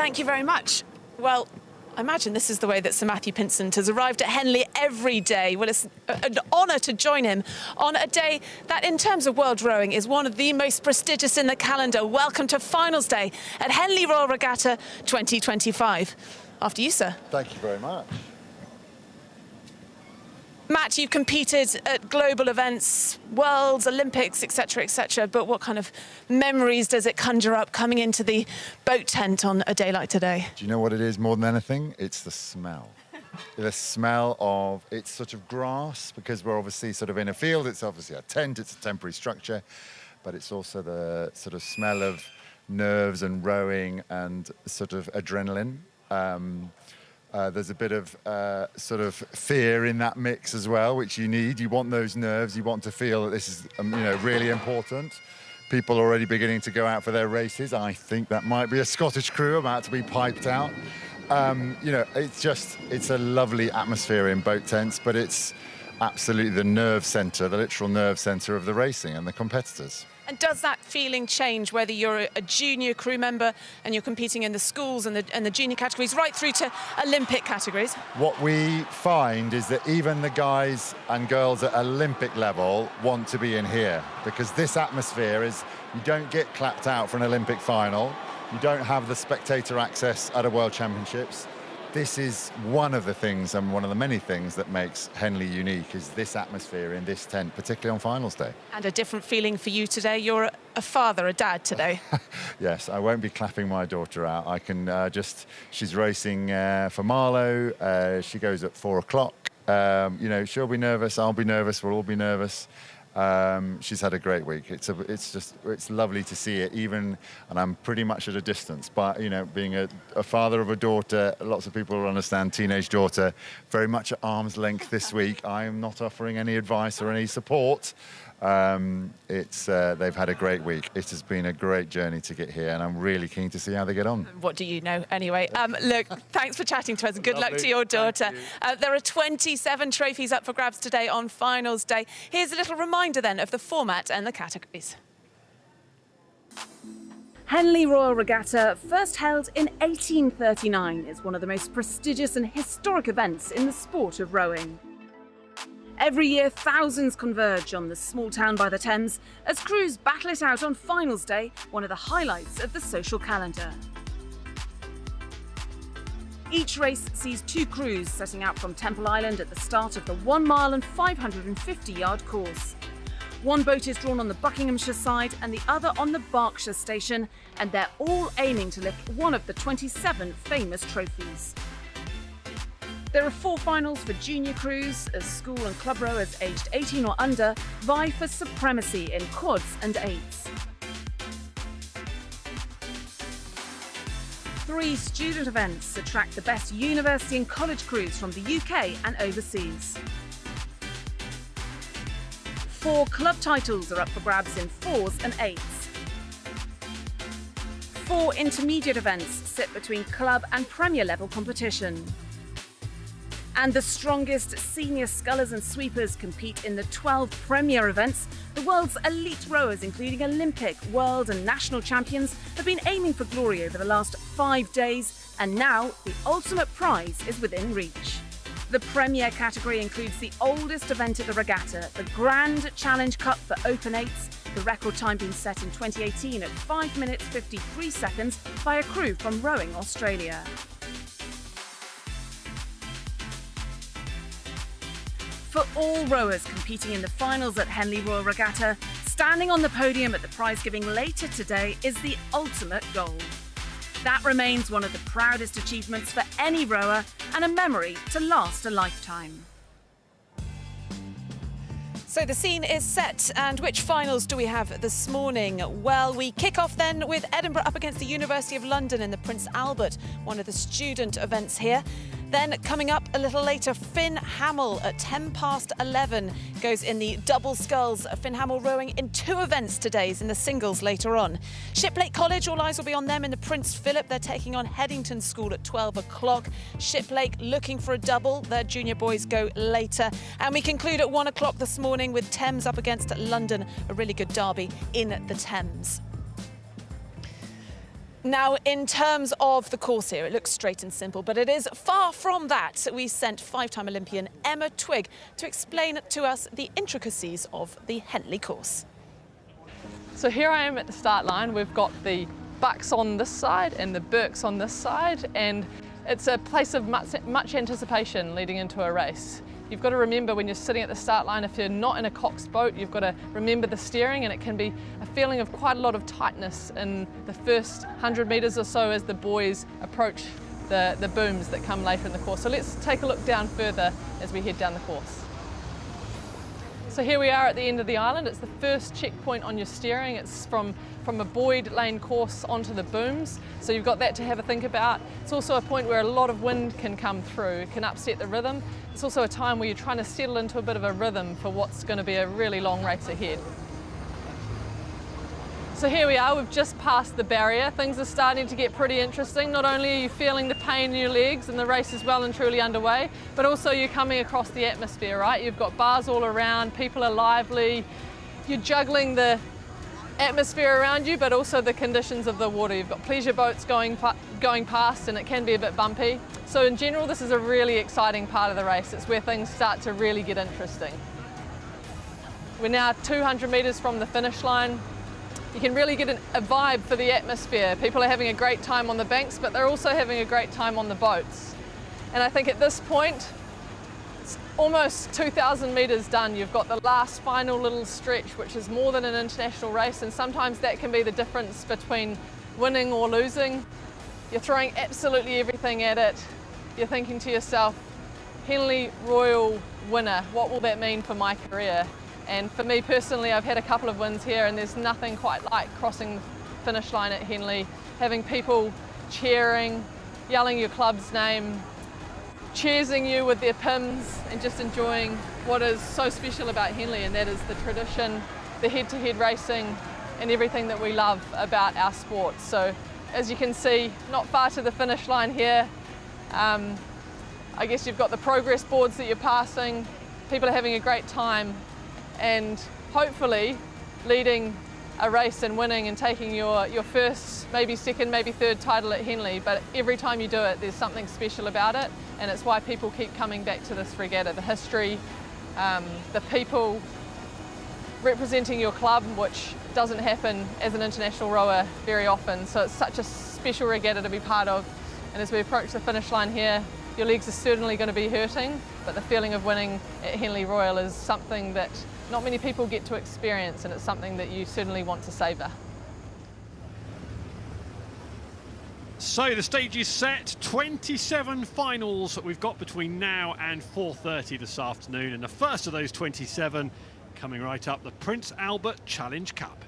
Thank you very much. Well, I imagine this is the way that Sir Matthew Pinsent has arrived at Henley every day. Well, it's an honour to join him on a day that, in terms of world rowing, is one of the most prestigious in the calendar. Welcome to finals day at Henley Royal Regatta 2025. After you, sir. Thank you very much. Matt, you've competed at global events, Worlds, Olympics, etc., but what kind of memories does it conjure up coming into the boat tent on a day like today? Do you know what it is more than anything? It's the smell. The smell of, it's sort of grass, because we're obviously sort of in a field. It's obviously a tent, it's a temporary structure, but it's also the sort of smell of nerves and rowing and sort of adrenaline. There's a bit of sort of fear in that mix as well, which you need. You want those nerves. You want to feel that this is, really important. People already beginning to go out for their races. I think that might be a Scottish crew about to be piped out. It's a lovely atmosphere in boat tents, but it's absolutely the nerve centre, the literal nerve centre of the racing and the competitors. And does that feeling change whether you're a junior crew member and you're competing in the schools and the junior categories right through to Olympic categories? What we find is that even the guys and girls at Olympic level want to be in here, because this atmosphere is, you don't get clapped out for an Olympic final, you don't have the spectator access at a World Championships. This is one of the things, and one of the many things that makes Henley unique, is this atmosphere in this tent, particularly on finals day. And a different feeling for you today. You're a father, a dad today. Yes, I won't be clapping my daughter out. I can she's racing for Marlow. She goes at 4 o'clock. She'll be nervous, I'll be nervous, we'll all be nervous. She's had a great week. It's lovely to see it, and I'm pretty much at a distance, but being a father of a daughter, lots of people will understand, teenage daughter, very much at arm's length this week. I am not offering any advice or any support. They've had a great week. It has been a great journey to get here, and I'm really keen to see how they get on. What do you know anyway? Look, thanks for chatting to us. Good luck to your daughter. There are 27 trophies up for grabs today on finals day. Here's a little reminder then of the format and the categories. Henley Royal Regatta, first held in 1839, is one of the most prestigious and historic events in the sport of rowing. Every year, thousands converge on the small town by the Thames as crews battle it out on finals day, one of the highlights of the social calendar. Each race sees 2 crews setting out from Temple Island at the start of the 1 mile and 550-yard course. One boat is drawn on the Buckinghamshire side and the other on the Berkshire station, and they're all aiming to lift one of the 27 famous trophies. There are 4 finals for junior crews, as school and club rowers aged 18 or under vie for supremacy in quads and eights. 3 student events attract the best university and college crews from the UK and overseas. 4 club titles are up for grabs in 4s and 8s. 4 intermediate events sit between club and Premier level competition. And the strongest senior scullers and sweepers compete in the 12 Premier events. The world's elite rowers, including Olympic, world and national champions, have been aiming for glory over the last 5 days, and now the ultimate prize is within reach. The Premier category includes the oldest event at the regatta, the Grand Challenge Cup for Open 8s, the record time being set in 2018 at 5 minutes 53 seconds by a crew from Rowing Australia. For all rowers competing in the finals at Henley Royal Regatta, standing on the podium at the prize giving later today is the ultimate goal. That remains one of the proudest achievements for any rower and a memory to last a lifetime. So the scene is set, and which finals do we have this morning? Well, we kick off then with Edinburgh up against the University of London in the Prince Albert, one of the student events here. Then coming up a little later, Finn Hamill at 11:10 goes in the double sculls. Finn Hamill rowing in 2 events today, in the singles later on. Shiplake College, all eyes will be on them in the Prince Philip. They're taking on Headington School at 12 o'clock. Shiplake looking for a double. Their junior boys go later. And we conclude at 1 o'clock this morning with Thames up against London, a really good derby in the Thames. Now, in terms of the course here, it looks straight and simple, but it is far from that. We sent five-time Olympian Emma Twigg to explain to us the intricacies of the Henley course. So here I am at the start line. We've got the Bucks on this side and the Brookes on this side, and it's a place of much anticipation leading into a race. You've got to remember when you're sitting at the start line, if you're not in a Cox boat, you've got to remember the steering, and it can be a feeling of quite a lot of tightness in the first 100 metres or so as the boys approach the booms that come later in the course. So let's take a look down further as we head down the course. So here we are at the end of the island. It's the first checkpoint on your steering. It's from a buoyed lane course onto the booms. So you've got that to have a think about. It's also a point where a lot of wind can come through. It can upset the rhythm. It's also a time where you're trying to settle into a bit of a rhythm for what's going to be a really long race ahead. So here we are, we've just passed the barrier. Things are starting to get pretty interesting. Not only are you feeling the pain in your legs and the race is well and truly underway, but also you're coming across the atmosphere, right? You've got bars all around, people are lively, you're juggling the atmosphere around you, but also the conditions of the water. You've got pleasure boats going past, and it can be a bit bumpy. So in general, this is a really exciting part of the race. It's where things start to really get interesting. We're now 200 metres from the finish line. You can really get a vibe for the atmosphere. People are having a great time on the banks, but they're also having a great time on the boats. And I think at this point, it's almost 2,000 metres done. You've got the last final little stretch, which is more than an international race, and sometimes that can be the difference between winning or losing. You're throwing absolutely everything at it. You're thinking to yourself, Henley Royal winner, what will that mean for my career? And for me personally, I've had a couple of wins here, and there's nothing quite like crossing the finish line at Henley, having people cheering, yelling your club's name, cheersing you with their pims, and just enjoying what is so special about Henley, and that is the tradition, the head-to-head racing, and everything that we love about our sport. So as you can see, not far to the finish line here. I guess you've got the progress boards that you're passing, people are having a great time, and hopefully leading a race and winning and taking your first, maybe second, maybe third title at Henley. But every time you do it, there's something special about it, and it's why people keep coming back to this regatta. The history, the people representing your club, which doesn't happen as an international rower very often. So it's such a special regatta to be part of. And as we approach the finish line here, your legs are certainly going to be hurting, but the feeling of winning at Henley Royal is something that not many people get to experience, and it's something that you certainly want to savour. So the stage is set, 27 finals that we've got between now and 4:30 this afternoon, and the first of those 27 coming right up, the Prince Albert Challenge Cup.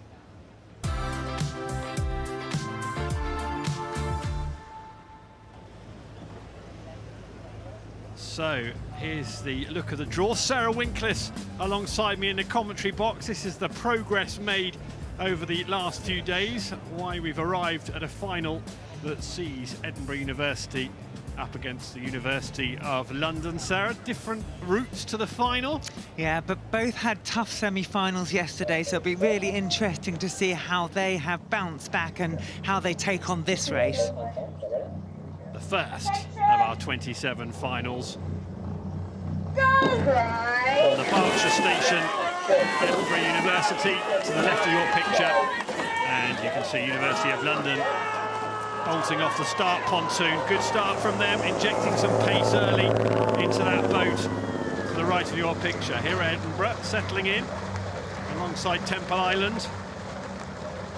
So here's the look of the draw. Sarah Winkless alongside me in the commentary box. This is the progress made over the last few days, why we've arrived at a final that sees Edinburgh University up against the University of London. Sarah, different routes to the final? Yeah, but both had tough semi-finals yesterday, so it'll be really interesting to see how they have bounced back and how they take on this race. The first of our 27 finals. On the Berkshire station, Edinburgh University to the left of your picture, and you can see University of London bolting off the start pontoon. Good start from them, injecting some pace early into that boat to the right of your picture. Here Edinburgh settling in alongside Temple Island.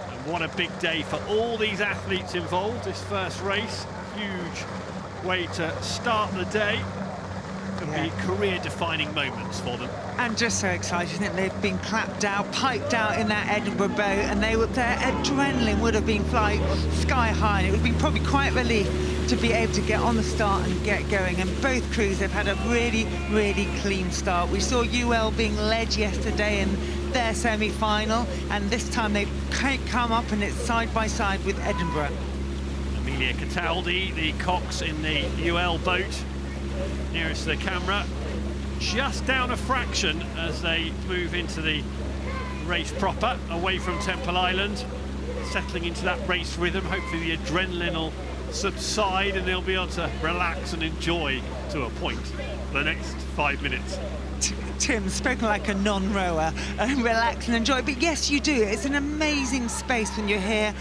And what a big day for all these athletes involved. This first race, huge way to start the day. Could be career-defining moments for them. And just so exciting that they've been clapped out, piped out in that Edinburgh boat, and their adrenaline would have been flying sky high, and it would have been probably quite a relief to be able to get on the start and get going. And both crews have had a really, really clean start. We saw UL being led yesterday in their semi-final, and this time they've come up and it's side by side with Edinburgh. Amelia Cataldi, the Cox in the UL boat, nearest to the camera, just down a fraction as they move into the race proper, away from Temple Island. settling into that race rhythm. Hopefully the adrenaline will subside and they'll be able to relax and enjoy, to a point, the next 5 minutes. Tim, spoken like a non-rower, relax and enjoy, but yes, you do. It's an amazing space when you're here.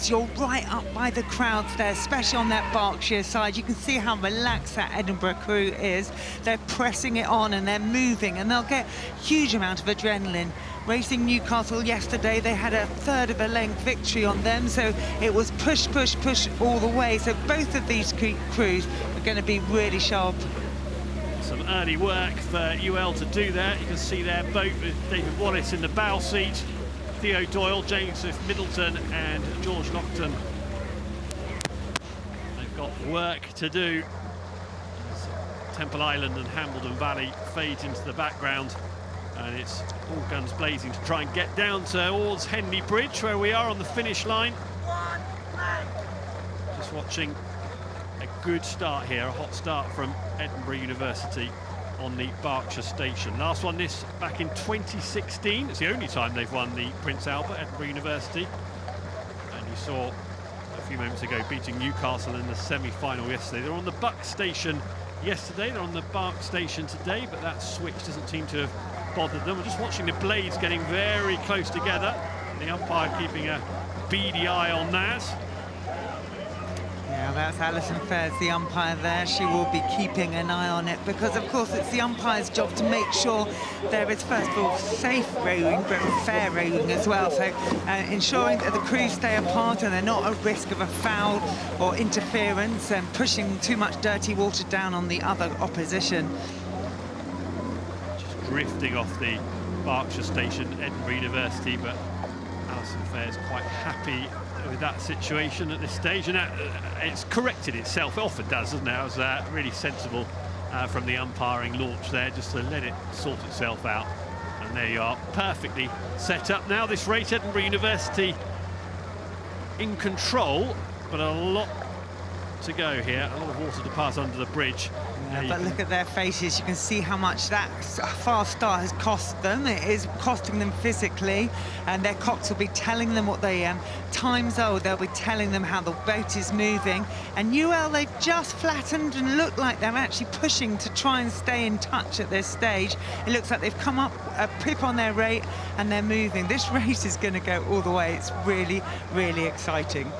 You're right up by the crowds there, especially on that Berkshire side. You can see how relaxed that Edinburgh crew is. They're pressing it on and they're moving, and they'll get huge amount of adrenaline. Racing Newcastle yesterday, they had a third of a length victory on them, so it was push, push, push all the way. So both of these crews are going to be really sharp. Some early work for UL to do there. You can see their boat with David Wallace in the bow seat, Theo Doyle, James Middleton and George Lockton. They've got work to do. As Temple Island and Hambledon Valley fades into the background, and it's all guns blazing to try and get down towards Henley Bridge, where we are on the finish line. Just watching a good start here, a hot start from Edinburgh University on the Berkshire station. Last one this back in 2016. It's the only time they've won the Prince Albert, Edinburgh University. And you saw a few moments ago beating Newcastle in the semi-final yesterday. They're on the Buck station yesterday, they're on the Berk station today, but that switch doesn't seem to have bothered them. We're just watching the blades getting very close together. The umpire keeping a beady eye on that. Yeah, that's Alison Fairs, the umpire there. She will be keeping an eye on it because, of course, it's the umpire's job to make sure there is, first of all, safe rowing, but fair rowing as well. So ensuring that the crews stay apart and they're not at risk of a foul or interference and pushing too much dirty water down on the other opposition. Just drifting off the Berkshire station, Edinburgh University, but Alison Fairs quite happy with that situation at this stage, and it's corrected itself. It often does, doesn't it? It was really sensible from the umpiring launch there, just to let it sort itself out. And there you are, perfectly set up now. This race, Edinburgh University in control, but a lot to go here, a lot of water to pass under the bridge. Yeah, but look at their faces. You can see how much that fast start has cost them. It is costing them physically, and their cocks will be telling them what the times are. They'll be telling them how the boat is moving. And UL, they've just flattened and look like they're actually pushing to try and stay in touch at this stage. It looks like they've come up a pip on their rate and they're moving. This race is going to go all the way. It's really, really exciting.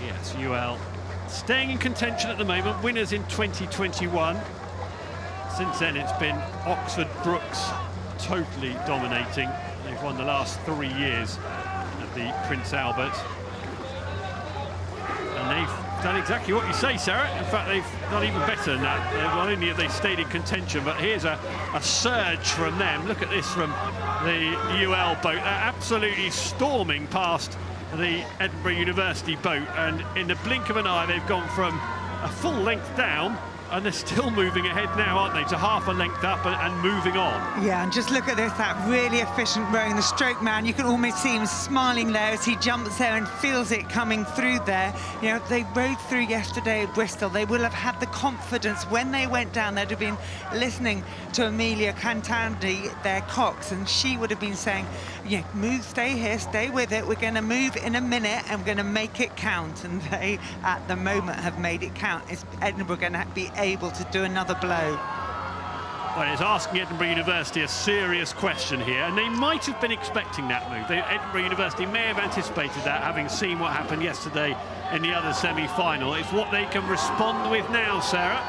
Yes, UL staying in contention at the moment, winners in 2021. Since then it's been Oxford Brookes totally dominating. They've won the last 3 years at the Prince Albert. And they've done exactly what you say, Sarah. In fact, they've done even better than that. Not only have they stayed in contention, but here's a surge from them. Look at this from the UL boat. They're absolutely storming past the Edinburgh University boat, and in the blink of an eye they've gone from a full length down, and they're still moving ahead now, aren't they, to half a length up and moving on. Yeah, and just look at this, that really efficient rowing. The stroke man, you can almost see him smiling there as he jumps there and feels it coming through there. You know, they rowed through yesterday at Bristol. They will have had the confidence when they went down. They'd have been listening to Amelia Cantandi, their cox, and she would have been saying, yeah, move, stay here, stay with it. We're going to move in a minute and we're going to make it count. And they, at the moment, have made it count. Is Edinburgh going to be able to do another blow? Well, it's asking Edinburgh University a serious question here, and they might have been expecting that move. Edinburgh University may have anticipated that, having seen what happened yesterday in the other semi-final. It's what they can respond with now, Sarah.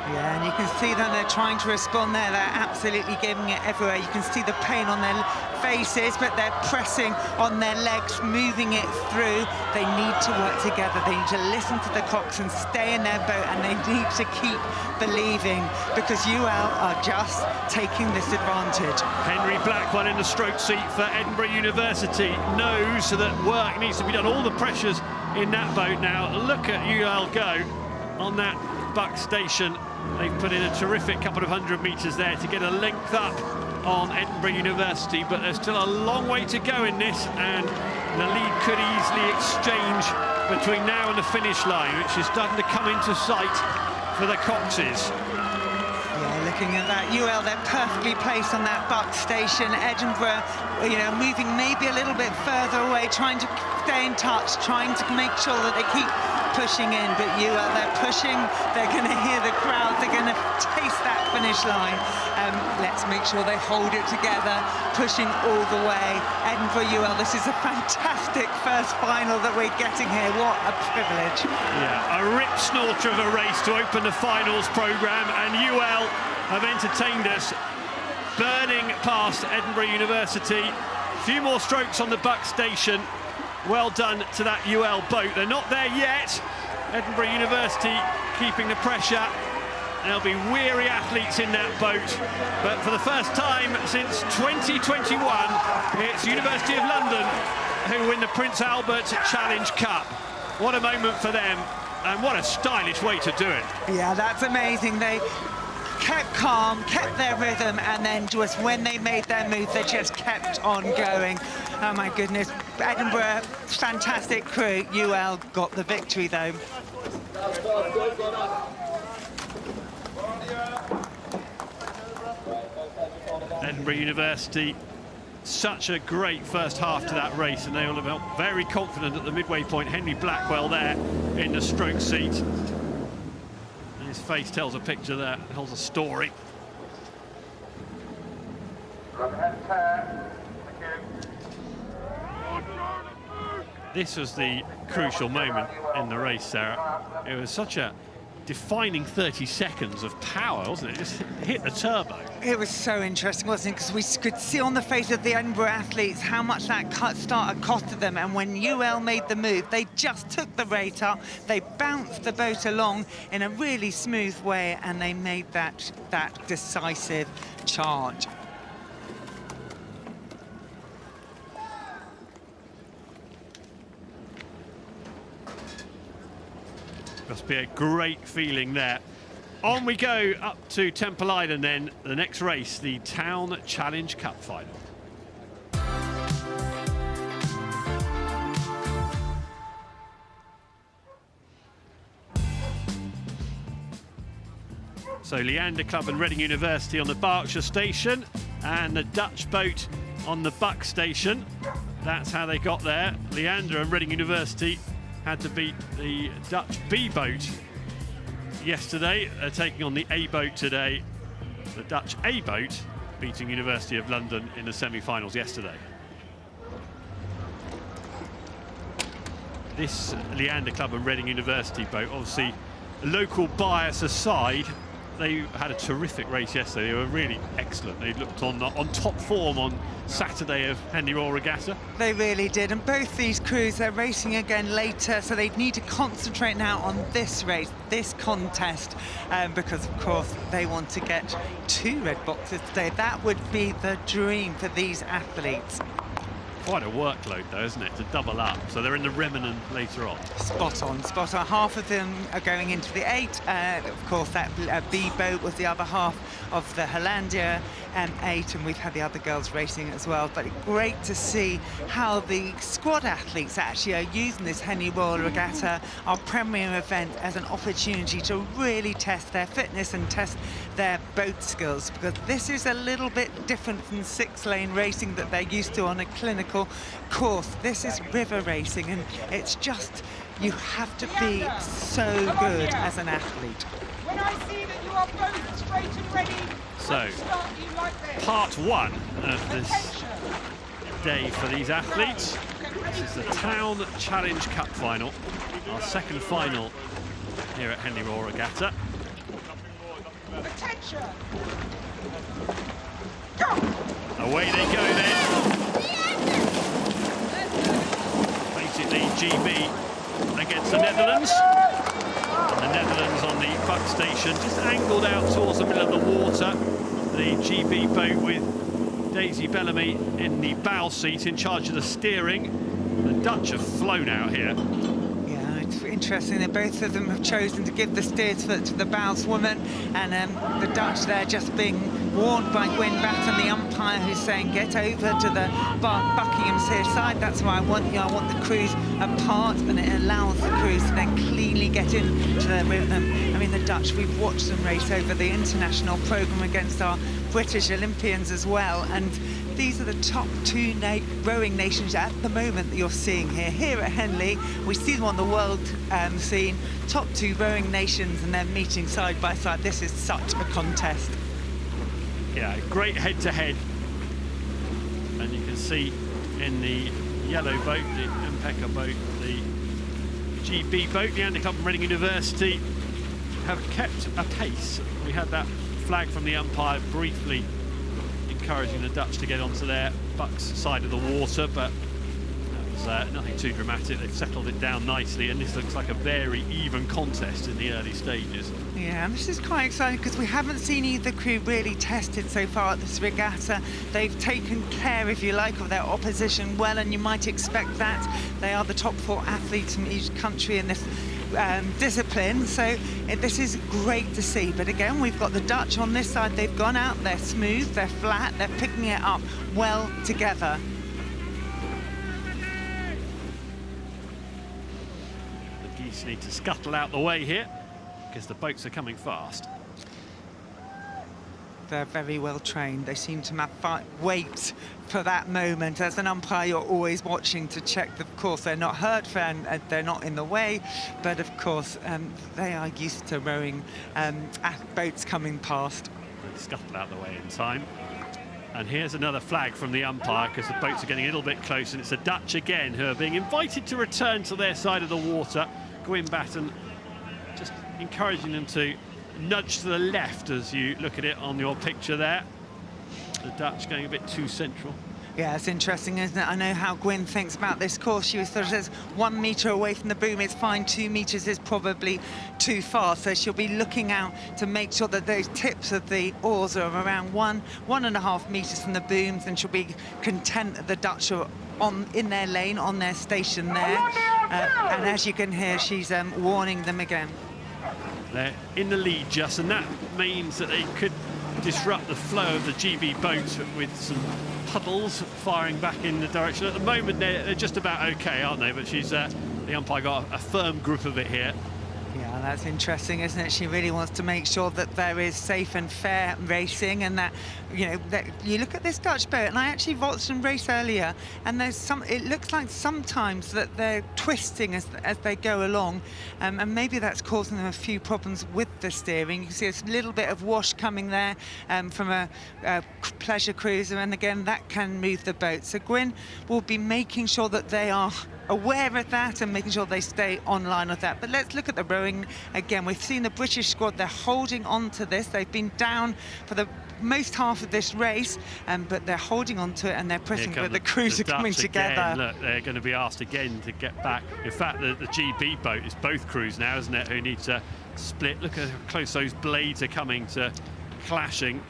Yeah, and you can see that they're trying to respond there. They're absolutely giving it everywhere. You can see the pain on their faces, but they're pressing on their legs, moving it through. They need to work together. They need to listen to the cocks and stay in their boat, and they need to keep believing, because UL are just taking this advantage. Henry Blackwell in the stroke seat for Edinburgh University knows that work needs to be done. All the pressures in that boat now. Look at UL go on that Buck station. They've put in a terrific couple of 100 metres there to get a length up on Edinburgh University, but there's still a long way to go in this, and the lead could easily exchange between now and the finish line, which is starting to come into sight for the Coxes. Yeah, look looking at that. UL, they're perfectly placed on that Bucks station. Edinburgh, you know, moving maybe a little bit further away, trying to stay in touch, trying to make sure that they keep pushing in. But UL, they're pushing, they're going to hear the crowd, they're going to taste that finish line. Let's make sure they hold it together, pushing all the way. Edinburgh UL, this is a fantastic first final that we're getting here. What a privilege. Yeah, a rip snorter of a race to open the finals programme, and UL have entertained us, burning past Edinburgh University. A few more strokes on the Bucks station. Well done to that UL boat. They're not there yet. Edinburgh University keeping the pressure. There'll be weary athletes in that boat, but for the first time since 2021, it's University of London who win the Prince Albert Challenge Cup. What a moment for them, and what a stylish way to do it. Yeah, that's amazing. They kept calm, kept their rhythm, and then just when they made their move, they just kept on going. Oh my goodness, Edinburgh, fantastic crew. UL got the victory though. Edinburgh University, such a great first half to that race, and they will have felt very confident at the midway point. Henry Blackwell there in the stroke seat. And his face tells a picture there, tells a story. This was the crucial moment in the race, Sarah. It was such a defining 30 seconds of power, wasn't it? Just hit the turbo. It was so interesting, wasn't it? Because we could see on the face of the Edinburgh athletes how much that start had costed them. And when UL made the move, they just took the rate up, they bounced the boat along in a really smooth way, and they made that decisive charge. Must be a great feeling there. On we go up to Temple Island then, the next race, the Town Challenge Cup final. So Leander Club and Reading University on the Berkshire station, and the Dutch boat on the Buck station. That's how they got there. Leander and Reading University had to beat the Dutch B boat yesterday. They're taking on the A boat today. The Dutch A boat beating University of London in the semi-finals yesterday. This Leander Club and Reading University boat, obviously local bias aside, they had a terrific race yesterday. They were really excellent. They looked on top form on Saturday of Henley Royal Regatta. They really did, and both these crews, they're racing again later, so they need to concentrate now on this race, this contest, because of course they want to get 2 red boxes today. That would be the dream for these athletes. Quite a workload though, isn't it, to double up? So they're in the remnant later on. Spot on, spot on. Half of them are going into the 8. Of course, that B boat was the other half of the Hollandia 8, and we've had the other girls racing as well. But great to see how the squad athletes actually are using this Henley Royal Regatta, our premier event, as an opportunity to really test their fitness and test their boat skills, because this is a little bit different from 6-lane racing that they're used to on a clinical course. This is river racing, and it's just, you have to be so good as an athlete. When I see that you are both straight and ready, so part 1 of this day for these athletes. This is the Town Challenge Cup final, our second final here at Henley Royal Regatta. Attention. Away they go then. Basically GB against the Netherlands. And the Netherlands on the Buck station, just angled out towards the middle of the water. The GB boat with Daisy Bellamy in the bow seat in charge of the steering. The Dutch have flown out here. Yeah, it's interesting that both of them have chosen to give the steersfoot to the bowswoman, and the Dutch there just being warned by Gwyn Batten, the umpire, who's saying, get over to the Buckinghamshire side. That's where I want you. I want the crews apart, and it allows the crews to then cleanly get into the rhythm. I mean, the Dutch, we've watched them race over the international programme against our British Olympians as well, and these are the top two rowing nations at the moment that you're seeing here. Here at Henley, we see them on the world scene, top two rowing nations, and they're meeting side by side. This is such a contest. Yeah, great head-to-head. And you can see in the yellow boat, the Umpecker boat, the GB boat, Leander Club and Reading University have kept a pace. We had that flag from the umpire briefly encouraging the Dutch to get onto their Bucks side of the water, but that was nothing too dramatic. They've settled it down nicely, and this looks like a very even contest in the early stages. Yeah, and this is quite exciting because we haven't seen either crew really tested so far at this regatta. They've taken care, if you like, of their opposition well, and you might expect that. They are the top 4 athletes from each country in this discipline, so this is great to see. But again, we've got the Dutch on this side. They've gone out, they're smooth, they're flat, they're picking it up well together. The geese need to scuttle out the way here because the boats are coming fast. They're very well trained. They seem to wait for that moment. As an umpire, you're always watching to check that, of course, they're not hurt, and they're not in the way, but of course they are used to rowing boats coming past. Scuttle out the way in time. And here's another flag from the umpire because the boats are getting a little bit close, and it's the Dutch again who are being invited to return to their side of the water. Gwyn Batten just encouraging them to nudge to the left as you look at it on your picture there. The Dutch going a bit too central. Yeah, it's interesting, isn't it? I know how Gwyn thinks about this course. She sort of says 1 metre away from the boom, it's fine. 2 metres is probably too far. So she'll be looking out to make sure that those tips of the oars are around 1.5 metres from the booms, and she'll be content that the Dutch are in their lane, on their station there. And as you can hear, she's warning them again. They're in the lead just, and that means that they could disrupt the flow of the GB boat with some puddles firing back in the direction. At the moment, they're just about okay, aren't they? But the umpire got a firm grip of it here. Yeah, that's interesting, isn't it? She really wants to make sure that there is safe and fair racing, and that, you know, that you look at this Dutch boat, and I actually watched them race earlier, and it looks like sometimes that they're twisting as they go along, and maybe that's causing them a few problems with the steering. You can see a little bit of wash coming there from a pleasure cruiser, and again, that can move the boat. So Gwyn will be making sure that they are aware of that and making sure they stay online with that. But let's look at the rowing again. We've seen the British squad, they're holding on to this. They've been down for the most half of this race, but they're holding on to it, and they're pressing, but the crews are coming together. Again, look, they're going to be asked again to get back. In fact, the GB boat is both crews now, isn't it, who need to split. Look at how close those blades are coming to clashing.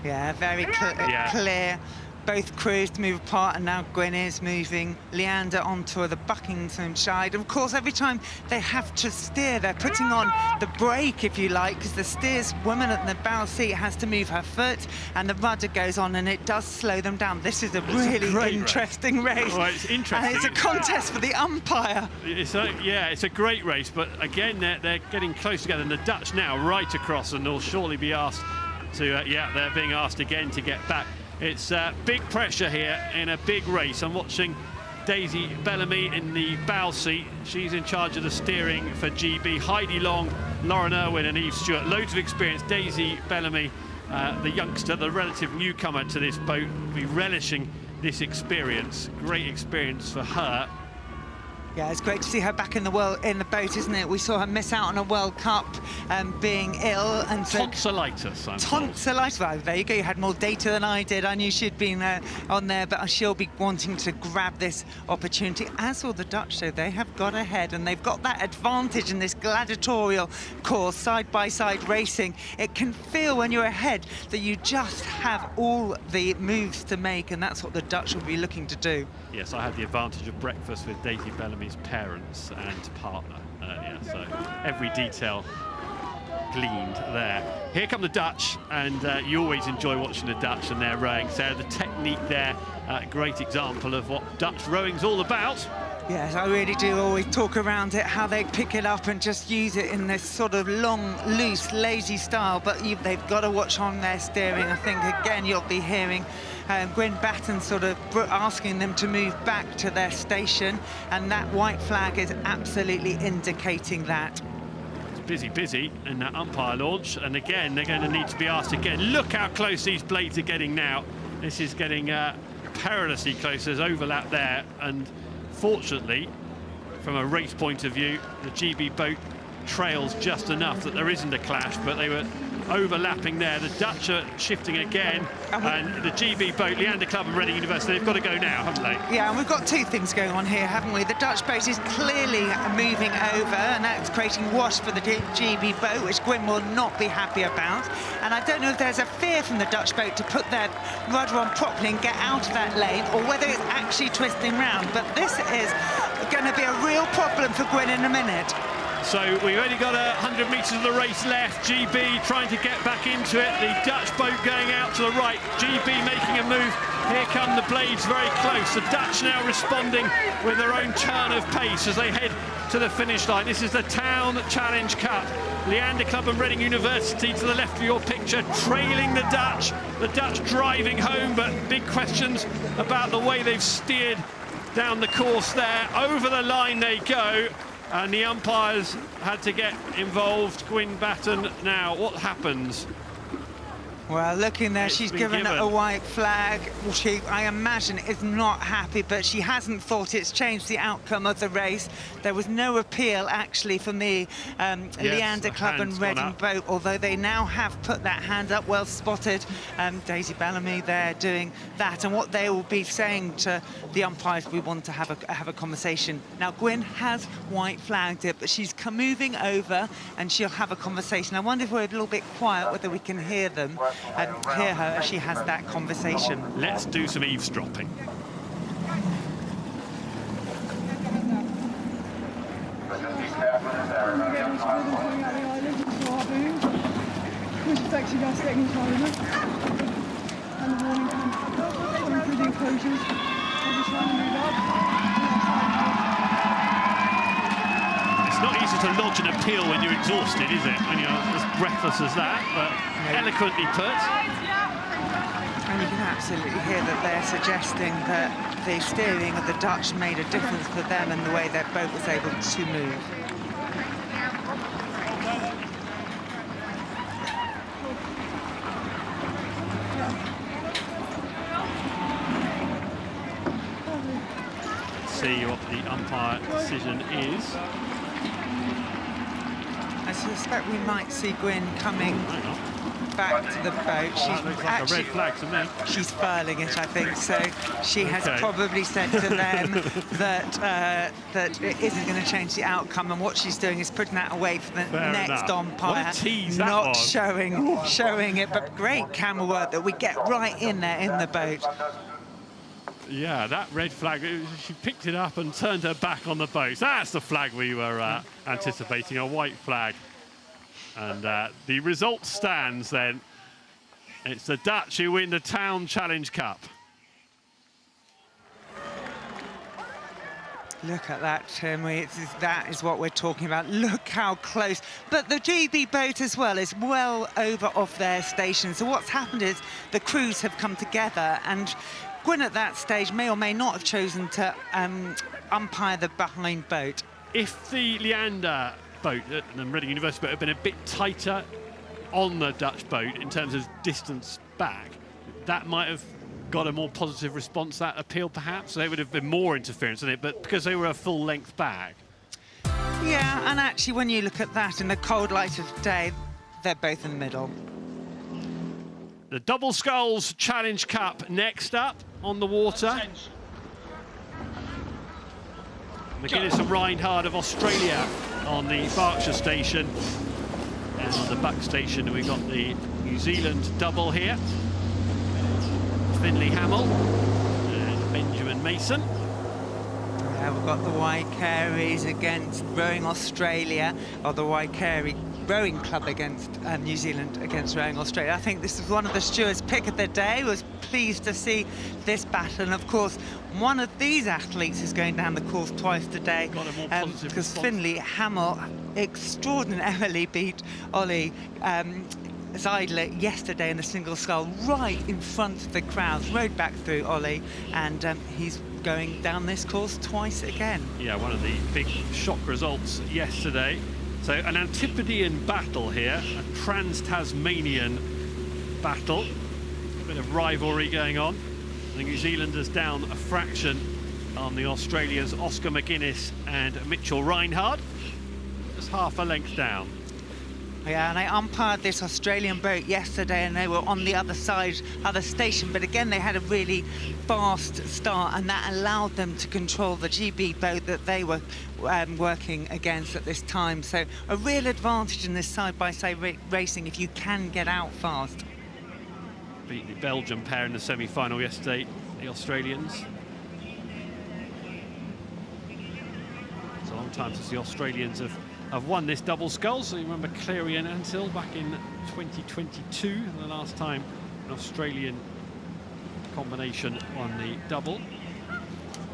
Yeah, very clear. Both crews to move apart, and now Gwyn is moving Leander onto the Buckingham side. Of course, every time they have to steer, they're putting on the brake, if you like, because the steerswoman at the bow seat has to move her foot, and the rudder goes on, and it does slow them down. This is a really interesting race. Well, it's interesting. And it's a contest for the umpire. It's a great race, but again, they're getting close together, and the Dutch now right across, and they'll surely be asked to, they're being asked again to get back. It's big pressure here in a big race. I'm watching Daisy Bellamy in the bow seat. She's in charge of the steering for GB. Heidi Long, Lauren Irwin and Eve Stewart. Loads of experience. Daisy Bellamy, the youngster, the relative newcomer to this boat, will be relishing this experience. Great experience for her. Yeah, it's great to see her back in the boat, isn't it? We saw her miss out on a World Cup, being ill, and so tonsillitis. Tonsillitis. Well, there you go. You had more data than I did. I knew she'd been on there, but she'll be wanting to grab this opportunity. As will the Dutch, so they have got ahead, and they've got that advantage in this gladiatorial course, side-by-side racing. It can feel when you're ahead that you just have all the moves to make, and that's what the Dutch will be looking to do. Yes, I had the advantage of breakfast with Daisy Bellamy's parents and partner earlier, so every detail gleaned there. Here come the Dutch, and you always enjoy watching the Dutch and their rowing. So the technique there, great example of what Dutch rowing's all about. Yes, I really do always talk around it, how they pick it up and just use it in this sort of long, loose, lazy style, but they've got to watch on their steering. I think, again, you'll be hearing Gwyn Batten sort of asking them to move back to their station, and that white flag is absolutely indicating that. It's busy in that umpire launch, and again, they're going to need to be asked again. Look how close these blades are getting now. This is getting perilously close. There's overlap there, and fortunately, from a race point of view, the GB boat trails just enough that there isn't a clash, but they were overlapping there. The Dutch are shifting again, and the GB boat, Leander Club and Reading University, they've got to go now, haven't they? Yeah, and we've got two things going on here, haven't we? The Dutch boat is clearly moving over, and that's creating wash for the GB boat, which Gwyn will not be happy about. And I don't know if there's a fear from the Dutch boat to put their rudder on properly and get out of that lane, or whether it's actually twisting round. But this is going to be a real problem for Gwyn in a minute. So we've only got 100 metres of the race left. GB trying to get back into it. The Dutch boat going out to the right. GB making a move. Here come the blades very close. The Dutch now responding with their own turn of pace as they head to the finish line. This is the Town Challenge Cup. Leander Club and Reading University to the left of your picture, trailing the Dutch. The Dutch driving home, but big questions about the way they've steered down the course there. Over the line they go. And the umpires had to get involved. Gwyn Batten now, what happens? Well, looking there, she's given a white flag. She, I imagine, is not happy, but she hasn't thought it's changed the outcome of the race. There was no appeal, actually, from the Leander Club and Reading boat, although they now have put that hand up. Well spotted. Daisy Bellamy there doing that. And what they will be saying to the umpires, we want to have a conversation. Now, Gwyn has white flagged it, but she's moving over, and she'll have a conversation. I wonder if we're a little bit quiet, whether we can hear them. And hear her as she has that conversation. Let's do some eavesdropping. It's not easy to lodge an appeal when you're exhausted, is it? When you're as breathless as that, but eloquently put. And you can absolutely hear that they're suggesting that the steering of the Dutch made a difference for them and the way their boat was able to move. Let's see what the umpire decision is. I suspect we might see Gwyn coming back to the boat. She's looks like actually, a red flag to me. She's furling it, I think. So she has probably said to them that that it isn't going to change the outcome, and what she's doing is putting that away for the next umpire, what a tease not that was. showing it. But great camera work that we get right in there in the boat. Yeah, that red flag, she picked it up and turned her back on the boat. That's the flag we were anticipating, a white flag. And the result stands then. It's the Dutch who win the Town Challenge Cup. Look at that, Tim. That is what we're talking about. Look how close. But the GB boat as well is well over off their station. So what's happened is the crews have come together, and Gwyn at that stage may or may not have chosen to umpire the behind boat. If the Leander boat and Reading University boat had been a bit tighter on the Dutch boat in terms of distance back, that might have got a more positive response, that appeal perhaps. There would have been more interference in it, but because they were a full length back. Yeah, and actually when you look at that in the cold light of day, they're both in the middle. The Double Sculls Challenge Cup next up on the water. McGuinness and Reinhard of Australia on the Berkshire station. And on the Buck station, we've got the New Zealand double here. Finley Hamill and Benjamin Mason. Yeah, we've got the Waikaris against rowing Australia, or the Waikari rowing club against New Zealand against rowing Australia. I think this is one of the stewards' pick of the day. Was pleased to see this battle, and of course one of these athletes is going down the course twice today, because Finley Hamill extraordinarily beat Ollie Zeidler yesterday in the single scull right in front of the crowds, rode back through Ollie, and he's going down this course twice again. Yeah, one of the big shock results yesterday. So an Antipodean battle here, a trans-Tasmanian battle, a bit of rivalry going on. The New Zealanders down a fraction on the Australians Oscar McGuinness and Mitchell Reinhard, just half a length down. Yeah, and I umpired this Australian boat yesterday, and they were on the other side, other station, but again they had a really fast start, and that allowed them to control the GB boat that they were working against at this time. So a real advantage in this side-by-side racing if you can get out fast. Beat the Belgian pair in the semi-final yesterday, the Australians. It's a long time since the Australians have won this double scull. So you remember Cleary and Ansell back in 2022, the last time an Australian combination won the double.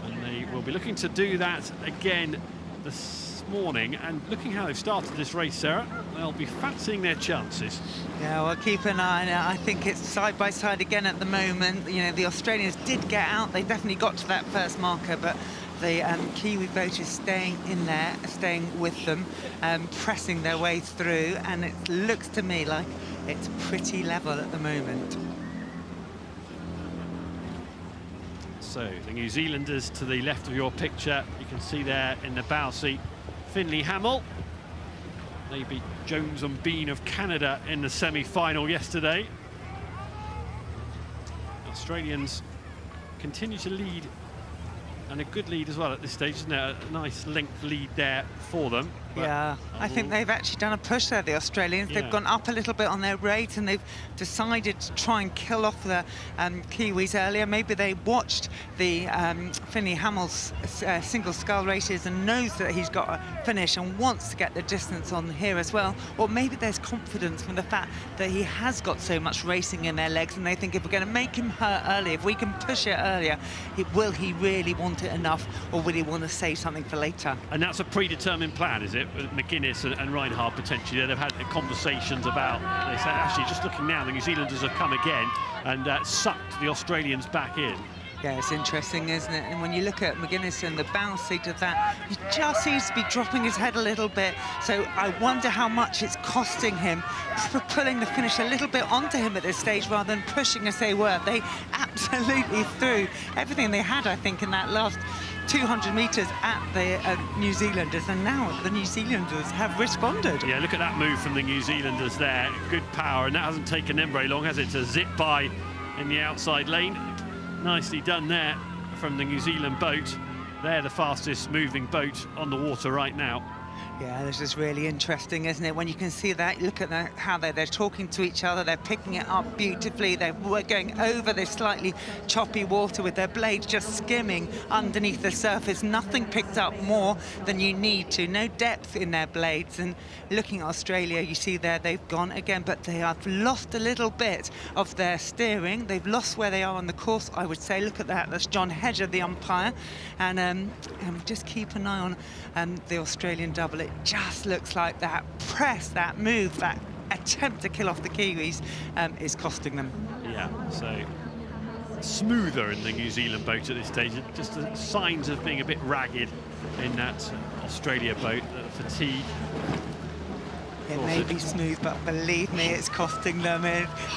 And they will be looking to do that again this morning. And looking how they've started this race, Sarah, they'll be fancying their chances. Yeah, well, keep an eye on it. I think it's side by side again at the moment. You know, the Australians did get out. They definitely got to that first marker, but the Kiwi boat is staying in there, staying with them, pressing their way through, and it looks to me like it's pretty level at the moment. So the New Zealanders to the left of your picture, you can see there in the bow seat, Finley Hamill. They beat Jones and Bean of Canada in the semi-final yesterday. Australians continue to lead, and a good lead as well at this stage, isn't it? A nice length lead there for them. Yeah, I think they've actually done a push there, the Australians. They've gone up a little bit on their rate, and they've decided to try and kill off the Kiwis earlier. Maybe they watched the Finley Hamill's single scull races and knows that he's got a finish and wants to get the distance on here as well. Or maybe there's confidence from the fact that he has got so much racing in their legs, and they think if we're going to make him hurt early, if we can push it earlier, will he really want it enough, or will he want to save something for later? And that's a predetermined plan, is it? With McGuinness and Reinhard potentially, they've had conversations about this. Actually, just looking now, the New Zealanders have come again and sucked the Australians back in. Yeah, it's interesting, isn't it? And when you look at McGuinness and the bounce seat of that, he just seems to be dropping his head a little bit. So I wonder how much it's costing him for pulling the finish a little bit onto him at this stage rather than pushing as they were. They absolutely threw everything they had, I think, in that last 200 metres at the New Zealanders, and now the New Zealanders have responded. Yeah, look at that move from the New Zealanders there. Good power, and that hasn't taken them very long, has it, to zip by in the outside lane. Nicely done there from the New Zealand boat. They're the fastest moving boat on the water right now. Yeah, this is really interesting, isn't it? When you can see that, look at how they're talking to each other, they're picking it up beautifully, they're going over this slightly choppy water with their blades just skimming underneath the surface. Nothing picked up more than you need to, no depth in their blades. And looking at Australia, you see there they've gone again, but they have lost a little bit of their steering. They've lost where they are on the course, I would say. Look at that, that's John Hedger, the umpire. And just keep an eye on the Australian double. It just looks like that press, that move, that attempt to kill off the Kiwis is costing them. Yeah, so smoother in the New Zealand boat at this stage. Just the signs of being a bit ragged in that Australia boat, fatigue. It may be smooth, but believe me, it's costing them.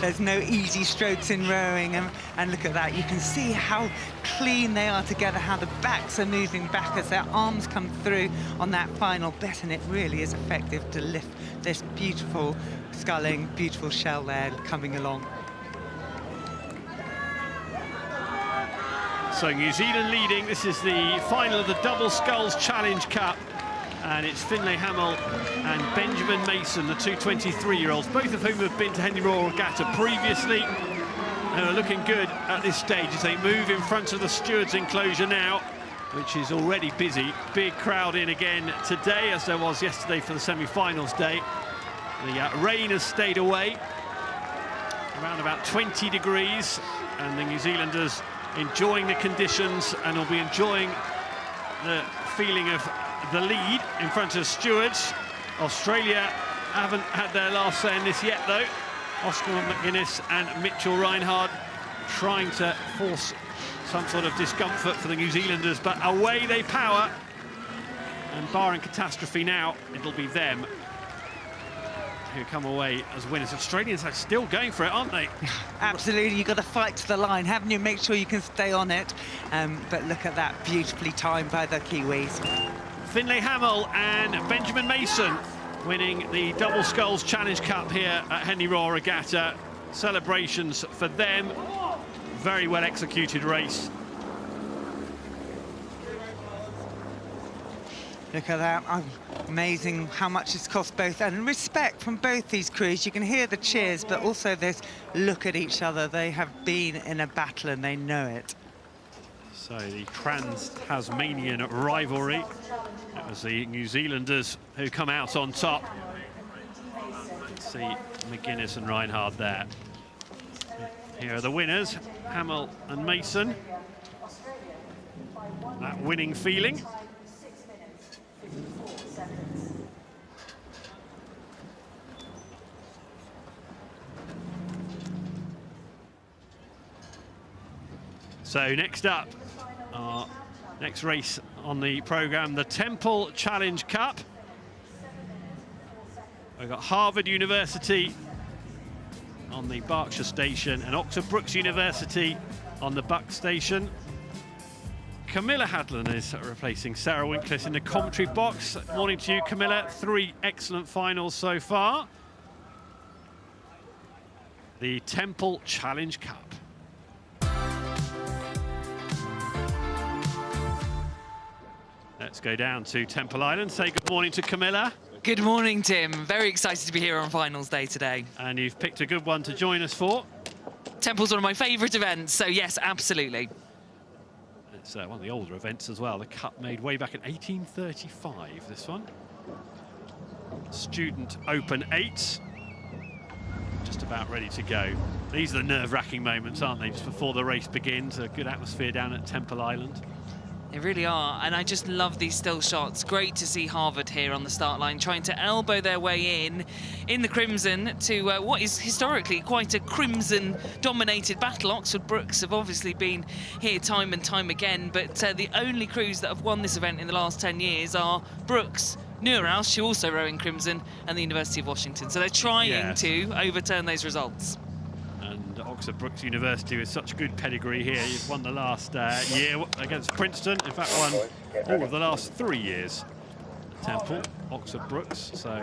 There's no easy strokes in rowing, and look at that. You can see how clean they are together, how the backs are moving back as their arms come through on that final bit, and it really is effective to lift this beautiful sculling, beautiful shell there coming along. So New Zealand leading. This is the final of the Double Sculls Challenge Cup. And it's Finlay Hamill and Benjamin Mason, the two 23-year-olds, both of whom have been to Henley Royal Regatta previously, and are looking good at this stage as they move in front of the stewards' enclosure now, which is already busy. Big crowd in again today, as there was yesterday for the semi-finals day. The rain has stayed away, around about 20 degrees, and the New Zealanders enjoying the conditions and will be enjoying the feeling of the lead in front of stewards. Australia haven't had their last say in this yet, though. Oscar McGuinness and Mitchell Reinhard trying to force some sort of discomfort for the New Zealanders, but away they power. And barring catastrophe now, it'll be them who come away as winners. Australians are still going for it, aren't they? Absolutely, you've got to fight to the line, haven't you? Make sure you can stay on it. But look at that, beautifully timed by the Kiwis. Finlay Hamill and Benjamin Mason winning the Double Sculls Challenge Cup here at Henley Royal Regatta. Celebrations for them. Very well executed race. Look at that, amazing how much it's cost both, and respect from both these crews. You can hear the cheers, but also this look at each other. They have been in a battle and they know it. So the trans-Tasmanian rivalry. It was the New Zealanders who come out on top. Let's see McGuinness and Reinhard there. Here are the winners, Hamill and Mason. That winning feeling. So next up, our next race on the programme, the Temple Challenge Cup. We've got Harvard University on the Berkshire station and Oxford Brookes University on the Buck station. Camilla Hadland is replacing Sarah Winklis in the commentary box. Morning to you, Camilla. 3 excellent finals so far. The Temple Challenge Cup. Let's go down to Temple Island. Say good morning to Camilla. Good morning, Tim. Very excited to be here on finals day today. And you've picked a good one to join us for. Temple's one of my favourite events, so yes, absolutely. It's one of the older events as well. The Cup made way back in 1835, this one. Student Open 8. Just about ready to go. These are the nerve-wracking moments, aren't they, just before the race begins. A good atmosphere down at Temple Island. They really are, and I just love these still shots. Great to see Harvard here on the start line, trying to elbow their way in the crimson to what is historically quite a crimson-dominated battle. Oxford Brookes have obviously been here time and time again, but the only crews that have won this event in the last 10 years are Brookes, Neuhaus, who also row in crimson, and the University of Washington. So they're trying to overturn those results. Oxford Brookes University with such good pedigree here. You've won the last year against Princeton. In fact, won all of the last 3 years at Temple, Oxford Brookes. So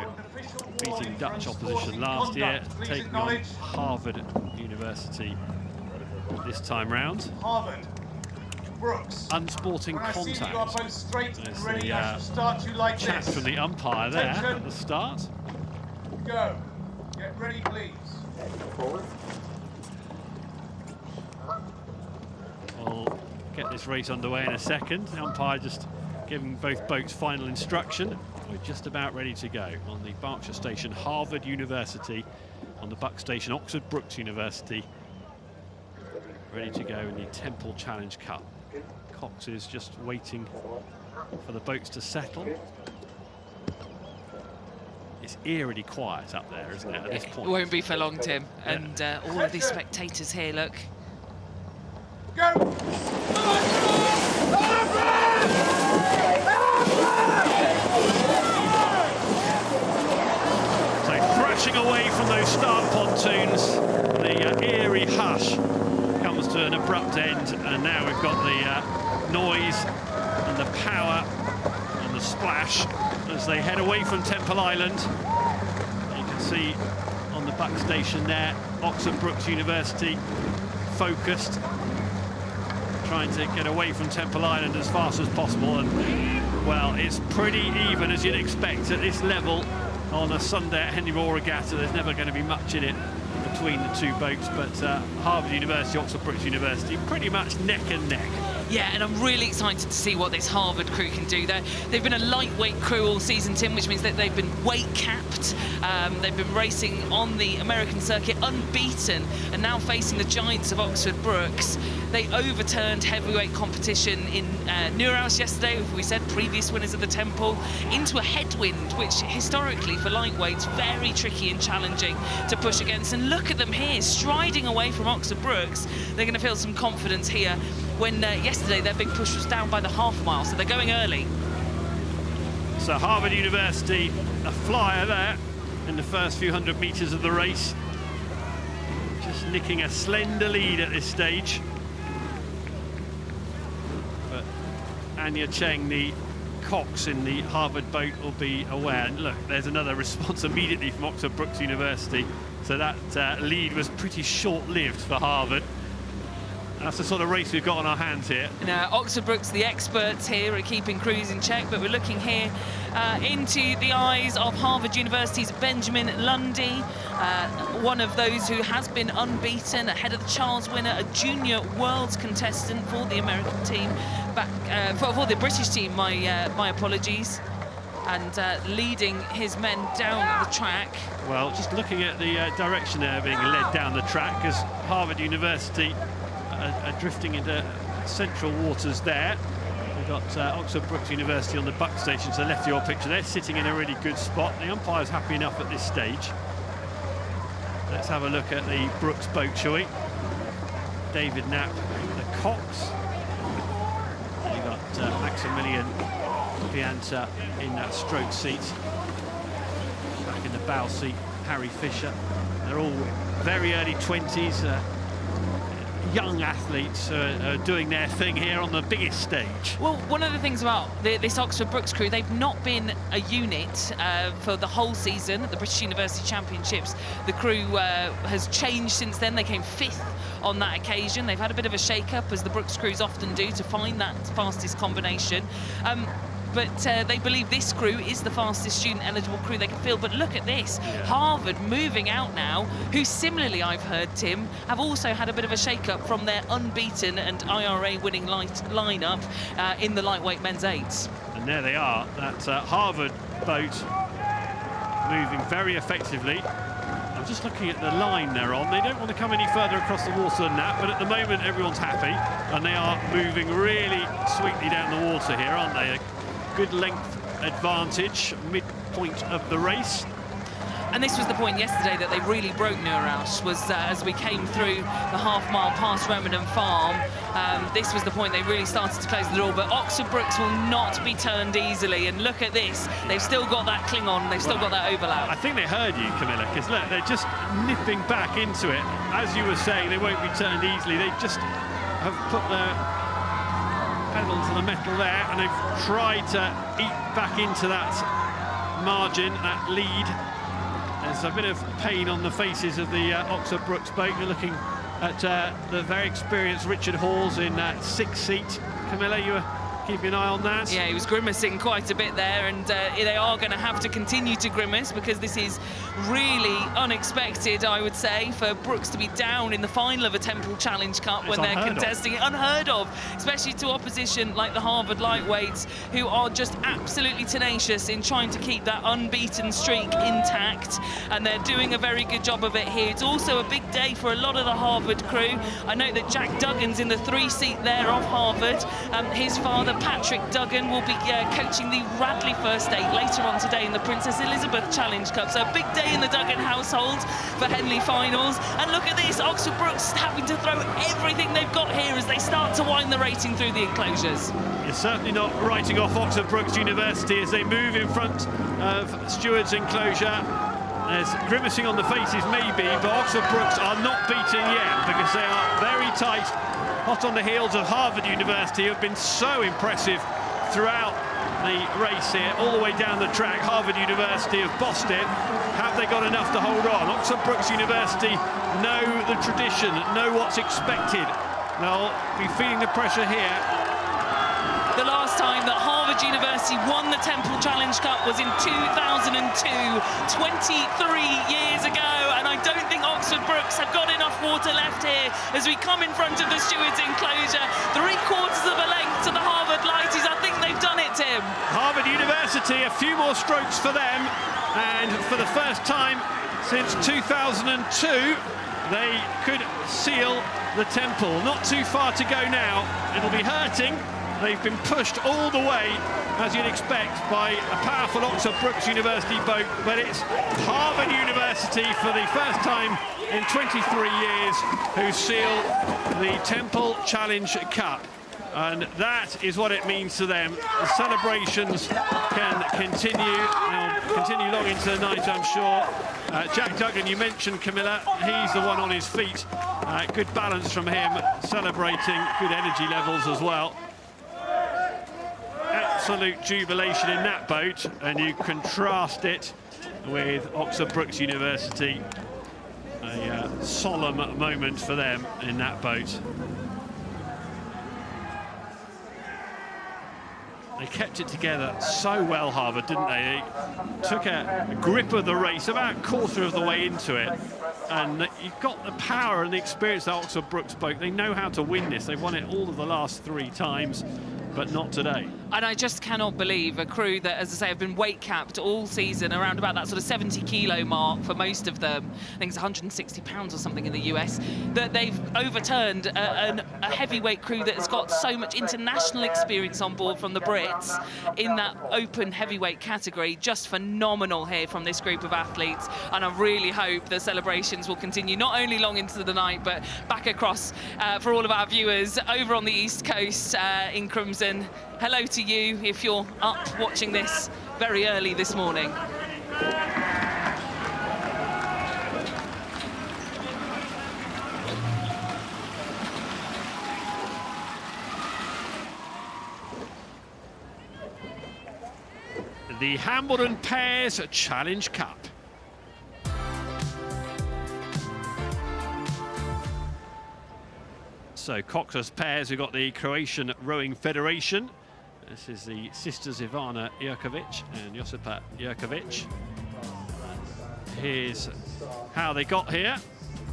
beating Dutch opposition last year, taking on Harvard University this time round. Harvard, Brookes. Unsporting contact. There's the chat from the umpire there at the start. Go. Get ready, please. Forward. We'll get this race underway in a second. The umpire just giving both boats final instruction. We're just about ready to go. On the Berkshire station, Harvard University. On the Buck station, Oxford Brookes University. Ready to go in the Temple Challenge Cup. Cox is just waiting for the boats to settle. It's eerily quiet up there, isn't it, at this point? It won't be for long, Tim. And all of these spectators here, look. Go! So thrashing away from those start pontoons, the eerie hush comes to an abrupt end, and now we've got the noise and the power and the splash as they head away from Temple Island. You can see on the Buck station there, Oxford Brookes University focused, trying to get away from Temple Island as fast as possible. And well, it's pretty even, as you'd expect at this level on a Sunday at Henley Royal Regatta. There's never going to be much in it between the two boats, but Harvard University, Oxford Brookes University, pretty much neck and neck. Yeah, and I'm really excited to see what this Harvard crew can do. They've been a lightweight crew all season, Tim, which means that they've been weight capped. They've been racing on the American circuit unbeaten, and now facing the giants of Oxford Brookes. They overturned heavyweight competition in Neuhaus yesterday, we said, previous winners of the Temple, into a headwind, which historically for lightweights, very tricky and challenging to push against. And look at them here, striding away from Oxford Brookes. They're going to feel some confidence here when yesterday their big push was down by the half mile, so they're going early. So Harvard University, a flyer there in the first few hundred metres of the race. Just nicking a slender lead at this stage. But Anya Cheng, the cox in the Harvard boat, will be aware. And look, there's another response immediately from Oxford Brookes University. So that lead was pretty short-lived for Harvard. That's the sort of race we've got on our hands here. Now, Oxford Brookes, the experts here at keeping crews in check, but we're looking here into the eyes of Harvard University's Benjamin Lundy, one of those who has been unbeaten, ahead of the Charles winner, a junior worlds contestant for the American team, for the British team, my apologies, and leading his men down the track. Well, just looking at the direction they're being led down the track, because Harvard University are drifting into central waters there. We've got Oxford Brookes University on the buck station to the left of your picture. They're sitting in a really good spot. The umpire's happy enough at this stage. Let's have a look at the Brookes boat, shall we? David Knapp, the cox. And you've got Maximilian Pianta in that stroke seat. Back in the bow seat, Harry Fisher. They're all very early 20s. Young athletes are doing their thing here on the biggest stage. Well, one of the things about this Oxford Brookes crew, they've not been a unit for the whole season at the British University Championships. The crew has changed since then. They came 5th on that occasion. They've had a bit of a shake-up, as the Brookes crews often do, to find that fastest combination. But they believe this crew is the fastest student-eligible crew they can field. But look at this, yeah. Harvard moving out now, who similarly, I've heard, Tim, have also had a bit of a shake-up from their unbeaten and IRA-winning lineup in the lightweight men's eights. And there they are, that Harvard boat moving very effectively. I'm just looking at the line they're on. They don't want to come any further across the water than that, but at the moment everyone's happy, and they are moving really sweetly down the water here, aren't they? Good length advantage, midpoint of the race. And this was the point yesterday that they really broke Neuhaus, was as we came through the half-mile past Remington Farm. This was the point they really started to close the door, but Oxford Brookes will not be turned easily. And look at this, they've still got that cling on, they've still got that overlap. I think they heard you, Camilla, because look, they're just nipping back into it. As you were saying, they won't be turned easily. They just have put their pedal to the metal there, and they've tried to eat back into that margin, that lead. There's a bit of pain on the faces of the Oxford Brookes boat. You're looking at the very experienced Richard Halls in that 6th seat. Camilla, you were keeping an eye on that? Yeah, he was grimacing quite a bit there, and they are going to have to continue to grimace, because this is really unexpected, I would say, for Brookes to be down in the final of a Temple Challenge Cup when they're contesting it. Unheard of, especially to opposition like the Harvard lightweights, who are just absolutely tenacious in trying to keep that unbeaten streak intact, and they're doing a very good job of it here. It's also a big day for a lot of the Harvard crew. I know that Jack Duggan's in the 3 seat there of Harvard. His father, Patrick Duggan, will be coaching the Radley First Aid later on today in the Princess Elizabeth Challenge Cup. So a big day in the Duggan household for Henley finals. And look at this, Oxford Brookes having to throw everything they've got here as they start to wind the rating through the enclosures. You're certainly not writing off Oxford Brookes University as they move in front of Stewards enclosure. There's grimacing on the faces maybe, but Oxford Brookes are not beaten yet, because they are very tight, hot on the heels of Harvard University, who have been so impressive throughout the race here, all the way down the track. Harvard University have bossed it. Have they got enough to hold on? Oxford Brookes University know the tradition, know what's expected. They'll be feeling the pressure here. The last time that Harvard University won the Temple Challenge Cup was in 2002, 23 years ago, and I don't think Oxford Brookes have got enough water left here as we come in front of the stewards' enclosure. 3/4 of a length to the Harvard Lighties. I think they've done it, Tim. Harvard University, a few more strokes for them, and for the first time since 2002, they could seal the temple. Not too far to go now. It'll be hurting. They've been pushed all the way, as you'd expect, by a powerful Oxford Brookes University boat, but it's Harvard University for the first time in 23 years who seal the Temple Challenge Cup. And that is what it means to them. The celebrations can continue. They'll continue long into the night, I'm sure. Jack Duggan, you mentioned Camilla. He's the one on his feet. Good balance from him, celebrating, good energy levels as well. Absolute jubilation in that boat, and you contrast it with Oxford Brookes University. A solemn moment for them in that boat. They kept it together so well, Harvard, didn't they? They took a grip of the race about a quarter of the way into it, and you've got the power and the experience of the Oxford Brookes boat. They know how to win this. They've won it all of the last 3 times, but not today. And I just cannot believe a crew that, as I say, have been weight capped all season around about that sort of 70-kilo mark for most of them. I think it's 160 pounds or something in the US, that they've overturned a heavyweight crew that has got so much international experience on board from the Brits in that open heavyweight category. Just phenomenal here from this group of athletes, and I really hope the celebrations will continue not only long into the night, but back across for all of our viewers over on the East Coast in Crimson. Hello to you if you're up watching this very early this morning. The Hambledon Pairs Challenge Cup. So Cox's Pairs, we've got the Croatian Rowing Federation. This is the sisters Ivana Jurkovic and Josipa Jurkovic. Here's how they got here.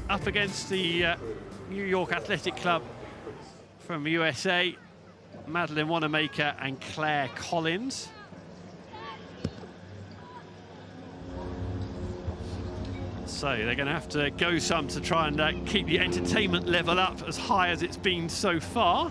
Up against the New York Athletic Club from USA, Madeline Wanamaker and Claire Collins. So they're going to have to go some to try and keep the entertainment level up as high as it's been so far.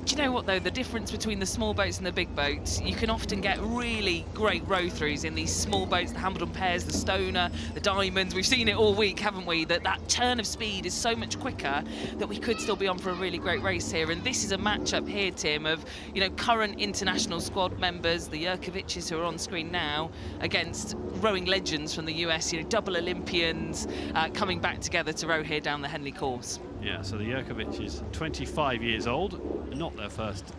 Do you know what, though? The difference between the small boats and the big boats, you can often get really great row-throughs in these small boats, the Hambledon Pairs, the Stoner, the Diamonds. We've seen it all week, haven't we? That turn of speed is so much quicker that we could still be on for a really great race here. And this is a match-up here, Tim, of, you know, current international squad members, the Jurkovics who are on screen now, against rowing legends from the US, you know, double Olympians coming back together to row here down the Henley course. Yeah, so the Jurkovic is 25 years old, not their first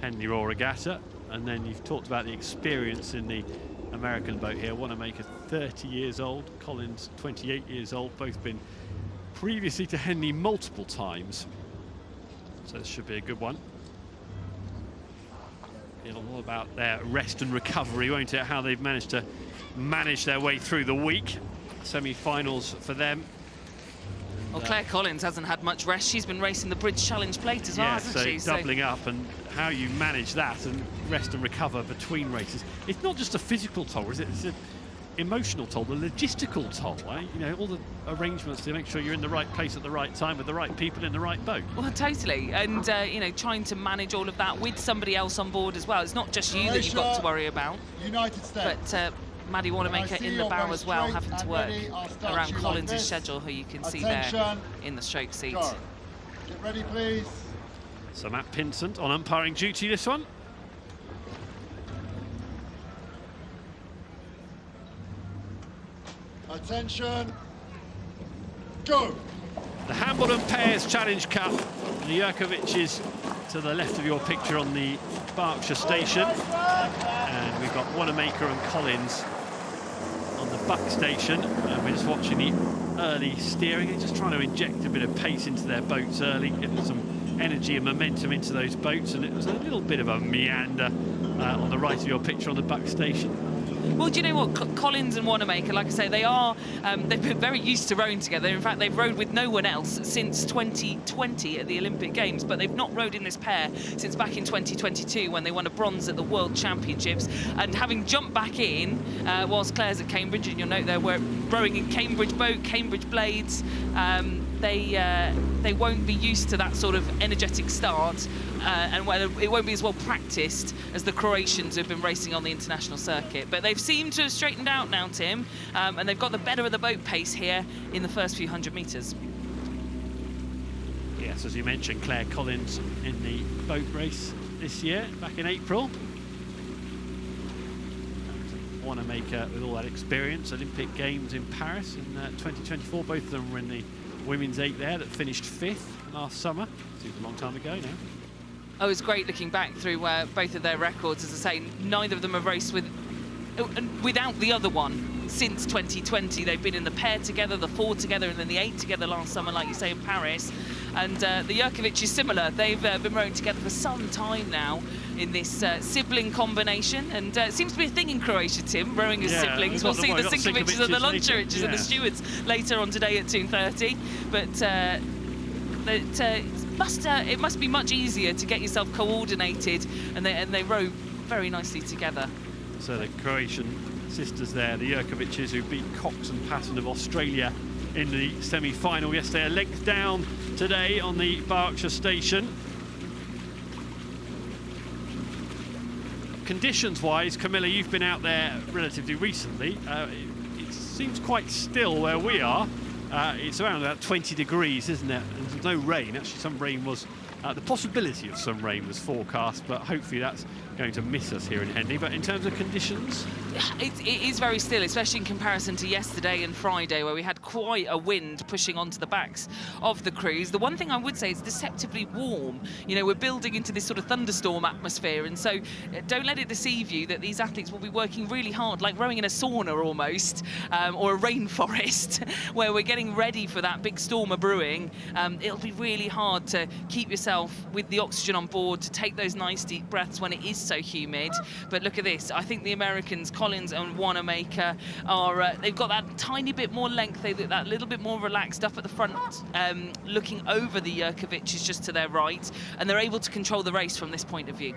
Henley Royal Regatta. And then you've talked about the experience in the American boat here. Wanamaker 30 years old, Collins 28 years old, both been previously to Henley multiple times. So this should be a good one. It'll all about their rest and recovery, won't it? How they've managed to manage their way through the week. Semi-finals for them. Well, Claire Collins hasn't had much rest. She's been racing the Bridge Challenge Plate as well, hasn't she? So doubling up, and how you manage that and rest and recover between races. It's not just a physical toll, is it? It's an emotional toll, the logistical toll, right? You know, all the arrangements to make sure you're in the right place at the right time with the right people in the right boat. Well, totally. And, you know, trying to manage all of that with somebody else on board as well. It's not just you that you've got to worry about. United States. But Maddie Wanamaker in the bow as well, having to work around Collins' schedule, who you can see there in the stroke seat. Get ready, please. So Matt Pinsent on umpiring duty this one. Attention. Go. The Hambledon Pairs Challenge Cup. The Jurkovics to the left of your picture on the Berkshire station. And we've got Wanamaker and Collins on the Buck station. And we're just watching the early steering. They're just trying to inject a bit of pace into their boats early, getting some energy and momentum into those boats. And it was a little bit of a meander on the right of your picture on the Buck station. Well, do you know what? Collins and Wanamaker, like I say, they've been very used to rowing together. In fact, they've rowed with no one else since 2020 at the Olympic Games, but they've not rowed in this pair since back in 2022 when they won a bronze at the World Championships. And having jumped back in whilst Claire's at Cambridge, and you'll note they're rowing in Cambridge boat, Cambridge blades, they won't be used to that sort of energetic start, and it won't be as well practiced as the Croatians who've been racing on the international circuit. But they've seemed to have straightened out now, Tim, and they've got the better of the boat pace here in the first few hundred metres. Yes, as you mentioned, Claire Collins in the boat race this year, back in April. Wanamaker with all that experience, Olympic Games in Paris in 2024. Both of them were in the women's 8 there that finished 5th last summer. Seems a long time ago now. Oh, it's great looking back through both of their records. As I say, neither of them have raced without the other one since 2020. They've been in the pair together, the 4 together, and then the 8 together last summer, like you say, in Paris. And the Jurkovic is similar. They've been rowing together for some time now in this sibling combination, and it seems to be a thing in Croatia, Tim, rowing as siblings. We'll see the Sinkovic's and the Luncheons and the Stewards later on today at 2:30. But it must be much easier to get yourself coordinated, and they row very nicely together. So the Croatian sisters there, the Jurkovics, who beat Cox and Patton of Australia in the semi-final yesterday, a length down today on the Berkshire station. Conditions-wise, Camilla, you've been out there relatively recently. It seems quite still where we are. It's around about 20 degrees, isn't it? And there's no rain. Actually, some rain was... the possibility of some rain was forecast, but hopefully that's going to miss us here in Henley. But in terms of conditions... It is very still, especially in comparison to yesterday and Friday, where we had quite a wind pushing onto the backs of the crews. The one thing I would say is deceptively warm. You know, we're building into this sort of thunderstorm atmosphere, and so don't let it deceive you that these athletes will be working really hard, like rowing in a sauna almost, or a rainforest, where we're getting ready for that big storm of brewing. It'll be really hard to keep yourself with the oxygen on board, to take those nice deep breaths when it is so humid. But look at this. I think the Americans, Collins and Wanamaker, they've got that tiny bit more length. They look that little bit more relaxed up at the front, looking over the Jurkovics just to their right, and they're able to control the race from this point of view.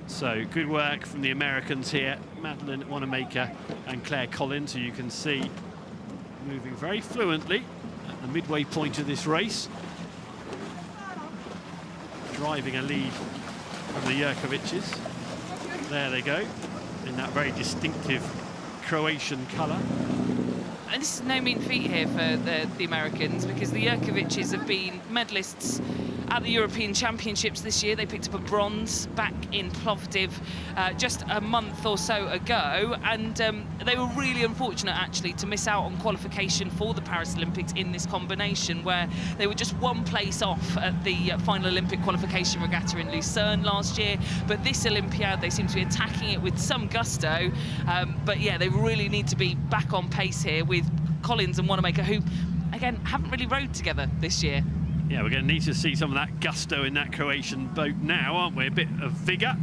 So good work from the Americans here, Madeline Wanamaker and Claire Collins, who you can see moving very fluently at the midway point of this race, driving a lead from the Jurkovics. There they go, in that very distinctive Croatian colour. And this is no mean feat here for the Americans, because the Jurkovics have been medalists at the European Championships this year. They picked up a bronze back in Plovdiv just a month or so ago, and they were really unfortunate actually to miss out on qualification for the Paris Olympics in this combination, where they were just one place off at the final Olympic qualification regatta in Lucerne last year. But this Olympiad, they seem to be attacking it with some gusto. But yeah, they really need to be back on pace here with Collins and Wanamaker, who again haven't really rowed together this year. Yeah, we're going to need to see some of that gusto in that Croatian boat now, aren't we? A bit of vigour.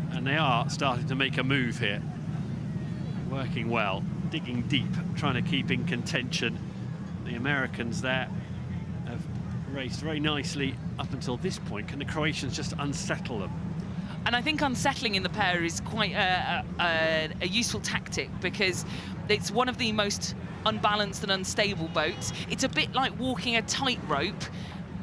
And they are starting to make a move here. Working well, digging deep, trying to keep in contention. The Americans there have raced very nicely up until this point. Can the Croatians just unsettle them? And I think unsettling in the pair is quite a useful tactic, because it's one of the most unbalanced and unstable boats. It's a bit like walking a tightrope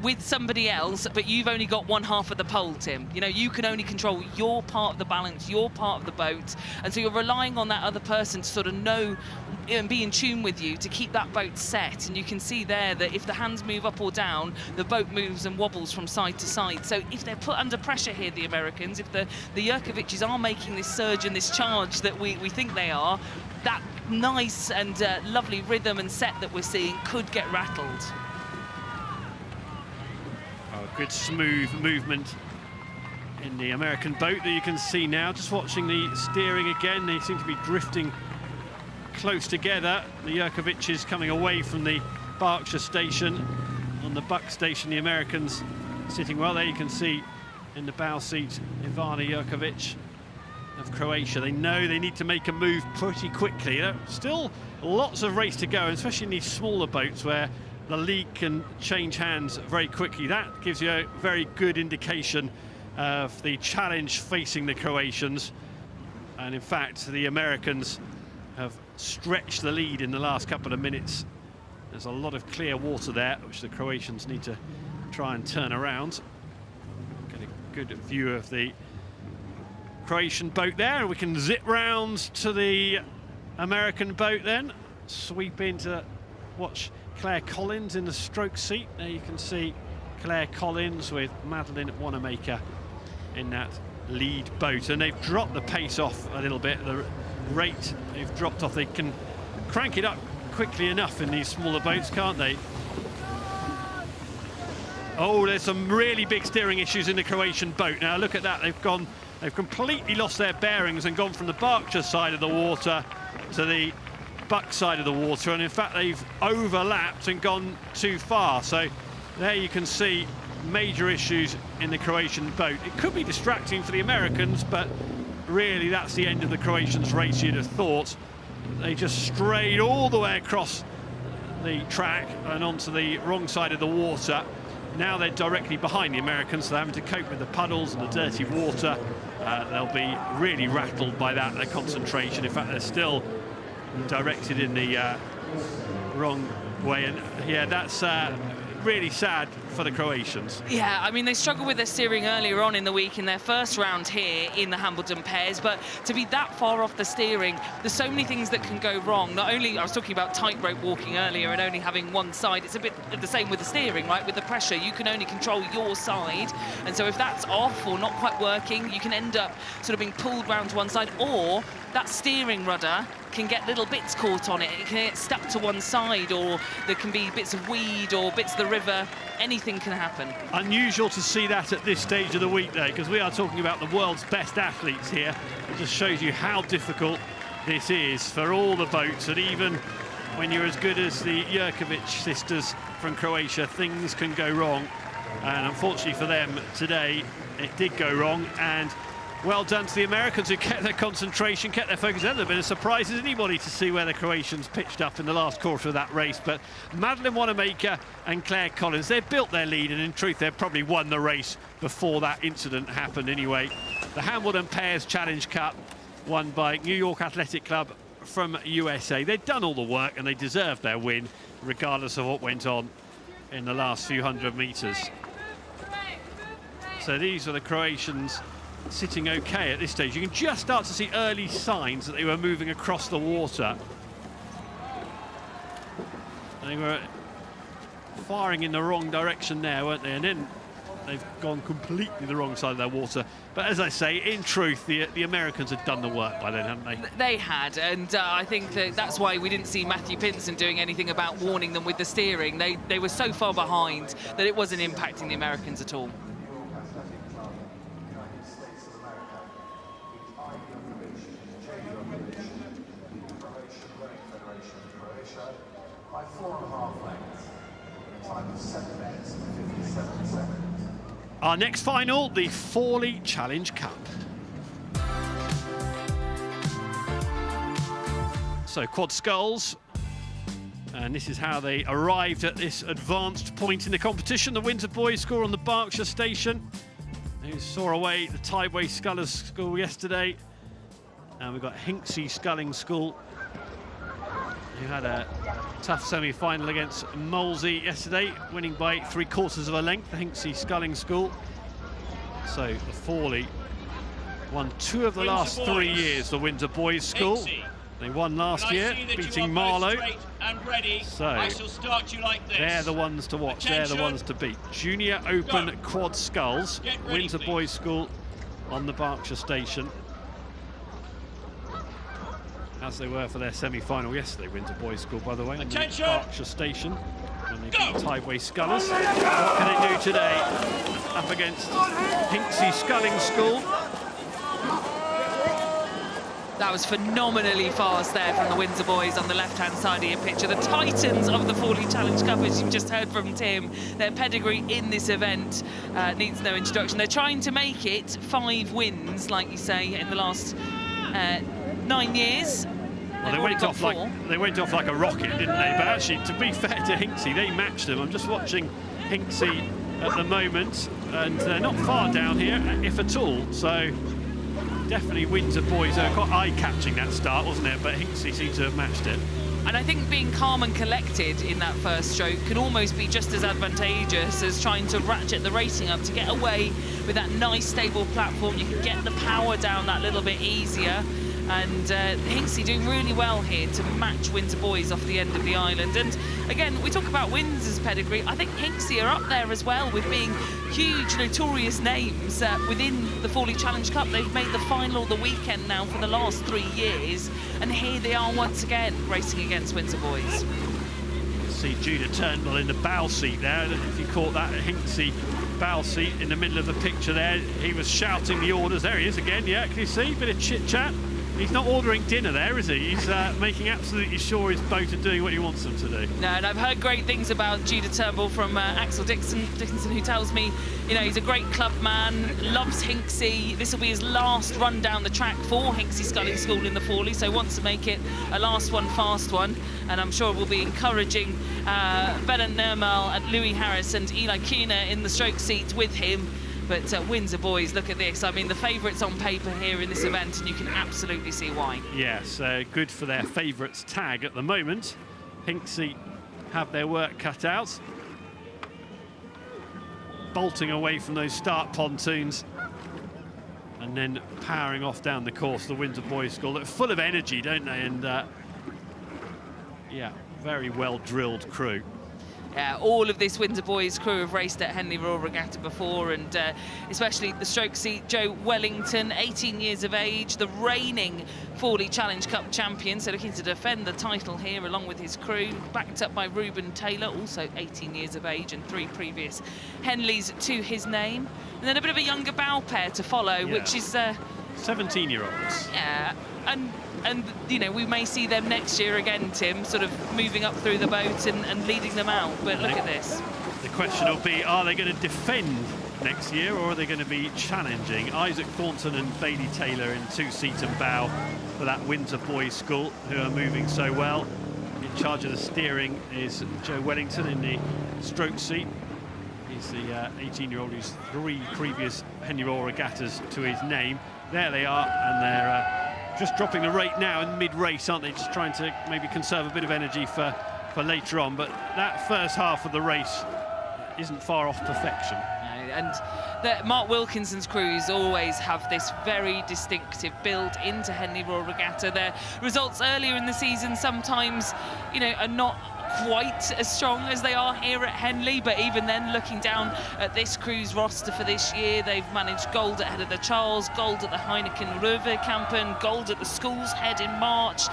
with somebody else, but you've only got one half of the pole, Tim. You know, you can only control your part of the balance, your part of the boat, and so you're relying on that other person to sort of know and be in tune with you to keep that boat set. And you can see there that if the hands move up or down, the boat moves and wobbles from side to side. So if they're put under pressure here, the Americans, if the Jurkovics are making this surge and this charge that we think they are, that nice and lovely rhythm and set that we're seeing could get rattled. Good smooth movement in the American boat that you can see now. Just watching the steering again, they seem to be drifting close together. The Jurkovics coming away from the Berkshire station. On the Buck station, the Americans sitting well there. You can see in the bow seat Ivana Jurkovic of Croatia. They know they need to make a move pretty quickly. Still lots of race to go, especially in these smaller boats where the lead can change hands very quickly. That gives you a very good indication of the challenge facing the Croatians. And in fact, the Americans have stretched the lead in the last couple of minutes. There's a lot of clear water there, which the Croatians need to try and turn around. Get a good view of the Croatian boat there, and we can zip round to the American boat then. Sweep in to watch Claire Collins in the stroke seat. There you can see Claire Collins with Madeleine Wanamaker in that lead boat, and they've dropped the pace off a little bit. The rate they've dropped off. They can crank it up quickly enough in these smaller boats, can't they? Oh, there's some really big steering issues in the Croatian boat. Now look at that, they've completely lost their bearings and gone from the Berkshire side of the water to the Buck side of the water, and in fact they've overlapped and gone too far. So there you can see major issues in the Croatian boat. It could be distracting for the Americans, but really that's the end of the Croatians' race, you'd have thought. They just strayed all the way across the track and onto the wrong side of the water. Now they're directly behind the Americans, so they're having to cope with the puddles and the dirty water. They'll be really rattled by that, their concentration. In fact, they're still directed in the wrong way, and yeah, that's really sad for the Croatians. Yeah, I mean, they struggled with their steering earlier on in the week in their first round here in the Hambledon pairs, but to be that far off the steering, there's so many things that can go wrong. Not only, I was talking about tightrope walking earlier and only having one side, it's a bit the same with the steering, right? With the pressure, you can only control your side, and so if that's off or not quite working, you can end up sort of being pulled round to one side, or that steering rudder can get little bits caught on it. It can get stuck to one side, or there can be bits of weed or bits of the river. Anything can happen. Unusual to see that at this stage of the weekday, because we are talking about the world's best athletes here. It just shows you how difficult this is for all the boats, and even when you're as good as the Jurkovic sisters from Croatia, things can go wrong. And unfortunately for them today, it did go wrong, and well done to the Americans who kept their concentration, kept their focus. There have been a surprise as anybody to see where the Croatians pitched up in the last quarter of that race. But Madeleine Wanamaker and Claire Collins, they've built their lead, and in truth, they've probably won the race before that incident happened anyway. The Hambledon Pairs Challenge Cup, won by New York Athletic Club from USA. They'd done all the work and they deserved their win, regardless of what went on in the last few hundred metres. So these are the Croatians sitting okay at this stage. You can just start to see early signs that they were moving across the water. They were firing in the wrong direction there, weren't they? And then they've gone completely the wrong side of their water. But as I say, in truth, the Americans had done the work by then, hadn't they? They had, and I think that's why we didn't see Matthew Pinson doing anything about warning them with the steering. They were so far behind that it wasn't impacting the Americans at all. Our next final, the Forley Challenge Cup. So quad sculls, and this is how they arrived at this advanced point in the competition. The Windsor boys score on the Berkshire station, who saw away the Tideway Scullers School yesterday. And we've got Hinksey Sculling School, who had a tough semi-final against Molesey yesterday, winning by 3/4 of a length, the Hinksey Sculling School. So the Forley won 2 of the last 3 years, the Windsor Boys School. Hinksey. They won last year, beating Marlow. So they're the ones to watch, they're the ones to beat. Junior Open Quad Sculls, Windsor Boys School on the Berkshire station, as they were for their semi-final yesterday. Windsor Boys School, by the way, on the Berkshire station, when they beat Tideway Scullers. What can they do today up against Hinksey Sculling School? That was phenomenally fast there from the Windsor boys on the left-hand side of your picture. The titans of the Forley Challenge Cup, as you've just heard from Tim. Their pedigree in this event needs no introduction. They're trying to make it 5 wins, like you say, in the last 9 years. Well, they went off like a rocket, didn't they? But actually, to be fair to Hinksey, they matched them. I'm just watching Hinksey at the moment, and they're not far down here, if at all. So definitely Windsor boys are quite eye-catching, that start, wasn't it? But Hinksey seemed to have matched it. And I think being calm and collected in that first stroke can almost be just as advantageous as trying to ratchet the racing up to get away with that nice stable platform. You can get the power down that little bit easier. And Hinksey doing really well here to match Windsor boys off the end of the island. And again, we talk about Windsor's pedigree. I think Hinksey are up there as well with being huge, notorious names within the Forley Challenge Cup. They've made the final of the weekend now for the last 3 years. And here they are once again racing against Windsor boys. See Judah Turnbull in the bow seat there. I don't know if you caught that Hinksey bow seat in the middle of the picture there. He was shouting the orders. There he is again, yeah, can you see? Bit of chit-chat. He's not ordering dinner there, is he? He's making absolutely sure his boat are doing what he wants them to do. No, and I've heard great things about Judah Turnbull from Axel Dickinson, who tells me, you know, he's a great club man, loves Hinksey. This will be his last run down the track for Hinksey Sculling School in the Forley, so wants to make it a last one, fast one. And I'm sure we'll be encouraging Bennett Nirmal and Louis Harris and Eli Kuehner in the stroke seat with him. But Windsor boys, look at this. I mean, the favourites on paper here in this event, and you can absolutely see why. Yes, good for their favourites tag at the moment. Hinksey have their work cut out. Bolting away from those start pontoons and then powering off down the course, the Windsor boys school. They're full of energy, don't they? And yeah, very well drilled crew. All of this Windsor boys crew have raced at Henley Royal Regatta before, and especially the stroke seat, Joe Wellington, 18 years of age, the reigning Forley Challenge Cup champion, so looking to defend the title here along with his crew, backed up by Reuben Taylor, also 18 years of age and 3 previous Henleys to his name. And then a bit of a younger bow pair to follow, which is 17-year-olds. Yeah, and you know, we may see them next year again, Tim, sort of moving up through the boat and leading them out. But look at this. The question will be, are they going to defend next year, or are they going to be challenging? Isaac Thornton and Bailey Taylor in 2-seat and bow for that Windsor boys school, who are moving so well. In charge of the steering is Joe Wellington in the stroke seat. He's the 18-year-old who's 3 previous Henley Royal Regattas to his name. There they are, and they're just dropping the rate now in mid-race, aren't they? Just trying to maybe conserve a bit of energy for later on. But that first half of the race isn't far off perfection. And Mark Wilkinson's crews always have this very distinctive build into Henley Royal Regatta. Their results earlier in the season sometimes, you know, are not quite as strong as they are here at Henley, but even then, looking down at this crew's roster for this year, they've managed gold at Head of the Charles, gold at the Heineken Röverkampen, gold at the School's Head in March.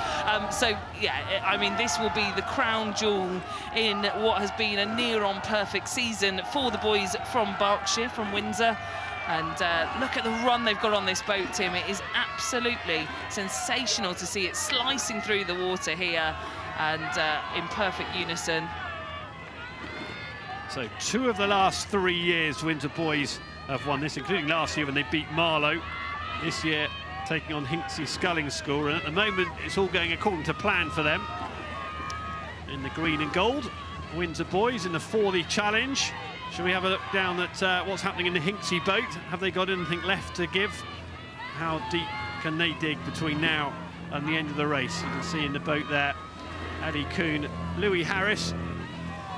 So yeah, I mean, this will be the crown jewel in what has been a near-on perfect season for the boys from Berkshire, from Windsor. And look at the run they've got on this boat, Tim. It is absolutely sensational to see it slicing through the water here, and in perfect unison. So 2 of the last 3 years Windsor boys have won this, including last year when they beat Marlow. This year taking on Hinksey Sculling School, and at the moment it's all going according to plan for them. In the green and gold, Windsor boys in the Forley Challenge. Shall we have a look down at what's happening in the Hinksey boat? Have they got anything left to give? How deep can they dig between now and the end of the race? You can see in the boat there Adi Kuhn, Louis Harris,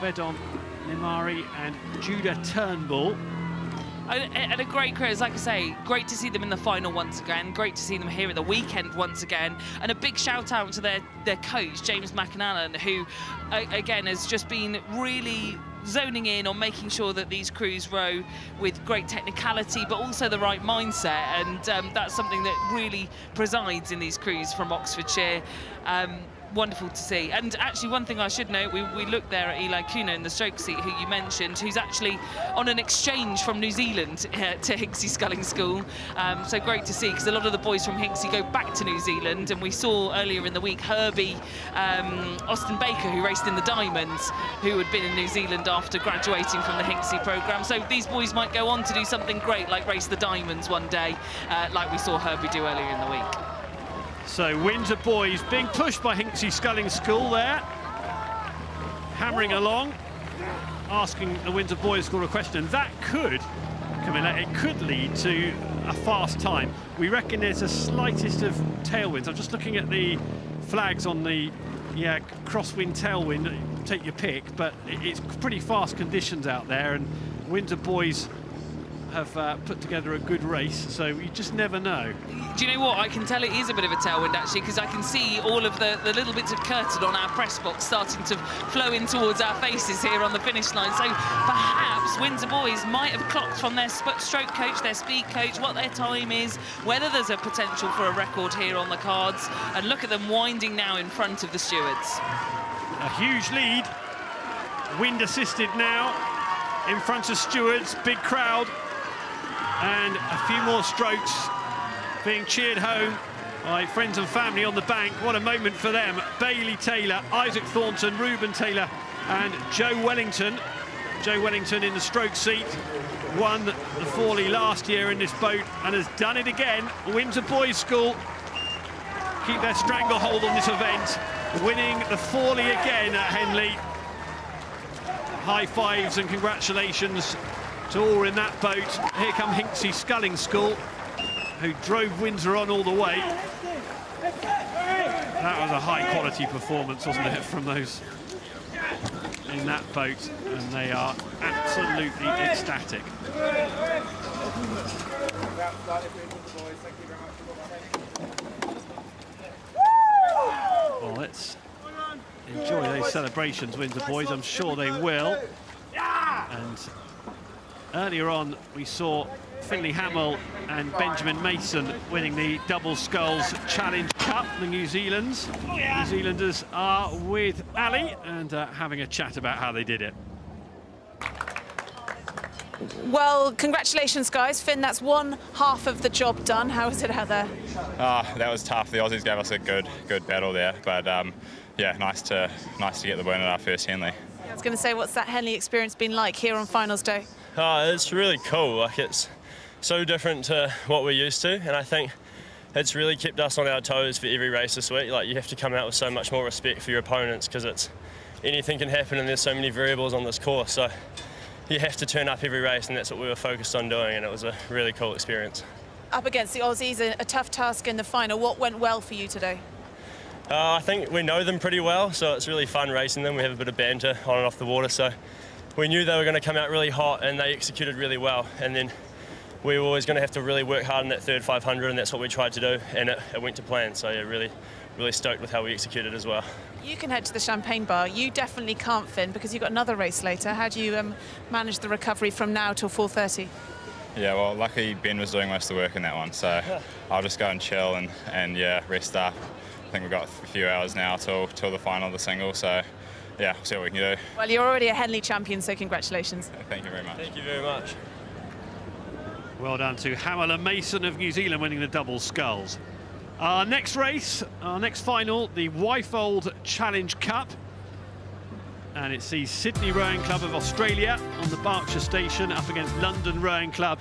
Vedon Nimari and Judah Turnbull. And a great crew, like I say, great to see them in the final once again, great to see them here at the weekend once again, and a big shout out to their coach, James McAnallen, who, again, has just been really zoning in on making sure that these crews row with great technicality but also the right mindset, and that's something that really presides in these crews from Oxfordshire. wonderful to see. And actually, one thing I should note, we looked there at Eli Kuna in the stroke seat, who you mentioned, who's actually on an exchange from New Zealand to Hinksey Sculling School. So great to see, because a lot of the boys from Hinksey go back to New Zealand, and we saw earlier in the week Herbie Austin Baker, who raced in the Diamonds, who had been in New Zealand after graduating from the Hinksey programme. So these boys might go on to do something great, like race the Diamonds one day, like we saw Herbie do earlier in the week. So Windsor boys being pushed by Hinksey Sculling School there, hammering along, asking the Windsor boys School a question. That could, Camilla, it could lead to a fast time. We reckon there's a slightest of tailwinds. I'm just looking at the flags on the crosswind, tailwind, take your pick, but it's pretty fast conditions out there, and Windsor boys have put together a good race, so you just never know. Do you know what? I can tell it is a bit of a tailwind, actually, because I can see all of the little bits of curtain on our press box starting to flow in towards our faces here on the finish line. So perhaps Windsor boys might have clocked from their stroke coach, their speed coach, what their time is, whether there's a potential for a record here on the cards. And look at them winding now in front of the stewards. A huge lead. Wind assisted now in front of stewards, big crowd. And a few more strokes being cheered home by friends and family on the bank. What a moment for them. Bailey Taylor, Isaac Thornton, Reuben Taylor and Joe Wellington. Joe Wellington in the stroke seat, won the Forley last year in this boat and has done it again. Windsor Boys School keep their stranglehold on this event, winning the Forley again at Henley. High fives and congratulations to all in that boat. Here come Hinksey Sculling School, who drove Windsor on all the way. That was a high-quality performance, wasn't it, from those in that boat, and they are absolutely ecstatic. Well, let's enjoy those celebrations, Windsor boys. I'm sure they will. And earlier on, we saw Finlay Hamill and Benjamin Mason winning the Double Sculls Challenge Cup. The New Zealanders are with Ali and having a chat about how they did it. Well, congratulations, guys. Finn, that's one half of the job done. How was it out there? That was tough. The Aussies gave us a good battle there, but yeah, nice to get the win at our first Henley. I was going to say, what's that Henley experience been like here on finals day? It's really cool. Like, it's so different to what we're used to, and I think it's really kept us on our toes for every race this week. Like, you have to come out with so much more respect for your opponents, because anything can happen and there's so many variables on this course. So you have to turn up every race, and that's what we were focused on doing, and it was a really cool experience. Up against the Aussies, a tough task in the final. What went well for you today? I think we know them pretty well, so it's really fun racing them. We have a bit of banter on and off the water, so we knew they were going to come out really hot, and they executed really well. And then we were always going to have to really work hard in that third 500, and that's what we tried to do, and it went to plan. So yeah, really stoked with how we executed as well. You can head to the champagne bar. You definitely can't, Finn, because you've got another race later. How do you manage the recovery from now till 4:30? Yeah, well, luckily Ben was doing most of the work in that one, so I'll just go and chill and yeah, rest up. I think we've got a few hours now till the final of the single, so yeah, we'll see what we can do. Well, you're already a Henley champion, so congratulations. Thank you very much. Thank you very much. Well done to Hamill and Mason of New Zealand winning the double sculls. Our next race, our next final, the Wyfold Challenge Cup. And it sees Sydney Rowing Club of Australia on the Berkshire Station up against London Rowing Club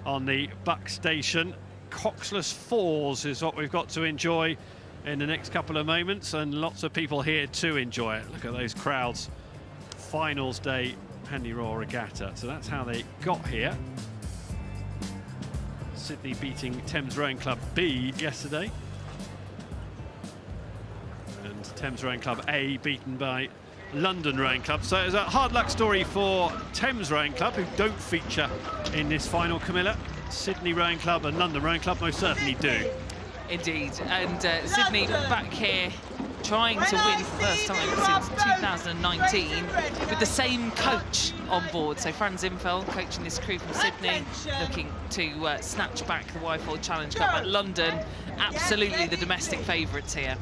on the Buck Station. Coxless Fours is what we've got to enjoy in the next couple of moments, and lots of people here to enjoy it. Look at those crowds. Finals day, Henley Royal Regatta. So that's how they got here. Sydney beating Thames Rowing Club B yesterday. And Thames Rowing Club A beaten by London Rowing Club. So it's a hard luck story for Thames Rowing Club, who don't feature in this final, Camilla. Sydney Rowing Club and London Rowing Club most certainly do. Indeed, and Sydney back here trying to win for the first time since 2019 with the same coach on board. So Franz Infeld coaching this crew from Sydney, looking to snatch back the Wyfold Challenge Cup at London. Absolutely the domestic favourites here.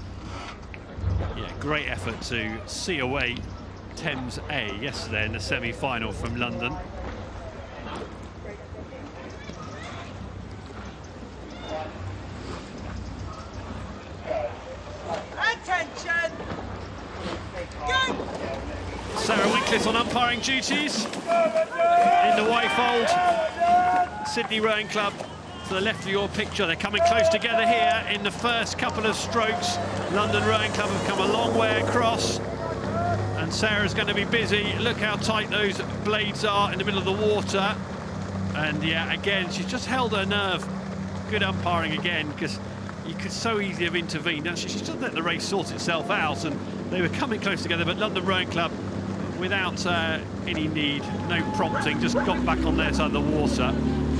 Yeah, great effort to see away Thames A yesterday in the semi-final from London. Attention! Go! Sarah Winkless on umpiring duties. In the Y-fold, Sydney Rowing Club to the left of your picture. They're coming close together here in the first couple of strokes. London Rowing Club have come a long way across, and Sarah's going to be busy. Look how tight those blades are in the middle of the water. And yeah, again, she's just held her nerve. Good umpiring again, because you could so easily have intervened. Actually, she just let the race sort itself out, and they were coming close together, but London Rowing Club, without any need, no prompting, just got back on their side of the water.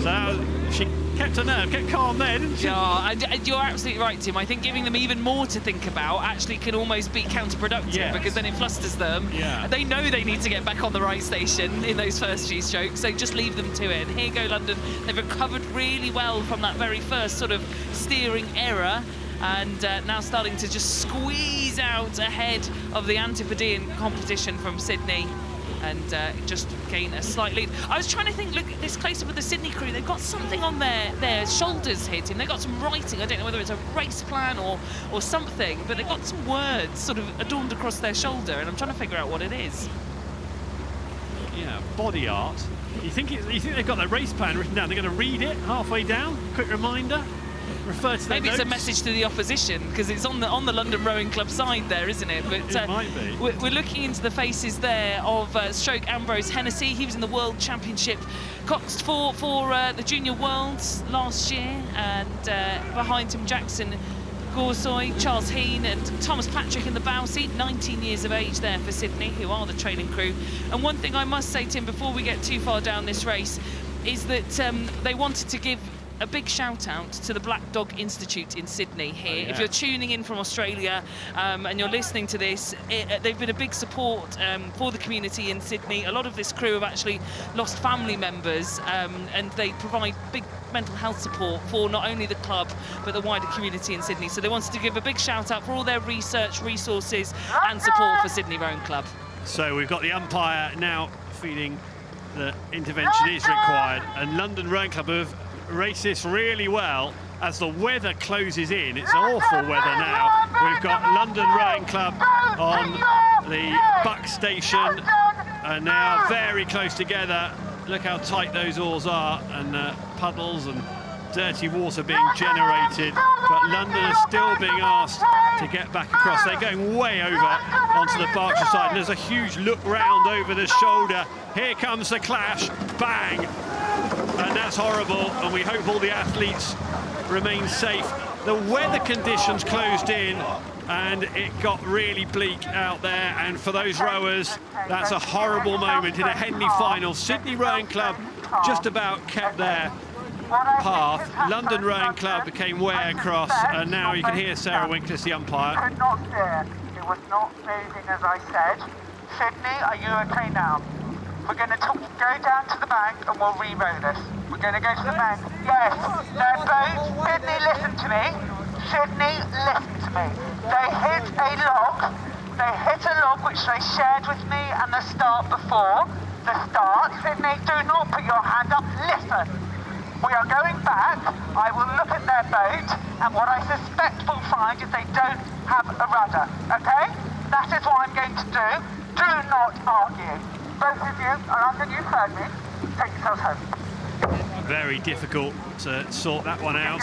So she kept her nerve, kept calm there, didn't she? Yeah, and you're absolutely right, Tim. I think giving them even more to think about actually can almost be counterproductive, yes, because then it flusters them. Yeah. They know they need to get back on the right station in those first few strokes, so just leave them to it. And here you go, London. They've recovered really well from that very first sort of steering error, and now starting to just squeeze out ahead of the Antipodean competition from Sydney, and just gain a slight lead. I was trying to think, look at this close up with the Sydney crew, they've got something on their shoulders here, Tim. They've got some writing, I don't know whether it's a race plan or something, but they've got some words sort of adorned across their shoulder, and I'm trying to figure out what it is. Yeah, body art. You think they've got their race plan written down? They're going to read it halfway down? Quick reminder? Refer to Maybe notes. it's a message to the opposition, because it's on the London Rowing Club side there, isn't it? But it might be. We're looking into the faces there of Stroke Ambrose Hennessy. He was in the World Championship, coxed for the Junior Worlds last year, and behind him Jackson Gorsoy, Charles Heen and Thomas Patrick in the bow seat, 19 years of age there for Sydney, who are the training crew. And one thing I must say, Tim, before we get too far down this race, is that they wanted to give a big shout out to the Black Dog Institute in Sydney here. Oh, yeah. If you're tuning in from Australia and you're listening to this, they've been a big support for the community in Sydney. A lot of this crew have actually lost family members, and they provide big mental health support for not only the club but the wider community in Sydney. So they wanted to give a big shout out for all their research, resources and support for Sydney Rowing Club. So we've got the umpire now feeling that intervention is required, and London Rowing Club have raced this really well as the weather closes in. It's awful weather now. We've got London Rowing Club on the Buck station, and they are very close together. Look how tight those oars are, and puddles and dirty water being generated, but London is still being asked to get back across. They're going way over onto the Berkshire side, and there's a huge look round over the shoulder. Here comes the clash, bang, and that's horrible, and we hope all the athletes remain safe. The weather conditions closed in, and it got really bleak out there, and for those rowers, that's a horrible moment in a Henley final. Sydney Rowing Club just about kept their path. London Rowing Club came way across, and now you can hear Sarah Winkless, the umpire. Could not steer. It was not moving, as I said. Sydney, are you okay now? We're going to go down to the bank and we'll re-row this. We're going to go to the bank. Yes, their boat. Sydney, listen to me. Sydney, listen to me. They hit a log. They hit a log which they shared with me and the start before. The start. Sydney, do not put your hand up. Listen. We are going back. I will look at their boat, and what I suspect we'll find is they don't have a rudder, okay? That is what I'm going to do. Do not argue. Both of you, London, you've heard me. Take yourselves home. Very difficult to sort that one out,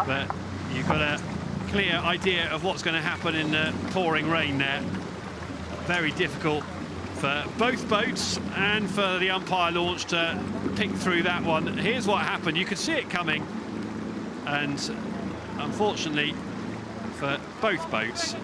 but you've got a clear idea of what's going to happen in the pouring rain there. Very difficult for both boats and for the umpire launch to pick through that one. Here's what happened. You could see it coming, and unfortunately for both boats,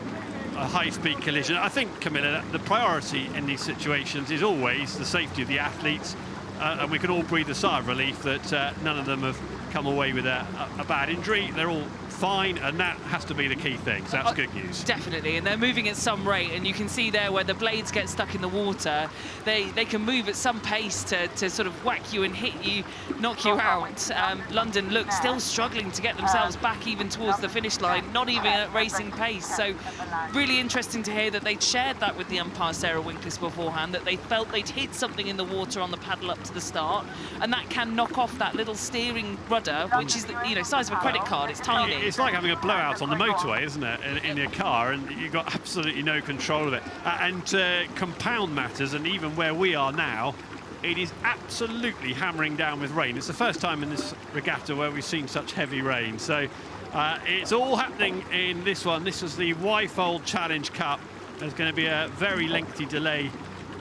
a high-speed collision. I think, Camilla, the priority in these situations is always the safety of the athletes, and we can all breathe a sigh of relief that none of them have come away with a bad injury. They're all fine, and that has to be the key thing, so that's good news. Definitely, and they're moving at some rate, and you can see there where the blades get stuck in the water, they can move at some pace to sort of whack you and hit you, knock you out. London look still struggling to get themselves back even towards the finish line, not even at racing pace. So really interesting to hear that they'd shared that with the umpire Sarah Winkless beforehand, that they felt they'd hit something in the water on the paddle up to the start, and that can knock off that little steering rudder, which is the size of a credit card. It's tiny. It's like having a blowout on the motorway, isn't it, in your car, and you've got absolutely no control of it. And to compound matters, and even where we are now, it is absolutely hammering down with rain. It's the first time in this regatta where we've seen such heavy rain. So it's all happening in this one. This was the Y-Fold Challenge Cup. There's going to be a very lengthy delay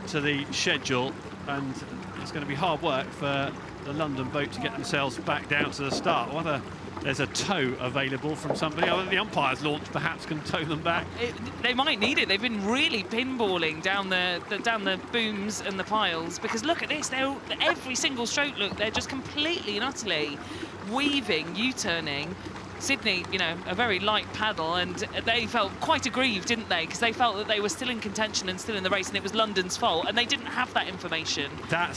to the schedule, and it's going to be hard work for the London boat to get themselves back down to the start. Whether there's a tow available from somebody, I think the umpire's launch perhaps can tow them back. They might need it. They've been really pinballing down the booms and the piles, because look at this, they're every single stroke, look, they're just completely and utterly weaving, U-turning. Sydney, a very light paddle, and they felt quite aggrieved, didn't they? Because they felt that they were still in contention and still in the race, and it was London's fault, and they didn't have that information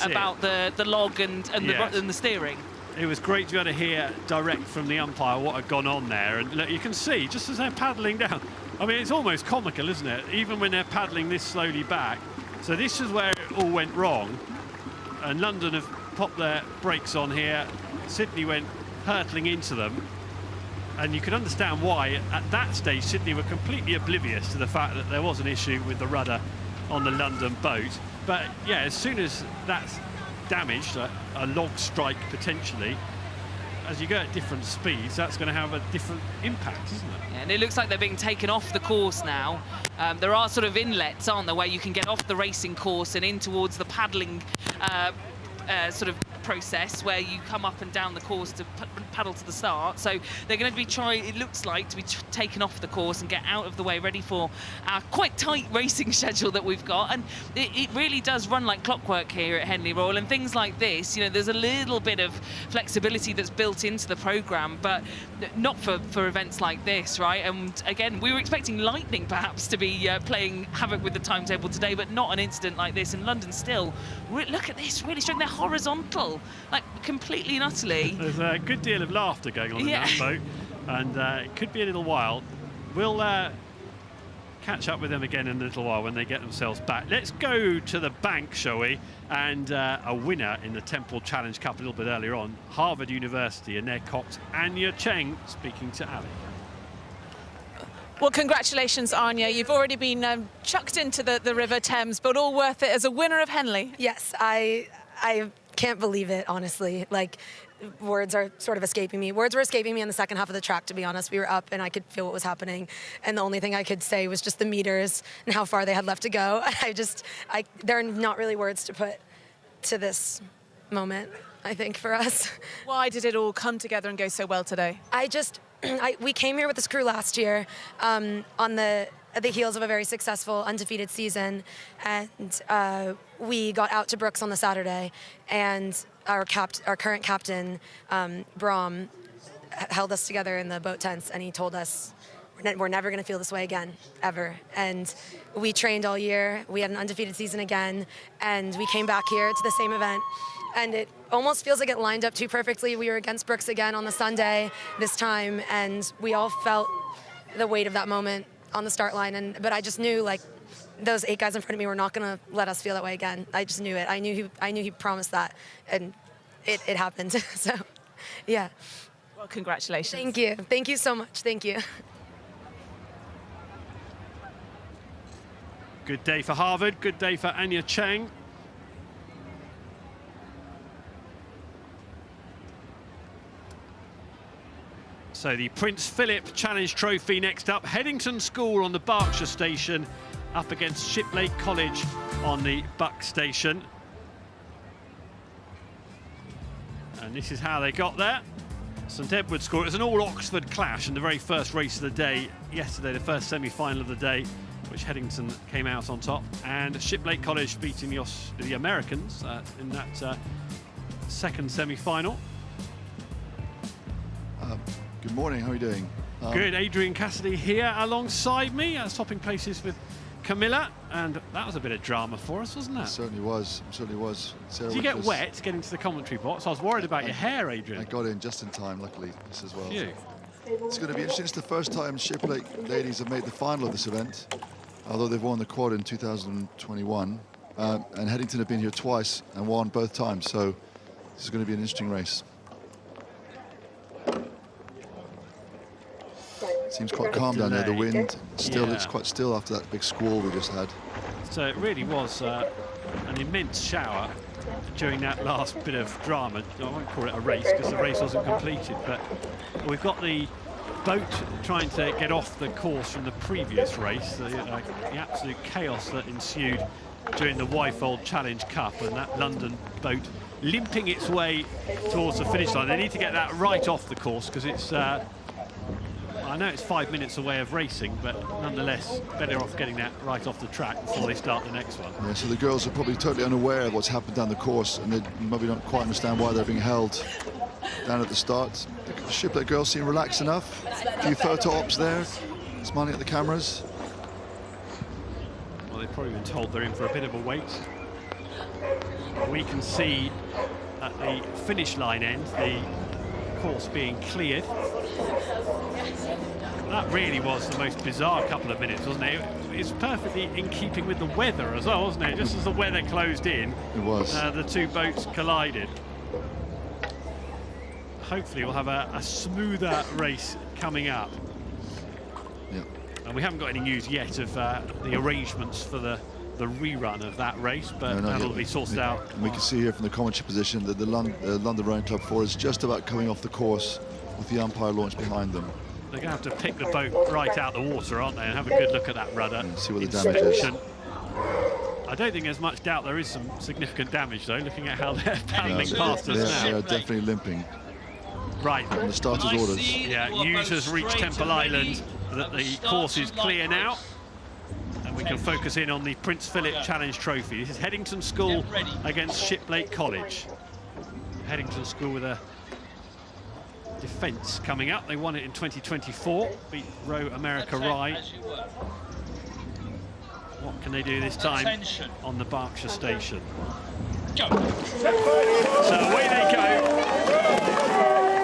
about the log and the steering. It was great to be able to hear direct from the umpire what had gone on there, and look, you can see just as they're paddling down. I mean, it's almost comical, isn't it? Even when they're paddling this slowly back. So this is where it all went wrong, and London have popped their brakes on here. Sydney went hurtling into them. And you can understand why, at that stage, Sydney were completely oblivious to the fact that there was an issue with the rudder on the London boat. But yeah, as soon as that's damaged, a log strike potentially, as you go at different speeds, that's going to have a different impact, isn't it? Yeah, and it looks like they're being taken off the course now. There are sort of inlets, aren't there, where you can get off the racing course and in towards the paddling sort of process, where you come up and down the course to paddle to the start. So they're going to be trying, it looks like, to be taken off the course and get out of the way, ready for our quite tight racing schedule that we've got. And it really does run like clockwork here at Henley Royal, and things like this, there's a little bit of flexibility that's built into the programme, but not for events like this, right? And again, we were expecting lightning perhaps to be playing havoc with the timetable today, but not an incident like this. And London still, look at this, really strong. They're horizontal, like completely and utterly. There's a good deal of laughter going on in that boat, and it could be a little while. We'll catch up with them again in a little while when they get themselves back. Let's go to the bank, shall we? And a winner in the Temple Challenge Cup a little bit earlier on, Harvard University, and their cox Anya Cheng speaking to Ali. Well, congratulations, Anya. You've already been chucked into the River Thames, but all worth it as a winner of Henley. Yes, I can't believe it, honestly. Like, words are sort of escaping me. Words were escaping me in the second half of the track, to be honest. We were up and I could feel what was happening. And the only thing I could say was just the meters and how far they had left to go. There are not really words to put to this moment, I think, for us. Why did it all come together and go so well today? We came here with this crew last year on the heels of a very successful undefeated season, and we got out to Brookes on the Saturday, and our current captain, Brom, held us together in the boat tents, and he told us, we're never going to feel this way again, ever. And we trained all year, we had an undefeated season again, and we came back here to the same event. And it almost feels like it lined up too perfectly. We were against Brookes again on the Sunday this time, and we all felt the weight of that moment on the start line. But I just knew, like, those 8 guys in front of me were not going to let us feel that way again. I just knew it. I knew he promised that, and it happened. So, yeah. Well, congratulations. Thank you. Thank you so much. Thank you. Good day for Harvard. Good day for Anya Cheng. So the Prince Philip Challenge Trophy next up. Headington School on the Berkshire Station up against Shiplake College on the Buck Station. And this is how they got there. St Edward's score. It was an all-Oxford clash in the very first race of the day yesterday, the first semi-final of the day, which Headington came out on top. And Shiplake College beating the Americans in that second semi-final. Good morning, how are you doing? Good, Adrian Cassidy here alongside me, swapping places with Camilla, and that was a bit of drama for us, wasn't it? It certainly was, Sarah, Did you get wet getting to the commentary box? I was worried about your hair, Adrian. I got in just in time, luckily, this as well. Phew. It's going to be interesting. It's the first time Shiplake ladies have made the final of this event, although they've won the quad in 2021. And Headington have been here twice and won both times, so this is going to be an interesting race. Seems quite calm down there. The wind still looks quite still after that big squall we just had. So it really was an immense shower during that last bit of drama. I won't call it a race because the race wasn't completed, but we've got the boat trying to get off the course from the previous race, the absolute chaos that ensued during the Wyfold Challenge Cup, and that London boat limping its way towards the finish line. They need to get that right off the course because it's I know it's 5 minutes away of racing, but nonetheless better off getting that right off the track before they start the next one. Yeah, so the girls are probably totally unaware of what's happened down the course, and they maybe don't quite understand why they're being held down at the start. The Shiplake girls seem relaxed enough. A few photo ops there, smiling at the cameras. Well, they've probably been told they're in for a bit of a wait. We can see at the finish line end the course being cleared. That really was the most bizarre couple of minutes, wasn't it? It's perfectly in keeping with the weather as well, wasn't it? Just as the weather closed in, it was. The two boats collided. Hopefully we'll have a smoother race coming up. Yeah. And we haven't got any news yet of the arrangements for the rerun of that race, but that'll be sorted out. And we can see here from the commentary position that the London Rowing Club 4 is just about coming off the course with the umpire launch behind them. They're going to have to pick the boat right out the water, aren't they, and have a good look at that rudder. And see what the damage is. I don't think there's much doubt there is some significant damage, though, looking at how they're paddling past us now. They're definitely limping. Right. From the starter's orders. Yeah, news has reached Temple Island that the course is clear now. And we can focus in on the Prince Philip Challenge Trophy. This is Headington School against Shiplake College. Headington School with a defence coming up. They won it in 2024, beat Row America Rye. What can they do this time on the Berkshire station? Go. So away they go.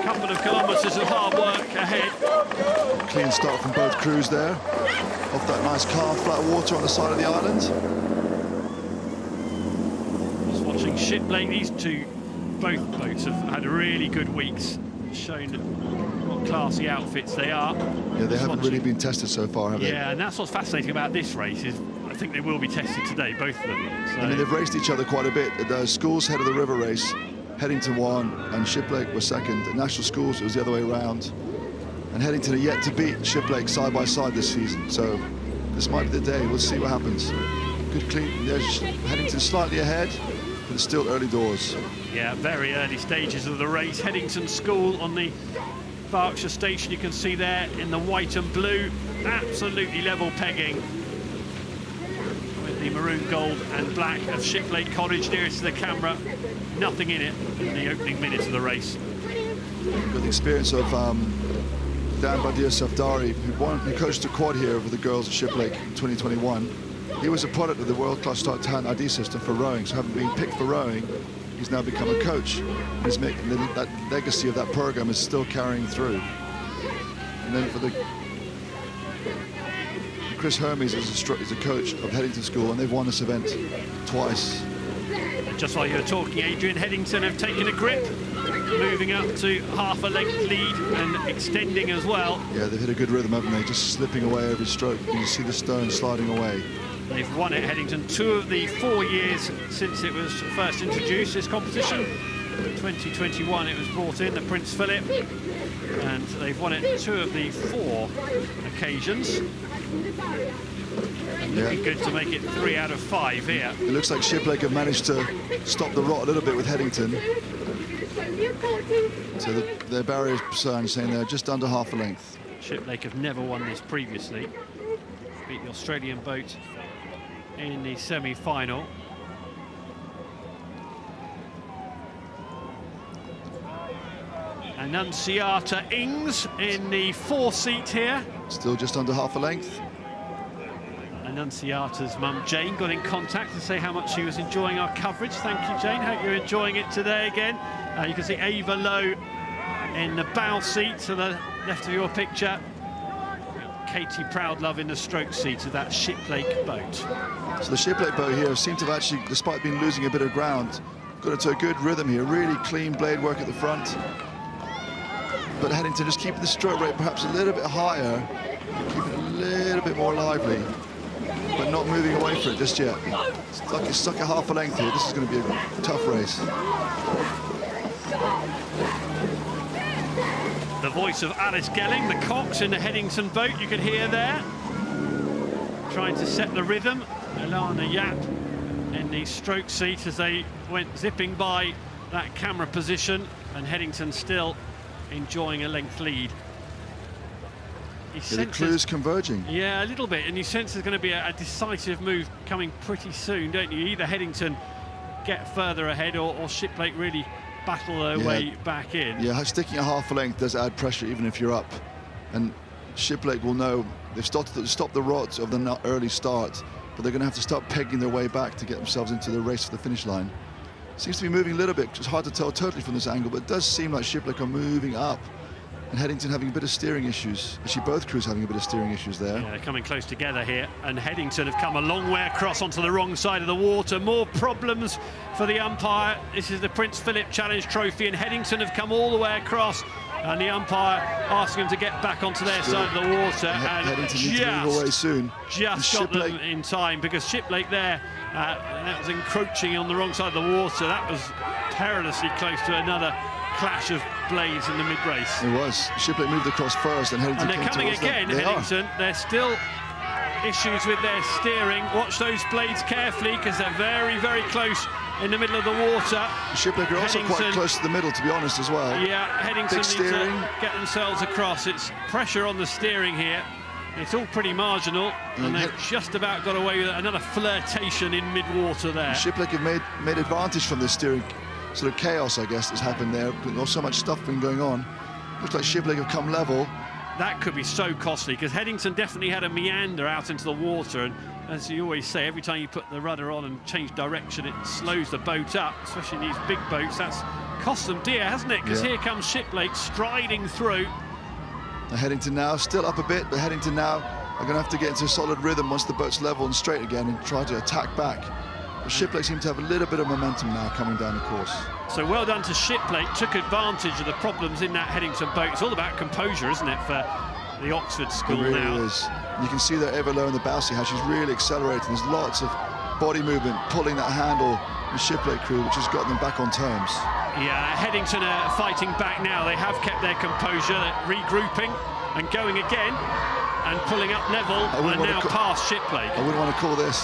A couple of kilometres of hard work ahead. Clean start from both crews there. Off that nice calm, flat water on the side of the island. Just watching Shiplake, these two, both boats have had really good weeks, shown what classy outfits they are. Yeah, they haven't really been tested so far, have they? Yeah, and that's what's fascinating about this race is I think they will be tested today, both of them. So. I mean, they've raced each other quite a bit. The schools head of the river race, Headington won and Shiplake was second. At National Schools, it was the other way around. And Headington are yet to beat Shiplake side by side this season. So this might be the day. We'll see what happens. Good clean. There's Headington slightly ahead, but it's still early doors. Yeah, very early stages of the race. Headington School on the Berkshire station, you can see there in the white and blue. Absolutely level pegging with the maroon, gold and black of Shiplake College nearest to the camera. Nothing in it in the opening minutes of the race. With the experience of Dan Badir Safdari, who coached the quad here with the girls at Shiplake in 2021. He was a product of the world-class start talent ID system for rowing, so having been picked for rowing, he's now become a coach. He's making that legacy of that program is still carrying through. And then for the Chris Hermes is a coach of Headington School, and they've won this event twice. And just while you were talking, Adrian, Headington have taken a grip, moving up to half a length lead and extending as well. Yeah, they've hit a good rhythm, haven't they? Just slipping away every stroke. You can see the stone sliding away. They've won it, Headington, 2 of the 4 years since it was first introduced, this competition. 2021 it was brought in, the Prince Philip, and they've won it 2 of the 4 occasions. And looking good to make it 3 out of 5 here. It looks like Shiplake have managed to stop the rot a little bit with Headington. So their barrier sign saying they're just under half a length. Shiplake have never won this previously. Beat the Australian boat in the semi-final. Anastasiadou Ings in the 4th seat here. Still just under half a length. Anastasiadou's mum Jane got in contact to say how much she was enjoying our coverage. Thank you, Jane. Hope you're enjoying it today again. You can see Ava Lowe in the bow seat to the left of your picture. Katie Proudlove in the stroke seat of that Shiplake boat. So the Shiplake boat here seemed to have actually, despite being losing a bit of ground, got into a good rhythm here. Really clean blade work at the front. But Headington just keeping the stroke rate perhaps a little bit higher, keeping it a little bit more lively, but not moving away from it just yet. It's stuck at half a length here. This is going to be a tough race. The voice of Alice Gelling, the Cox in the Headington boat, you can hear there. Trying to set the rhythm. Alana Yap in the stroke seat as they went zipping by that camera position, and Headington still enjoying a length lead. The clues converging. Yeah, a little bit, and you sense there's going to be a decisive move coming pretty soon, don't you? Either Headington get further ahead or Shiplake really battle their way back in. Yeah, sticking at half a length does add pressure even if you're up. And Shiplake will know they've stopped the rods of the early start, but they're going to have to start pegging their way back to get themselves into the race for the finish line. Seems to be moving a little bit. It's hard to tell totally from this angle, but it does seem like Shiplake are moving up. And Headington having a bit of steering issues. Actually, both crews having a bit of steering issues there. Yeah, they're coming close together here, and Headington have come a long way across onto the wrong side of the water. More problems for the umpire. This is the Prince Philip Challenge Trophy, and Headington have come all the way across, and the umpire asking them to get back onto their side of the water. And Headington needs to move away soon. Just got them in time, because Shiplake there, that was encroaching on the wrong side of the water. That was perilously close to another clash of blades in the mid-race. It was. Shiplake moved across first, and Headington they're coming again, Headington. There's still issues with their steering. Watch those blades carefully, because they're very, very close in the middle of the water. Shiplake are also quite close to the middle, to be honest, as well. Yeah, Headington need to get themselves across. It's pressure on the steering here. It's all pretty marginal, and they've just about got away with another flirtation in mid-water there. Shiplake have made advantage from the steering sort of chaos, I guess, that's happened there. There's so much stuff been going on. Looks like Shiplake have come level. That could be so costly, because Headington definitely had a meander out into the water, and as you always say, every time you put the rudder on and change direction, it slows the boat up, especially in these big boats. That's cost them dear, hasn't it? Because here comes Shiplake striding through. Now Headington now still up a bit, but Headington now are going to have to get into a solid rhythm once the boat's level and straight again and try to attack back. But Shiplake seem to have a little bit of momentum now coming down the course. So well done to Shiplake, took advantage of the problems in that Headington boat. It's all about composure, isn't it, for the Oxford school now? It really is. You can see there ever low in the bow seat how she's really accelerating. There's lots of body movement pulling that handle, the Shiplake crew, which has got them back on terms. Yeah, Headington are fighting back now. They have kept their composure, regrouping and going again and pulling up level, and now past Shiplake. I wouldn't want to call this.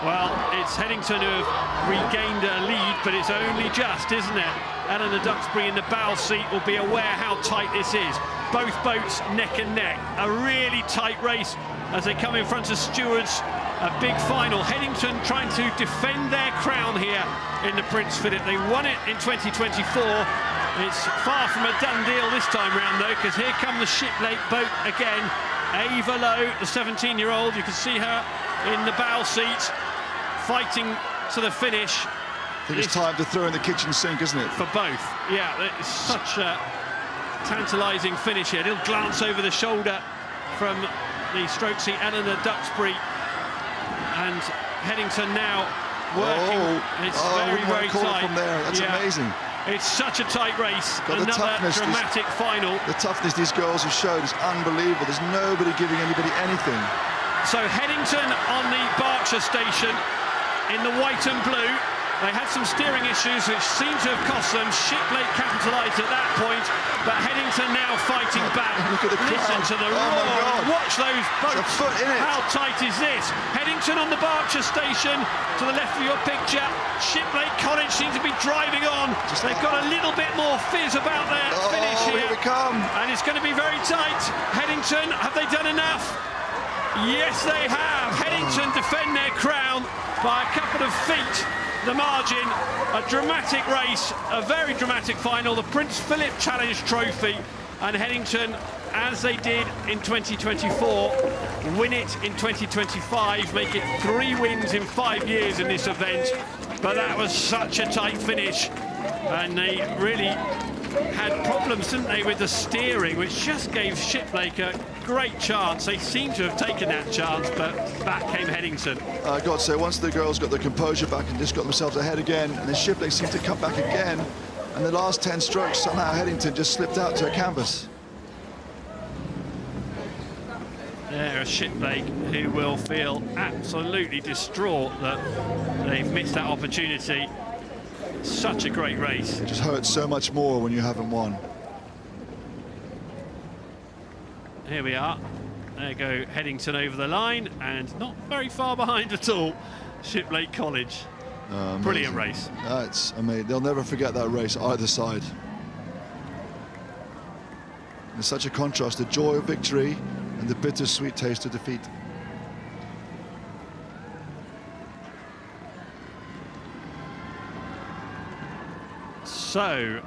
Well, it's Headington who have regained a lead, but it's only just, isn't it? Eleanor Duxbury in the bow seat will be aware how tight this is. Both boats neck and neck. A really tight race as they come in front of stewards. A big final. Headington trying to defend their crown here in the Prince Philip. They won it in 2024. It's far from a done deal this time round, though, because here come the Shiplake boat again. Ava Lowe, the 17-year-old, you can see her in the bow seat, fighting to the finish. I think it's time to throw in the kitchen sink, isn't it? For both, yeah. It's such a tantalising finish here. A little glance over the shoulder from the stroke seat, Eleanor Duxbury, and Headington now working. It's very, very tight. From there. That's amazing. It's such a tight race. Another dramatic final. The toughness these girls have showed is unbelievable. There's nobody giving anybody anything. So Headington on the Berkshire station in the white and blue. They had some steering issues which seem to have cost them. Shiplake capitalised at that point, but Headington now fighting back. Look at the crowd. Listen to the roar. Watch those boats. It's a foot in it. How tight is this? Headington on the Berkshire station to the left of your picture. Shiplake College seems to be driving on. They've got a little bit more fizz about their finish here. Here we come. And it's going to be very tight. Headington, have they done enough? Yes, they have. Headington defend their crown by a couple of feet. the margin. A dramatic race, a very dramatic final. The Prince Philip Challenge Trophy, and Headington, as they did in 2024, win it in 2025, make it 3 wins in 5 years in this event. But that was such a tight finish, and they really had problems, didn't they, with the steering, which just gave Shiplake a great chance. They seem to have taken that chance, but back came Headington. I've got to say, once the girls got their composure back and just got themselves ahead again, and then Shiplake seemed to come back again, and the last 10 strokes, somehow Headington just slipped out to a canvas. There's Shiplake, who will feel absolutely distraught that they've missed that opportunity. Such a great race. It just hurts so much more when you haven't won. Here we are. There go Headington over the line, and not very far behind at all, Shiplake College. Brilliant race. That's amazing. They'll never forget that race, either side. There's such a contrast, the joy of victory and the bittersweet taste of defeat. So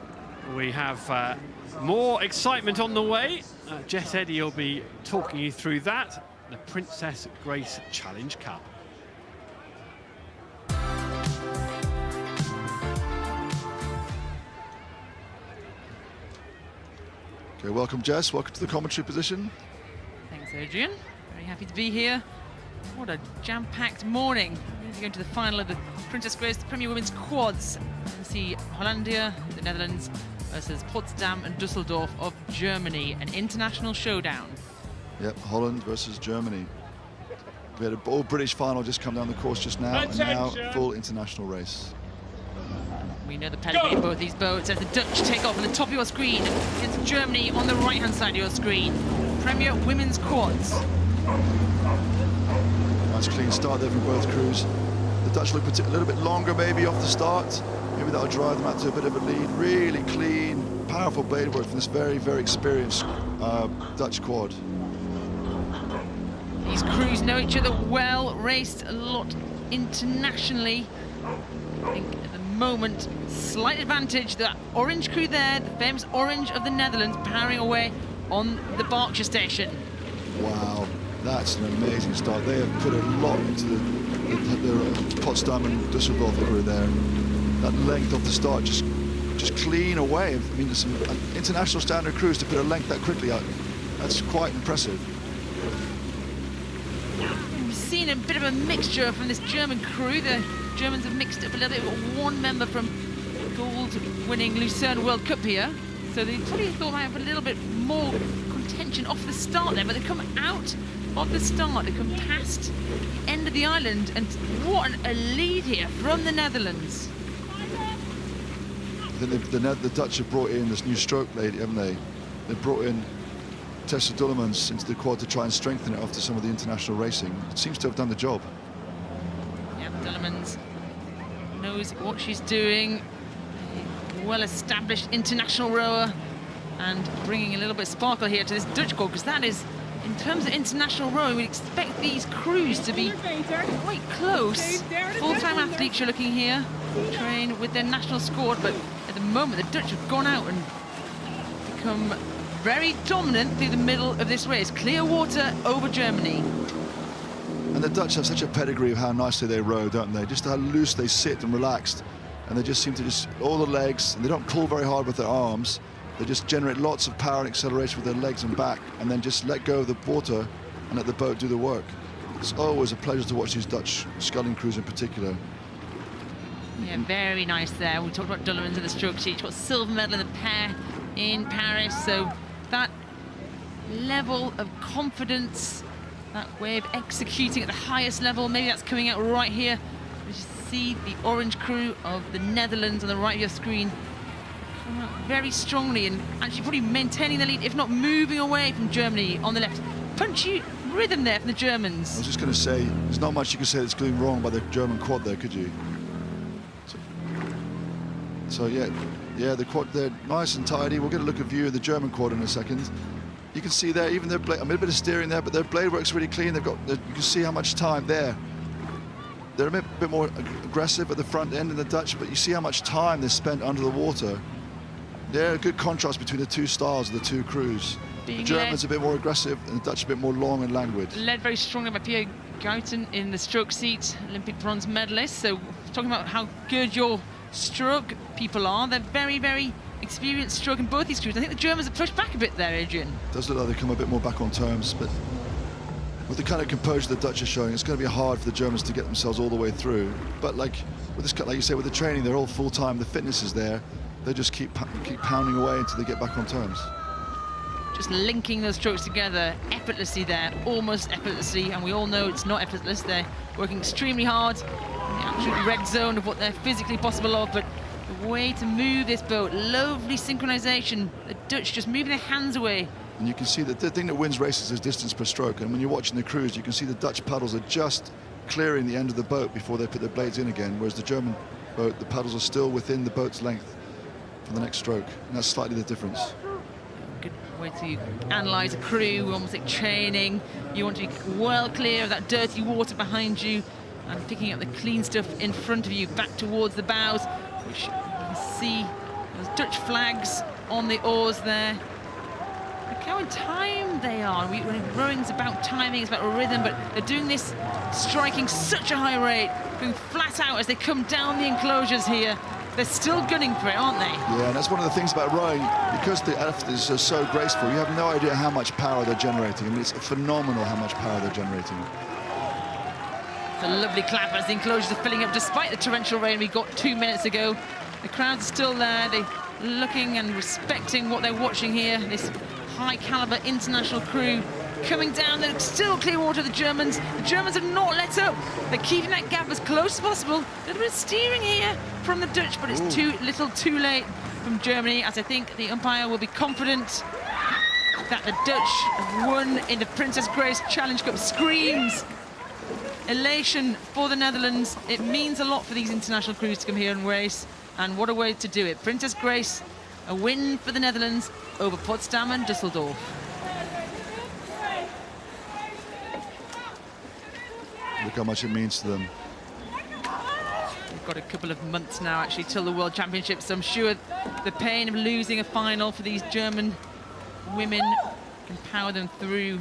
we have more excitement on the way. Jess Eddy will be talking you through that. The Princess Grace Challenge Cup. Okay, welcome Jess, welcome to the commentary position. Thanks Adrian, very happy to be here. What a jam-packed morning. We're going to the final of the Princess Grace Premier Women's Quads. You can see Hollandia, the Netherlands, versus Potsdam and Düsseldorf of Germany, an international showdown. Yep, Holland versus Germany. We had an all-British final just come down the course just now, and now full international race. We know the pedigree of both these boats as the Dutch take off on the top of your screen against Germany on the right-hand side of your screen. Premier Women's Quads. Nice clean start there from both crews. The Dutch look a little bit longer maybe off the start. Maybe that'll drive them out to a bit of a lead. Really clean, powerful blade work from this very, very experienced Dutch quad. These crews know each other well, raced a lot internationally. I think at the moment, slight advantage. The orange crew there, the famous orange of the Netherlands, powering away on the Berkshire station. Wow, that's an amazing start. They have put a lot into the Potsdam and Düsseldorf crew there. That length of the start, just clean away. I mean, there's some international standard crews to put a length that quickly out. That's quite impressive. We've seen a bit of a mixture from this German crew. The Germans have mixed up a little bit. We've got one member from gold-winning Lucerne World Cup here. So they probably thought they might have a little bit more contention off the start there, but they come out of the start, they come past the end of the island, and what a lead here from the Netherlands. I think the Dutch have brought in this new stroke lady, haven't they? They've brought in Tessa Dullemans into the quad to try and strengthen it after some of the international racing. It seems to have done the job. Yeah, Dullemans knows what she's doing. A well-established international rower, and bringing a little bit of sparkle here to this Dutch quad, because that is, in terms of international rowing, we'd expect these crews to be quite close. Full-time athletes you're looking here, train with their national squad, but at the moment the Dutch have gone out and become very dominant through the middle of this race. Clear water over Germany. And the Dutch have such a pedigree of how nicely they row, don't they? Just how loose they sit and relaxed. And they just seem to all the legs, and they don't pull very hard with their arms. They just generate lots of power and acceleration with their legs and back, and then just let go of the water and let the boat do the work. It's always a pleasure to watch these Dutch sculling crews in particular. Yeah, very nice there. We talked about Dullemans in the stroke sheet. She's got silver medal in the pair in Paris, so that level of confidence, that way of executing at the highest level, maybe that's coming out right here. You see the orange crew of the Netherlands on the right of your screen come out very strongly and actually probably maintaining the lead, if not moving away from Germany on the left. Punchy rhythm there from the Germans. I was just going to say, there's not much you can say that's going wrong by the German quad there, could you? So yeah, the quad, they're nice and tidy. We'll get a look at view of the German quad in a second. You can see there, even their blade, I mean, a bit of steering there, but their blade work's really clean. They've got, you can see how much time there. they're a bit more aggressive at the front end in the Dutch, but you see how much time they spent under the water. They're a good contrast between the two styles of the two crews. The Germans a bit more aggressive, and the Dutch a bit more long and languid. Led very strongly by Pierre Gouten in the stroke seat, Olympic bronze medalist. So talking about how good your stroke people are, they're very, very experienced stroke in both these crews. I think the Germans have pushed back a bit there, Adrian. It does look like they come a bit more back on terms, but with the kind of composure the Dutch are showing, it's going to be hard for the Germans to get themselves all the way through. But like with this, like you say, with the training, they're all full time. The fitness is there. They just keep pounding away until they get back on terms. Just linking those strokes together effortlessly there, almost effortlessly, and we all know it's not effortless. They're working extremely hard in the absolute red zone of what they're physically possible of, but the way to move this boat, lovely synchronization. The Dutch just moving their hands away. And you can see that the thing that wins races is distance per stroke, and when you're watching the cruise, you can see the Dutch paddles are just clearing the end of the boat before they put their blades in again, whereas the German boat, the paddles are still within the boat's length for the next stroke, and that's slightly the difference. Good way to analyse a crew, almost like training. You want to be well clear of that dirty water behind you and picking up the clean stuff in front of you back towards the bows, which you can see those Dutch flags on the oars there. Look how in time they are. When rowing's about timing, it's about rhythm, but they're doing this, striking such a high rate, going flat out as they come down the enclosures here. They're still gunning for it, aren't they? Yeah, and that's one of the things about rowing, because the aft is so graceful, you have no idea how much power they're generating. I mean, it's phenomenal how much power they're generating. It's a lovely clap as the enclosures are filling up despite the torrential rain we got 2 minutes ago. The crowd's still there. They're looking and respecting what they're watching here. This high-caliber international crew coming down. They're still clear water, the Germans. The Germans have not let up. They're keeping that gap as close as possible. A little bit of steering here from the Dutch, but it's too little too late from Germany, as I think the umpire will be confident that the Dutch have won in the Princess Grace Challenge Cup. Screams elation for the Netherlands. It means a lot for these international crews to come here and race, and what a way to do it. Princess Grace, a win for the Netherlands over Potsdam and Düsseldorf. Look how much it means to them. We've got a couple of months now, actually, till the World Championships. So I'm sure the pain of losing a final for these German women can power them through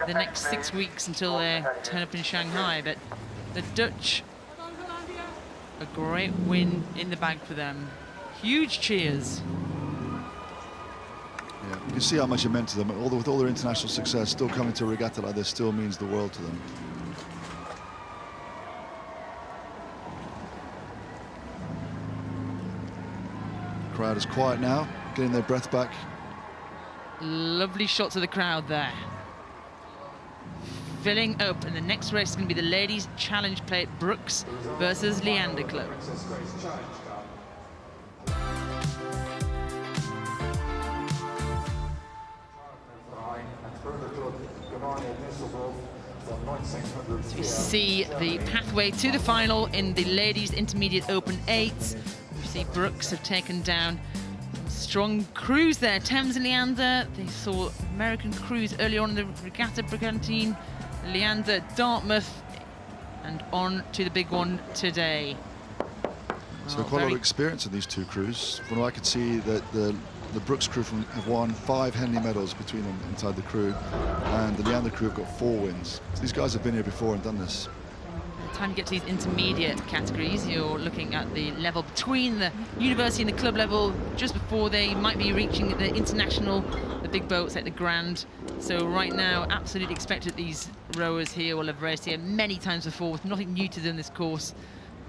the next 6 weeks until they turn up in Shanghai. But the Dutch, a great win in the bag for them. Huge cheers. Yeah, you can see how much it meant to them. With all their international success, still coming to a regatta like this still means the world to them. The crowd is quiet now, getting their breath back. Lovely shots of the crowd there. Filling up, and the next race is going to be the ladies' challenge plate, Brookes versus Leander Club. So we see the pathway to the final in the ladies' intermediate open 8. You see Brookes have taken down some strong crews there. Thames and Leander. They saw American crews earlier on in the regatta brigantine. Leander, Dartmouth, and on to the big one today. So quite a lot of experience in these two crews. From what I could see, that the Brookes crew have won 5 Henley medals between them inside the crew, and the Leander crew have got 4 wins. So these guys have been here before and done this. By the time you get to these intermediate categories, you're looking at the level between the university and the club level, just before they might be reaching the international, the big boats like the Grand. So right now, absolutely expect that these rowers here will have raced here many times before, with nothing new to them this course,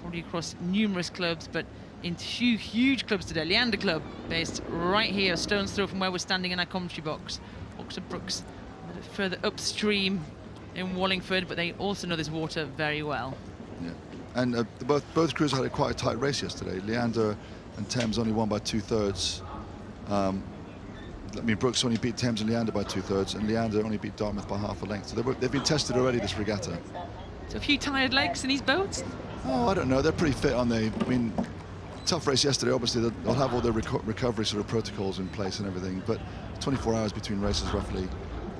probably across numerous clubs, but in 2 huge clubs today. Leander Club, based right here, a stone's throw from where we're standing in our commentary box. Oxford Brookes, a little further upstream in Wallingford, but they also know this water very well. Yeah, and both crews had quite a tight race yesterday. Leander and Thames only won by 2/3. I mean, Brookes only beat Thames and Leander by 2/3, and Leander only beat Dartmouth by half a length. So they've been tested already, this regatta. So a few tired legs in these boats? Oh, I don't know. They're pretty fit, aren't they? I mean, tough race yesterday. Obviously, they'll have all their recovery sort of protocols in place and everything, but 24 hours between races roughly.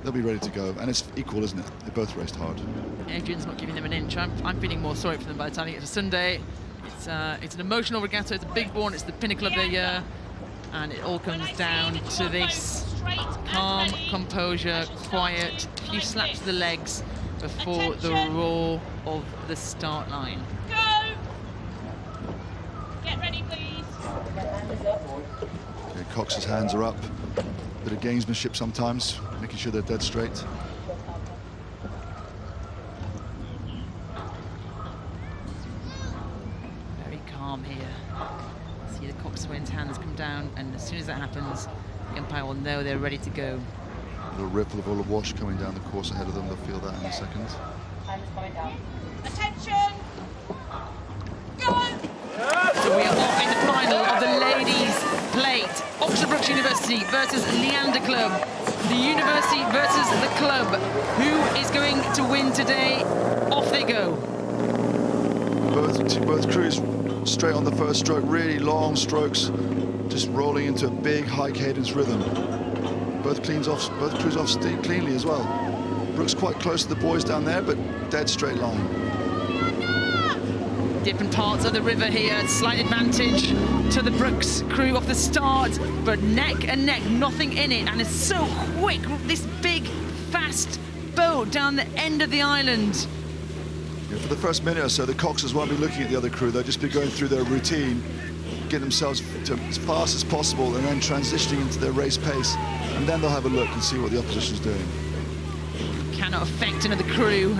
they'll be ready to go. And it's equal, isn't it? They both raced hard. Adrian's not giving them an inch. I'm feeling more sorry for them by the time it's a Sunday. It's an emotional regatta. It's a big one. It's the pinnacle of the year. And it all comes down to this calm, composure, quiet, a few slaps to the legs before the roar of the start line. Go! Get ready, please. Okay, Cox's hands are up. Bit of gamesmanship sometimes, making sure they're dead straight. Very calm here. See the coxswain's hands come down, and as soon as that happens, the umpire will know they're ready to go. A little ripple of all the wash coming down the course ahead of them. They'll feel that in a second. Attention! Go! So we are off in the final of the ladies' plate. Oxford Brookes University versus Leander Club. The university versus the club. Who is going to win today? Off they go. Both crews straight on the first stroke, really long strokes, just rolling into a big high cadence rhythm. Both crews off steam cleanly as well. Brookes quite close to the boys down there, but dead straight line. Different parts of the river here, slight advantage to the Brookes crew off the start, but neck and neck, nothing in it, and it's so quick, this big, fast boat down the end of the island. Yeah, for the first minute or so, the Coxers won't be looking at the other crew. They'll just be going through their routine, get themselves to as fast as possible, and then transitioning into their race pace, and then they'll have a look and see what the opposition's doing. Cannot affect another crew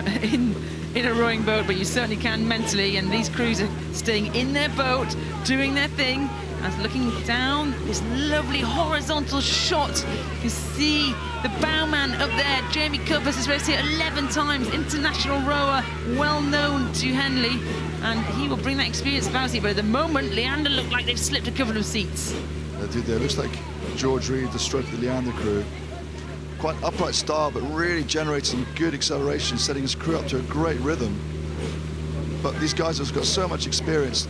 in a rowing boat, but you certainly can mentally, and these crews are staying in their boat, doing their thing, and looking down this lovely horizontal shot. You see the bowman up there, Jamie Covers, has raced here 11 times, international rower, well known to Henley, and he will bring that experience about here. But at the moment, Leander look like they've slipped a couple of seats. They did there. Looks like George Reed, the stroke of the Leander crew. Quite an upright start, but really generates some good acceleration, setting his crew up to a great rhythm. But these guys have got so much experience,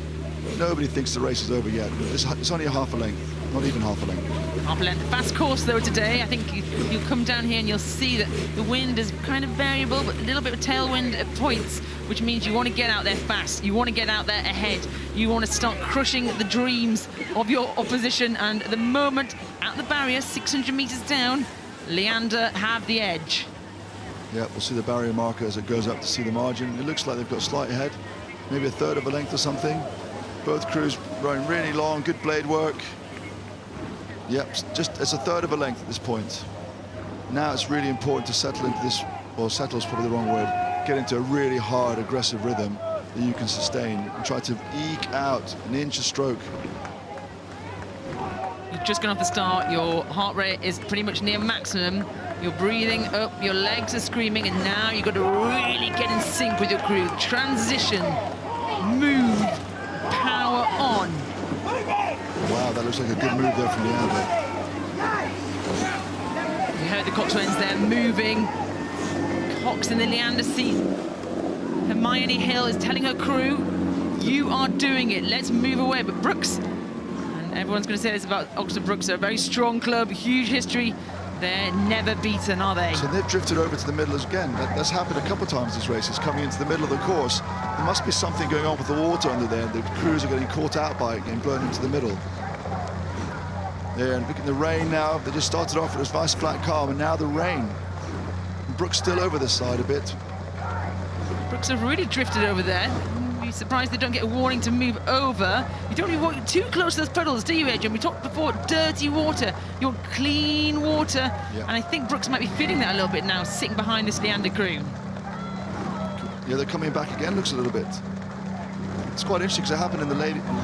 nobody thinks the race is over yet. It's only a half a length, not even half a length. Half a length. Fast course though today. I think you'll come down here and you'll see that the wind is kind of variable, but a little bit of tailwind at points, which means you want to get out there fast. You want to get out there ahead. You want to start crushing the dreams of your opposition. And at the moment, at the barrier, 600 meters down, Leander have the edge. Yeah, we'll see the barrier marker as it goes up to see the margin. It looks like they've got slight ahead, maybe a third of a length or something. Both crews rowing really long, good blade work. Yep, it's a third of a length at this point. Now it's really important to settle into this, or settle is probably the wrong word, get into a really hard, aggressive rhythm that you can sustain and try to eke out an inch a stroke. You've just gone off the start, your heart rate is pretty much near maximum. You're breathing up, your legs are screaming, and now you've got to really get in sync with your crew. Transition, move, power on. Wow, that looks like a good move there from Leander. You heard the coxswains there moving. Cox in the Leander seat. Hermione Hill is telling her crew, you are doing it, let's move away. But Brookes, everyone's going to say this about Oxford Brookes, they're a very strong club, huge history. They're never beaten, are they? So they've drifted over to the middle again. That's happened a couple of times this race. It's coming into the middle of the course. There must be something going on with the water under there. The crews are getting caught out by it, getting blown into the middle. There, and look at the rain now. They just started off, it was nice, flat, calm, and now the rain. And Brookes still over this side a bit. Brookes have really drifted over there. You'd be surprised they don't get a warning to move over. You don't even walk too close to those puddles, do you, Adrian? We talked before, dirty water. You want clean water. Yeah. And I think Brookes might be feeling that a little bit now, sitting behind this Leander crew. Yeah, they're coming back again, looks a little bit. It's quite interesting because it happened in the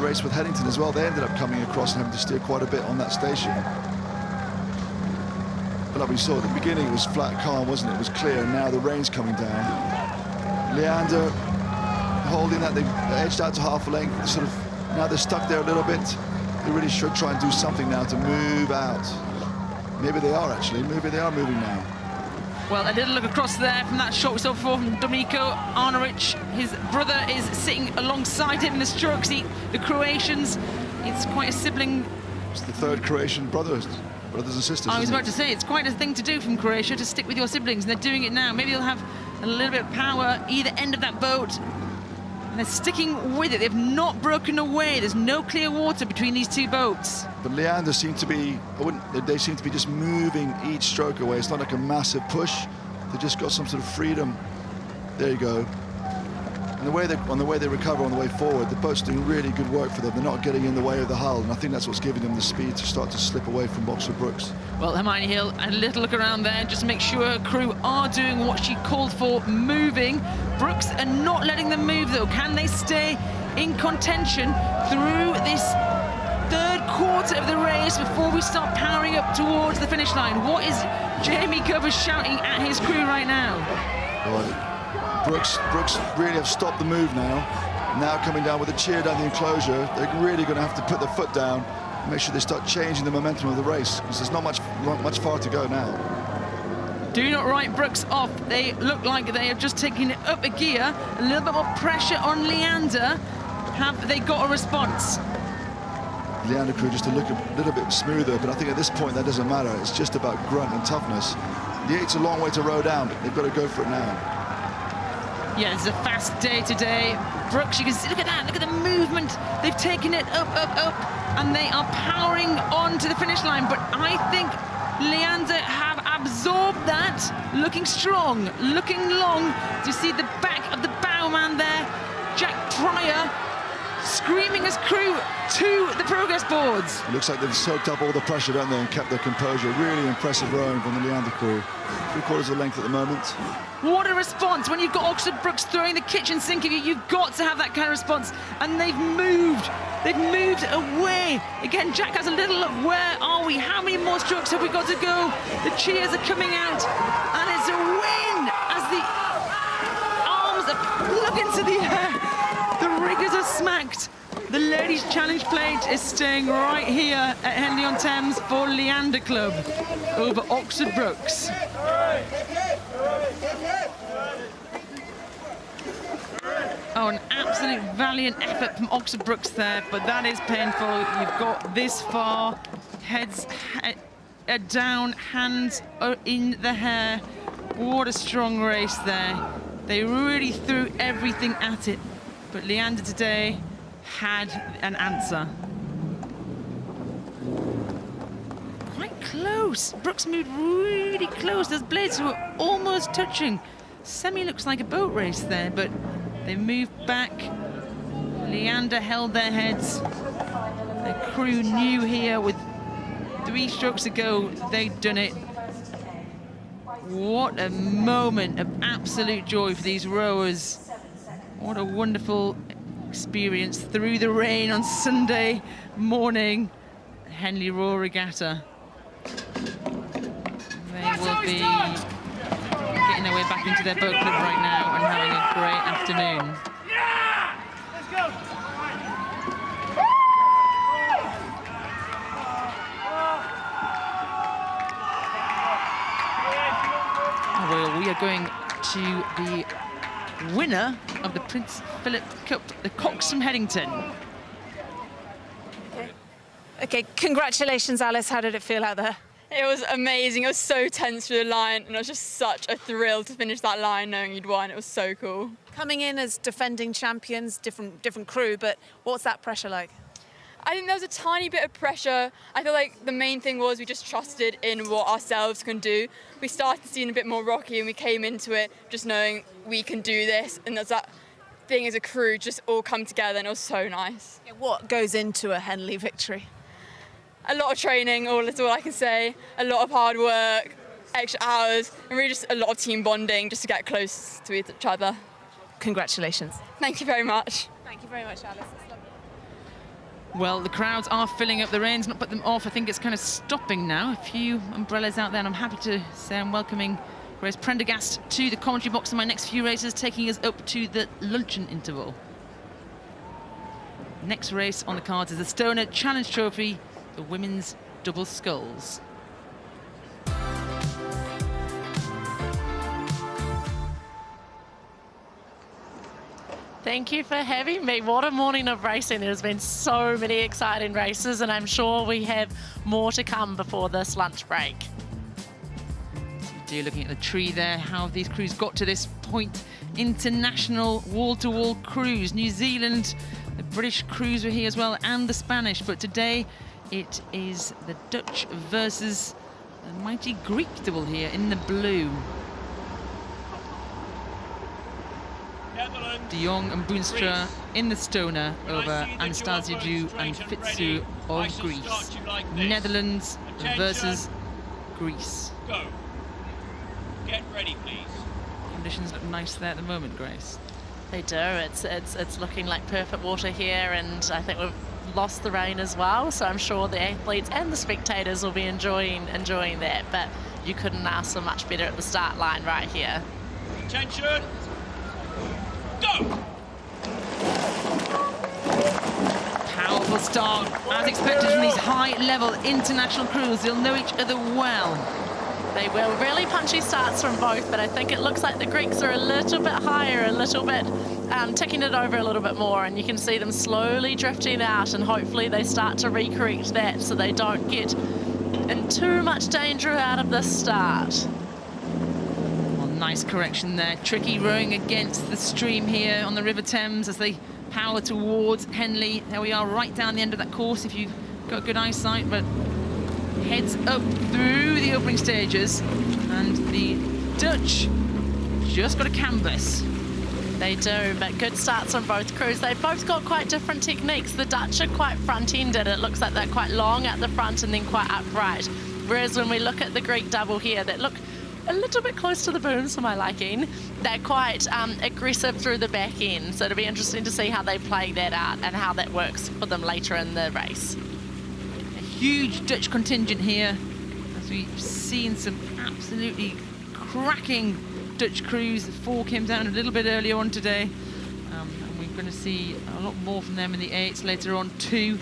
race with Headington as well. They ended up coming across and having to steer quite a bit on that station. But like we saw at the beginning, it was flat, calm, wasn't it? It was clear, and now the rain's coming down. Leander holding that, they've edged out to half a length, sort of, now they're stuck there a little bit. They really should try and do something now to move out. Maybe they are actually, maybe they are moving now. Well, a little look across there from that shot we saw before from Domiko Arnautovic. His brother is sitting alongside him in the stroke seat. The Croatians, it's quite a sibling. It's the third Croatian brother brothers and sisters. I was isn't about to say, it's quite a thing to do from Croatia, to stick with your siblings, and they're doing it now. Maybe they'll have a little bit of power either end of that boat, and they're sticking with it. They've not broken away. There's no clear water between these two boats. But Leander seem to be, they seem to be just moving each stroke away. It's not like a massive push. They just got some sort of freedom. There you go. And on the way they recover on the way forward, the boat's doing really good work for them. They're not getting in the way of the hull, and I think that's what's giving them the speed to start to slip away from Oxford Brookes. Well, Hermione Hill, a little look around there just to make sure her crew are doing what she called for, moving. Brookes are not letting them move, though. Can they stay in contention through this third quarter of the race before we start powering up towards the finish line? What is Jamie Covers shouting at his crew right now? Well, Brookes really have stopped the move now. Now coming down with a cheer down the enclosure, they're really going to have to put their foot down and make sure they start changing the momentum of the race, because there's not much far to go now. Do not write Brookes off. They look like they have just taken it up a gear. A little bit more pressure on Leander. Have they got a response? Leander crew just to look a little bit smoother, but I think at this point that doesn't matter. It's just about grunt and toughness. The 8's a long way to row down, but they've got to go for it now. Yeah, it's a fast day today. Brookes, you can see, look at that, look at the movement. They've taken it up, and they are powering on to the finish line. But I think Leander have absorbed that, looking strong, looking long. Do you see the back of the bowman there? Jack Pryor screaming his crew to the progress boards. It looks like they've soaked up all the pressure, don't they, and kept their composure. Really impressive rowing from the Leander crew. 3/4 of length at the moment. What a response. When you've got Oxford Brookes throwing the kitchen sink at you, you've got to have that kind of response. And they've moved away. Again, Jack has a little look. Where are we? How many more strokes have we got to go? The cheers are coming out, and it's a win as the arms are plug into the air. The riggers are smacked. The Ladies' Challenge plate is staying right here at Henley-On-Thames for Leander Club over Oxford Brookes. Oh, an absolute valiant effort from Oxford Brookes there, but that is painful. You've got this far, heads down, hands in the hair. What a strong race there. They really threw everything at it, but Leander today had an answer. Quite close. Brookes moved really close. Those blades were almost touching. Semi looks like a boat race there, but they moved back. Leander held their heads. The crew knew here with 3 strokes to go, they'd done it. What a moment of absolute joy for these rowers. What a wonderful experience through the rain on Sunday morning. Henley Royal Regatta. They will be getting their way back into their boat club right now and having a great afternoon. Yeah! Let's go! Well, we are going to the winner of the Prince Philip Cup, the Cox from Headington. Okay, congratulations, Alice. How did it feel out there? It was amazing. I was so tense for the line, and it was just such a thrill to finish that line knowing you'd won. It was so cool. Coming in as defending champions, different crew, but what's that pressure like? I think there was a tiny bit of pressure. I feel like the main thing was we just trusted in what ourselves can do. We started seeing a bit more rocky, and we came into it just knowing we can do this, and there's that thing as a crew just all come together, and it was so nice. Yeah, what goes into a Henley victory? A lot of training, that's all I can say. A lot of hard work, extra hours, and really just a lot of team bonding just to get close to each other. Congratulations. Thank you very much. Thank you very much, Alice. Well, the crowds are filling up. The rain's not put them off. I think it's kind of stopping now. A few umbrellas out there, and I'm happy to say I'm welcoming Grace Prendergast to the commentary box in my next few races, taking us up to the luncheon interval. Next race on the cards is the Stoner Challenge Trophy, the women's double sculls. Thank you for having me. What a morning of racing. There's been so many exciting races, and I'm sure we have more to come before this lunch break. So you're looking at the tree there, how have these crews got to this point? International wall-to-wall crews. New Zealand, the British crews were here as well, and the Spanish, but today it is the Dutch versus the mighty Greek double here in the blue. Jong and Boonstra in the stoner over Anastasiadou and Fitsiou of Greece. Netherlands versus Greece. Go. Get ready, please. Conditions look nice there at the moment, Grace. They do. It's looking like perfect water here, and I think we've lost the rain as well, so I'm sure the athletes and the spectators will be enjoying that, but you couldn't ask for much better at the start line right here. Attention. Go! Powerful start, as expected from these high-level international crews. They'll know each other well. They will. Really punchy starts from both, but I think it looks like the Greeks are a little bit higher, a little bit ticking it over a little bit more, and you can see them slowly drifting out, and hopefully they start to recorrect that so they don't get in too much danger out of this start. Nice correction there. Tricky rowing against the stream here on the River Thames as they power towards Henley. There we are, right down the end of that course if you've got good eyesight, but heads up through the opening stages, and the Dutch just got a canvas. They do, but good starts on both crews. They've both got quite different techniques. The Dutch are quite front-ended. It looks like they're quite long at the front and then quite upright. Whereas when we look at the Greek double here, that look a little bit close to the booms for my liking. They're quite aggressive through the back end, so it'll be interesting to see how they play that out and how that works for them later in the race. A huge Dutch contingent here, as we've seen some absolutely cracking Dutch crews. The 4 came down a little bit earlier on today, and we're going to see a lot more from them in the 8s later on too.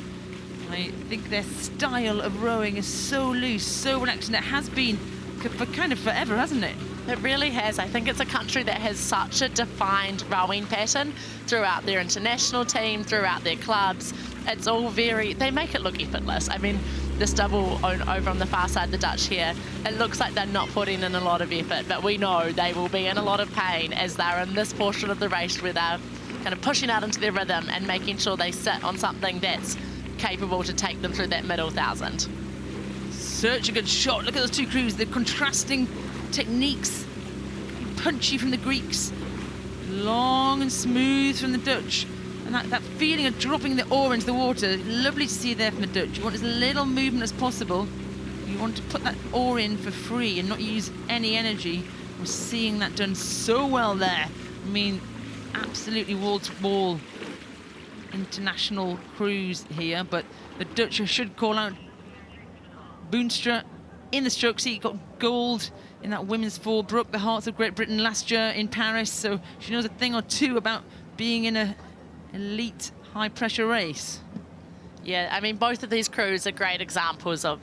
I think their style of rowing is so loose, so relaxed, and it has been for kind of forever, hasn't it? It really has. I think it's a country that has such a defined rowing pattern throughout their international team, throughout their clubs. It's all they make it look effortless. I mean, this double over on the far side, the Dutch here, it looks like they're not putting in a lot of effort, but we know they will be in a lot of pain as they're in this portion of the race where they're kind of pushing out into their rhythm and making sure they sit on something that's capable to take them through that middle 1,000. Such a good shot. Look at those two crews, the contrasting techniques. Punchy from the Greeks, long and smooth from the Dutch. And that feeling of dropping the oar into the water, lovely to see there from the Dutch. You want as little movement as possible. You want to put that oar in for free and not use any energy. We're seeing that done so well there. I mean, absolutely wall-to-wall international crews here, but the Dutch should call out Boonstra in the stroke seat, got gold in that women's 4, broke the hearts of Great Britain last year in Paris, so she knows a thing or two about being in an elite high-pressure race. Yeah, I mean, both of these crews are great examples of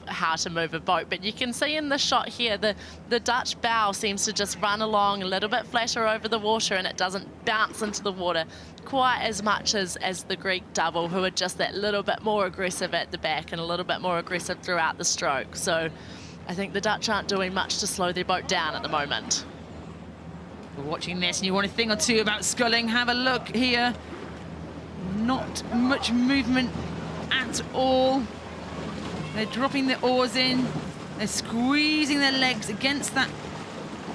how to move a boat, but you can see in the shot here, the Dutch bow seems to just run along a little bit flatter over the water, and it doesn't bounce into the water quite as much as the Greek double, who are just that little bit more aggressive at the back and a little bit more aggressive throughout the stroke. So I think the Dutch aren't doing much to slow their boat down at the moment. We're watching this and you want a thing or two about sculling, have a look here. Not much movement at all. They're dropping the oars in. They're squeezing their legs against that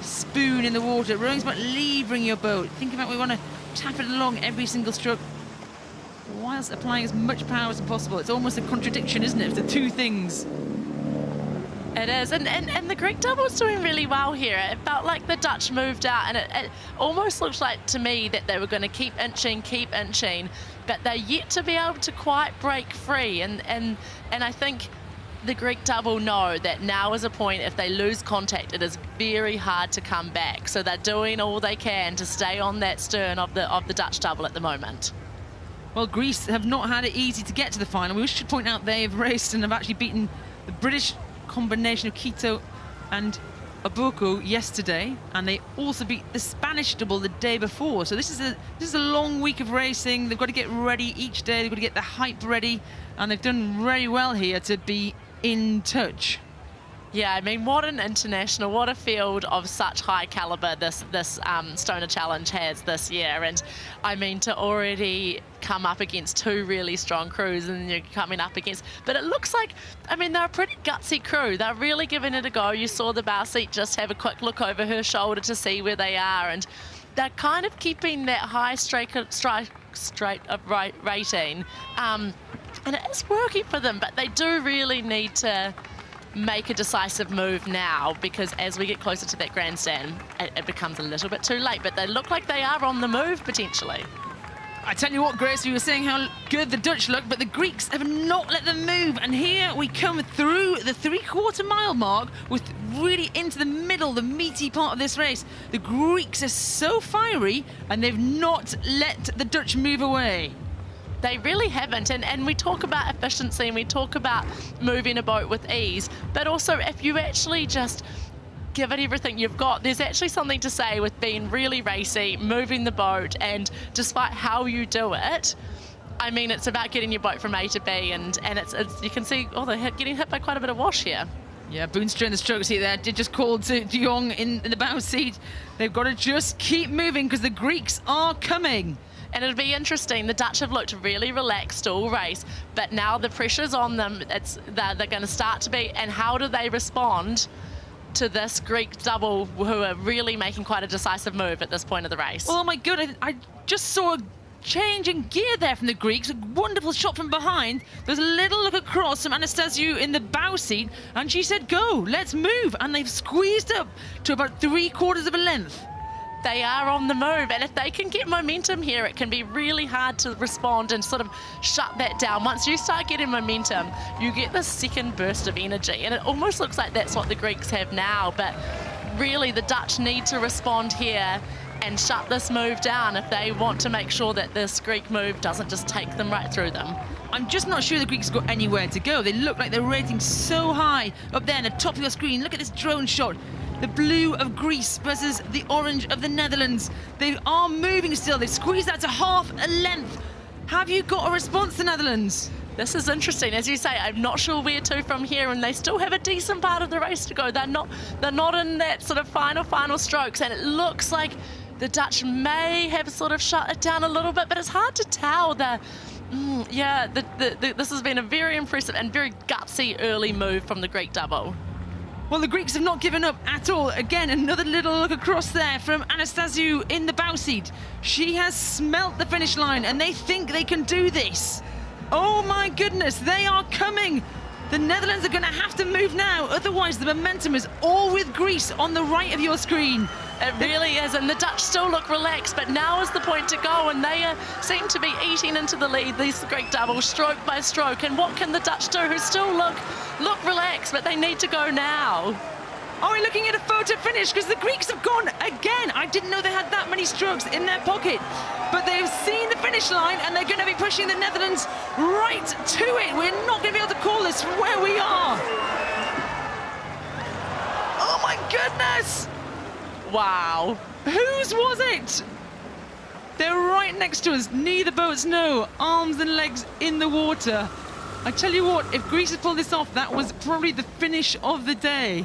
spoon in the water. Rowing's about levering your boat. Think about we want to tap it along every single stroke whilst applying as much power as possible. It's almost a contradiction, isn't it, of the two things? It is, and the Greek double's doing really well here. It felt like the Dutch moved out, and it almost looked like to me that they were going to keep inching, but they're yet to be able to quite break free. And I think the Greek double know that now is a point, if they lose contact, it is very hard to come back. So they're doing all they can to stay on that stern of the Dutch double at the moment. Well, Greece have not had it easy to get to the final. We should point out they've raced and have actually beaten the British combination of Chute and Abuku yesterday, and they also beat the Spanish double the day before. So this is a long week of racing. They've got to get ready each day. They've got to get the hype ready, and they've done very well here to be in touch. Yeah, I mean, what an international, what a field of such high caliber this Stoner Challenge has this year. And I mean, to already come up against two really strong crews, and you're coming up against, but it looks like, I mean, they're a pretty gutsy crew. They're really giving it a go. You saw the bow seat just have a quick look over her shoulder to see where they are, and they're kind of keeping that high straight of rating. And it is working for them, but they do really need to make a decisive move now, because as we get closer to that grandstand, it becomes a little bit too late. But they look like they are on the move potentially. I tell you what, Grace, we were saying how good the Dutch look, but the Greeks have not let them move. And here we come through the 3/4 mile mark, with really into the middle, the meaty part of this race. The Greeks are so fiery, and they've not let the Dutch move away. They really haven't, and we talk about efficiency and we talk about moving a boat with ease, but also if you actually just give it everything you've got, there's actually something to say with being really racy, moving the boat, and despite how you do it, I mean, it's about getting your boat from A to B, and it's you can see, oh, they're getting hit by quite a bit of wash here. Yeah, Boonstra in the stroke seat there did just call to Jong in the bow seat. They've got to just keep moving because the Greeks are coming. And it'll be interesting. The Dutch have looked really relaxed all race, but now the pressure's on them. They're going to start to be, and how do they respond to this Greek double who are really making quite a decisive move at this point of the race? Oh my God, I just saw a change in gear there from the Greeks. A wonderful shot from behind. There's a little look across from Anastasiadou in the bow seat, and she said, go, let's move. And they've squeezed up to about 3/4 of a length. They are on the move, and if they can get momentum here, it can be really hard to respond and sort of shut that down. Once you start getting momentum, you get this second burst of energy, and it almost looks like that's what the Greeks have now, but really the Dutch need to respond here and shut this move down if they want to make sure that this Greek move doesn't just take them right through them. I'm just not sure the Greeks got anywhere to go. They look like they're rating so high up there in the top of your screen. Look at this drone shot. The blue of Greece versus the orange of the Netherlands. They are moving still. They've squeezed that to half a length. Have you got a response to Netherlands? This is interesting. As you say, I'm not sure where to from here, and they still have a decent part of the race to go. They're not in that sort of final strokes, and it looks like the Dutch may have sort of shut it down a little bit, but it's hard to tell. This has been a very impressive and very gutsy early move from the Greek double. Well, the Greeks have not given up at all. Again, another little look across there from Anastasiadou in the bow seat. She has smelt the finish line, and they think they can do this. Oh my goodness, they are coming. The Netherlands are going to have to move now, otherwise the momentum is all with Greece on the right of your screen. It really is, and the Dutch still look relaxed, but now is the point to go, and they seem to be eating into the lead, these Greek doubles, stroke by stroke. And what can the Dutch do, who still look relaxed, but they need to go now? Are we looking at a photo finish? Because the Greeks have gone again. I didn't know they had that many strokes in their pocket, but they've seen the finish line, and they're going to be pushing the Netherlands right to it. We're not going to be able to call this from where we are. Oh my goodness! Wow. Whose was it? They're right next to us. Neither boats know. Arms and legs in the water. I tell you what, if Greece had pulled this off, that was probably the finish of the day.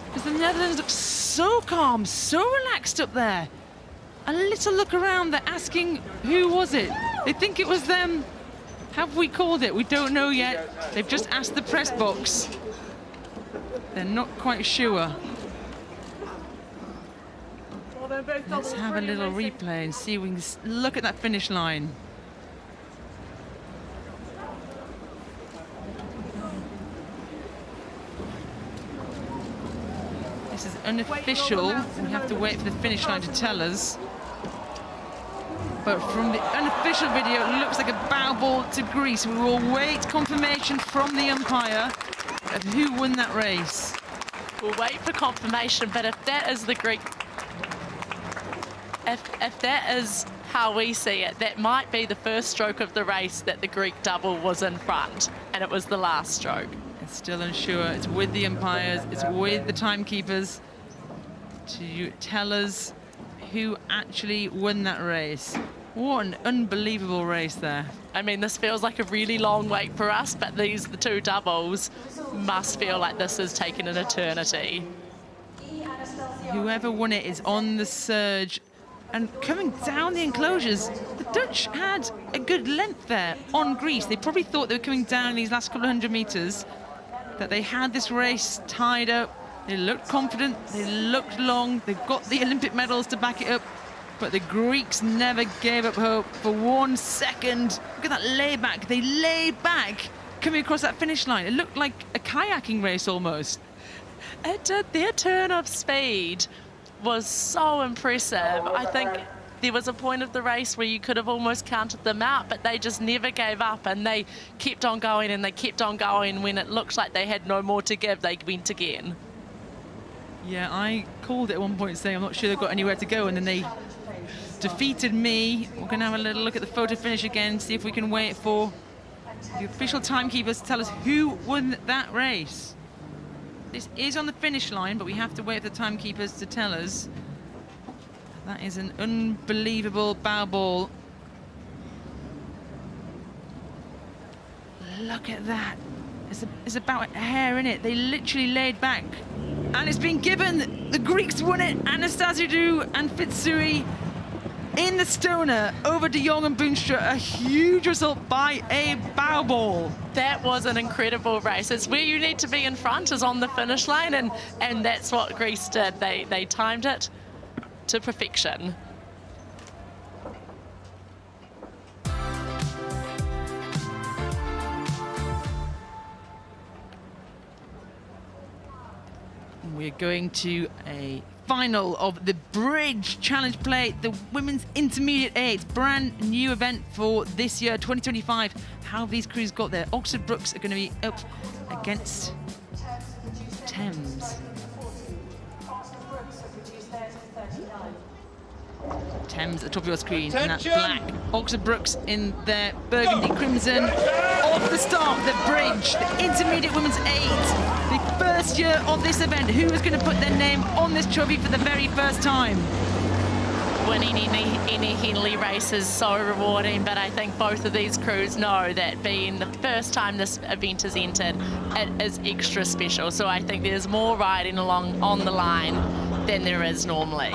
Because the Netherlands look so calm, so relaxed up there. A little look around, they're asking, who was it? They think it was them. Have we called it? We don't know yet. They've just asked the press box. They're not quite sure. Let's have a little replay and see if we can look at that finish line. This is unofficial. We have to wait for the finish line to tell us. But from the unofficial video, it looks like a bow ball to Greece. We will wait confirmation from the umpire of who won that race. We'll wait for confirmation, but if that is the Greek... If that is how we see it, that might be the first stroke of the race that the Greek double was in front, and it was the last stroke. It's still unsure. It's with the umpires. It's with the timekeepers. to tell us who actually won that race. What an unbelievable race there. I mean, this feels like a really long wait for us, but the two doubles must feel like this has taken an eternity. Whoever won it is on the surge and coming down the enclosures. The Dutch had a good length there on Greece. They probably thought they were coming down these last couple of 100 metres, that they had this race tied up. They looked confident, they looked long, they've got the Olympic medals to back it up, but the Greeks never gave up hope for 1 second. Look at that layback. They laid back coming across that finish line. It looked like a kayaking race almost. It did. Their turn of speed was so impressive. I think there was a point of the race where you could have almost counted them out, but they just never gave up, and they kept on going, and they kept on going. When it looked like they had no more to give, they went again. Yeah, I called it at one point saying I'm not sure they've got anywhere to go, and then they defeated me. We're going to have a little look at the photo finish again, see if we can wait for the official timekeepers to tell us who won that race. This is on the finish line, but we have to wait for the timekeepers to tell us. That is an unbelievable bow ball. Look at that. It's about a hair in it. They literally laid back. And it's been given. The Greeks won it. Anastasiadou and Fitsiou in the stoner over Jong and Boonstra. A huge result by a bow ball. That was an incredible race. It's where you need to be in front, is on the finish line, and that's what Greece did. They timed it to perfection. We're going to a final of the Bridge Challenge Play, the Women's Intermediate A. It's a brand new event for this year, 2025. How have these crews got there? Oxford Brookes are going to be up against Thames. Thames at the top of your screen in that black. Oxford Brookes in their burgundy crimson. Off the start, the Bridge, the Intermediate Women's 8. The first year of this event. Who is going to put their name on this trophy for the very first time? Winning any Henley race is so rewarding, but I think both of these crews know that being the first time this event is entered, it is extra special. So I think there's more riding along on the line than there is normally.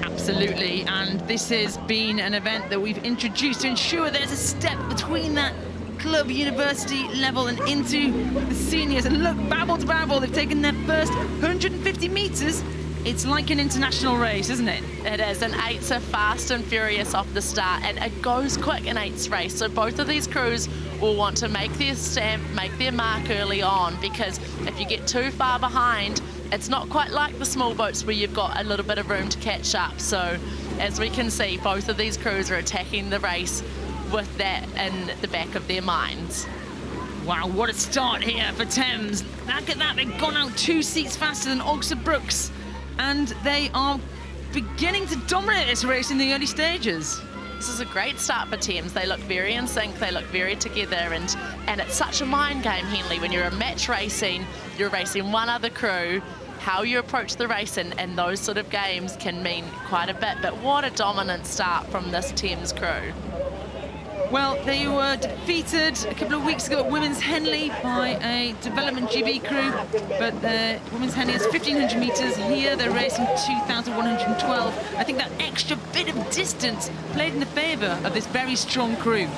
Absolutely, and this has been an event that we've introduced to ensure there's a step between that club university level and into the seniors. And look, barrel to barrel, they've taken their first 150 metres. It's like an international race, isn't it? It is, and 8s are fast and furious off the start, and it goes quick in 8s race. So both of these crews will want to make their stamp, make their mark early on, because if you get too far behind, it's not quite like the small boats where you've got a little bit of room to catch up. So as we can see, both of these crews are attacking the race with that in the back of their minds. Wow, what a start here for Thames. Look at that, they've gone out 2 seats faster than Oxford Brookes, and they are beginning to dominate this race in the early stages. This is a great start for Thames. They look very in sync, they look very together, and it's such a mind game, Henley. When you're a match racing, you're racing one other crew. How you approach the race and those sort of games can mean quite a bit, but what a dominant start from this Thames crew. Well, they were defeated a couple of weeks ago at Women's Henley by a development GB crew, but the Women's Henley is 1,500 metres. Here they're racing 2,112. I think that extra bit of distance played in the favour of this very strong crew.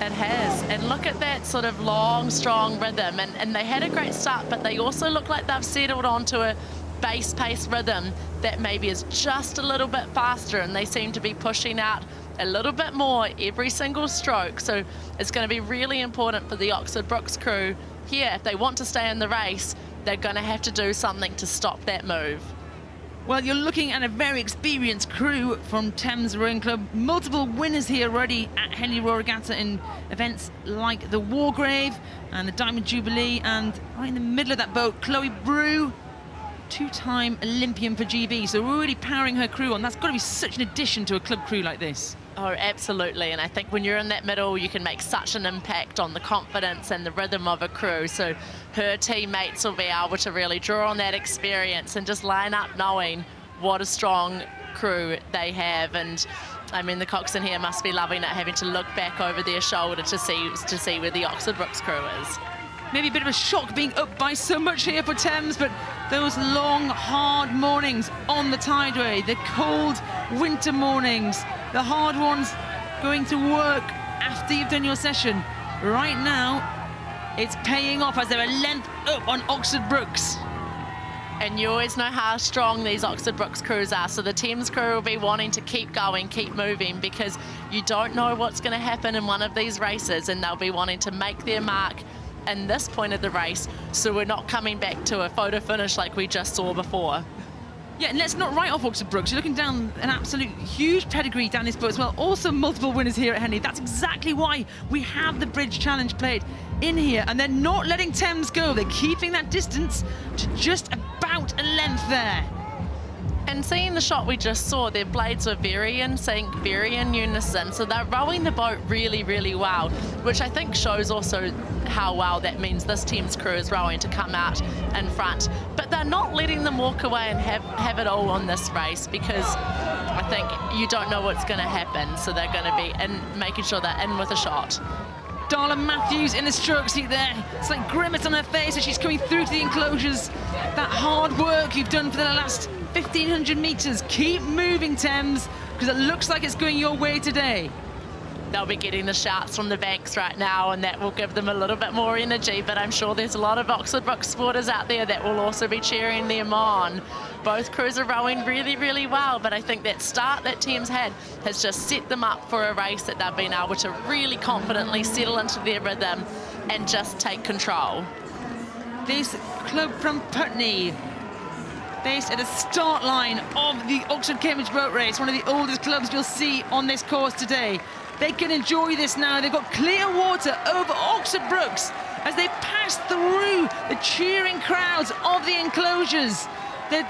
It has, and look at that sort of long, strong rhythm, and they had a great start, but they also look like they've settled onto a base pace rhythm that maybe is just a little bit faster, and they seem to be pushing out a little bit more every single stroke. So it's going to be really important for the Oxford Brookes crew here. If they want to stay in the race, they're going to have to do something to stop that move. Well, you're looking at a very experienced crew from Thames Rowing Club. Multiple winners here already at Henley Royal Regatta in events like the Wargrave and the Diamond Jubilee. And right in the middle of that boat, Chloe Brew, 2-time Olympian for GB. So we're really powering her crew on. That's got to be such an addition to a club crew like this. Oh, absolutely. And I think when you're in that middle, you can make such an impact on the confidence and the rhythm of a crew. So her teammates will be able to really draw on that experience and just line up knowing what a strong crew they have. And I mean, the coxswain here must be loving it, having to look back over their shoulder to see where the Oxford Brookes crew is. Maybe a bit of a shock being up by so much here for Thames, but those long, hard mornings on the tideway, the cold winter mornings, the hard ones going to work after you've done your session. Right now, it's paying off as they're a length up on Oxford Brookes. And you always know how strong these Oxford Brookes crews are, so the Thames crew will be wanting to keep going, keep moving, because you don't know what's going to happen in one of these races, and they'll be wanting to make their mark in this point of the race, so we're not coming back to a photo finish like we just saw before. Yeah, and let's not write off Oxford Brookes. You're looking down an absolute huge pedigree down this boat as well. Also multiple winners here at Henley. That's exactly why we have the Bridge Challenge plate in here, and they're not letting Thames go. They're keeping that distance to just about a length there. And seeing the shot we just saw, their blades were very in sync, very in unison, so they're rowing the boat really, really well, which I think shows also how well that means this Thames crew is rowing to come out in front. But they're not letting them walk away and have it all on this race, because I think you don't know what's going to happen, so they're going to be in, making sure they're in with a shot. Darla Matthews in the stroke seat there. It's like grimace on her face as she's coming through to the enclosures. That hard work you've done for the last 1,500 metres. Keep moving, Thames, because it looks like it's going your way today. They'll be getting the shouts from the banks right now, and that will give them a little bit more energy, but I'm sure there's a lot of Oxford Brookes supporters out there that will also be cheering them on. Both crews are rowing really, really well, but I think that start that Thames had has just set them up for a race that they've been able to really confidently settle into their rhythm and just take control. This club from Putney, based at the start line of the Oxford-Cambridge boat race, one of the oldest clubs you'll see on this course today. They can enjoy this now. They've got clear water over Oxford Brookes as they pass through the cheering crowds of the enclosures. They're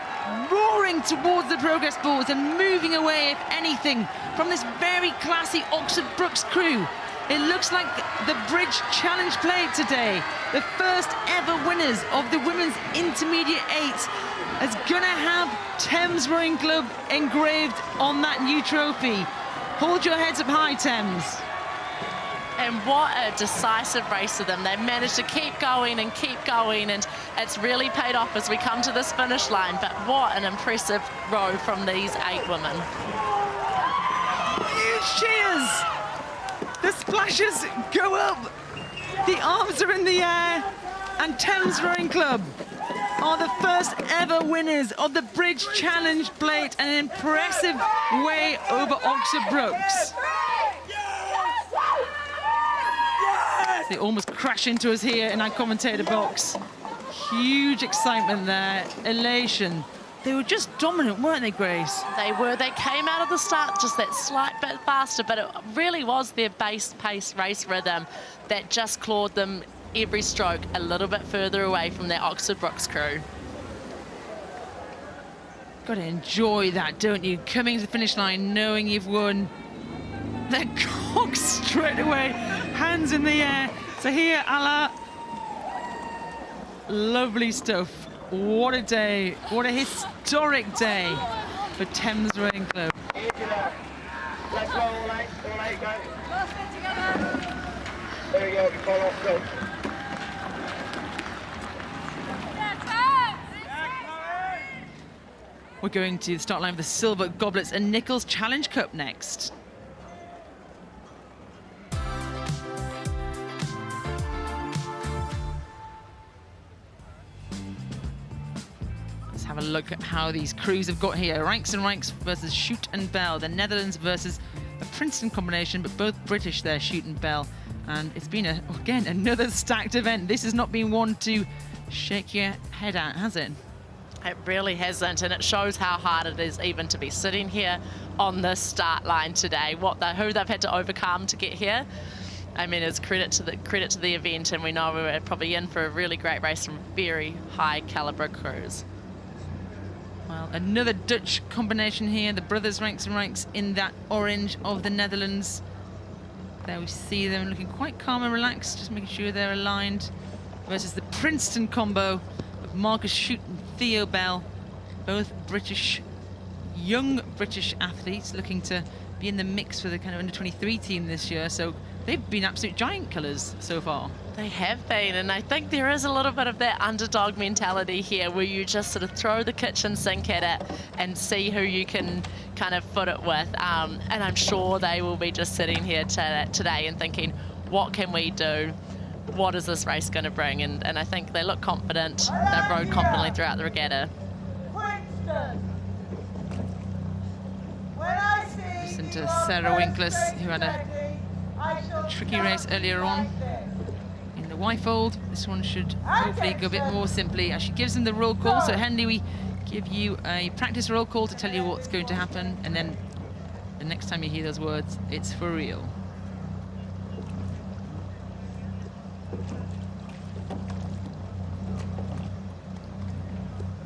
roaring towards the progress boards and moving away, if anything, from this very classy Oxford Brookes crew. It looks like the Bridge Challenge plate today, the first ever winners of the Women's Intermediate 8, is going to have Thames Rowing Club engraved on that new trophy. Hold your heads up high, Thames. And what a decisive race for them. They've managed to keep going, and it's really paid off as we come to this finish line. But what an impressive row from these 8 women. Huge cheers! The splashes go up, the arms are in the air, and Thames Rowing Club are the first ever winners of the Bridge Challenge plate, an impressive way over Oxford Brookes. They almost crash into us here in our commentator box. Huge excitement there, elation. They were just dominant, weren't they, Grace? They were. They came out of the start just that slight bit faster, but it really was their base pace race rhythm that just clawed them every stroke a little bit further away from their Oxford Brookes crew. Got to enjoy that, don't you? Coming to the finish line, knowing you've won. Their cocks straight away, hands in the air. So here, Ala, lovely stuff. What a day, what a historic day for Thames Rowing Club. Let's roll, all eight, go. There you go, Coll off, go. We're going to the start line of the Silver Goblets and Nichols Challenge Cup next. Let's have a look at how these crews have got here. Rienks and Rienks versus Chute and Bell. The Netherlands versus the Princeton combination, but both British there, Chute and Bell. And it's been, again, another stacked event. This has not been one to shake your head at, has it? It really hasn't, and it shows how hard it is even to be sitting here on the start line today. Who they've had to overcome to get here. I mean, it's credit to the event, and we know we're probably in for a really great race from very high caliber crews. Well, another Dutch combination here. The brothers Rienks and Rienks in that orange of the Netherlands. There we see them looking quite calm and relaxed, just making sure they're aligned. Versus the Princeton combo of Marcus Chute and Theo Bell. Both British, young British athletes looking to be in the mix for the kind of under-23 team this year. So they've been absolute giant colours so far. They have been, and I think there is a little bit of that underdog mentality here where you just sort of throw the kitchen sink at it and see who you can kind of foot it with. And I'm sure they will be just sitting here today and thinking, what can we do? What is this race going to bring? And I think they look confident. They've rode confidently throughout the regatta. Listen to Sarah Winkless, who had a tricky race earlier on in the Y-fold. This one should hopefully go a bit more simply as she gives them the roll call. So Henley, we give you a practice roll call to tell you what's going to happen, and then the next time you hear those words, it's for real.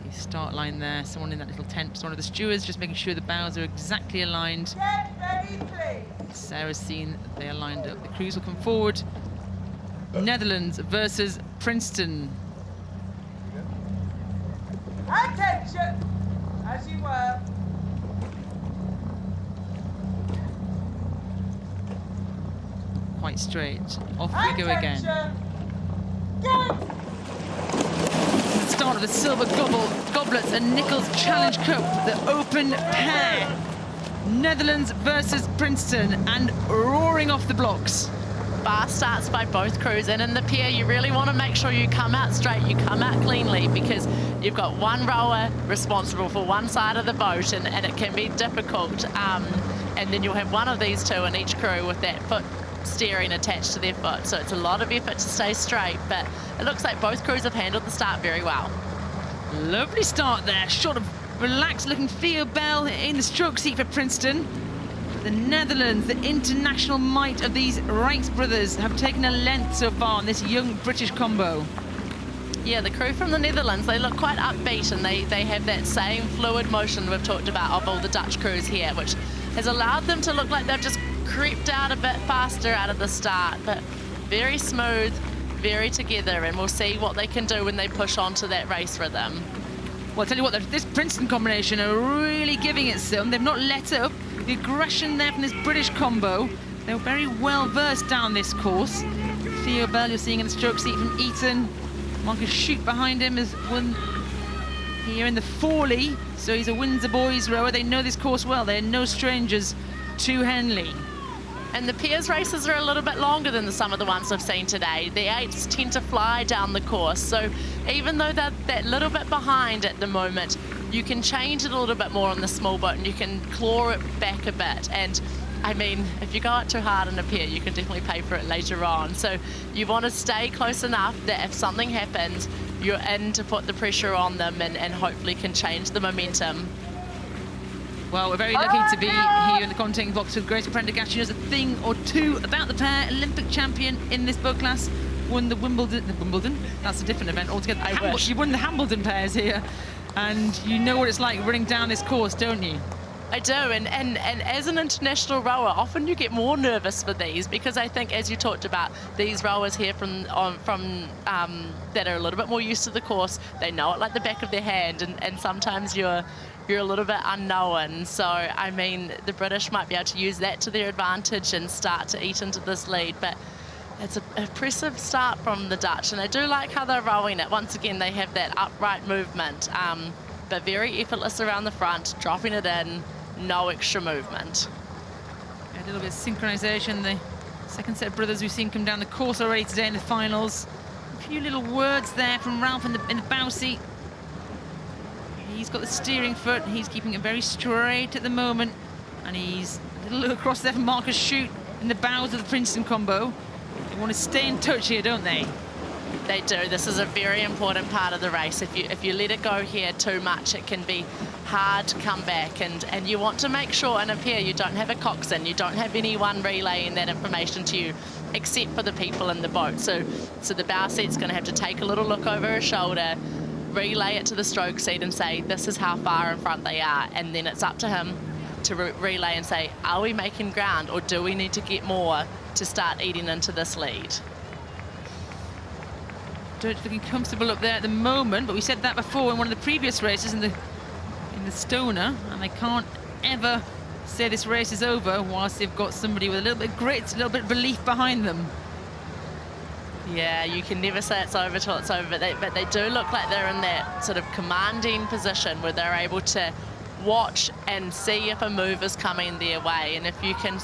The start line there, someone in that little tent, one of the stewards just making sure the bows are exactly aligned. Sarah's seen they are lined up. The crews will come forward. Netherlands versus Princeton. Attention, as you were. Quite straight. Off we go again. The start of the silver goblets and Nichols Challenge Cup, the open pair. Netherlands versus Princeton, and roaring off the blocks. Fast starts by both crews, and in the pier you really want to make sure you come out straight, you come out cleanly, because you've got one rower responsible for one side of the boat, and it can be difficult. And then you'll have one of these two in each crew with that foot steering attached to their foot, so it's a lot of effort to stay straight, but it looks like both crews have handled the start very well. Lovely start there, shot of relaxed looking Theo Bell in the stroke seat for Princeton. The Netherlands, the international might of these Rienks brothers, have taken a length so far on this young British combo. Yeah, the crew from the Netherlands, they look quite upbeat, and they have that same fluid motion we've talked about of all the Dutch crews here, which has allowed them to look like they've just creeped out a bit faster out of the start, but very smooth, very together, and we'll see what they can do when they push on to that race rhythm. Well, I'll tell you what, this Princeton combination are really giving it some. They've not let up. The aggression there from this British combo. They're very well versed down this course. Theo Bell, you're seeing in the stroke seat from Eton. Marcus Chute behind him is one here in the Forley. So he's a Windsor boys rower. They know this course well. They're no strangers to Henley. And the Piers races are a little bit longer than some of the ones I've seen today. The 8s tend to fly down the course, so even though they're that little bit behind at the moment, you can change it a little bit more on the small boat and you can claw it back a bit. And I mean, if you go out too hard in a pier, you can definitely pay for it later on. So you want to stay close enough that if something happens, you're in to put the pressure on them and hopefully can change the momentum. Well, we're very lucky to be here in the commentating box with Grace Prendergast. She knows a thing or two about the pair. Olympic champion in this boat class. Won the Wimbledon? That's a different event altogether. You won the Hambledon pairs here. And you know what it's like running down this course, don't you? I do, and as an international rower, often you get more nervous for these, because I think, as you talked about, these rowers here from that are a little bit more used to the course, they know it like the back of their hand, and sometimes you're a little bit unknown. So, I mean, the British might be able to use that to their advantage and start to eat into this lead, but it's an impressive start from the Dutch, and I do like how they're rowing it. Once again, they have that upright movement, but very effortless around the front, dropping it in, no extra movement. A little bit of synchronization. The second set of brothers we've seen come down the course already today in the finals. A few little words there from Ralph in the bow seat. He's got the steering foot. He's keeping it very straight at the moment. And he's a little look across there from Marcus Chute in the bows of the Princeton combo. They want to stay in touch here, don't they? They do. This is a very important part of the race. If you let it go here too much, it can be hard to come back, and you want to make sure in a pair you don't have a coxswain, you don't have anyone relaying that information to you except for the people in the boat. So the bow seat's going to have to take a little look over his shoulder, relay it to the stroke seat and say, this is how far in front they are. And then it's up to him to relay and say, are we making ground or do we need to get more to start eating into this lead? Dutch looking comfortable up there at the moment, but we said that before in one of the previous races in the Stoner, and they can't ever say this race is over whilst they've got somebody with a little bit of grit, a little bit of belief behind them. Yeah, you can never say it's over till it's over, but they do look like they're in that sort of commanding position where they're able to watch and see if a move is coming their way. And if you can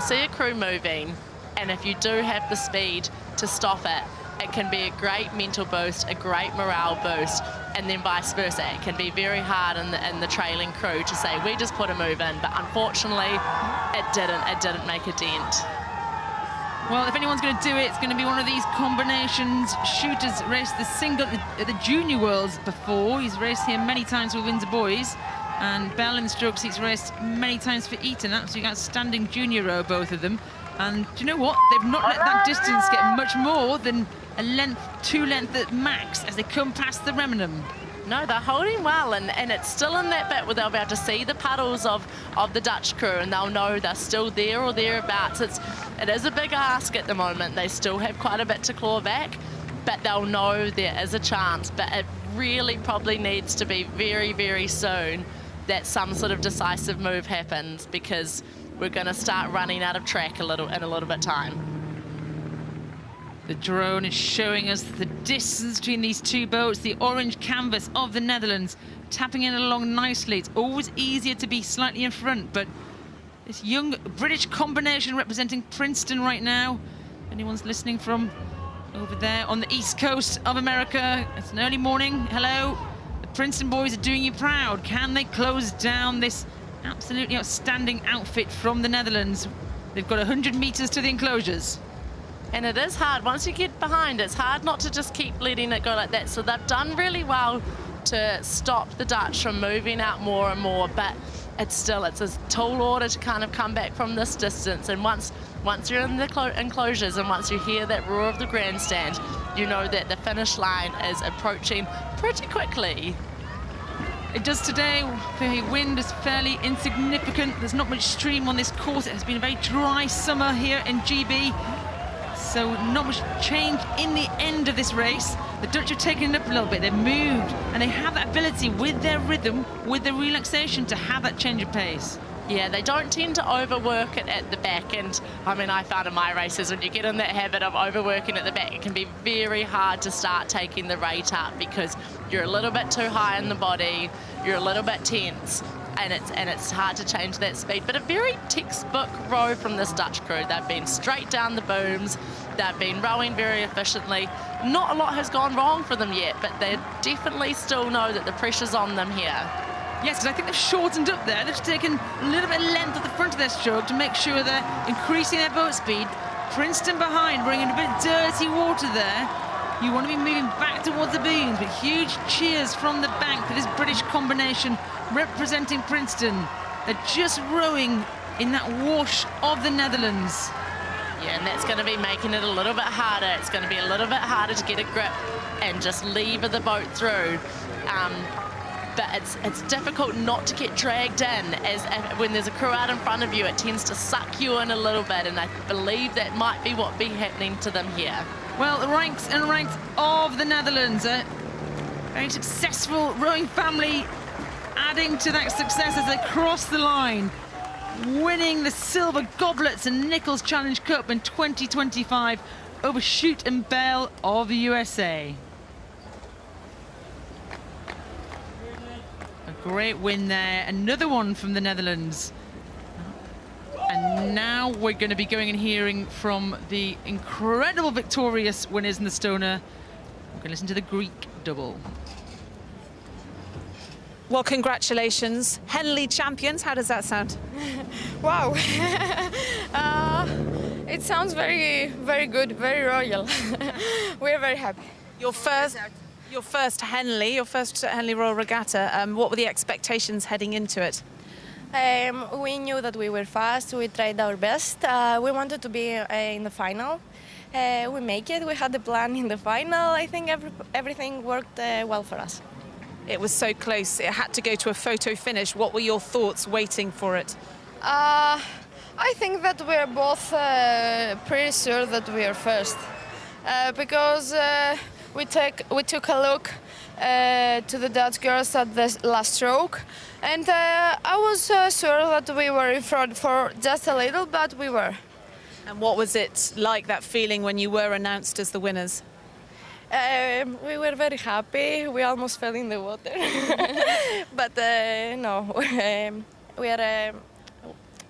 see a crew moving, and if you do have the speed to stop it, it can be a great mental boost, a great morale boost, and then vice versa. It can be very hard in the trailing crew to say, we just put a move in, but unfortunately, it didn't make a dent. Well, if anyone's going to do it, it's going to be one of these combinations. Chute has raced the Junior Worlds before. He's raced here many times with Windsor boys. And Bell in the stroke seats raced many times for Eton. Absolutely outstanding junior row, both of them. And do you know what? They've not let that distance get much more than a length, 2 lengths at max as they come past the Remenham. No, they're holding well, and it's still in that bit where they'll be able to see the puddles of the Dutch crew, and they'll know they're still there or thereabouts. It is a big ask at the moment. They still have quite a bit to claw back, but they'll know there is a chance. But it really probably needs to be very, very soon that some sort of decisive move happens, because we're going to start running out of track in a little bit time. The drone is showing us the distance between these two boats, the orange canvas of the Netherlands, tapping in along nicely. It's always easier to be slightly in front, but this young British combination representing Princeton right now. If anyone's listening from over there on the east coast of America, it's an early morning. Hello. The Princeton boys are doing you proud. Can they close down this absolutely outstanding outfit from the Netherlands? They've got 100 meters to the enclosures. And it is hard. Once you get behind, it's hard not to just keep letting it go like that. So they've done really well to stop the Dutch from moving out more and more, but it's a tall order to kind of come back from this distance. And once you're in the enclosures and once you hear that roar of the grandstand, you know that the finish line is approaching pretty quickly. It does today. The wind is fairly insignificant. There's not much stream on this course. It has been a very dry summer here in GB. So not much change in the end of this race. The Dutch have taken it up a little bit. They've moved, and they have that ability with their rhythm, with their relaxation, to have that change of pace. Yeah, they don't tend to overwork it at the back. And I mean, I found in my races, when you get in that habit of overworking at the back, it can be very hard to start taking the rate up because you're a little bit too high in the body, you're a little bit tense, and it's hard to change that speed. But a very textbook row from this Dutch crew. They've been straight down the booms, they've been rowing very efficiently. Not a lot has gone wrong for them yet, but they definitely still know that the pressure's on them here. Yes, because I think they've shortened up there. They've taken a little bit of length at the front of their stroke to make sure they're increasing their boat speed. Princeton behind, bringing a bit of dirty water there. You want to be moving back towards the beams, but huge cheers from the bank for this British combination representing Princeton. They're just rowing in that wash of the Netherlands. Yeah, and that's going to be making it a little bit harder. It's going to be a little bit harder to get a grip and just lever the boat through. But it's difficult not to get dragged in, as when there's a crew out in front of you, it tends to suck you in a little bit, and I believe that might be what be happening to them here. Well, the ranks and ranks of the Netherlands, a very successful rowing family, adding to that success as they cross the line, winning the Silver Goblets and Nichols Challenge Cup in 2025 over Chute and Bell of the USA. Great win there, another one from the Netherlands. And now we're going to be going and hearing from the incredible victorious winners in the Stoner. We're going to listen to the Greek double. Well, congratulations. Henley champions, how does that sound? Wow. It sounds very, very good, very royal. We're very happy. Your first Henley Royal Regatta, what were the expectations heading into it? We knew that we were fast, we tried our best. We wanted to be in the final, we make it. We had the plan in the final. I think everything worked well for us. It was so close. It had to go to a photo finish. What were your thoughts waiting for it? I think that we're both pretty sure that we are first because we took a look to the Dutch girls at the last stroke, and I was sure that we were in front for just a little, but we were. And what was it like, that feeling when you were announced as the winners? We were very happy. We almost fell in the water, but no, we are.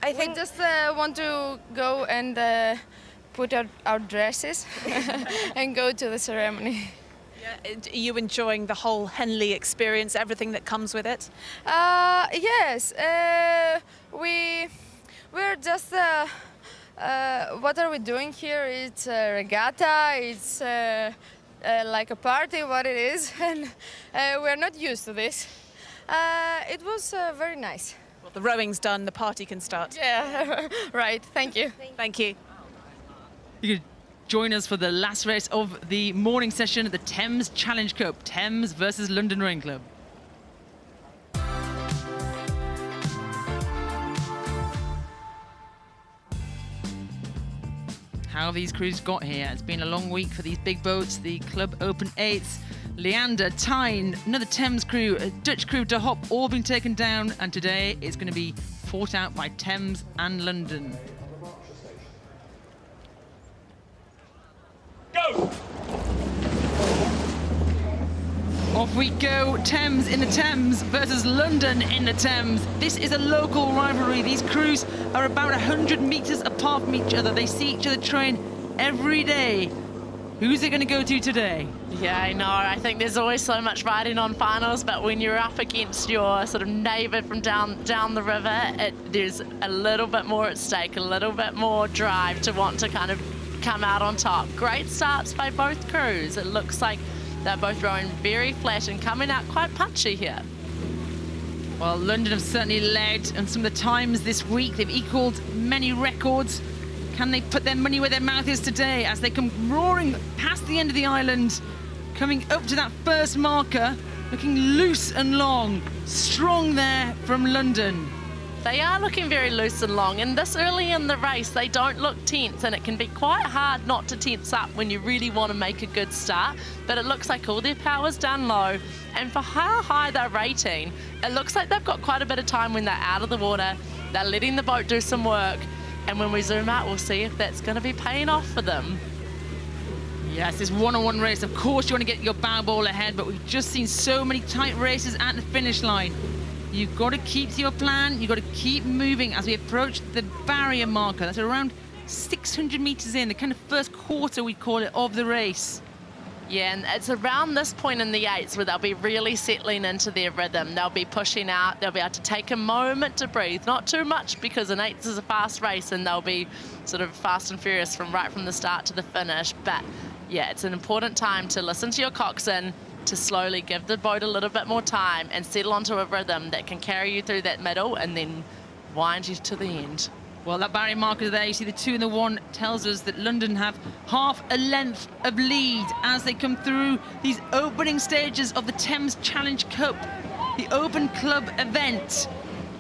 I think we just want to go and put our dresses and go to the ceremony. Yeah, are you enjoying the whole Henley experience, everything that comes with it? Yes, we're just. What are we doing here? It's a regatta. It's like a party, what it is, and we're not used to this. It was very nice. Well, the rowing's done, the party can start. Yeah, right, thank you. Thank you. You can join us for the last race of the morning session at the Thames Challenge Cup, Thames versus London Rowing Club. How have these crews got here? It's been a long week for these big boats. The Club Open 8s, Leander, Tyne, another Thames crew, a Dutch crew to hop, all been taken down, and today it's going to be fought out by Thames and London. Go! Off we go, Thames in the Thames versus London in the Thames. This is a local rivalry. These crews are about 100 metres apart from each other. They see each other train every day. Who's it going to go to today? Yeah, I know. I think there's always so much riding on finals, but when you're up against your sort of neighbour from down the river, there's a little bit more at stake, a little bit more drive to want to kind of come out on top. Great starts by both crews. It looks like they're both rowing very flat and coming out quite punchy here. Well, London have certainly led, and some of the times this week they've equalled many records. Can they put their money where their mouth is today as they come roaring past the end of the island, coming up to that first marker, looking loose and long, strong there from London. They are looking very loose and long, and this early in the race they don't look tense, and it can be quite hard not to tense up when you really want to make a good start, but it looks like all their power's down low, and for how high they're rating, it looks like they've got quite a bit of time when they're out of the water. They're letting the boat do some work, and when we zoom out we'll see if that's going to be paying off for them. Yes, this one-on-one race, of course you want to get your bow ball ahead, but we've just seen so many tight races at the finish line. You've got to keep to your plan, you've got to keep moving as we approach the barrier marker. That's around 600 metres in, the kind of first quarter, we call it, of the race. Yeah, and it's around this point in the eights where they'll be really settling into their rhythm. They'll be pushing out, they'll be able to take a moment to breathe, not too much because an eights is a fast race and they'll be sort of fast and furious right from the start to the finish. But yeah, it's an important time to listen to your coxswain, to slowly give the boat a little bit more time and settle onto a rhythm that can carry you through that middle and then wind you to the end. Well, that barrier marker there, you see the 2 and the 1, tells us that London have half a length of lead as they come through these opening stages of the Thames Challenge Cup, the Open Club event.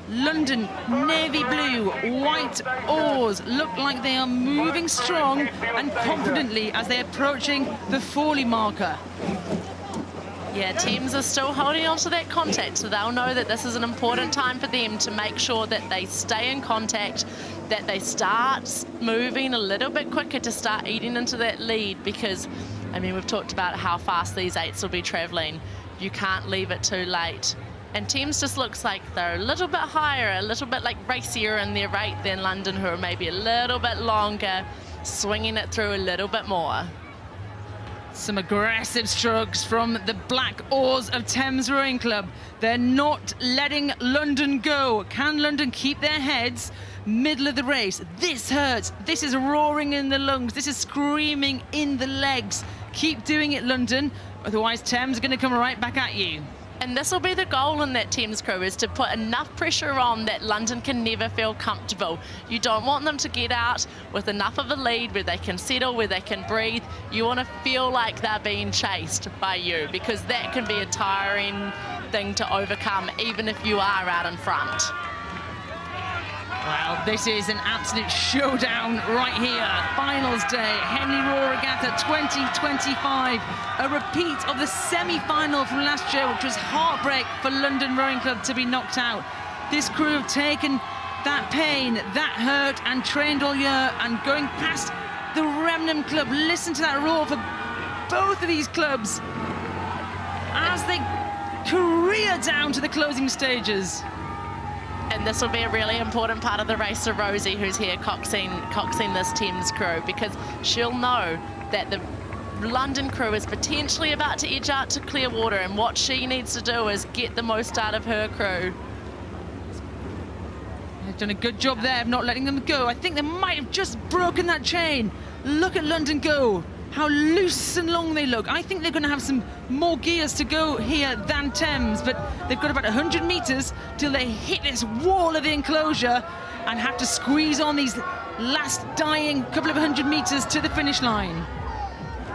London, navy blue, white oars, look like they are moving strong and confidently as they're approaching the Forley marker. Yeah, teams are still holding on to that contact, so they'll know that this is an important time for them to make sure that they stay in contact, that they start moving a little bit quicker to start eating into that lead, because, I mean, we've talked about how fast these eights will be travelling. You can't leave it too late. And Thames just looks like they're a little bit higher, a little bit like racier in their rate than London, who are maybe a little bit longer, swinging it through a little bit more. Some aggressive strokes from the black oars of Thames Rowing Club. They're not letting London go. Can London keep their heads? Middle of the race. This hurts. This is roaring in the lungs. This is screaming in the legs. Keep doing it, London. Otherwise, Thames are going to come right back at you. And this will be the goal in that Thames crew, is to put enough pressure on that London can never feel comfortable. You don't want them to get out with enough of a lead where they can settle, where they can breathe. You want to feel like they're being chased by you, because that can be a tiring thing to overcome, even if you are out in front. Well, this is an absolute showdown right here. Finals day, Henley Royal Regatta 2025. A repeat of the semi-final from last year, which was heartbreak for London Rowing Club to be knocked out. This crew have taken that pain, that hurt, and trained all year, and going past the remnant club. Listen to that roar for both of these clubs as they career down to the closing stages. And this will be a really important part of the race for Rosie, who's here coxing this Thames crew, because she'll know that the London crew is potentially about to edge out to clear water, and what she needs to do is get the most out of her crew. They've done a good job there of not letting them go. I think they might have just broken that chain. Look at London go. How loose and long they look. I think they're going to have some more gears to go here than Thames, but they've got about 100 metres till they hit this wall of the enclosure and have to squeeze on these last dying couple of 100 metres to the finish line.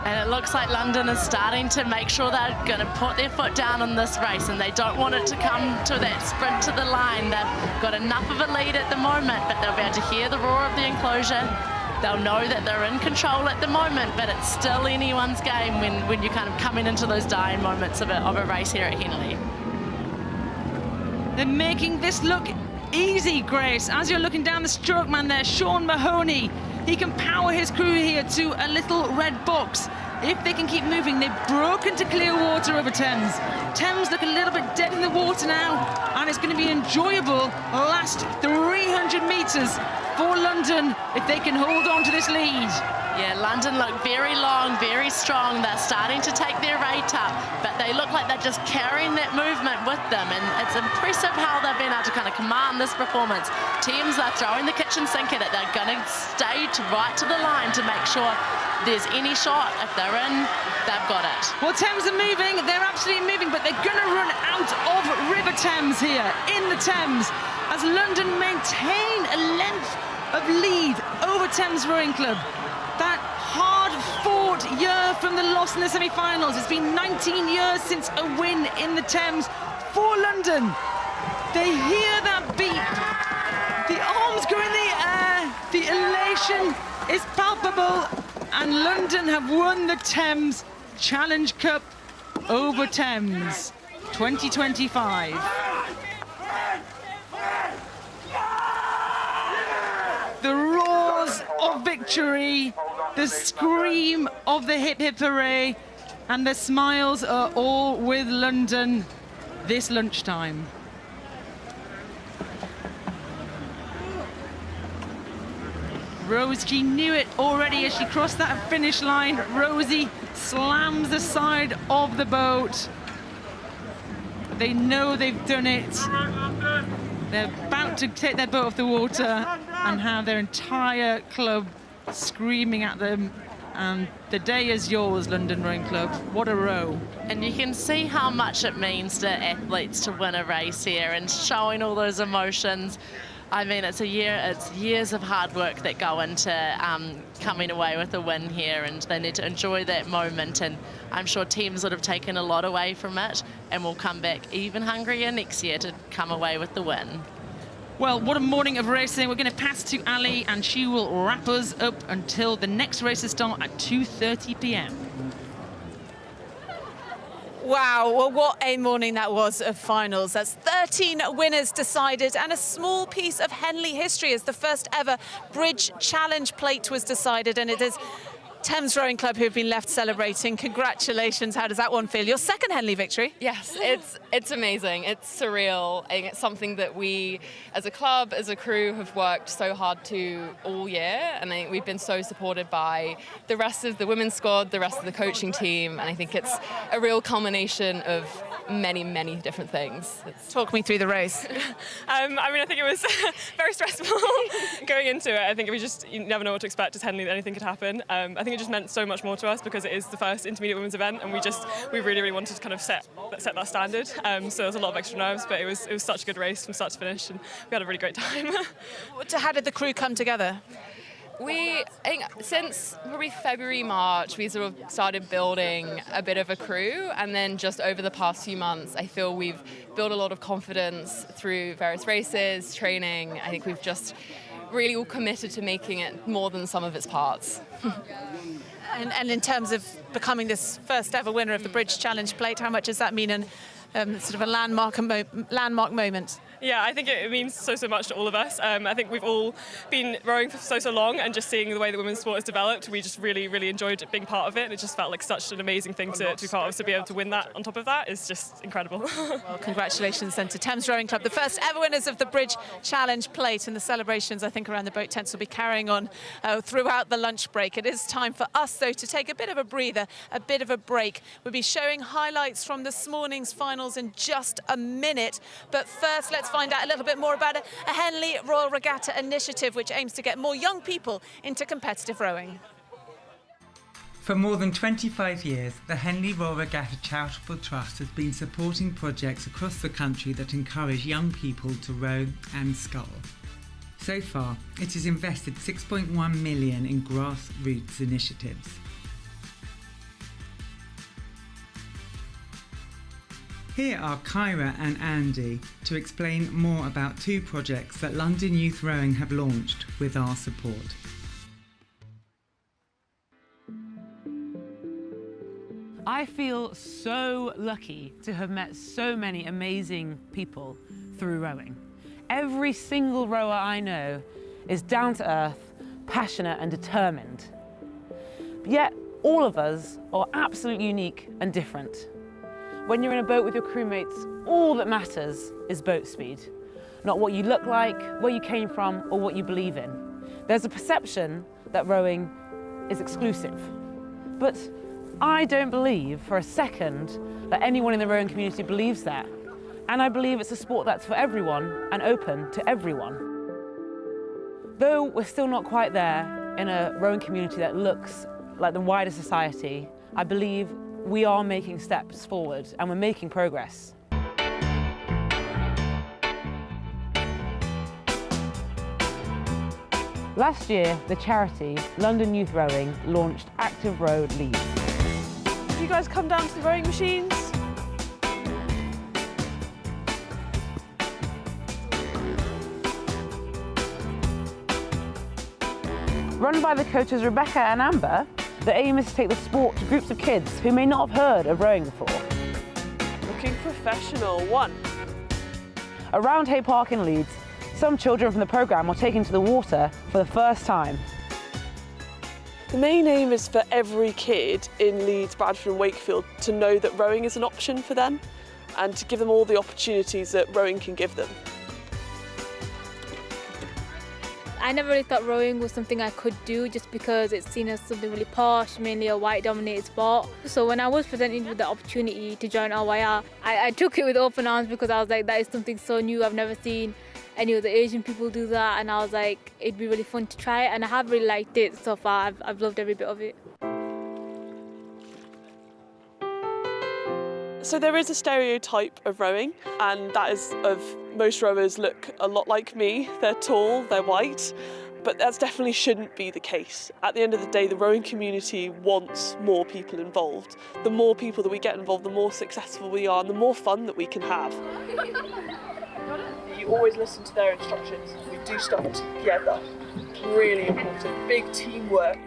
And it looks like London is starting to make sure they're going to put their foot down on this race, and they don't want it to come to that sprint to the line. They've got enough of a lead at the moment, but they'll be able to hear the roar of the enclosure. They'll know that they're in control at the moment, but it's still anyone's game when you're kind of coming into those dying moments of a race here at Henley. They're making this look easy, Grace. As you're looking down the stroke man there, Sean Mahoney, he can power his crew here to a little red box. If they can keep moving, they've broken to clear water over Thames. Thames look a little bit dead in the water now, and it's going to be an enjoyable last 300 metres for London if they can hold on to this lead. Yeah, London look very long, very strong. They're starting to take their rate up, but they look like they're just carrying that movement with them, and it's impressive how they've been able to kind of command this performance. Thames are throwing the kitchen sink at it. They're going to stay right to the line to make sure there's any shot. If they're in, they've got it. Well, Thames are moving. They're absolutely moving, but they're going to run out of River Thames here in the Thames as London maintain a length of lead over Thames Rowing Club. That hard-fought year from the loss in the semi-finals. It's been 19 years since a win in the Thames for London. They hear that beat. The arms go in the air. The elation is palpable. And London have won the Thames Challenge Cup over Thames 2025. The roars of victory, the scream of the hip hip hooray, and the smiles are all with London this lunchtime. Rosie knew it already as she crossed that finish line. Rosie slams the side of the boat. They know they've done it. They're about to take their boat off the water and have their entire club screaming at them. And the day is yours, London Rowing Club. What a row. And you can see how much it means to athletes to win a race here and showing all those emotions. I mean, it's years of hard work that go into coming away with a win here, and they need to enjoy that moment. And I'm sure teams would have taken a lot away from it and will come back even hungrier next year to come away with the win. Well, what a morning of racing. We're going to pass to Ali, and she will wrap us up until the next races start at 2:30 p.m. Wow, well, what a morning that was of finals. That's 13 winners decided, and a small piece of Henley history as the first ever Bridge Challenge plate was decided, and it is Thames Rowing Club who have been left celebrating. Congratulations. How does that one feel? Your second Henley victory? Yes, it's amazing. It's surreal. And it's something that we, as a club, as a crew, have worked so hard to all year. And I think we've been so supported by the rest of the women's squad, the rest of the coaching team. And I think it's a real culmination of many, many different things. Talk me through the race. I mean, I think it was very stressful going into it. I think it was just, you never know what to expect as Henley, that anything could happen. I think it just meant so much more to us because it is the first intermediate women's event, and we really, really wanted to kind of set that standard. So there was a lot of extra nerves, but it was such a good race from start to finish, and we had a really great time. How did the crew come together? I think since probably February, March, we sort of started building a bit of a crew, and then just over the past few months, I feel we've built a lot of confidence through various races, training. I think we've just really all committed to making it more than some of its parts. And in terms of becoming this first ever winner of the Bridge Challenge Plate, how much does that mean in sort of a landmark moment? Yeah, I think it means so much to all of us. I think we've all been rowing for so long, and just seeing the way that women's sport has developed, we just really, really enjoyed being part of it, and it just felt like such an amazing thing to be part of. To be able to win that on top of that is just incredible. Well, congratulations then to Thames Rowing Club, the first ever winners of the Bridge Challenge Plate, and the celebrations, I think, around the boat tents will be carrying on throughout the lunch break. It is time for us, though, to take a bit of a breather, a bit of a break. We'll be showing highlights from this morning's finals in just a minute, but first let's find out a little bit more about a Henley Royal Regatta initiative which aims to get more young people into competitive rowing. For more than 25 years, the Henley Royal Regatta Charitable Trust has been supporting projects across the country that encourage young people to row and scull. So far, it has invested £6.1 million in grassroots initiatives. Here are Kyra and Andy to explain more about two projects that London Youth Rowing have launched with our support. I feel so lucky to have met so many amazing people through rowing. Every single rower I know is down to earth, passionate and determined. Yet all of us are absolutely unique and different. When you're in a boat with your crewmates, all that matters is boat speed. Not what you look like, where you came from, or what you believe in. There's a perception that rowing is exclusive. But I don't believe for a second that anyone in the rowing community believes that. And I believe it's a sport that's for everyone and open to everyone. Though we're still not quite there in a rowing community that looks like the wider society, I believe we are making steps forward and we're making progress. Last year, the charity London Youth Rowing launched Active Row Leads. Have you guys come down to the rowing machines? Run by the coaches Rebecca and Amber, the aim is to take the sport to groups of kids who may not have heard of rowing before. Looking professional, 1. Around Hay Park in Leeds, some children from the programme were taken to the water for the first time. The main aim is for every kid in Leeds, Bradford and Wakefield to know that rowing is an option for them and to give them all the opportunities that rowing can give them. I never really thought rowing was something I could do just because it's seen as something really posh, mainly a white-dominated sport. So when I was presented with the opportunity to join RYR, I took it with open arms because I was like, that is something so new. I've never seen any of the Asian people do that, and I was like, it'd be really fun to try it, and I have really liked it so far. I've loved every bit of it. So there is a stereotype of rowing, and that is of most rowers look a lot like me. They're tall, they're white, but that definitely shouldn't be the case. At the end of the day, the rowing community wants more people involved. The more people that we get involved, the more successful we are and the more fun that we can have. You always listen to their instructions. We do stuff together. Really important, big teamwork.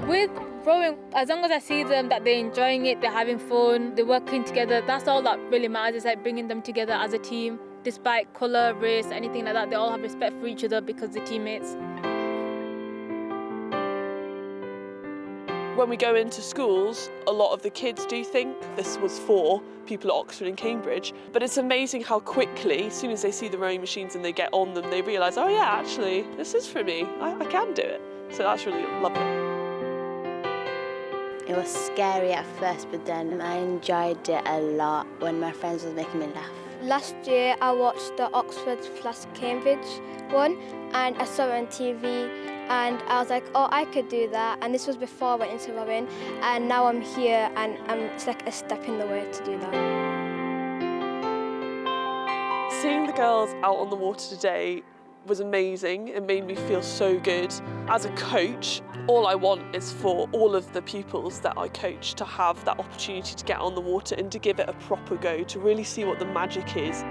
With rowing, as long as I see them that they're enjoying it, they're having fun, they're working together, that's all that really matters. It's like bringing them together as a team. Despite colour, race, anything like that, they all have respect for each other because they're teammates. When we go into schools, a lot of the kids do think this was for people at Oxford and Cambridge, but it's amazing how quickly, as soon as they see the rowing machines and they get on them, they realise, oh yeah, actually, this is for me, I can do it. So that's really lovely. It was scary at first, but then I enjoyed it a lot when my friends was making me laugh. Last year I watched the Oxford plus Cambridge one, and I saw it on TV, and I was like, oh, I could do that. And this was before I went into rowing, and now I'm here, and it's like a step in the way to do that. Seeing the girls out on the water today was amazing. It made me feel so good. As a coach, all I want is for all of the pupils that I coach to have that opportunity to get on the water and to give it a proper go, to really see what the magic is.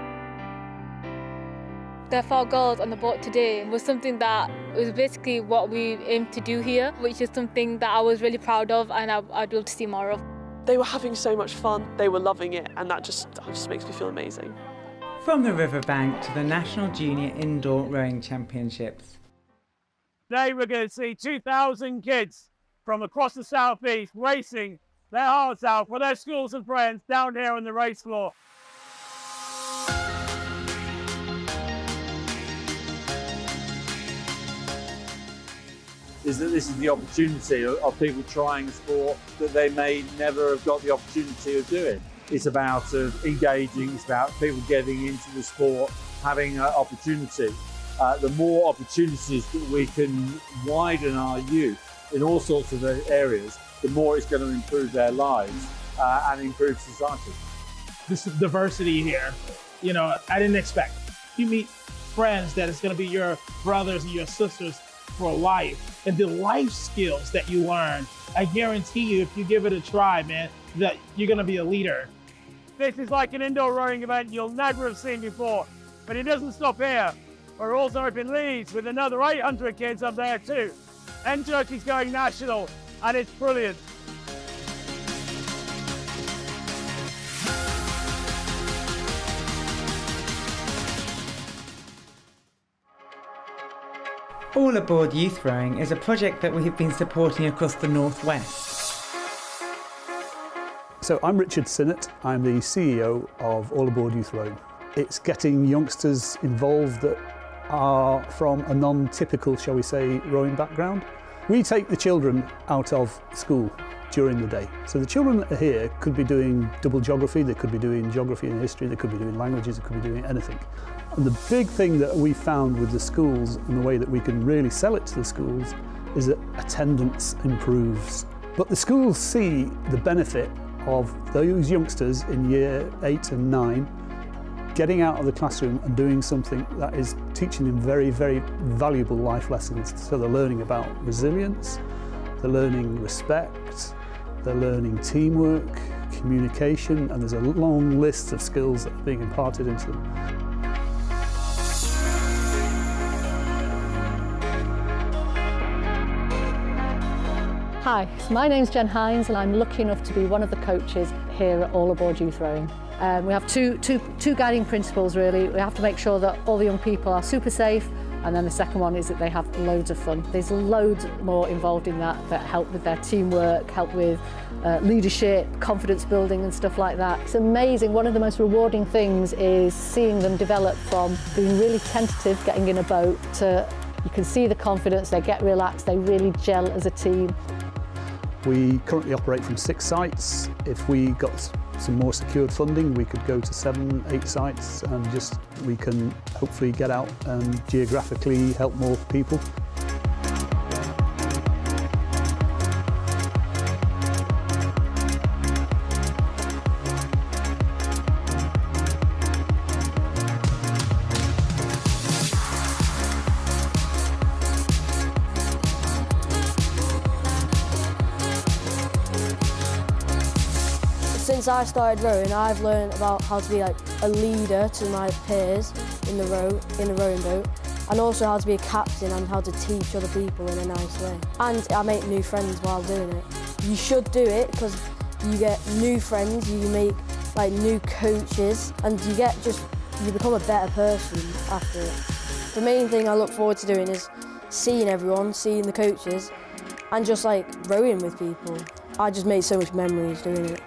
The 4 girls on the boat today was something that was basically what we aimed to do here, which is something that I was really proud of and I'd love to see more of. They were having so much fun, they were loving it, and that just makes me feel amazing. From the riverbank to the National Junior Indoor Rowing Championships. Today we're going to see 2,000 kids from across the southeast racing their hearts out for their schools and friends down here on the race floor. Is that this is the opportunity of people trying a sport that they may never have got the opportunity of doing. It's about engaging, it's about people getting into the sport, having an opportunity. The more opportunities that we can widen our youth in all sorts of areas, the more it's going to improve their lives and improve society. This diversity here, you know, I didn't expect. You meet friends that is going to be your brothers and your sisters for life, and the life skills that you learn, I guarantee you, if you give it a try, man, that you're going to be a leader. This is like an indoor rowing event you'll never have seen before, but it doesn't stop here. We're also up in Leeds with another 800 kids up there too. Turkey's going national, and it's brilliant. All Aboard Youth Rowing is a project that we have been supporting across the Northwest. So I'm Richard Sinnott, I'm the CEO of All Aboard Youth Rowing. It's getting youngsters involved that are from a non-typical, shall we say, rowing background. We take the children out of school during the day. So the children that are here could be doing double geography, they could be doing geography and history, they could be doing languages, they could be doing anything. And the big thing that we found with the schools and the way that we can really sell it to the schools is that attendance improves. But the schools see the benefit of those youngsters in year 8 and 9 getting out of the classroom and doing something that is teaching them very, very valuable life lessons. So they're learning about resilience, they're learning respect, they're learning teamwork, communication, and there's a long list of skills that are being imparted into them. Hi, my name's Jen Hines and I'm lucky enough to be one of the coaches here at All Aboard Youth Rowing. We have two guiding principles really. We have to make sure that all the young people are super safe, and then the second one is that they have loads of fun. There's loads more involved in that help with their teamwork, help with leadership, confidence building and stuff like that. It's amazing. One of the most rewarding things is seeing them develop from being really tentative, getting in a boat, to you can see the confidence, they get relaxed, they really gel as a team. We currently operate from 6 sites. If we got some more secured funding, we could go to 7, 8 sites, and we can hopefully get out and geographically help more people. Since I started rowing, I've learned about how to be like a leader to my peers in the rowing boat, and also how to be a captain and how to teach other people in a nice way. And I make new friends while doing it. You should do it because you get new friends, you make like new coaches, and you become a better person after it. The main thing I look forward to doing is seeing everyone, seeing the coaches, and just like rowing with people. I just made so much memories doing it.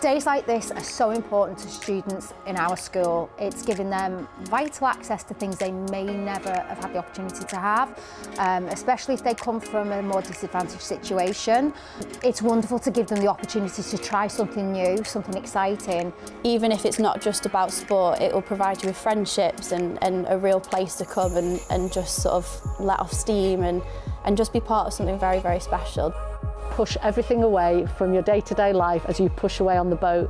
Days like this are so important to students in our school. It's giving them vital access to things they may never have had the opportunity to have, especially if they come from a more disadvantaged situation. It's wonderful to give them the opportunity to try something new, something exciting. Even if it's not just about sport, it will provide you with friendships and a real place to come and just sort of let off steam and just be part of something very, very special. Push everything away from your day-to-day life as you push away on the boat.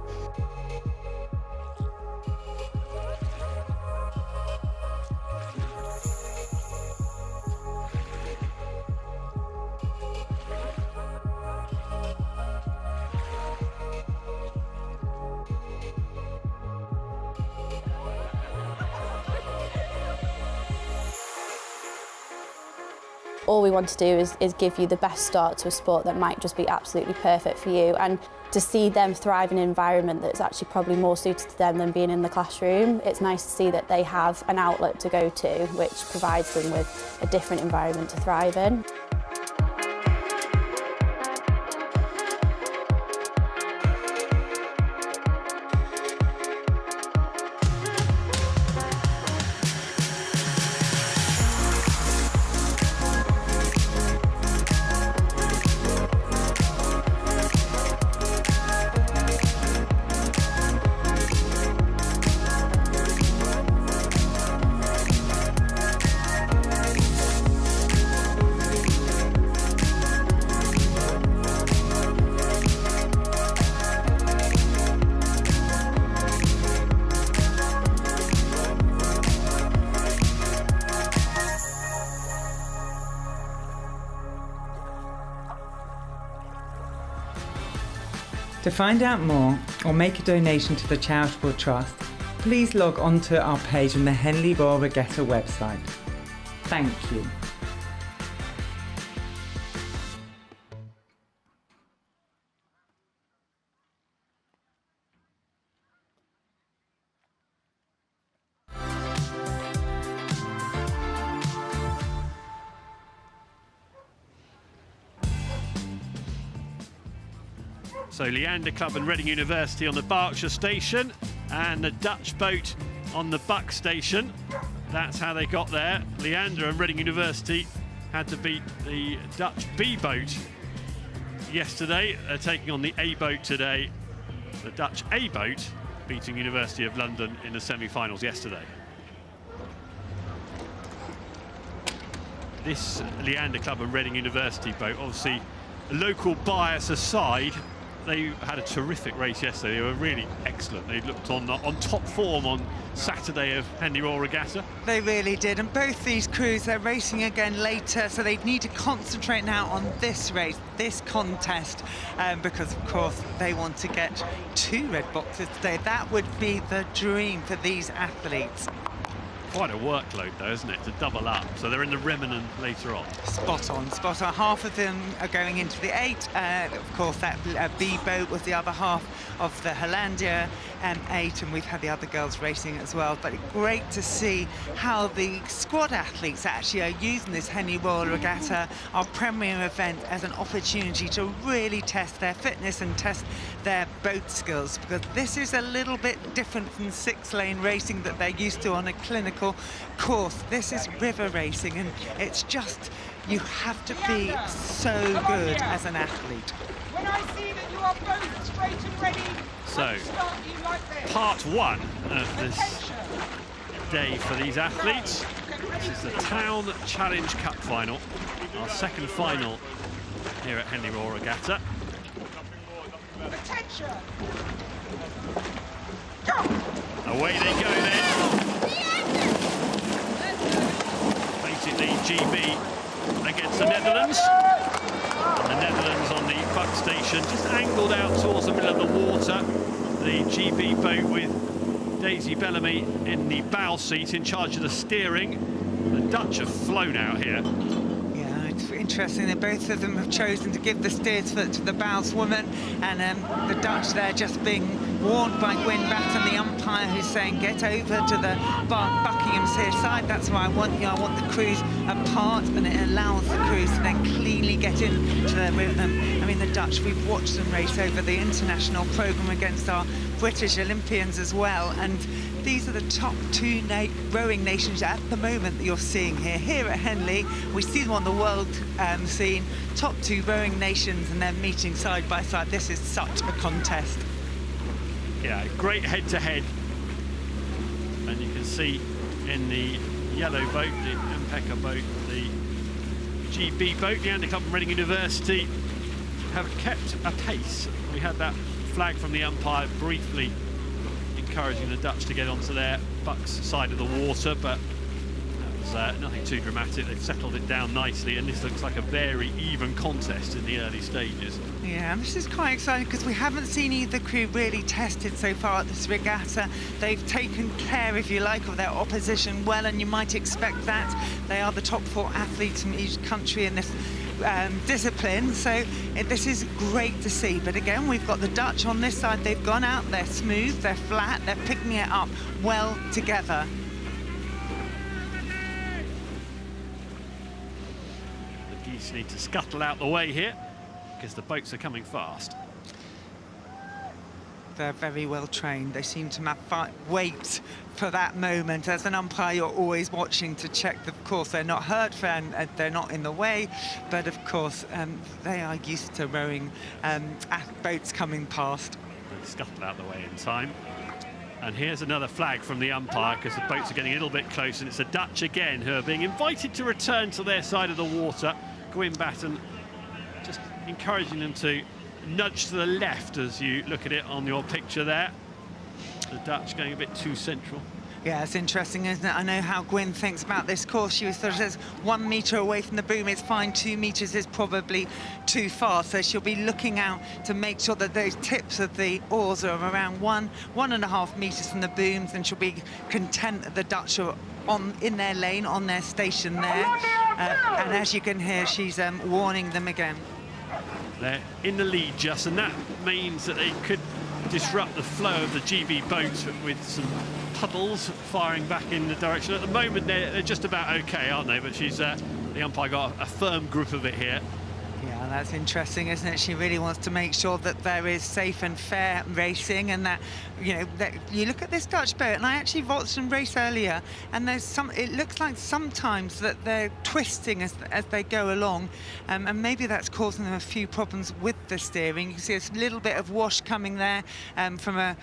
All we want to do is give you the best start to a sport that might just be absolutely perfect for you, and to see them thrive in an environment that's actually probably more suited to them than being in the classroom. It's nice to see that they have an outlet to go to which provides them with a different environment to thrive in. To find out more or make a donation to the charitable trust, please log on to our page on the Henley Royal Regatta website. Thank you. So Leander Club and Reading University on the Berkshire station, and the Dutch boat on the Buck station. That's how they got there. Leander and Reading University had to beat the Dutch B boat yesterday. They're taking on the A boat today. The Dutch A boat beating University of London in the semi-finals yesterday. This Leander Club and Reading University boat, obviously local bias aside, they had a terrific race yesterday. They were really excellent. They looked on top form on Saturday of Henley Royal Regatta. They really did, and both these crews, they're racing again later, so they need to concentrate now on this race, this contest, because of course they want to get 2 red boxes today. That would be the dream for these athletes. Quite a workload though, isn't it, to double up? So they're in the Reminen later on. Spot on, spot on. Half of them are going into the 8. Of course, that B boat was the other half of the Hollandia 8, and we've had the other girls racing as well. But great to see how the squad athletes actually are using this Henley Royal Regatta, our premier event, as an opportunity to really test their fitness and test their boat skills, because this is a little bit different from 6-lane racing that they're used to on a clinical course. This is river racing, and it's just, you have to be so good as an athlete. When I see that you are both straight and ready, so part 1 of this day for these athletes. This is the Town Challenge Cup final, our second final here at Henley Royal Regatta. Attention! Away they go then. Basically GB against the Netherlands. And the Netherlands on the Buck station, just angled out towards the middle of the water. The GB boat with Daisy Bellamy in the bow seat in charge of the steering. The Dutch have flown out here. Yeah, it's interesting that both of them have chosen to give the steers to the bowswoman, and the Dutch there just being warned by Gwyn Batten, the umpire, who's saying get over to the Buckinghamshire side. That's where I want you. I want the crews apart, and it allows the crews to then cleanly get into their rhythm. I mean, the Dutch, we've watched them race over the international programme against our British Olympians as well, and these are the top two rowing nations at the moment that you're seeing here. Here at Henley, we see them on the world scene, top two rowing nations, and they're meeting side by side. This is such a contest. Yeah, great head-to-head. And you can see in the yellow boat, the Wanamaker boat, the GB boat, Leander Club and Reading University have kept a pace. We had that flag from the umpire briefly encouraging the Dutch to get onto their Bucks side of the water, but that was nothing too dramatic. They've settled it down nicely, and this looks like a very even contest in the early stages. Yeah, and this is quite exciting because we haven't seen either crew really tested so far at this regatta. They've taken care, if you like, of their opposition well, and you might expect that. They are the top 4 athletes from each country in this discipline, so this is great to see. But again, we've got the Dutch on this side. They've gone out, they're smooth, they're flat, they're picking it up well together. The geese need to scuttle out the way here because the boats are coming fast. They're very well trained. They seem to wait for that moment. As an umpire, you're always watching to check that, of course, they're not hurt and they're not in the way. But of course, they are used to rowing boats coming past. They scuttle out the way in time. And here's another flag from the umpire because the boats are getting a little bit close, and it's the Dutch again who are being invited to return to their side of the water. Gwyn Batten just encouraging them to nudge to the left as you look at it on your picture there. The Dutch going a bit too central. Yeah, it's interesting, isn't it? I know how Gwyn thinks about this course. She sort of says 1 metre away from the boom is fine, 2 metres is probably too far. So she'll be looking out to make sure that those tips of the oars are around 1.5 metres from the booms, and she'll be content that the Dutch are in their lane, on their station there. And as you can hear, she's warning them again. They're in the lead just, and that means that they could disrupt the flow of the GB boat with some puddles firing back in the direction. At the moment, they're just about okay, aren't they? But she's the umpire got a firm grip of it here. Yeah, that's interesting, isn't it? She really wants to make sure that there is safe and fair racing, and that, you know, that you look at this Dutch boat, and I actually watched them race earlier, and there's it looks like sometimes that they're twisting as they go along, and maybe that's causing them a few problems with the steering. You can see a little bit of wash coming there from a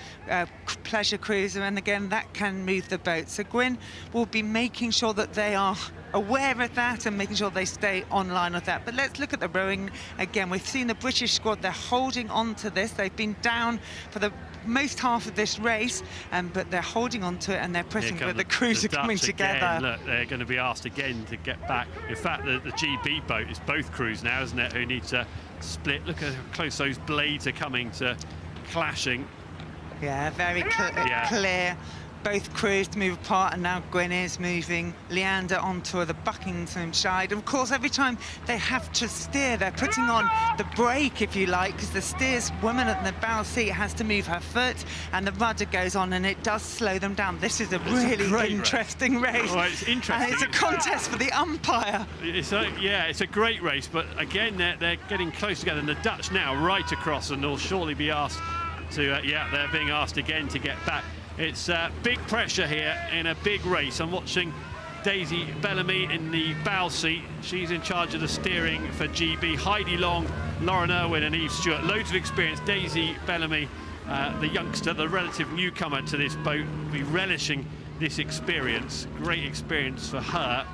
pleasure cruiser, and again, that can move the boat. So Gwyn will be making sure that they are aware of that and making sure they stay online with that. But let's look at the rowing again. We've seen the British squad, they're holding on to this. They've been down for the most half of this race, but they're holding on to it, and they're pressing, but the crews are coming together. Again, look, they're going to be asked again to get back. In fact, the GB boat is both crews now, isn't it, who need to split. Look at how close those blades are coming to clashing. Yeah, very clear. Both crews to move apart, and now Gwyn is moving Leander onto the Buckingham side. Of course, every time they have to steer, they're putting on the brake, if you like, because the steerswoman at the bow seat has to move her foot, and the rudder goes on, and it does slow them down. This is a really interesting race. Well, it's interesting. And it's a contest for the umpire. It's a great race, but again, they're getting close together, and the Dutch now right across, and they'll surely be asked to, they're being asked again to get back. It's big pressure here in a big race. I'm watching Daisy Bellamy in the bow seat. She's in charge of the steering for GB. Heidi Long, Lauren Irwin and Eve Stewart. Loads of experience. Daisy Bellamy, the youngster, the relative newcomer to this boat, will be relishing this experience. Great experience for her.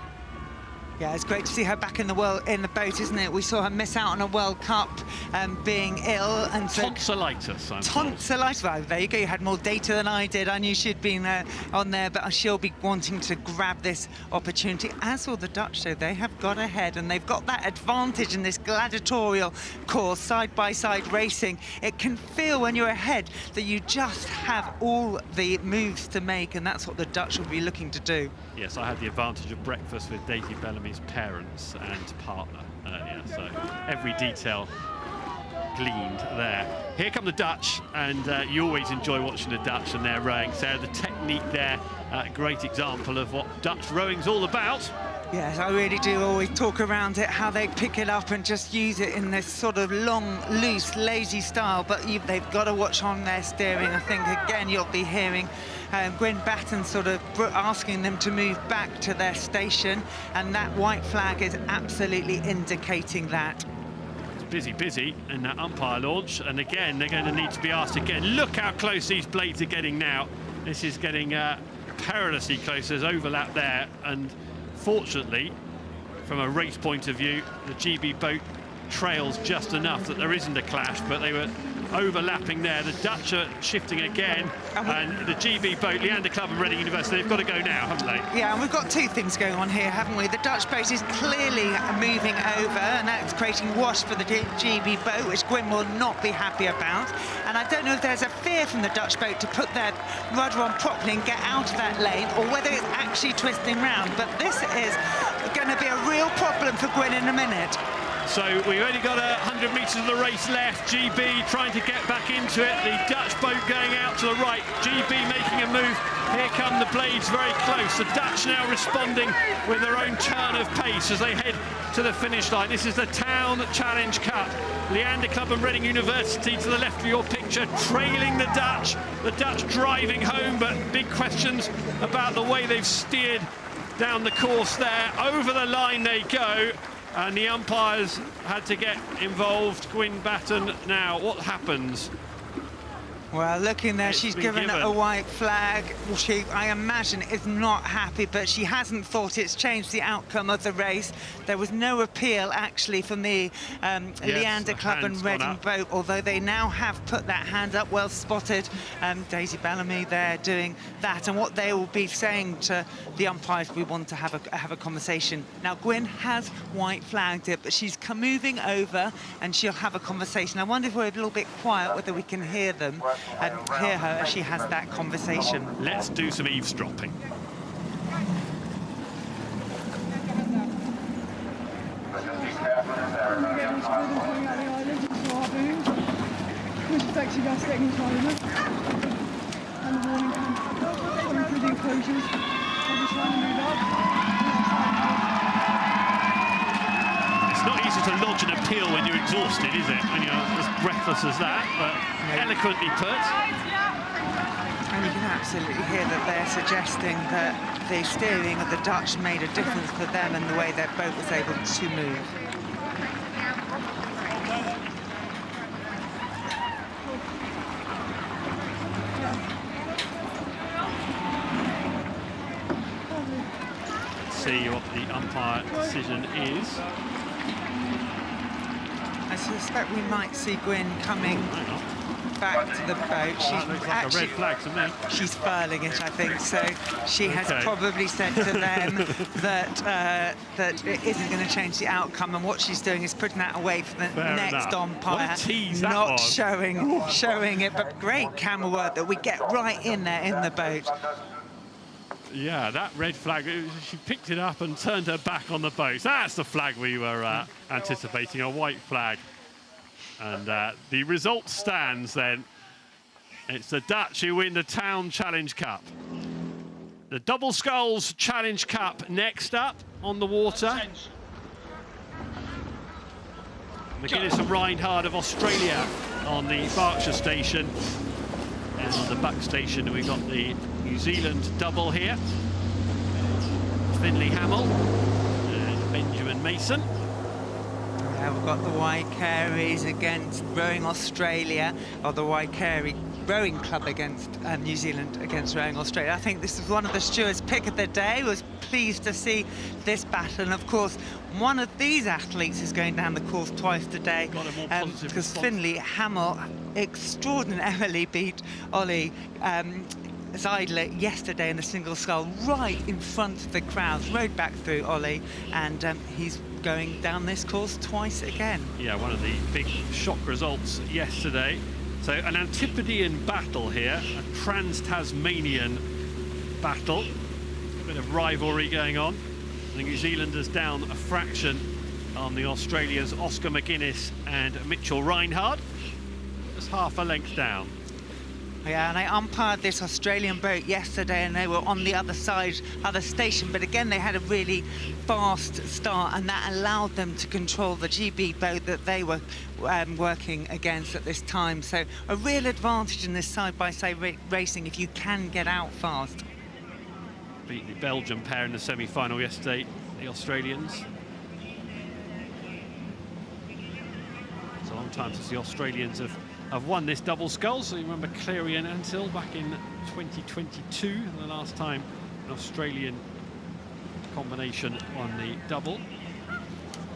Yeah, it's great to see her back in the boat, isn't it? We saw her miss out on a World Cup, being ill, and so tonsillitis. Tonsillitis. Well, there you go. You had more data than I did. I knew she'd been on there, but she'll be wanting to grab this opportunity. As will the Dutch, so they have got ahead, and they've got that advantage in this gladiatorial course, side-by-side racing. It can feel when you're ahead that you just have all the moves to make, and that's what the Dutch will be looking to do. Yes, I had the advantage of breakfast with Daisy Bellamy's parents and partner earlier, so every detail gleaned there. Here come the Dutch, and you always enjoy watching the Dutch and their rowing. So the technique there, great example of what Dutch rowing's all about. Yes, I really do always talk around it, how they pick it up and just use it in this sort of long, loose, lazy style, but they've got to watch on their steering. I think, again, you'll be hearing Gwyn Batten sort of asking them to move back to their station, and that white flag is absolutely indicating that. It's busy in that umpire launch, and again, they're going to need to be asked again. Look how close these blades are getting now. This is getting perilously close. There's overlap there, and fortunately, from a race point of view, the GB boat trails just enough that there isn't a clash, but they were overlapping there. The Dutch are shifting again, and the GB boat, Leander Club and Reading University, they've got to go now, haven't they? Yeah, and we've got two things going on here, haven't we? The Dutch boat is clearly moving over, and that's creating wash for the GB boat, which Gwyn will not be happy about. And I don't know if there's a fear from the Dutch boat to put their rudder on properly and get out of that lane, or whether it's actually twisting round. But this is going to be a real problem for Gwyn in a minute. So we've only got 100 metres of the race left. GB trying to get back into it. The Dutch boat going out to the right. GB making a move. Here come the blades very close. The Dutch now responding with their own turn of pace as they head to the finish line. This is the Town Challenge Cup. Leander Club and Reading University to the left of your picture, trailing the Dutch. The Dutch driving home, but big questions about the way they've steered down the course there. Over the line they go. And the umpires had to get involved. Gwyn Batten now, what happens? Well, looking there, she's given a white flag. She, I imagine, is not happy, but she hasn't thought it's changed the outcome of the race. There was no appeal, actually, from the Leander Club and Reading boat, although they now have put that hand up, well spotted. Daisy Bellamy there doing that, and what they will be saying to the umpires, we want to have a conversation. Now, Gwyn has white flagged it, but she's moving over, and she'll have a conversation. I wonder if we're a little bit quiet, whether we can hear them. And hear her as she has that conversation. Let's do some eavesdropping. It's not easy to lodge an appeal when you're exhausted, is it? When you're as breathless as that, but eloquently put. And you can absolutely hear that they're suggesting that the steering of the Dutch made a difference for them and the way their boat was able to move. Let's see what the umpire decision is. I suspect we might see Gwyn coming back to the boat. She's looks like a red flag to me. She's furling it, I think. So she has probably said to them that it isn't going to change the outcome, and what she's doing is putting that away for the next umpire. What a tease that not was. showing it, but great camera work that we get right in there in the boat. Yeah, that red flag, she picked it up and turned her back on the boat. That's the flag we were anticipating, a white flag. And the result stands then. It's the Dutch who win the Town Challenge Cup. The Double Sculls Challenge Cup next up on the water. McGuinness and Reinhard of Australia on the Berkshire station. And on the Buck station, we've got the New Zealand double here. Finley Hamill and Benjamin Mason. Yeah, we've got the Waikaris against Rowing Australia, or the Waikari Rowing Club against New Zealand against Rowing Australia. I think this is one of the stewards' pick of the day. Was pleased to see this battle, and of course one of these athletes is going down the course twice today, because Finley Hamill extraordinarily beat Ollie Zeidler yesterday in the single scull, right in front of the crowds, rode back through Ollie, and he's going down this course twice again. Yeah, one of the big shock results yesterday. So an Antipodean battle here, a trans-Tasmanian battle, a bit of rivalry going on. The New Zealanders down a fraction on the Australians Oscar McGuinness and Mitchell Reinhard. Just half a length down. Yeah, and I umpired this Australian boat yesterday, and they were on the other side, other station. But again, they had a really fast start, and that allowed them to control the GB boat that they were working against at this time. So a real advantage in this side-by-side racing if you can get out fast. Beat the Belgian pair in the semi-final yesterday, the Australians. It's a long time since the Australians have won this double scull. So you remember Cleary and Antill back in 2022, the last time an Australian combination won the double.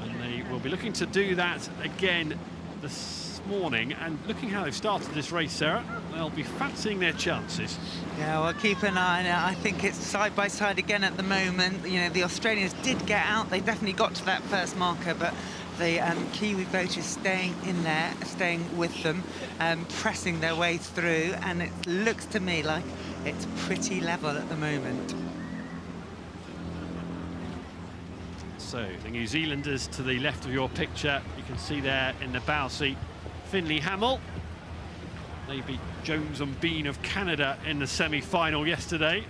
And they will be looking to do that again this morning. And looking how they've started this race, Sarah, they'll be fancying their chances. Yeah, well, keep an eye on it. I think it's side by side again at the moment. You know, the Australians did get out. They definitely got to that first marker, but the Kiwi boat is staying in there, staying with them, pressing their way through, and it looks to me like it's pretty level at the moment. So the New Zealanders to the left of your picture, you can see there in the bow seat, Finley Hamill. They beat Jones and Bean of Canada in the semi-final yesterday.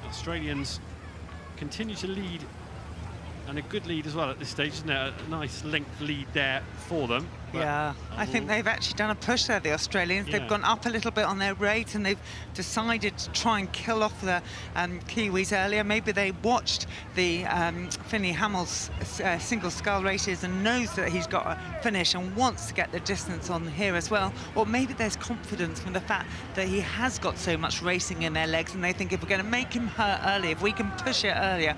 Australians continue to lead, and a good lead as well at this stage, isn't it? A nice length lead there for them. Yeah, I think they've actually done a push there, the Australians. Yeah. They've gone up a little bit on their rate, and they've decided to try and kill off the Kiwis earlier. Maybe they watched the Finley Hamill's single scull races and knows that he's got a finish and wants to get the distance on here as well. Or maybe there's confidence from the fact that he has got so much racing in their legs, and they think if we're going to make him hurt early, if we can push it earlier,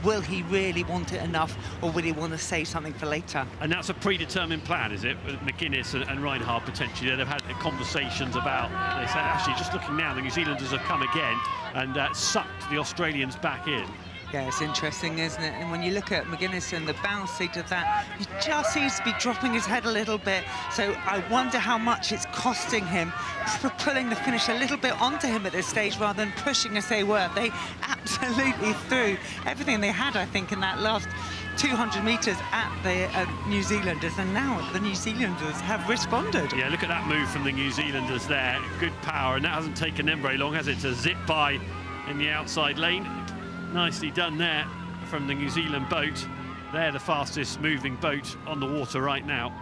will he really want it enough, or will he want to save something for later? And that's a predetermined plan, is it? With McGuinness and Reinhard potentially, they've had conversations about. They said actually, just looking now, the New Zealanders have come again and sucked the Australians back in. Yeah, it's interesting, isn't it? And when you look at McGuinness and the bounce seat of that, he just seems to be dropping his head a little bit. So I wonder how much it's costing him for pulling the finish a little bit onto him at this stage rather than pushing as they were. They absolutely threw everything they had, I think, in that last 200 metres at the New Zealanders, and now the New Zealanders have responded. Yeah, look at that move from the New Zealanders there. Good power, and that hasn't taken them very long, has it, to zip by in the outside lane. Nicely done there from the New Zealand boat. They're the fastest moving boat on the water right now.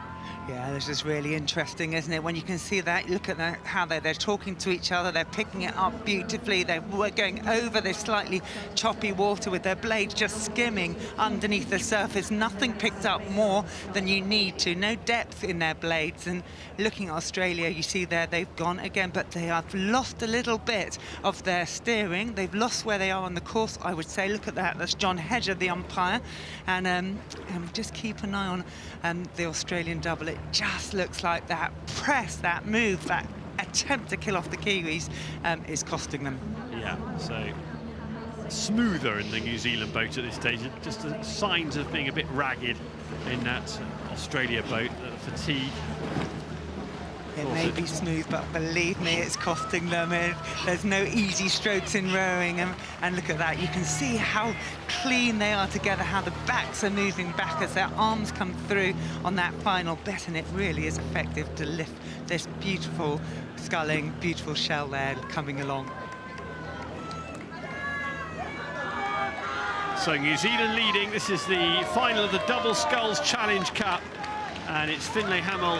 Yeah, this is really interesting, isn't it? When you can see that, look at that, how they're talking to each other, they're picking it up beautifully, they're going over this slightly choppy water with their blades just skimming underneath the surface. Nothing picked up more than you need to, no depth in their blades. And looking at Australia, you see there they've gone again, but they have lost a little bit of their steering. They've lost where they are on the course, I would say. Look at that, that's John Hedger, the umpire. And just keep an eye on the Australian double. It just looks like that press, that move, that attempt to kill off the Kiwis is costing them. Yeah, so smoother in the New Zealand boat at this stage. Just the signs of being a bit ragged in that Australia boat, the fatigue. It may be smooth, but believe me, it's costing them. There's no easy strokes in rowing, and look at that. You can see how clean they are together, how the backs are moving back as their arms come through on that final bet, and it really is effective to lift this beautiful sculling, beautiful shell there coming along. So New Zealand leading. This is the final of the Double Sculls Challenge Cup. And it's Finlay Hamill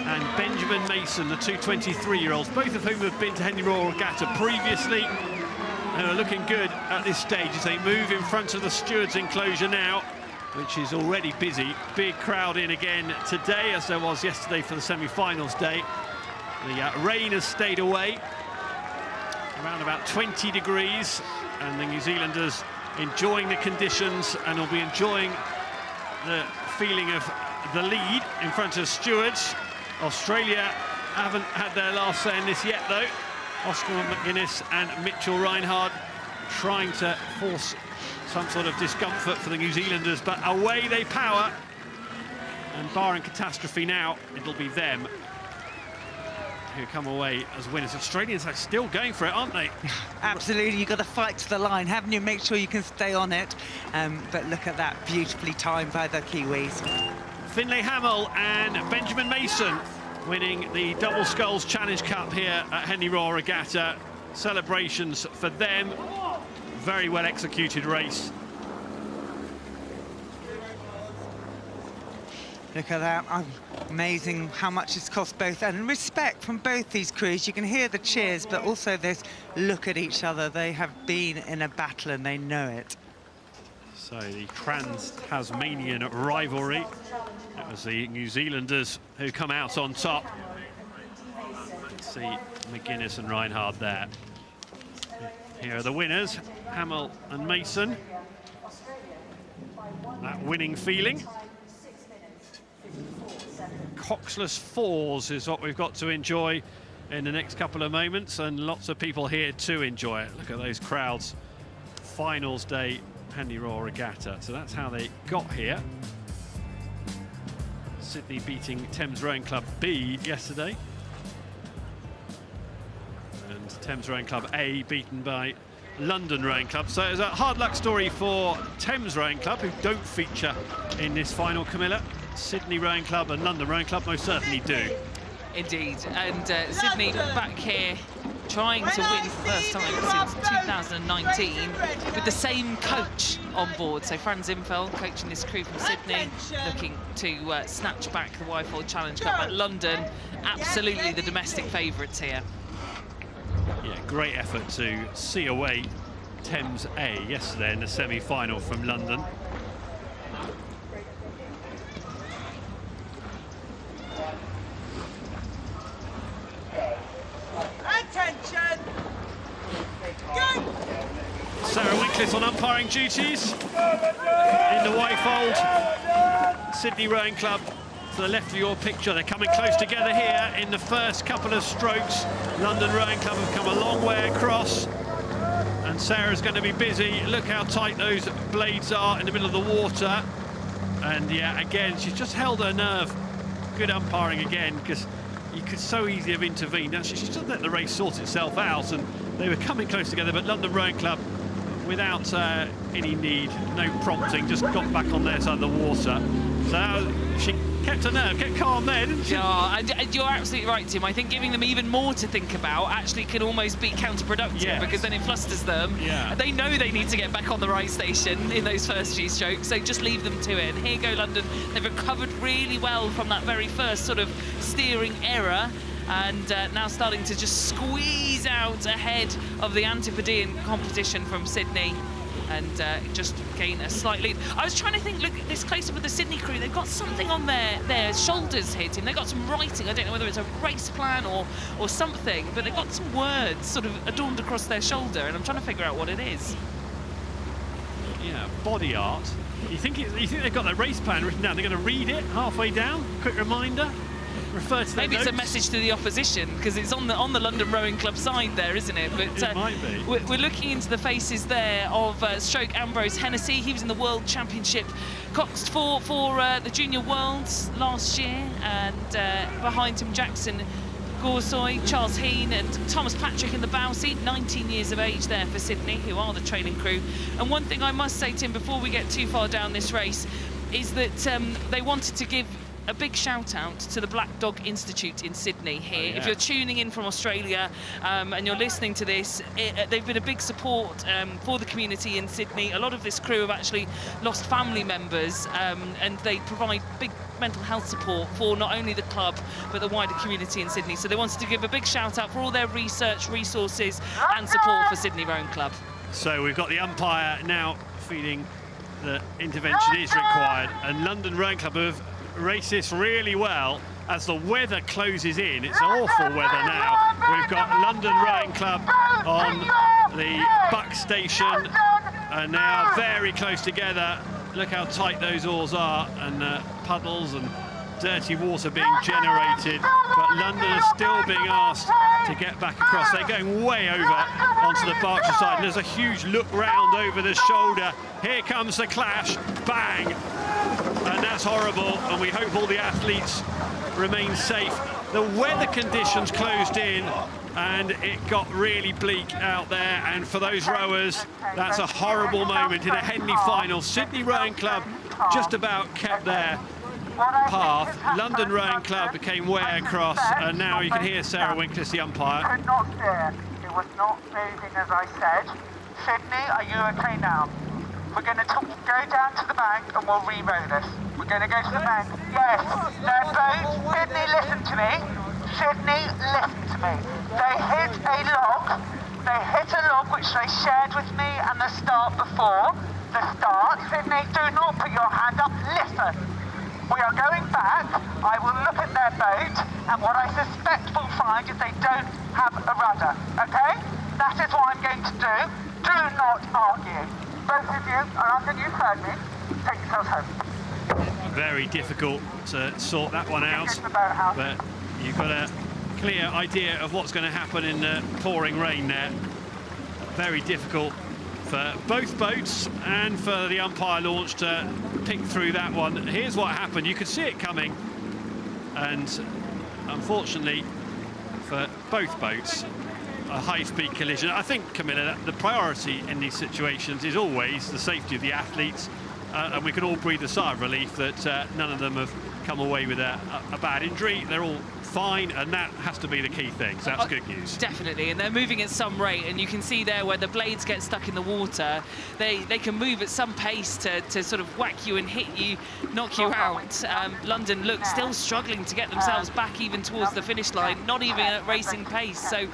and Benjamin Mason, the two 23-year-olds, both of whom have been to Henley Royal Regatta previously, and are looking good at this stage as they move in front of the stewards' enclosure now, which is already busy. Big crowd in again today, as there was yesterday for the semi-finals day. The rain has stayed away, around about 20 degrees, and the New Zealanders enjoying the conditions and will be enjoying the feeling of the lead in front of stewards. Australia haven't had their last say in this yet, though. Oscar McGuinness and Mitchell Reinhard trying to force some sort of discomfort for the New Zealanders, but away they power. And barring catastrophe now, it'll be them who come away as winners. Australians are still going for it, aren't they? Absolutely, you've got to fight to the line, haven't you? Make sure you can stay on it. But look at that, beautifully timed by the Kiwis. Finlay Hamill and Benjamin Mason winning the Double Sculls Challenge Cup here at Henley Royal Regatta. Celebrations for them. Very well executed race. Look at that, amazing how much it's cost both, and respect from both these crews. You can hear the cheers, but also this look at each other. They have been in a battle and they know it. So the trans-Tasmanian rivalry. It was the New Zealanders who come out on top. Let's see McGuinness and Reinhard there. Here are the winners, Hamill and Mason. That winning feeling. Coxless fours is what we've got to enjoy in the next couple of moments, and lots of people here to enjoy it. Look at those crowds. Finals day, Henley Royal Regatta. So that's how they got here. Sydney beating Thames Rowing Club B yesterday. And Thames Rowing Club A beaten by London Rowing Club. So it's a hard luck story for Thames Rowing Club, who don't feature in this final, Camilla. Sydney Rowing Club and London Rowing Club most certainly do. Indeed, and Sydney back here trying to win for the first time since 2019 with the same coach on board. So Franz Imfeld coaching this crew from Sydney, looking to snatch back the Wyfold Challenge Cup at London. Absolutely the domestic favourites here. Yeah, great effort to see away Thames A yesterday in the semi-final from London. Attention! Sarah Winklis on umpiring duties in the Wyfold Sydney Rowing Club. To the left of your picture, they're coming close together here in the first couple of strokes. London Rowing Club have come a long way across, and Sarah's going to be busy. Look how tight those blades are in the middle of the water. And yeah, again, she's just held her nerve. Good umpiring again, because you could so easily have intervened. Actually, she just let the race sort itself out, and they were coming close together, but London Rowing Club, without any need, no prompting, just got back on their side of the water. So she kept her nerve, kept calm there, didn't she? Yeah, and you're absolutely right, Tim. I think giving them even more to think about actually can almost be counterproductive, because then it flusters them. Yeah. They know they need to get back on the right station in those first few strokes, so just leave them to it. And here go London. They've recovered really well from that very first sort of steering error, and now starting to just squeeze out ahead of the Antipodean competition from Sydney, and just gain a slight lead. I was trying to think, look, this closer with the Sydney crew, they've got something on their shoulders here, Tim. They've got some writing. I don't know whether it's a race plan or something, but they've got some words sort of adorned across their shoulder, and I'm trying to figure out what it is. Yeah, body art. You think they've got their race plan written down? They're going to read it halfway down? Quick reminder? Refer to their Maybe notes. it's a message to the opposition, because it's on the London Rowing Club side there, isn't it? But it might be. We're looking into the faces there of Stroke Ambrose Hennessy. He was in the World Championship, coxed for the Junior Worlds last year, and behind him Jackson Gorsoy, Charles Heen and Thomas Patrick in the bow seat, 19 years of age there for Sydney, who are the training crew. And one thing I must say, Tim, before we get too far down this race, is that they wanted to give a big shout out to the Black Dog Institute in Sydney here. Oh, yeah. If you're tuning in from Australia and you're listening to this, they've been a big support for the community in Sydney. A lot of this crew have actually lost family members, and they provide big mental health support for not only the club but the wider community in Sydney. So they wanted to give a big shout out for all their research, resources and support for Sydney Rowing Club. So we've got the umpire now feeling that intervention is required, and London Rowing Club have raced this really well as the weather closes in. It's awful weather now. We've got London Rowing Club on the Buck station, and they are very close together. Look how tight those oars are, and puddles and dirty water being generated, but London is still being asked to get back across. They're going way over onto the Berkshire side, and there's a huge look round over the shoulder. Here comes the clash, bang, and that's horrible, and we hope all the athletes remain safe. The weather conditions closed in and it got really bleak out there, and for those rowers that's a horrible moment in a Henley final. Sydney Rowing Club just about kept their path. London Rowing Club came way across, and now you can hear Sarah Winkless, the umpire. Could not steer. It was not moving as I said. Sydney, are you okay now? We're going to go down to the bank and we'll re-row this. We're going to go to the bank. Yes, their boat. Sydney, listen to me. Sydney, listen to me. They hit a log. They hit a log which they shared with me and the start before. The start. Sydney, do not put your hand up. Listen. We are going back. I will look at their boat, and what I suspect we'll find is they don't have a rudder. Okay? That is what I'm going to do. Do not argue. Both of you are under new me. Take yourselves home. Very difficult to sort that one out, but you've got a clear idea of what's going to happen in the pouring rain there. Very difficult for both boats and for the umpire launch to pick through that one. Here's what happened. You could see it coming, and unfortunately for both boats, a high-speed collision. I think, Camilla, the priority in these situations is always the safety of the athletes, and we can all breathe a sigh of relief that none of them have come away with a bad injury. They're all fine, and that has to be the key thing, so that's good news. Definitely, and they're moving at some rate, and you can see there where the blades get stuck in the water, they can move at some pace to sort of whack you and hit you, knock you out. London look still struggling to get themselves back even towards the finish line, not even at racing pace. So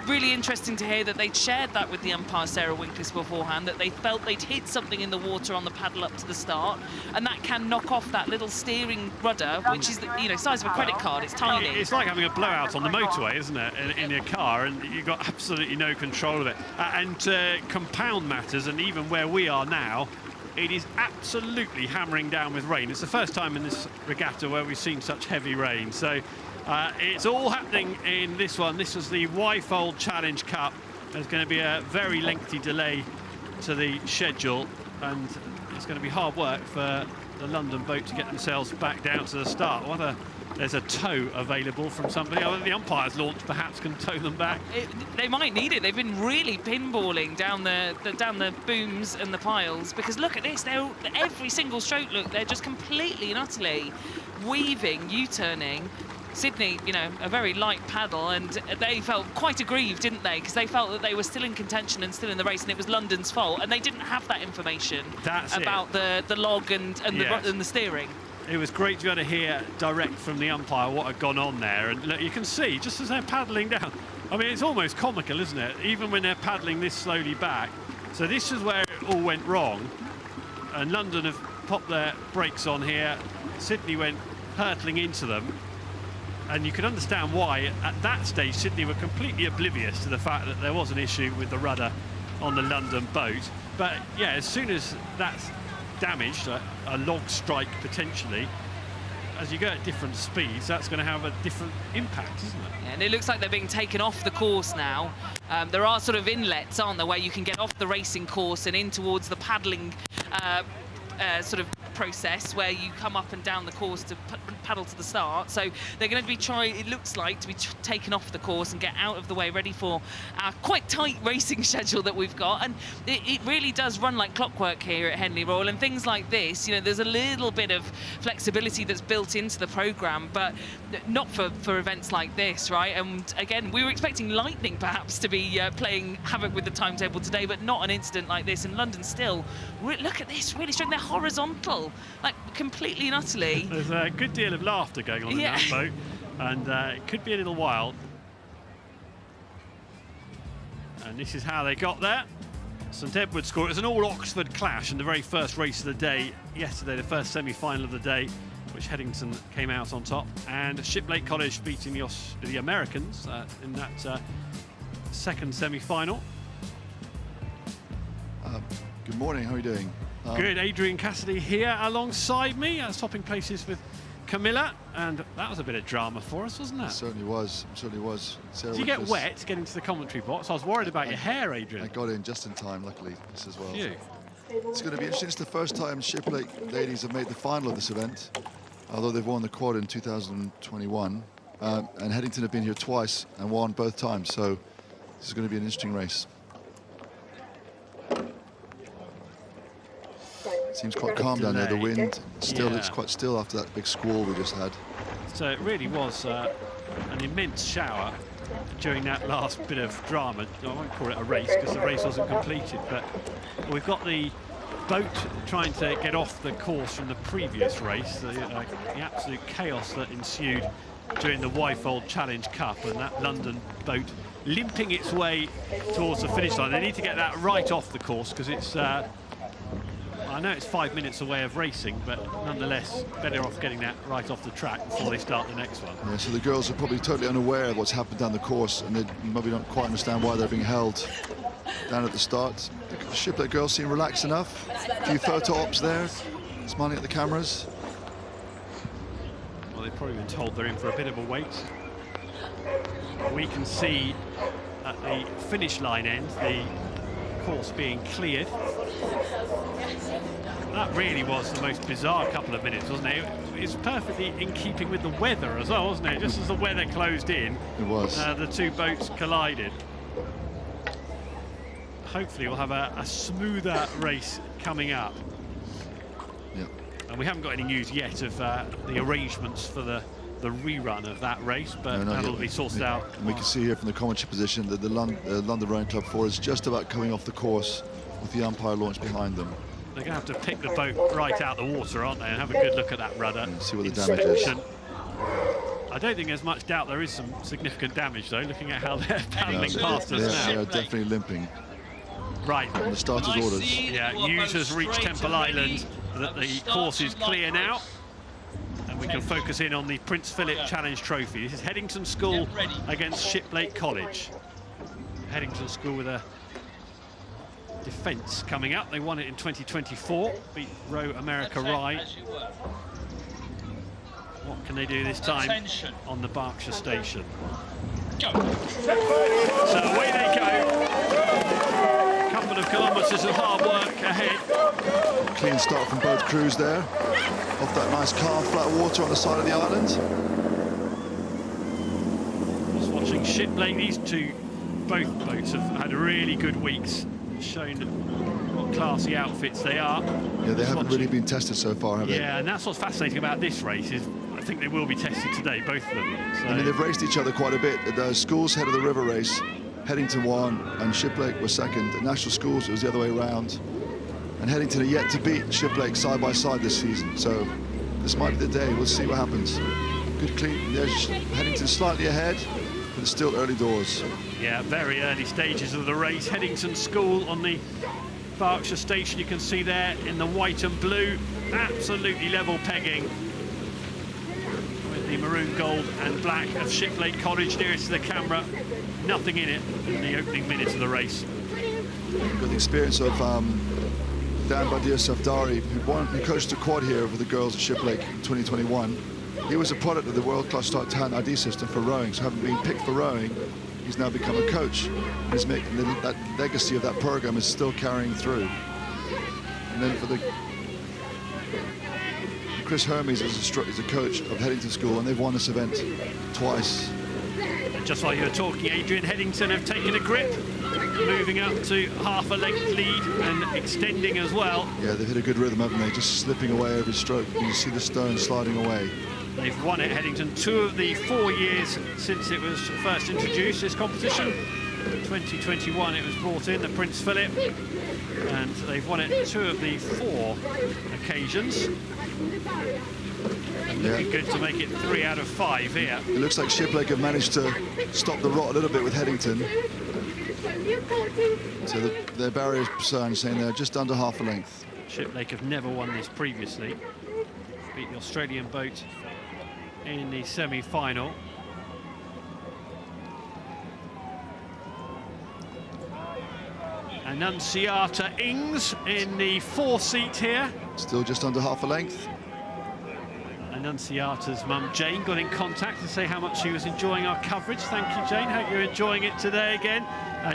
really interesting to hear that they'd shared that with the umpire Sarah Winkless beforehand, that they felt they'd hit something in the water on the paddle up to the start, and that can knock off that little steering rudder, which is the size of a credit card. It's tiny. It's like having a blowout on the motorway, isn't it, in your car, and you've got absolutely no control of it. And to compound matters, and even where we are now, it is absolutely hammering down with rain. It's the first time in this regatta where we've seen such heavy rain. So it's all happening in this one. This was the Y-Fold Challenge Cup. There's going to be a very lengthy delay to the schedule, and it's going to be hard work for the London boat to get themselves back down to the start. There's a tow available from somebody. I think the umpire's launch perhaps can tow them back. They might need it. They've been really pinballing down the booms and the piles, because look at this. They're every single stroke. Look, they're just completely and utterly weaving, U-turning. Sydney, a very light paddle, and they felt quite aggrieved, didn't they? Because they felt that they were still in contention and still in the race, and it was London's fault, and they didn't have that information about the log and the steering. It was great to be able to hear direct from the umpire what had gone on there, and look, you can see just as they're paddling down. I mean, it's almost comical, isn't it? Even when they're paddling this slowly back. So this is where it all went wrong, and London have popped their brakes on here. Sydney went hurtling into them, and you can understand why at that stage Sydney were completely oblivious to the fact that there was an issue with the rudder on the London boat. But yeah, as soon as that's damaged, a log strike potentially, as you go at different speeds, that's going to have a different impact, isn't it? Yeah, and it looks like they're being taken off the course now. There are sort of inlets, aren't there, where you can get off the racing course and in towards the paddling sort of process, where you come up and down the course to paddle to the start. So they're going to be it looks like, to be taken off the course and get out of the way, ready for our quite tight racing schedule that we've got. And it really does run like clockwork here at Henley Royal, and things like this, there's a little bit of flexibility that's built into the programme, but not for events like this, right? And again, we were expecting lightning perhaps to be playing havoc with the timetable today, but not an incident like this. And London still, look at this, really strong. They're horizontal, like completely and utterly. There's a good deal of laughter going on in that boat, and it could be a little while. And this is how they got there. St Edward's score. It was an all-Oxford clash in the very first race of the day yesterday, the first semi-final of the day, which Headington came out on top, and Shiplake College beating the Americans in that second semi-final. Good morning, how are you doing? Good, Adrian Cassidy here alongside me, swapping places with Camilla, and that was a bit of drama for us, wasn't it? It certainly was, Sarah, did you get wet getting to the commentary box? I was worried about your hair, Adrian. I got in just in time, luckily, this as well. Phew. It's going to be interesting. It's the first time Shiplake ladies have made the final of this event. although they've won the quad in 2021. And Headington have been here twice and won both times, so this is going to be an interesting race. Seems quite calm down there. The wind still looks quite still after that big squall we just had. So it really was an immense shower during that last bit of drama. I won't call it a race because the race wasn't completed, but we've got the boat trying to get off the course from the previous race, the absolute chaos that ensued during the Wyfold Challenge Cup, and that London boat limping its way towards the finish line. They need to get that right off the course because it's I know it's 5 minutes away of racing, but nonetheless better off getting that right off the track before they start the next one. Yeah, so the girls are probably totally unaware of what's happened down the course, and they maybe don't quite understand why they're being held down at the start. The Shiplake girls seem relaxed enough. A few photo ops there, smiling at the cameras. Well, they've probably been told they're in for a bit of a wait. We can see at the finish line end the course being cleared. That really was the most bizarre couple of minutes, wasn't it? It's perfectly in keeping with the weather as well, wasn't it? Just as the weather closed in, it was. The two boats collided. Hopefully we'll have a smoother race coming up. Yeah. And we haven't got any news yet of the arrangements for the rerun of that race, but that'll be sorted out. And we can see here from the commentary position that the London Rowing Club 4 is just about coming off the course with the umpire launch behind them. They're going to have to pick the boat right out the water, aren't they, and have a good look at that rudder. And see what the damage is. I don't think there's much doubt there is some significant damage, though, looking at how they're paddling past us now. They're definitely limping. Right. On the starter's orders. Yeah, Hughes has reached Temple Island. The course is clear now. And we can focus in on the Prince Philip Challenge Trophy. This is Headington School against Shiplake College. Headington School with a defence coming up. They won it in 2024, beat Row America Rye. What can they do this time on the Berkshire station? So away they go. A couple of kilometres of hard work ahead. Clean start from both crews there. Off that nice calm flat water on the side of the island. Just watching Shiplake, these both boats have had really good weeks, shown what classy outfits they are. Yeah, they haven't really been tested so far, have they? Yeah, and that's what's fascinating about this race is I think they will be tested today, both of them. So. I mean, they've raced each other quite a bit. The schools head of the river race, Headington won and Shiplake was second. At National Schools, it was the other way around. And Headington are yet to beat Shiplake side by side this season. So this might be the day. We'll see what happens. Good clean. There's Headington slightly ahead, but it's still early doors. Yeah, very early stages of the race. Headington School on the Berkshire station. You can see there in the white and blue. Absolutely level pegging. With the maroon, gold and black of Shiplake College nearest to the camera. Nothing in it in the opening minutes of the race. Got the experience of Dan Badir Safdari, who coached the quad here with the girls at Shiplake in 2021. He was a product of the world-class start talent ID system for rowing, so having been picked for rowing, he's now become a coach. He's making that legacy of that program is still carrying through. And then for the Chris Hermes is a coach of Headington School, and they've won this event twice. And just while you were talking, Adrian, Headington have taken a grip, moving up to half a length lead and extending as well. Yeah, they've hit a good rhythm, haven't they? Just slipping away every stroke. You can see the stone sliding away. They've won it, Headington, 2 of the 4 years since it was first introduced, this competition. 2021 it was brought in, the Prince Philip, and they've won it 2 of the 4 occasions. And looking good to make it 3 out of 5 here. It looks like Shiplake have managed to stop the rot a little bit with Headington. So their barrier is saying they're just under half a length. Shiplake have never won this previously. Beat the Australian boat in the semi-final. Anastasiadou Ings in the 4th seat here. Still just under half a length. Anastasiadou's mum Jane got in contact to say how much she was enjoying our coverage. Thank you, Jane. Hope you're enjoying it today again.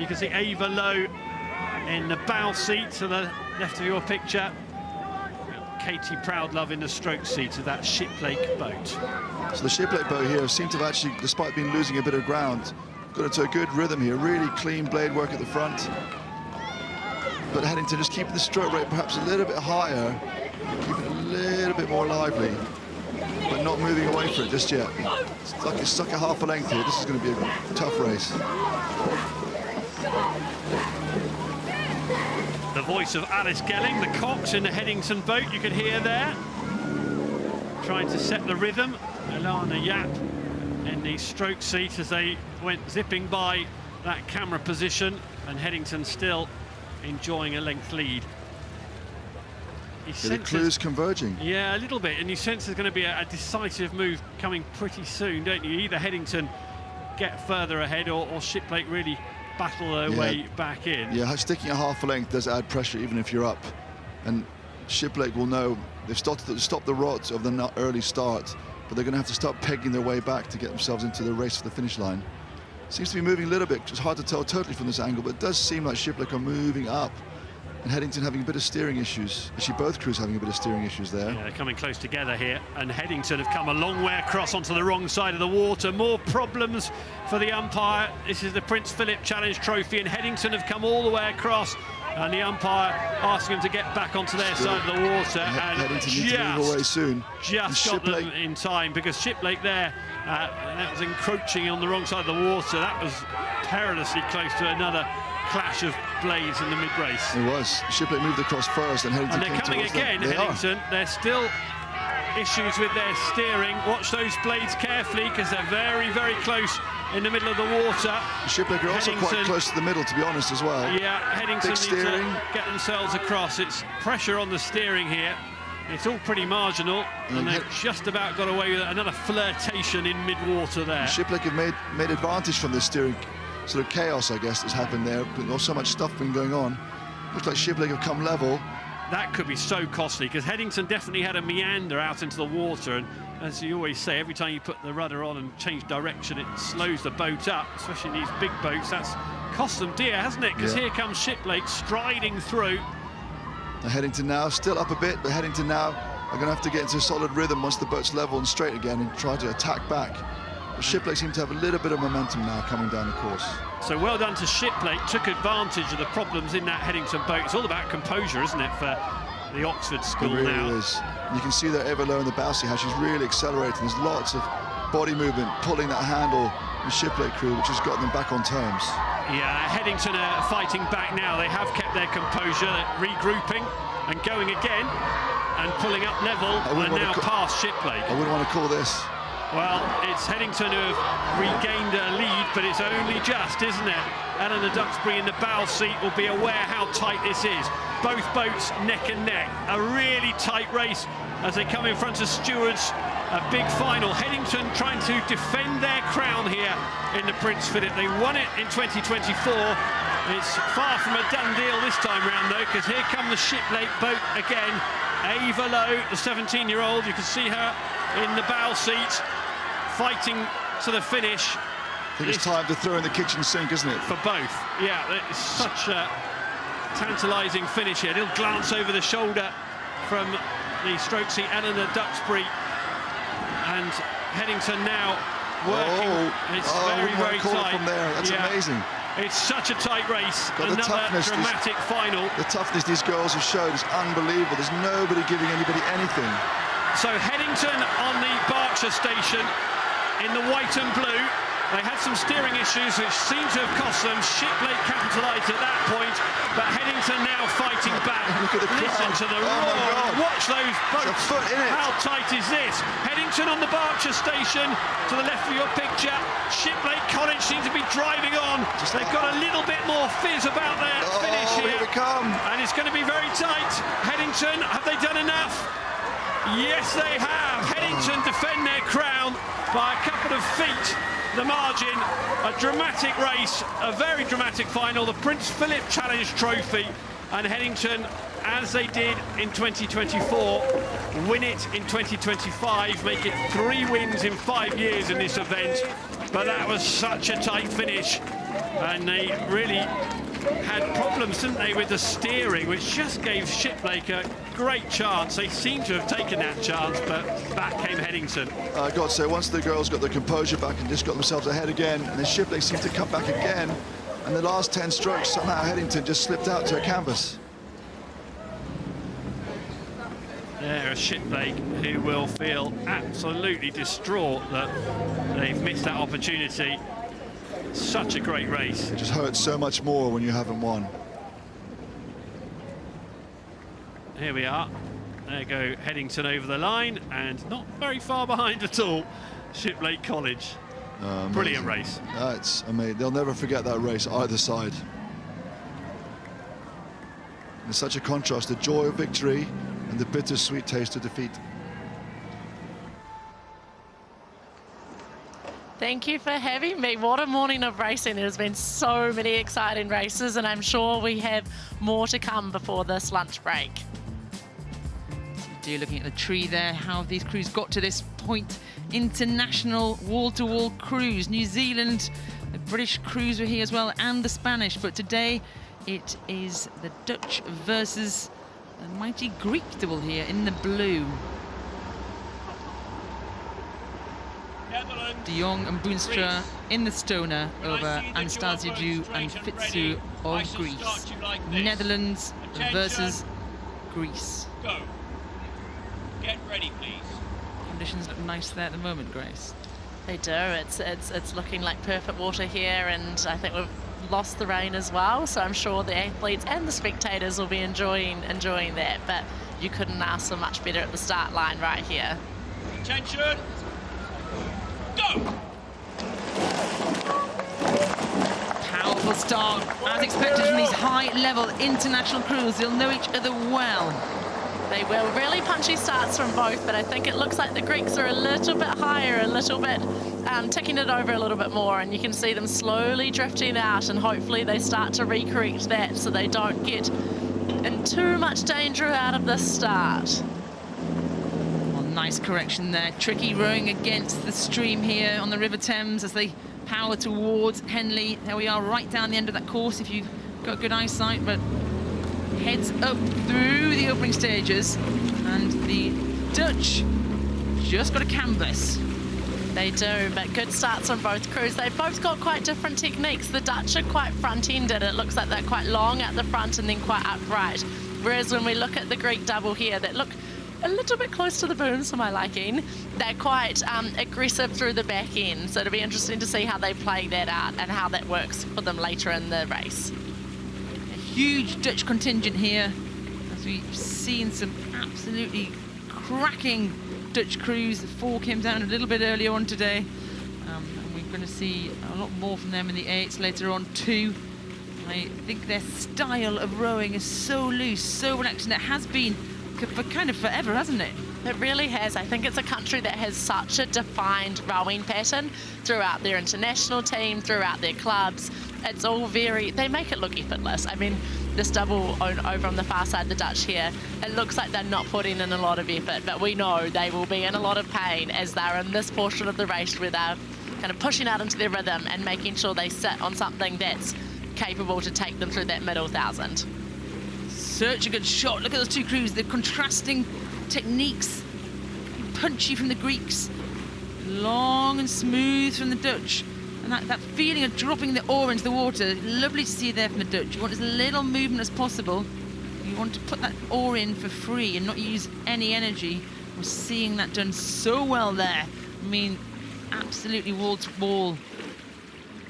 You can see Ava Lowe in the bow seat to the left of your picture. Katie Proudlove in the stroke seat of that Shiplake boat. So the Shiplake boat here seemed to have actually, despite being losing a bit of ground, got into a good rhythm here. Really clean blade work at the front. But Headington just keeping the stroke rate perhaps a little bit higher, keeping it a little bit more lively, but not moving away from it just yet. It's stuck at half a length here. This is going to be a tough race. The voice of Alice Gelling, the cox in the Headington boat, you could hear there. Trying to set the rhythm. Alana Yap in the stroke seat as they went zipping by that camera position, and Headington still enjoying a length lead. The clues converging. Yeah, a little bit, and you sense there's going to be a decisive move coming pretty soon, don't you? Either Headington get further ahead or Shiplake really battle their way back in. Yeah, sticking at half a length does add pressure even if you're up. And Shiplake will know they've stopped the rot of the early start, but they're going to have to start pegging their way back to get themselves into the race for the finish line. Seems to be moving a little bit. It's hard to tell totally from this angle, but it does seem like Shiplake are moving up. And Headington having a bit of steering issues. Actually, both crews having a bit of steering issues there. Yeah, they're coming close together here, and Headington have come a long way across onto the wrong side of the water. More problems for the umpire. This is the Prince Philip Challenge Trophy, and Headington have come all the way across, and the umpire asking them to get back onto their side of the water. And Headington needs to move away soon. Just got them in time, because Shiplake there, that was encroaching on the wrong side of the water. That was perilously close to another clash of blades in the mid-race. It was. Shiplake moved across first, and Headington they're coming again, Headington. There's still issues with their steering. Watch those blades carefully, because they're very, very close in the middle of the water. Shiplake are also quite close to the middle, to be honest, as well. Yeah, Headington need to get themselves across. It's pressure on the steering here. It's all pretty marginal, and they've just about got away with another flirtation in mid-water there. Shiplake have made advantage from this steering sort of chaos, I guess, that's happened there. But so much stuff been going on. Looks like Shiplake have come level. That could be so costly, because Headington definitely had a meander out into the water, and as you always say, every time you put the rudder on and change direction, it slows the boat up, especially in these big boats. That's cost them dear, hasn't it? Because here comes Shiplake striding through. Now Headington now still up a bit, but Headington now are going to have to get into a solid rhythm once the boat's level and straight again and try to attack back. But Shiplake seem to have a little bit of momentum now coming down the course. So well done to Shiplake, took advantage of the problems in that Headington boat. It's all about composure, isn't it, for the Oxford school now? It now. really is. You can see there Everlow in the bow seat how she's really accelerating. There's lots of body movement, pulling that handle, the Shiplake crew, which has got them back on terms. Yeah, Headington are fighting back now. They have kept their composure, regrouping and going again and pulling up level, and now past Shiplake. I wouldn't want to call this. Well, it's Headington who have regained a lead, but it's only just, isn't it? Eleanor Duxbury in the bow seat will be aware how tight this is. Both boats neck and neck. A really tight race as they come in front of stewards. A big final. Headington trying to defend their crown here in the Prince Philip. They won it in 2024. It's far from a done deal this time round, though, because here come the Shiplake boat again. Ava Lowe, the 17-year-old, you can see her in the bow seat, fighting to the finish. I think it's time to throw in the kitchen sink, isn't it? For both, yeah. It's such a tantalising finish here. A little glance over the shoulder from the stroke seat, Eleanor Duxbury, and Headington now working. It's very, very tight. From there. That's amazing. It's such a tight race. Another dramatic final. The toughness these girls have showed is unbelievable. There's nobody giving anybody anything. So Headington on the Berkshire station in the white and blue. They had some steering issues which seem to have cost them. Shiplake capitalised at that point, but Headington now fighting back. Look at the crowd. Listen to the roar. Watch those boats. There's a foot in it. How tight is this? Headington on the Berkshire station to the left of your picture. Shiplake College seem to be driving on. They've got a little bit more fizz about their finish here. Here we come. And it's going to be very tight. Headington, have they done enough? Yes, they have. Headington defend their crown by a couple of feet. The margin, a dramatic race, a very dramatic final, the Prince Philip Challenge Trophy, and Headington, as they did in 2024, win it in 2025, make it 3 wins in 5 years in this event. But that was such a tight finish, and they really had problems, didn't they, with the steering, which just gave Shiplake a great chance. They seem to have taken that chance, but back came Headington. I've got to say, once the girls got their composure back and just got themselves ahead again, and then Shiplake seemed to come back again, and the last 10 strokes, somehow Headington just slipped out to a canvas. There is Shiplake, who will feel absolutely distraught that they've missed that opportunity. Such a great race. It just hurts so much more when you haven't won. Here we are. There go Headington over the line, and not very far behind at all, Shiplake College. Brilliant race. That's amazing. They'll never forget that race, either side. There's such a contrast, the joy of victory and the bittersweet taste of defeat. Thank you for having me. What a morning of racing. There's been so many exciting races, and I'm sure we have more to come before this lunch break. You're looking at the tree there, how these crews got to this point. International wall-to-wall crews. New Zealand, the British crews were here as well, and the Spanish. But today it is the Dutch versus the mighty Greek double here in the blue. Jong and Boonstra in the Stoner over Anastasiadou and Fitsiou of Greece. Netherlands versus Greece. Go. Get ready, please. Conditions look nice there at the moment, Grace. They do. It's looking like perfect water here, and I think we've lost the rain as well, so I'm sure the athletes and the spectators will be enjoying that, but you couldn't ask for much better at the start line right here. Attention. Go! Powerful start, as expected from these high-level international crews. They'll know each other well. They will. Really punchy starts from both, but I think it looks like the Greeks are a little bit higher, a little bit ticking it over a little bit more, and you can see them slowly drifting out, and hopefully they start to recorrect that so they don't get in too much danger out of this start. Well, nice correction there. Tricky rowing against the stream here on the River Thames as they power towards Henley. There we are, right down the end of that course if you've got good eyesight, but heads up through the opening stages, and the Dutch just got a canvas. They do, but good starts on both crews. They've both got quite different techniques. The Dutch are quite front-ended. It looks like they're quite long at the front and then quite upright. Whereas when we look at the Greek double here, that look a little bit close to the booms for my liking, they're quite aggressive through the back end. So it'll be interesting to see how they play that out and how that works for them later in the race. Huge Dutch contingent here, as we've seen some absolutely cracking Dutch crews. The 4 came down a little bit earlier on today, and we're going to see a lot more from them in the 8s later on too. I think their style of rowing is so loose, so relaxed, and it has been for kind of forever, hasn't it? It really has. I think it's a country that has such a defined rowing pattern throughout their international team, throughout their clubs. It's all they make it look effortless. I mean, this double over on the far side, the Dutch here, it looks like they're not putting in a lot of effort, but we know they will be in a lot of pain as they're in this portion of the race where they're kind of pushing out into their rhythm and making sure they sit on something that's capable to take them through that middle 1,000. Such a good shot. Look at those two crews, the contrasting techniques. Punchy from the Greeks, long and smooth from the Dutch. And that feeling of dropping the oar into the water, lovely to see there from the Dutch. You want as little movement as possible. You want to put that oar in for free and not use any energy. We're seeing that done so well there. I mean, absolutely wall-to-wall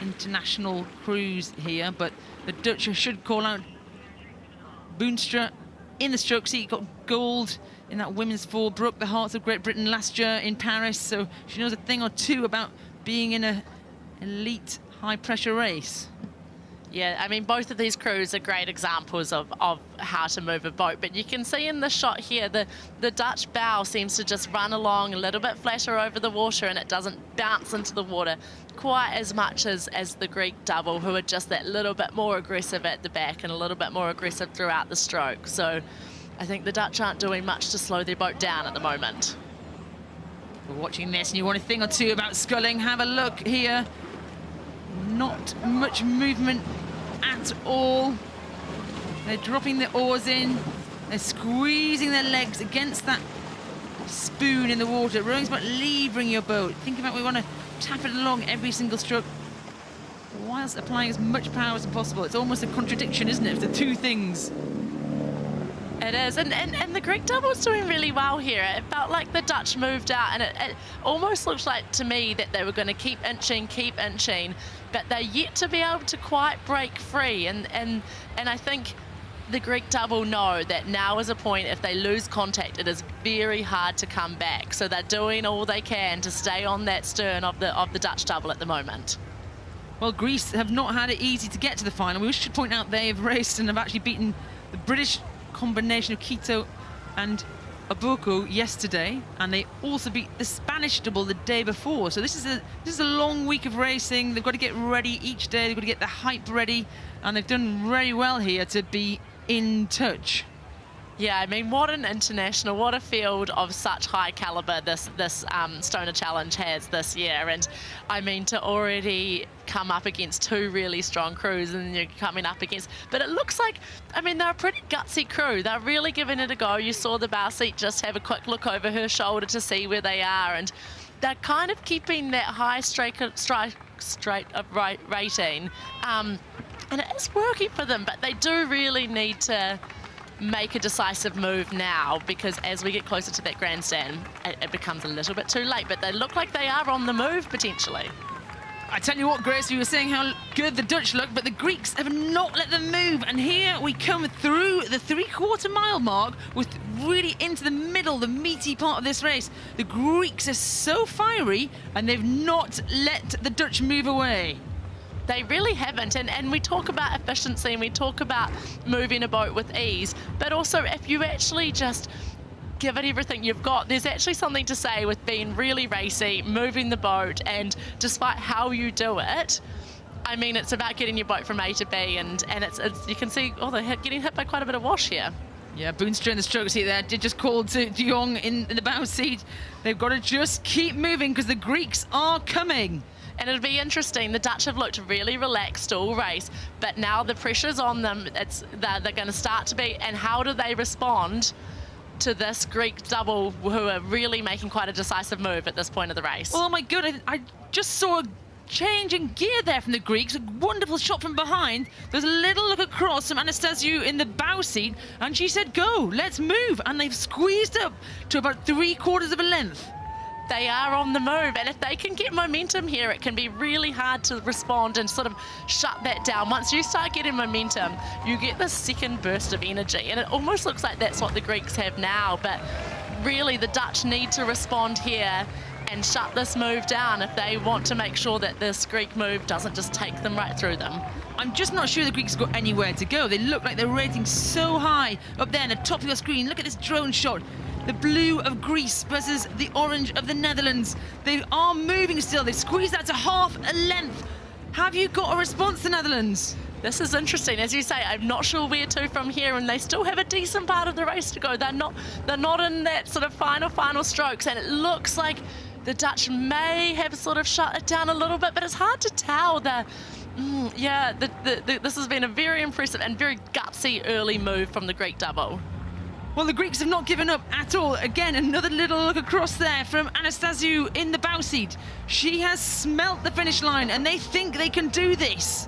international crews here, but the Dutch should call out Boonstra in the stroke seat, got gold in that women's 4, broke the hearts of Great Britain last year in Paris, so she knows a thing or two about being in a elite high-pressure race. Yeah, I mean, both of these crews are great examples of how to move a boat, but you can see in the shot here, the Dutch bow seems to just run along a little bit flatter over the water, and it doesn't bounce into the water quite as much as the Greek double, who are just that little bit more aggressive at the back and a little bit more aggressive throughout the stroke. So I think the Dutch aren't doing much to slow their boat down at the moment. We're watching this and you want a thing or two about sculling, have a look here. Not much movement at all. They're dropping the oars in. They're squeezing their legs against that spoon in the water. Rowing's about levering your boat. Think about we want to tap it along every single stroke whilst applying as much power as possible. It's almost a contradiction, isn't it? It's the two things. It is, and the Greek double's doing really well here. It felt like the Dutch moved out, and it almost looked like to me that they were going to keep inching, but they're yet to be able to quite break free. And I think the Greek double know that now is a point, if they lose contact, it is very hard to come back. So they're doing all they can to stay on that stern of the Dutch double at the moment. Well, Greece have not had it easy to get to the final. We should point out they have raced and have actually beaten the British combination of Quito and Abuko yesterday, and they also beat the Spanish double the day before. So this is a long week of racing. They've got to get ready each day. They've got to get the hype ready, and they've done very well here to be in touch. Yeah, I mean, what an international, what a field of such high caliber this Stoner Challenge has this year. And I mean, to already come up against two really strong crews, and you're coming up against, but it looks like, I mean, they're a pretty gutsy crew. They're really giving it a go. You saw the bow seat just have a quick look over her shoulder to see where they are, and they're kind of keeping that high straight of rating. And it is working for them, but they do really need to make a decisive move now, because as we get closer to that grandstand, it becomes a little bit too late, but they look like they are on the move potentially. I tell you what, Grace, we were saying how good the Dutch look, but the Greeks have not let them move, and here we come through the 3/4 mile mark with really into the middle, the meaty part of this race. The Greeks are so fiery, and they've not let the Dutch move away. They really haven't, and we talk about efficiency and we talk about moving a boat with ease, but also if you actually just give it everything you've got, there's actually something to say with being really racy, moving the boat, and despite how you do it, I mean, it's about getting your boat from A to B, and it's you can see, oh, they're getting hit by quite a bit of wash here. Yeah, Boonstra in the stroke seat there did just call to Jong in the bow seat. They've got to just keep moving because the Greeks are coming. And it'll be interesting. The Dutch have looked really relaxed all race, but now the pressure's on them. They're going to start to be, and how do they respond to this Greek double who are really making quite a decisive move at this point of the race? Oh my God, I just saw a change in gear there from the Greeks. A wonderful shot from behind. There's a little look across from Anastasiadou in the bow seat, and she said, go, let's move. And they've squeezed up to about 3/4 of a length. They are on the move, and if they can get momentum here, it can be really hard to respond and sort of shut that down. Once you start getting momentum, you get this second burst of energy, and it almost looks like that's what the Greeks have now, but really the Dutch need to respond here and shut this move down if they want to make sure that this Greek move doesn't just take them right through them. I'm just not sure the Greeks have got anywhere to go. They look like they're rating so high up there in the top of your screen. Look at this drone shot. The blue of Greece versus the orange of the Netherlands. They are moving still. They've squeezed that to half a length. Have you got a response, the Netherlands? This is interesting. As you say, I'm not sure where to from here, and they still have a decent part of the race to go. They're not in that sort of final strokes, and it looks like the Dutch may have sort of shut it down a little bit, but it's hard to tell. This has been a very impressive and very gutsy early move from the Greek double. Well, the Greeks have not given up at all. Again, another little look across there from Anastasiadou in the bow seat. She has smelt the finish line, and they think they can do this.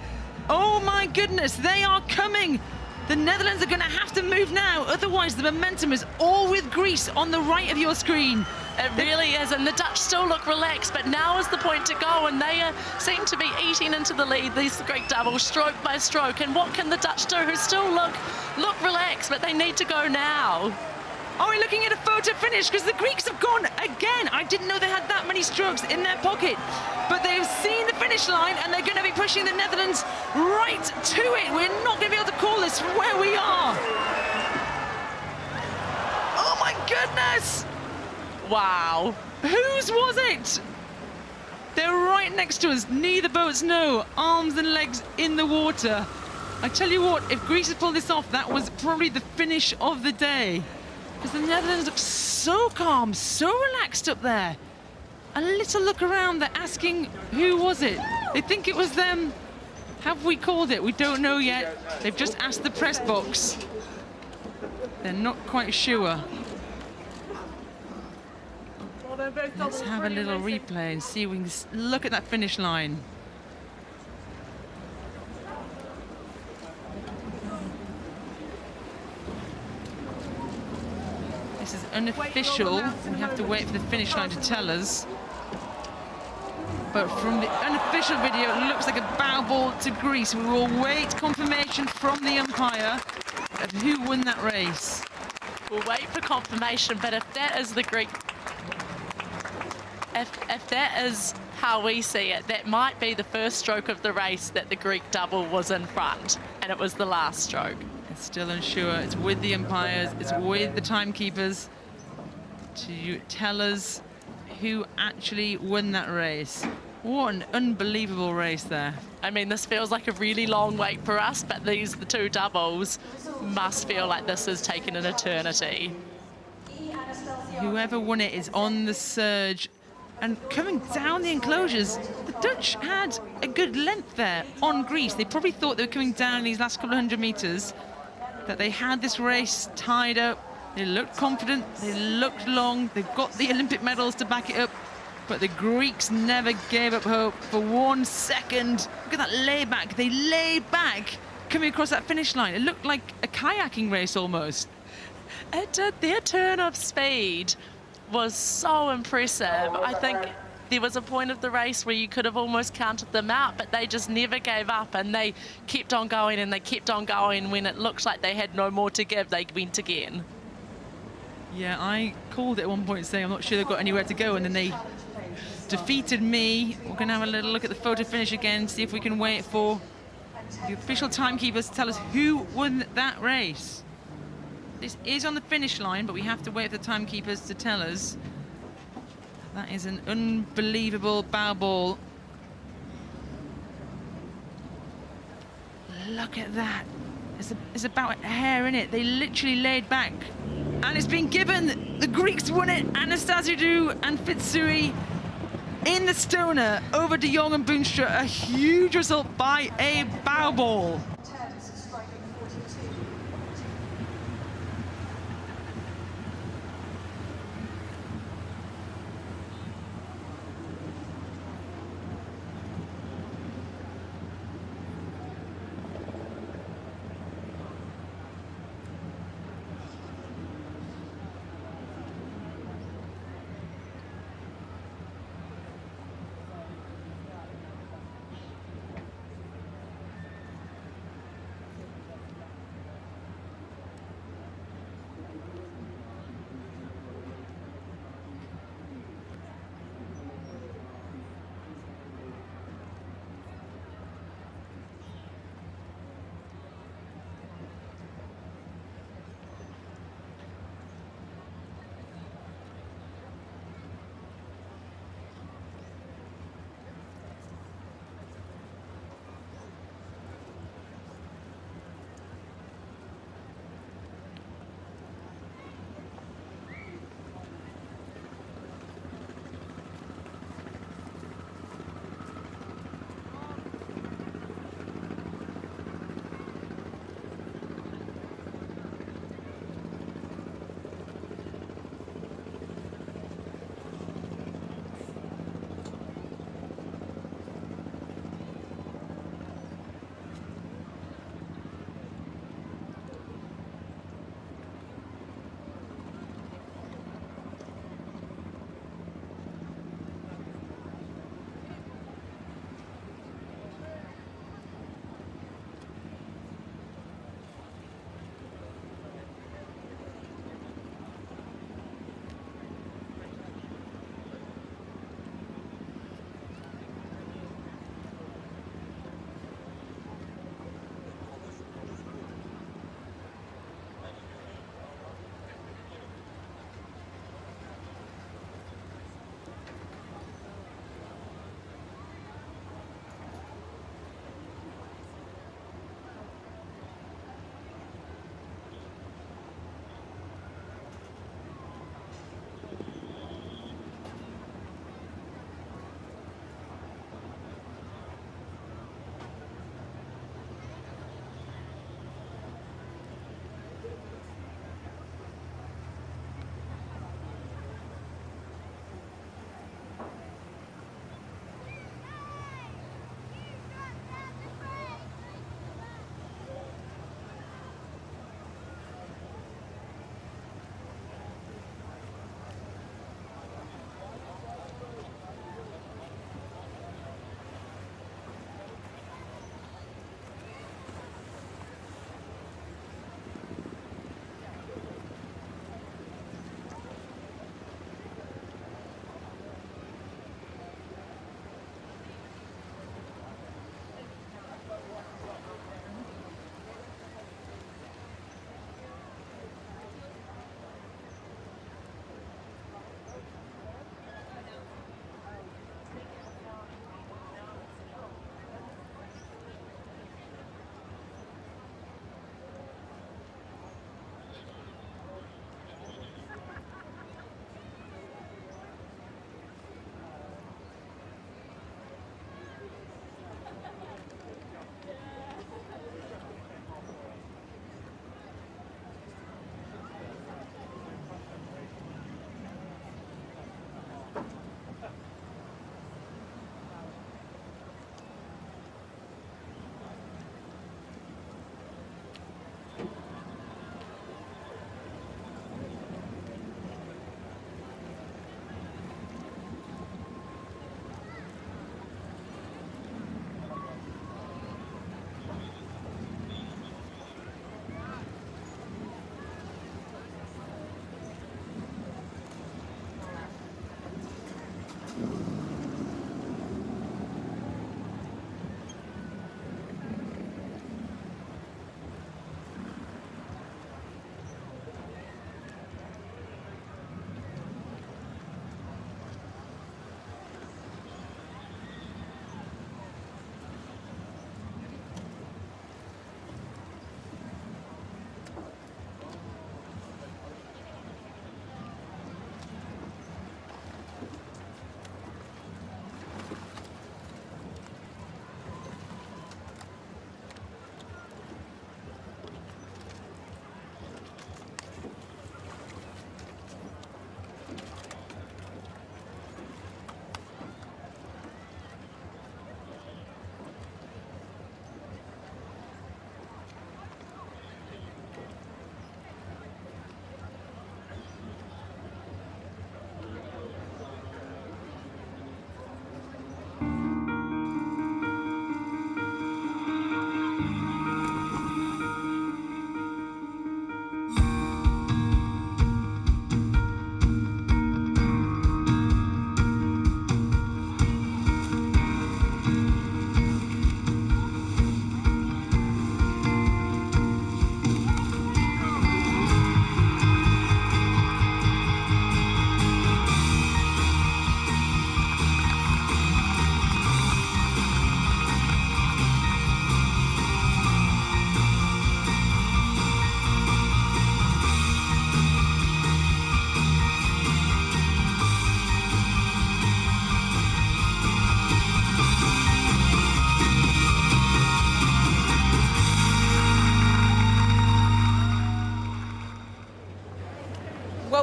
Oh my goodness, they are coming. The Netherlands are going to have to move now, otherwise the momentum is all with Greece on the right of your screen. It really is, and the Dutch still look relaxed, but now is the point to go, and they seem to be eating into the lead, these Greek doubles, stroke by stroke. And what can the Dutch do, who still look relaxed, but they need to go now? Are we looking at a photo finish? Because the Greeks have gone again. I didn't know they had that many strokes in their pocket, but they've seen the finish line, and they're going to be pushing the Netherlands right to it. We're not going to be able to call this from where we are. Oh my goodness! Wow. Whose was it? They're right next to us. Neither boats know. Arms and legs in the water. I tell you what, if Greece had pulled this off, that was probably the finish of the day. Because the Netherlands look so calm, so relaxed up there. A little look around, they're asking, who was it? They think it was them. Have we called it? We don't know yet. They've just asked the press box. They're not quite sure. Let's have a little replay and see if we can look at that finish line. This is unofficial. We have to wait for the finish line to tell us. But from the unofficial video, it looks like a bow ball to Greece. We will wait confirmation from the umpire of who won that race. We'll wait for confirmation, but if that is the Greek, if that is how we see it, that might be the first stroke of the race that the Greek double was in front, and it was the last stroke. It's still unsure. It's with the umpires, it's with the timekeepers to tell us who actually won that race. What an unbelievable race there. I mean, this feels like a really long wait for us, but the two doubles must feel like this has taken an eternity. Whoever won it is on the surge and coming down the enclosures. The Dutch had a good length there on Greece. They probably thought they were coming down these last couple of 100 meters, that they had this race tied up. They looked confident, they looked long, they've got the Olympic medals to back it up, but the Greeks never gave up hope for 1 second. Look at that layback. They laid back coming across that finish line. It looked like a kayaking race almost. It did. Their turn of speed was so impressive. I think there was a point of the race where you could have almost counted them out, but they just never gave up, and they kept on going and they kept on going. When it looked like they had no more to give, they went again. Yeah, I called it at one point saying I'm not sure they've got anywhere to go, and then they defeated me. We're going to have a little look at the photo finish again, see if we can wait for the official timekeepers to tell us who won that race. This is on the finish line, but we have to wait for the timekeepers to tell us. That is an unbelievable bow ball. Look at that. It's about a hair in it. They literally laid back. And it's been given. The Greeks won it. Anastasiadou and Fitsiou in the stoner over De Jong and Boonstra. A huge result by a bow ball.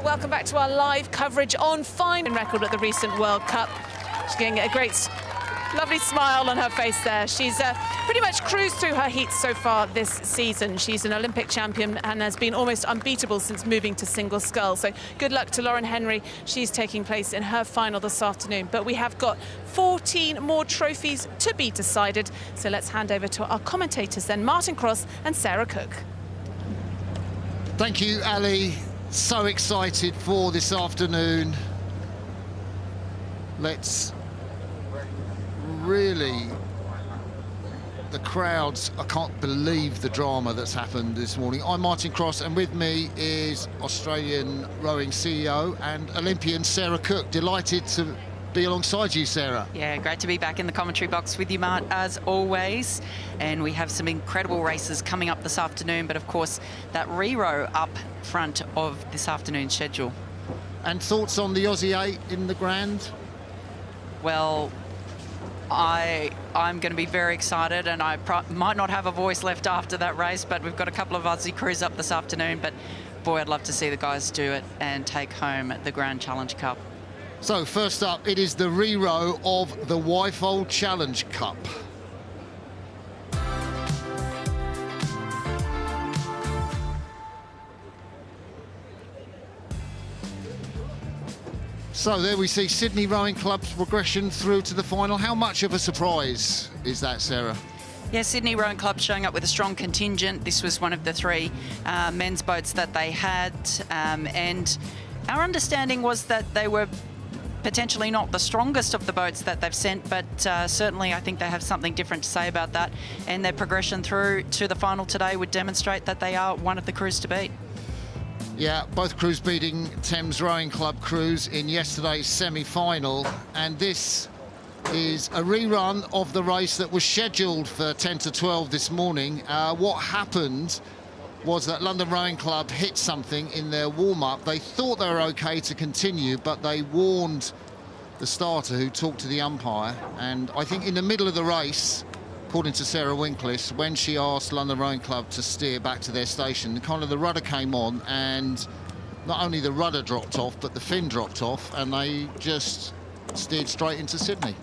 welcome back to our live coverage on fine record at the recent World Cup. She's getting a great, lovely smile on her face there. She's pretty much cruised through her heats so far this season. She's an Olympic champion and has been almost unbeatable since moving to single scull. So good luck to Lauren Henry. She's taking place in her final this afternoon. But we have got 14 more trophies to be decided. So let's hand over to our commentators then, Martin Cross and Sarah Cook. Thank you, Ali. So excited for this afternoon. Let's really, the crowds, I can't believe the drama that's happened this morning. I'm Martin Cross, and with me is Australian rowing CEO and Olympian Sarah Cook. Delighted to be alongside you, Sarah. Yeah, great to be back in the commentary box with you, Mart, as always. And we have some incredible races coming up this afternoon, but of course that re-row up front of this afternoon's schedule. And thoughts on the Aussie 8 in the Grand? Well, I'm going to be very excited, and I might not have a voice left after that race, but we've got a couple of Aussie crews up this afternoon. But boy, I'd love to see the guys do it and take home the Grand Challenge Cup. So first up, it is the re-row of the Wifold Challenge Cup. So there we see Sydney Rowing Club's progression through to the final. How much of a surprise is that, Sarah? Yeah, Sydney Rowing Club showing up with a strong contingent. This was one of the three men's boats that they had. And our understanding was that they were potentially not the strongest of the boats that they've sent, but certainly I think they have something different to say about that. And their progression through to the final today would demonstrate that they are one of the crews to beat. Yeah, both crews beating Thames Rowing Club crews in yesterday's semi-final, and this is a rerun of the race that was scheduled for 10 to 12 this morning. What happened was that London Rowing Club hit something in their warm-up. They thought they were okay to continue, but they warned the starter, who talked to the umpire, and I think in the middle of the race, according to Sarah Winklis, when she asked London Rowing Club to steer back to their station, kind of the rudder came on, and not only the rudder dropped off, but the fin dropped off, and they just steered straight into Sydney.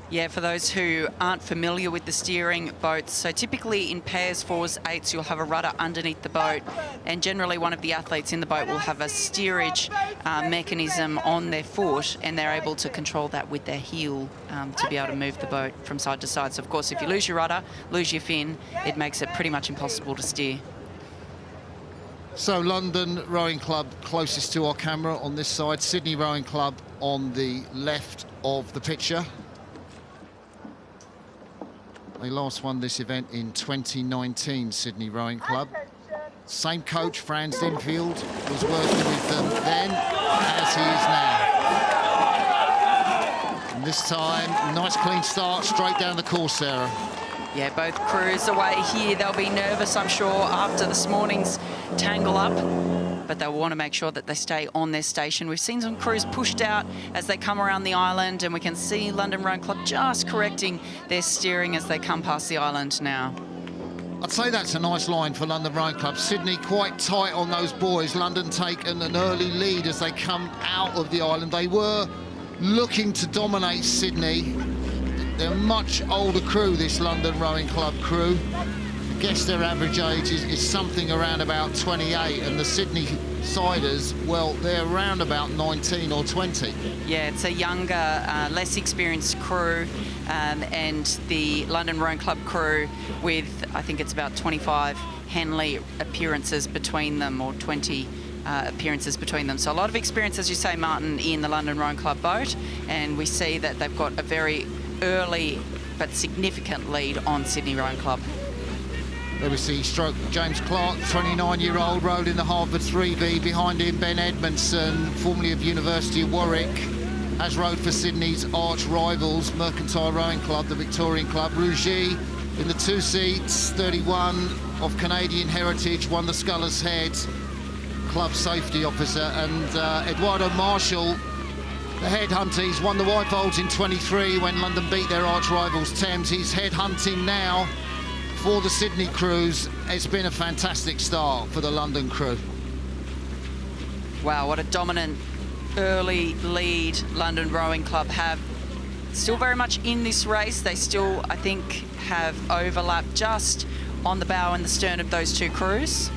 Yeah, for those who aren't familiar with the steering boats, so typically in pairs, 4s, 8s, you'll have a rudder underneath the boat, and generally one of the athletes in the boat will have a steerage mechanism on their foot, and they're able to control that with their heel to be able to move the boat from side to side. So of course, if you lose your rudder, lose your fin, it makes it pretty much impossible to steer. So London Rowing Club closest to our camera on this side, Sydney Rowing Club on the left of the picture. They last won this event in 2019, Sydney Rowing Club. Same coach, Franz Dinfield, was working with them then, as he is now. And this time, nice clean start, straight down the course, Sarah. Yeah, both crews away here. They'll be nervous, I'm sure, after this morning's tangle up, but they'll want to make sure that they stay on their station. We've seen some crews pushed out as they come around the island, and we can see London Rowing Club just correcting their steering as they come past the island now. I'd say that's a nice line for London Rowing Club. Sydney quite tight on those buoys. London taken an early lead as they come out of the island. They were looking to dominate Sydney. They're a much older crew, this London Rowing Club crew. I guess their average age is something around about 28, and the Sydney siders, well, they're around about 19 or 20. Yeah, it's a younger, less experienced crew, and the London Rowing Club crew with, I think it's about 25 Henley appearances between them, or 20 appearances between them. So a lot of experience, as you say, Martin, in the London Rowing Club boat, and we see that they've got a very early but significant lead on Sydney Rowing Club. There we see stroke James Clark, 29-year-old, rowed in the Harvard 3V. Behind him, Ben Edmondson, formerly of University of Warwick, has rowed for Sydney's arch rivals, Mercantile Rowing Club, the Victorian Club. Rougie in the 2 seats, 31, of Canadian heritage, won the Sculler's Head Club Safety Officer. And Eduardo Marshall, the headhunter, he's won the Wifolds in 23 when London beat their arch rivals Thames. He's headhunting now for the Sydney crews. It's been a fantastic start for the London crew. Wow, what a dominant early lead London Rowing Club have. Still very much in this race. They still, I think, have overlap just on the bow and the stern of those two crews.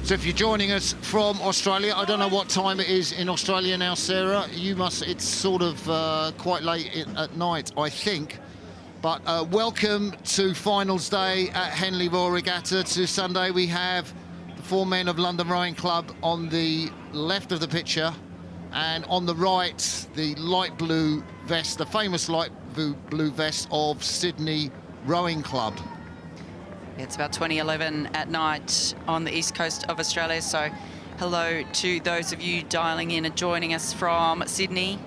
So if you're joining us from Australia, I don't know what time it is in Australia now, Sarah. It's sort of quite late at night, I think. But welcome to finals day at Henley Royal Regatta. To Sunday, we have the 4 men of London Rowing Club on the left of the picture, and on the right, the light blue vest, the famous light blue vest of Sydney Rowing Club. It's about 2011 at night on the east coast of Australia, so hello to those of you dialing in and joining us from Sydney.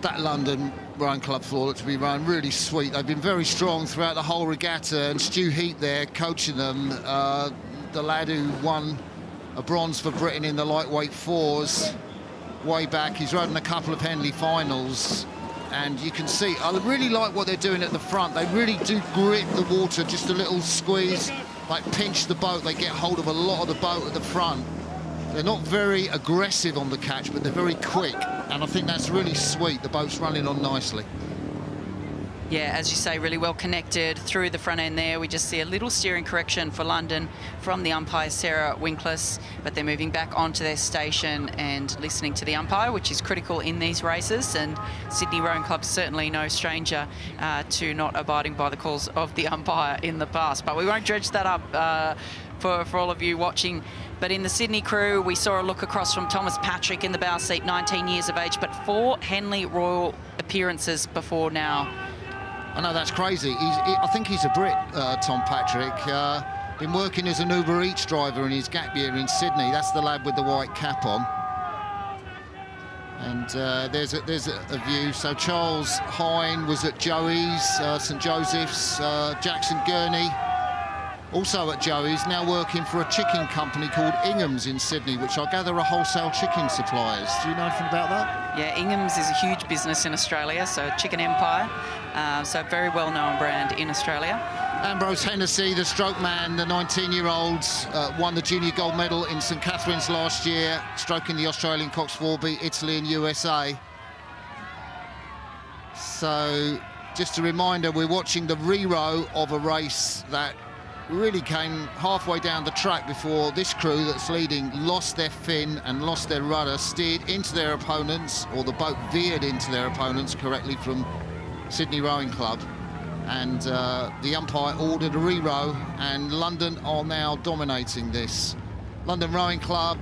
That London Rowing Club floor to be run really sweet. They've been very strong throughout the whole regatta, and Stu Heat there coaching them, the lad who won a bronze for Britain in the lightweight fours way back. He's rowed in a couple of Henley finals. And you can see, I really like what they're doing at the front. They really do grip the water, just a little squeeze, like pinch the boat. They get hold of a lot of the boat at the front. They're not very aggressive on the catch, but they're very quick. And I think that's really sweet. The boat's running on nicely. Yeah, as you say, really well connected through the front end there. We just see a little steering correction for London from the umpire, Sarah Winkless, but they're moving back onto their station and listening to the umpire, which is critical in these races. And Sydney Rowing Club's certainly no stranger to not abiding by the calls of the umpire in the past. But we won't dredge that up for all of you watching. But in the Sydney crew, we saw a look across from Thomas Patrick in the bow seat, 19 years of age, but 4 Henley Royal appearances before now. I know, that's crazy. I think he's a Brit, Tom Patrick. Been working as an Uber Eats driver in his gap year in Sydney. That's the lad with the white cap on. And there's a view. So Charles Hine was at Joey's, St Joseph's, Jackson Gurney, also at Joey's, now working for a chicken company called Ingham's in Sydney, which I gather are wholesale chicken suppliers. Do you know anything about that? Yeah, Ingham's is a huge business in Australia, so chicken empire. So very well-known brand in Australia. Ambrose Hennessy, the stroke man, the 19-year-old, won the junior gold medal in St Catherine's last year, stroking the Australian Cox 4, beat Italy and USA. So just a reminder, we're watching the re-row of a race that really came halfway down the track before this crew that's leading lost their fin and lost their rudder, steered into their opponents, or the boat veered into their opponents correctly from Sydney Rowing Club, and the umpire ordered a re-row, and London are now dominating this. London Rowing Club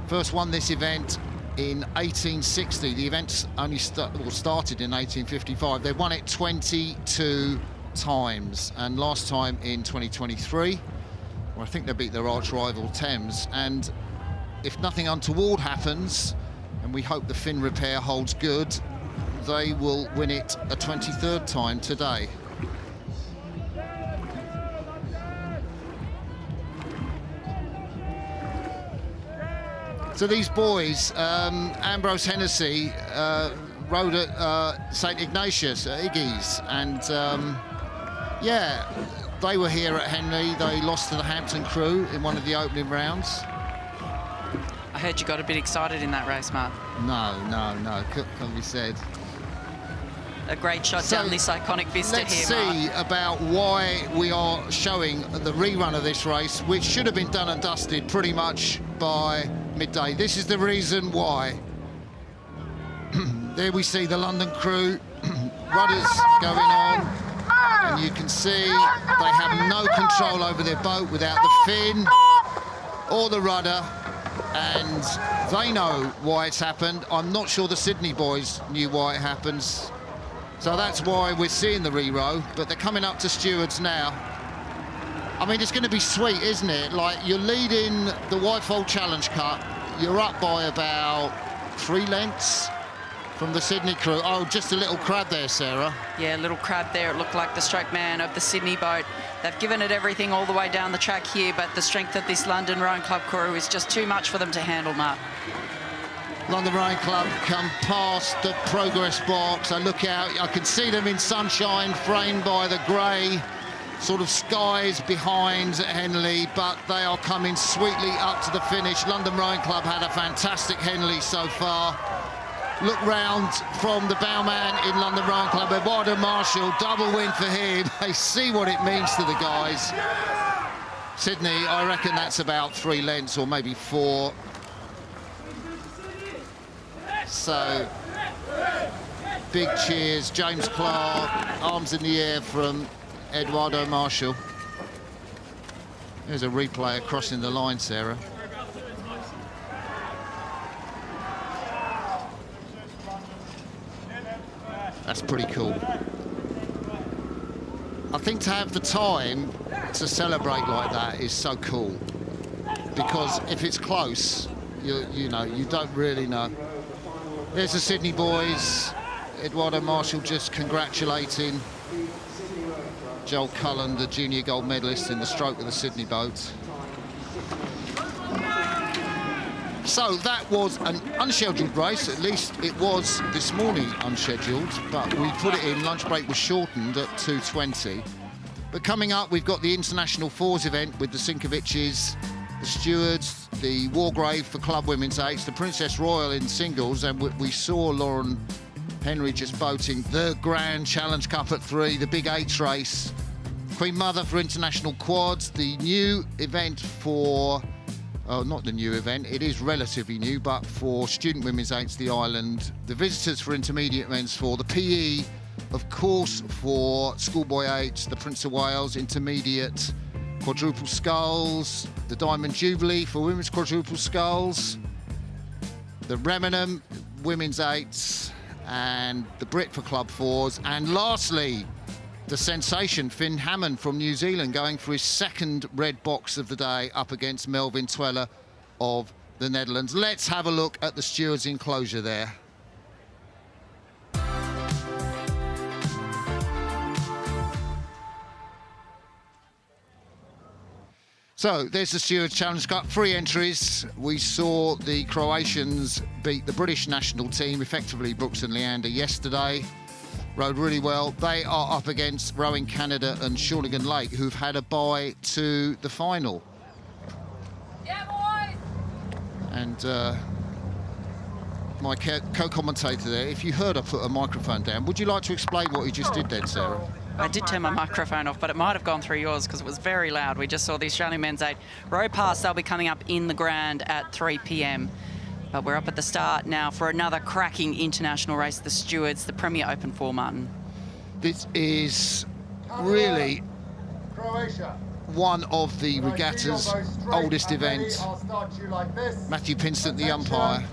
first won this event in 1860. The event only started in 1855. They won it 22 times, and last time in 2023, where I think they beat their arch rival Thames. And if nothing untoward happens, and we hope the fin repair holds good, they will win it a 23rd time today. So these boys, Ambrose Hennessy rowed at St Ignatius at Iggy's, and yeah, they were here at Henley. They lost to the Hampton crew in one of the opening rounds. I heard you got a bit excited in that race, Mark. No, couldn't be said. A great shot down this iconic vista let's here, Mark. see about why we are showing the rerun of this race, which should have been done and dusted pretty much by midday. This is the reason why. There we see the London crew, rudders going on, and you can see they have no control over their boat without the fin or the rudder, and they know why it's happened. I'm not sure the Sydney boys knew why it happens, so that's why we're seeing the re-row. But they're coming up to stewards now. I mean, it's going to be sweet, isn't it? Like, you're leading the Whitefold Challenge Cup, you're up by about 3 lengths from the Sydney crew. Oh, just a little crab there, Sarah. Yeah, a little crab there. It looked like the stroke man of the Sydney boat. They've given it everything all the way down the track here, but the strength of this London Rowing Club crew is just too much for them to handle, Mark. London Rowing Club come past the progress box. I look out, I can see them in sunshine framed by the grey sort of skies behind Henley, but they are coming sweetly up to the finish. London Rowing Club had a fantastic Henley so far. Look round from the bowman in London Rowing Club, Eduardo Marshall, double win for him. They see what it means to the guys. Sydney, I reckon that's about 3 lengths or maybe 4. So, big cheers, James Clark, arms in the air from Eduardo Marshall. There's a replay crossing the line, Sarah. That's pretty cool. I think to have the time to celebrate like that is so cool, because if it's close, you know, you don't really know. There's the Sydney boys. Eduardo Marshall just congratulating Joel Cullen, the junior gold medalist in the stroke of the Sydney boat. So that was an unscheduled race, at least it was this morning unscheduled, but we put it in, lunch break was shortened at 2:20. But coming up, we've got the International Fours event with the Sinkoviches, the Stewards, the Wargrave for Club Women's Eights, the Princess Royal in singles, and we saw Lauren Henry just boating the Grand Challenge Cup at 3, the Big Eights race. Queen Mother for International Quads, the new event for... Oh, not the new event, it is relatively new, but for Student Women's Eights, the Island, the Visitors for Intermediate Men's 4, the PE, of course, for Schoolboy Eights, the Prince of Wales Intermediate Quadruple Sculls, the Diamond Jubilee for Women's Quadruple Sculls, the Remenham Women's Eights, and the Brit for Club Fours, and lastly, the sensation Finn Hammond from New Zealand going for his 2nd red box of the day up against Melvin Tweller of the Netherlands. Let's have a look at the stewards' enclosure there. So there's the Stewards Challenge Cup, 3 entries. We saw the Croatians beat the British national team, effectively Brookes and Leander, yesterday. Rode really well. They are up against Rowing Canada and Shawnigan Lake, who've had a bye to the final. Yeah, boys! And my co-commentator there, if you heard I put a microphone down, would you like to explain what you just did then, Sarah? I did turn my microphone off, but it might have gone through yours because it was very loud. We just saw the Australian Men's 8 row past. They'll be coming up in the Grand at 3 p.m. But we're up at the start now for another cracking international race, the Stewards, the Premier Open 4, Martin. This is really one of the regatta's oldest events. Matthew Pinsent, the umpire.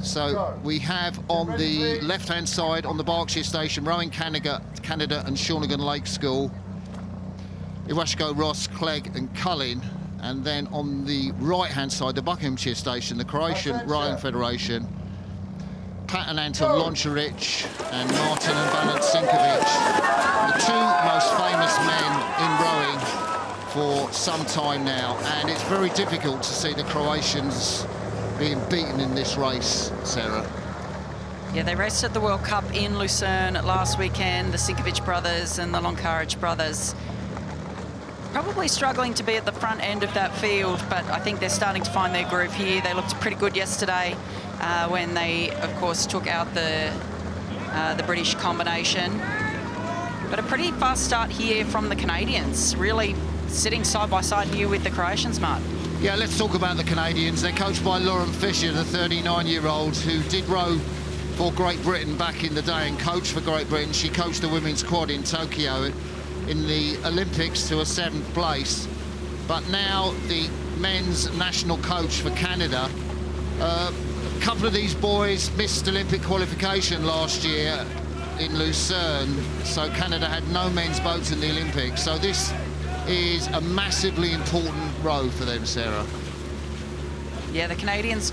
So we have on the left-hand side on the Berkshire station, Rowing Canada and Shawnigan Lake School, Iwashko, Ross, Clegg and Cullen. And then on the right-hand side, the Buckinghamshire station, the Croatian Rowing Federation, Pat and Anton Loncharic and Martin and Valent Sinkovic, the 2 most famous men in rowing for some time now. And it's very difficult to see the Croatians being beaten in this race, Sarah. Yeah, they raced at the World Cup in Lucerne last weekend, the Sinkovic brothers and the Loncharic brothers. Probably struggling to be at the front end of that field, but I think they're starting to find their groove here. They looked pretty good yesterday when they, of course, took out the British combination. But a pretty fast start here from the Canadians, really sitting side by side here with the Croatians, Mark. Yeah, let's talk about the Canadians. They're coached by Lauren Fisher, the 39-year-old who did row for Great Britain back in the day and coached for Great Britain. She coached the women's quad in Tokyo in the Olympics to a 7th place, but now the men's national coach for Canada. A couple of these boys missed Olympic qualification last year in Lucerne, so Canada had no men's boats in the Olympics. So this is a massively important row for them, Sarah. Yeah, the Canadians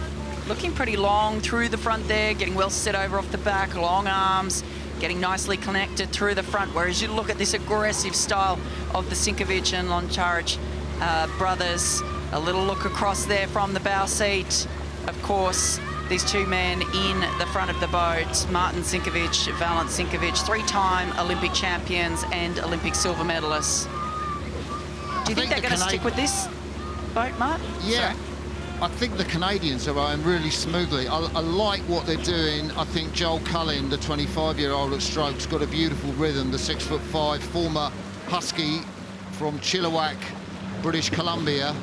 looking pretty long through the front there, getting well set over off the back, long arms, getting nicely connected through the front, whereas you look at this aggressive style of the Sinkovic and Loncharic brothers. A little look across there from the bow seat. Of course, these 2 men in the front of the boat, Martin Sinkovic, Valent Sinkovic, 3-time Olympic champions and Olympic silver medalists. Do you think they're going to stick with this boat, Mark? Yeah. I think the Canadians are rowing really smoothly. I like what they're doing. I think Joel Cullen, the 25-year-old at Strokes, got a beautiful rhythm. The 6'5", former Husky from Chilliwack, British Columbia.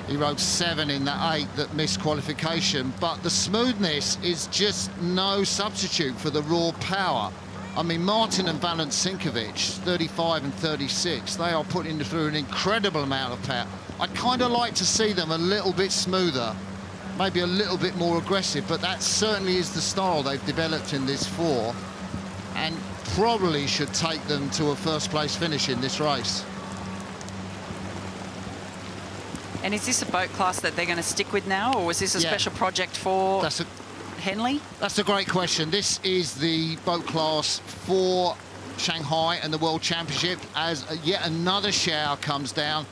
He rode 7 in that 8 that missed qualification. But the smoothness is just no substitute for the raw power. I mean, Martin and Valent Sinkovic, 35 and 36, they are putting through an incredible amount of power. I kind of like to see them a little bit smoother, maybe a little bit more aggressive, but that certainly is the style they've developed in this 4, and probably should take them to a first-place finish in this race. And is this a boat class that they're going to stick with now, or was this a special project for Henley? That's a great question. This is the boat class for Shanghai and the World Championship as yet another shower comes down.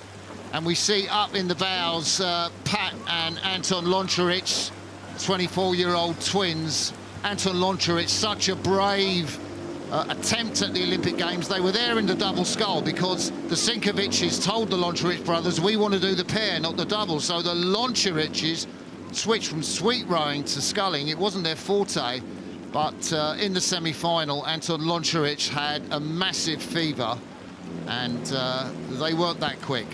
And we see up in the bows Pat and Anton Loncharic, 24-year-old twins. Anton Loncharic, such a brave attempt at the Olympic Games. They were there in the double scull because the Sinkovics told the Loncharic brothers, we want to do the pair, not the double. So the Loncharics switched from sweet rowing to sculling. It wasn't their forte, but in the semi-final, Anton Loncharic had a massive fever, and they weren't that quick.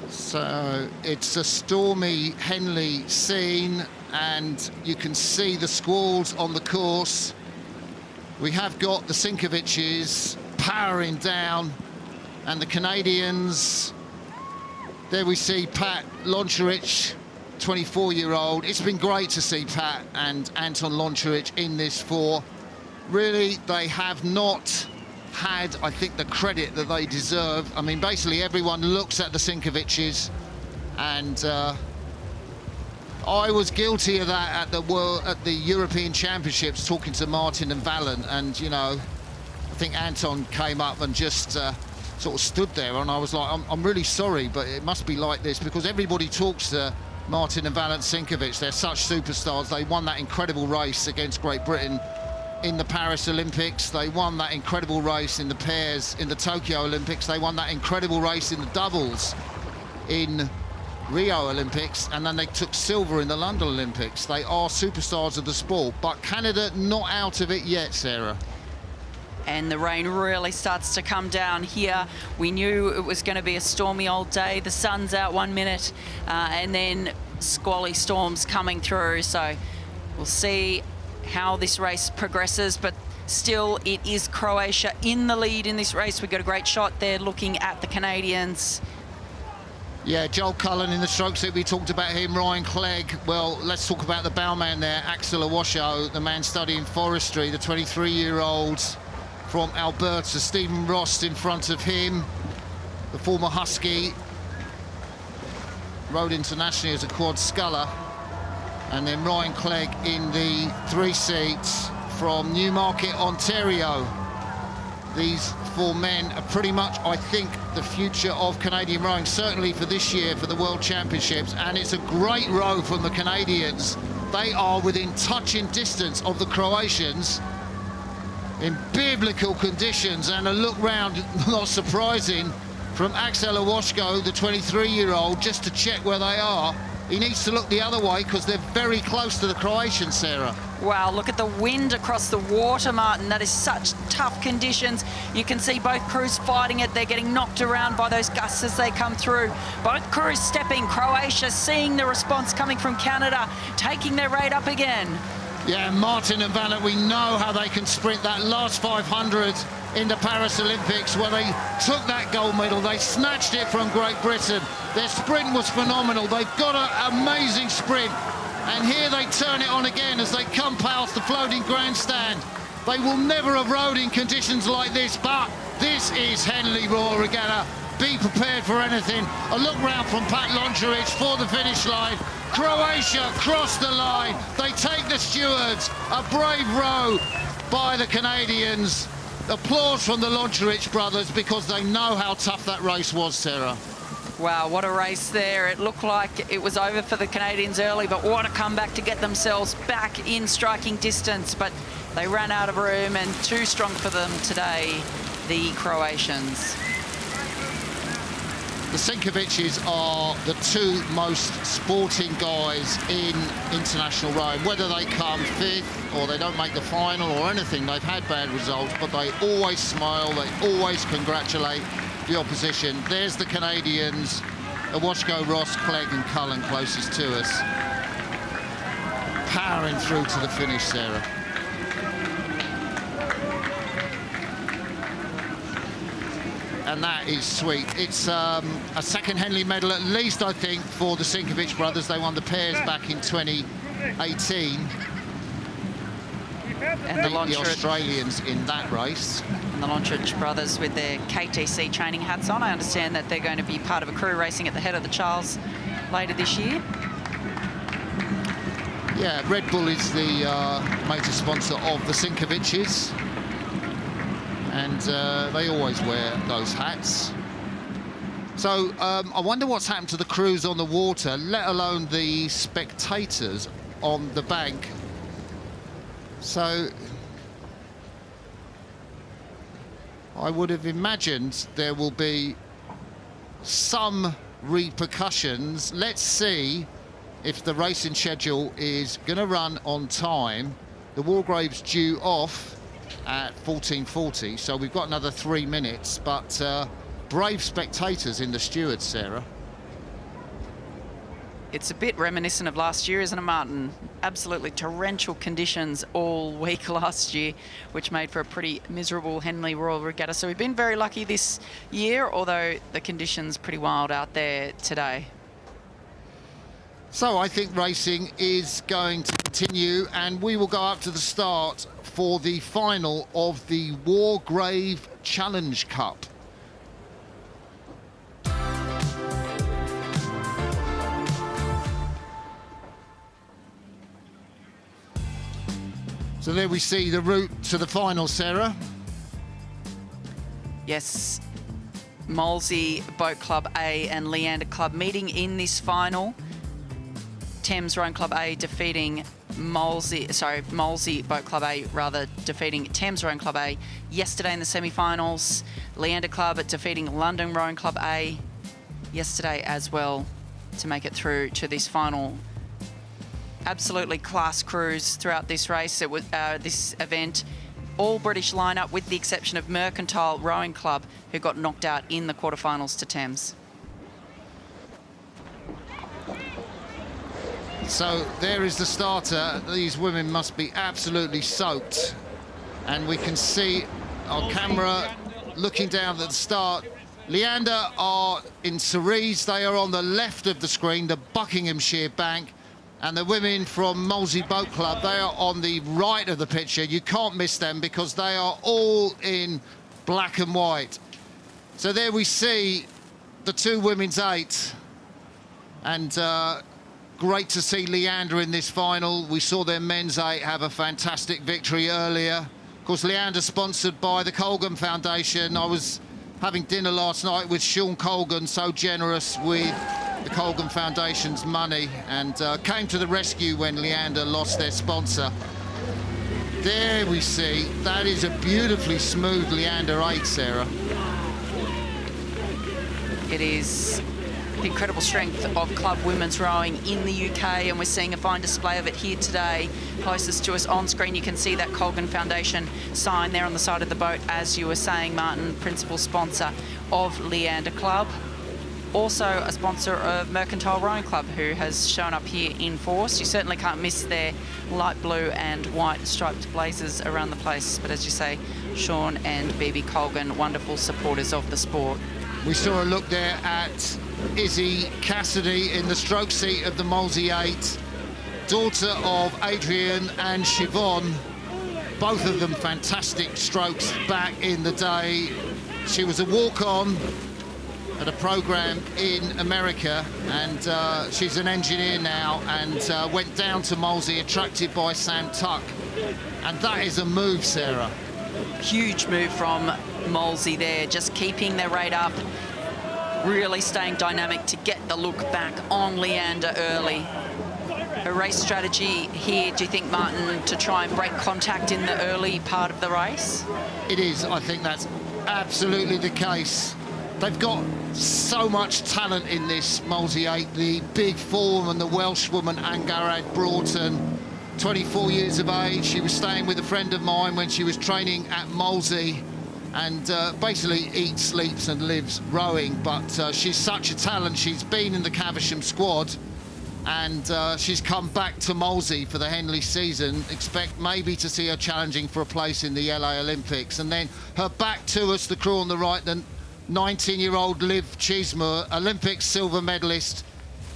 So it's a stormy Henley scene, and you can see the squalls on the course. We have got the Sinkovics powering down, and the Canadians. There we see Pat Loncharic, 24-year-old. It's been great to see Pat and Anton Loncharic in this 4. Really, they have not had, I think, the credit that they deserve. I mean, basically everyone looks at the Sinkovics, and I was guilty of that at the European Championships, talking to Martin and Valent, and you know, I think Anton came up and just sort of stood there, and I was like, I'm really sorry, but it must be like this, because everybody talks to Martin and Valent Sinkovic. They're such superstars. They won that incredible race against Great Britain in the Paris Olympics. They won that incredible race in the pairs in the Tokyo Olympics. They won that incredible race in the doubles in Rio Olympics, and then they took silver in the London Olympics. They are superstars of the sport, but Canada not out of it yet, Sarah. And the rain really starts to come down here. We knew it was going to be a stormy old day. The sun's out 1 minute, and then squally storms coming through. So we'll see how this race progresses, but still it is Croatia in the lead in this race. We've got a great shot there looking at the Canadians. Yeah, Joel Cullen in the strokes that we talked about him, Ryan Clegg. Well, let's talk about the bowman there, Axel Awosho, the man studying forestry, the 23-year-old from Alberta. Stephen Rost in front of him, the former Husky, rode internationally as a quad sculler. And then Ryan Clegg in the 3 seats from Newmarket, Ontario. These 4 men are pretty much, I think, the future of Canadian rowing, certainly for this year, for the World Championships. And it's a great row from the Canadians. They are within touching distance of the Croatians in biblical conditions. And a look round, not surprising, from Axel Awosho, the 23-year-old, just to check where they are. He needs to look the other way because they're very close to the Croatians, Sarah. Wow, look at the wind across the water, Martin. That is such tough conditions. You can see both crews fighting it. They're getting knocked around by those gusts as they come through. Both crews stepping. Croatia seeing the response coming from Canada, taking their rate up again. Yeah, Martin and Valent, we know how they can sprint. That last 500 in the Paris Olympics, where they took that gold medal, they snatched it from Great Britain. Their sprint was phenomenal. They've got an amazing sprint. And here they turn it on again as they come past the floating grandstand. They will never have rowed in conditions like this, but this is Henley Royal Regatta. Be prepared for anything. A look round from Pat Loncharic for the finish line. Croatia cross the line. They take the stewards. A brave row by the Canadians. Applause from the Loncharic brothers because they know how tough that race was, Sarah. Wow, what a race there. It looked like it was over for the Canadians early, but what a comeback to get themselves back in striking distance. But they ran out of room, and too strong for them today, the Croatians. The Sinkovics are the two most sporting guys in international rowing. Whether they come fifth or they don't make the final or anything, they've had bad results, but they always smile, they always congratulate the opposition. There's the Canadians, Awashko, Ross, Clegg and Cullen closest to us. Powering through to the finish, Sarah. And that is sweet. It's a second Henley medal, at least, I think, for the Sinkovic brothers. They won the pairs back in 2018. And the Australians in that race. And the Luncheon brothers with their KTC training hats on. I understand that they're going to be part of a crew racing at the head of the Charles later this year. Yeah, Red Bull is the major sponsor of the Sinkovics. And they always wear those hats. So I wonder what's happened to the crews on the water, let alone the spectators on the bank. So I would have imagined there will be some repercussions. Let's see if the racing schedule is going to run on time. The Wargrave's due off at 14:40, so we've got another 3 minutes, but brave spectators in the stewards, Sarah. It's a bit reminiscent of last year, isn't it, Martin? Absolutely torrential conditions all week last year, which made for a pretty miserable Henley Royal Regatta. So we've been very lucky this year, although the conditions pretty wild out there today. So I think racing is going to continue, and we will go up to the start for the final of the Wargrave Challenge Cup. So there we see the route to the final, Sarah. Yes, Molesey Boat Club A and Leander Club meeting in this final. Thames Rowing Club A defeating Molesey Boat Club A rather defeating Thames Rowing Club A yesterday in the semi-finals. Leander Club defeating London Rowing Club A yesterday as well to make it through to this final. Absolutely class crews throughout this race. It was this event, all British lineup with the exception of Mercantile Rowing Club, who got knocked out in the quarterfinals to Thames. So there is the starter. These women must be absolutely soaked. And we can see our camera looking down at the start. Leander are in Cerise. They are on the left of the screen, the Buckinghamshire bank. And the women from Molesey Boat Club, they are on the right of the picture. You can't miss them because they are all in black and white. So there we see the two women's eight. And great to see Leander in this final. We saw their men's eight have a fantastic victory earlier. Of course, Leander sponsored by the Colgan Foundation. I was having dinner last night with Sean Colgan, so generous with the Colgan Foundation's money, and came to the rescue when Leander lost their sponsor. There we see, that is a beautifully smooth Leander 8, Sarah. It is the incredible strength of club women's rowing in the UK, and we're seeing a fine display of it here today. Closest to us on screen, you can see that Colgan Foundation sign there on the side of the boat, as you were saying, Martin, principal sponsor of Leander Club. Also a sponsor of Mercantile Rowing Club, who has shown up here in force. You certainly can't miss their light blue and white striped blazers around the place. But as you say, Sean and BB Colgan, wonderful supporters of the sport. We saw a look there at Izzy Cassidy in the stroke seat of the Molesey 8, daughter of Adrian and Siobhan. Both of them fantastic strokes back in the day. She was a walk-on at a program in America, and she's an engineer now, and went down to Molesey attracted by Sam Tuck. And that is a move, Sarah. Huge move from Molesey there, just keeping their rate up. really staying dynamic to get the look back on Leander early. Her race strategy here, do you think, Martin, to try and break contact in the early part of the race? It is. I think that's absolutely the case. They've got so much talent in this Molesey 8. The big foreman, the Welshwoman Angarad Broughton, 24 years of age. She was staying with a friend of mine when she was training at Molesey, and basically eats, sleeps and lives rowing. But she's such a talent. She's been in the Caversham squad, and she's come back to Molesey for the Henley season. Expect maybe to see her challenging for a place in the LA Olympics. And then her back to us, the crew on the right, the 19-year-old Liv Cheesemoor, Olympic silver medalist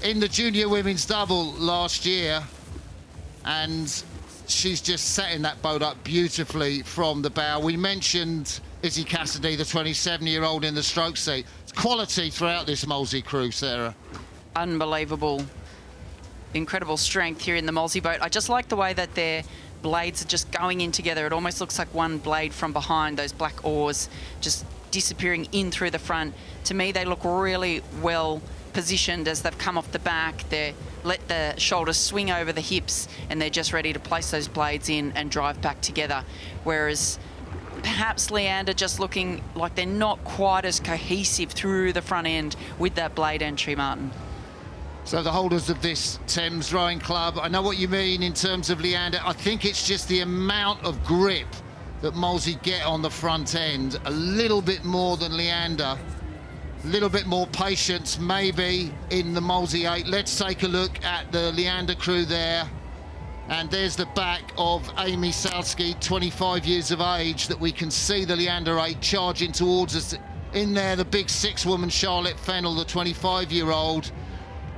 in the junior women's double last year. And she's just setting that boat up beautifully from the bow. We mentioned Izzy Cassidy, the 27-year-old in the stroke seat. It's quality throughout this Molesey crew, Sarah. Unbelievable. Incredible strength here in the Molesey boat. I just like the way that their blades are just going in together. It almost looks like one blade from behind, those black oars just disappearing in through the front. To me, they look really well positioned as they've come off the back. They let the shoulders swing over the hips, and they're just ready to place those blades in and drive back together. Whereas perhaps Leander just looking like they're not quite as cohesive through the front end with that blade entry, Martin. So the holders of this Thames Rowing Club, I know what you mean in terms of Leander. I think it's just the amount of grip that Molesey get on the front end, a little bit more than Leander, a little bit more patience maybe in the Molesey 8. Let's take a look at the Leander crew there. And there's the back of Amy Salsky, 25 years of age, that we can see the Leander 8 charging towards us. In there, the big 6-woman Charlotte Fennell, the 25-year-old,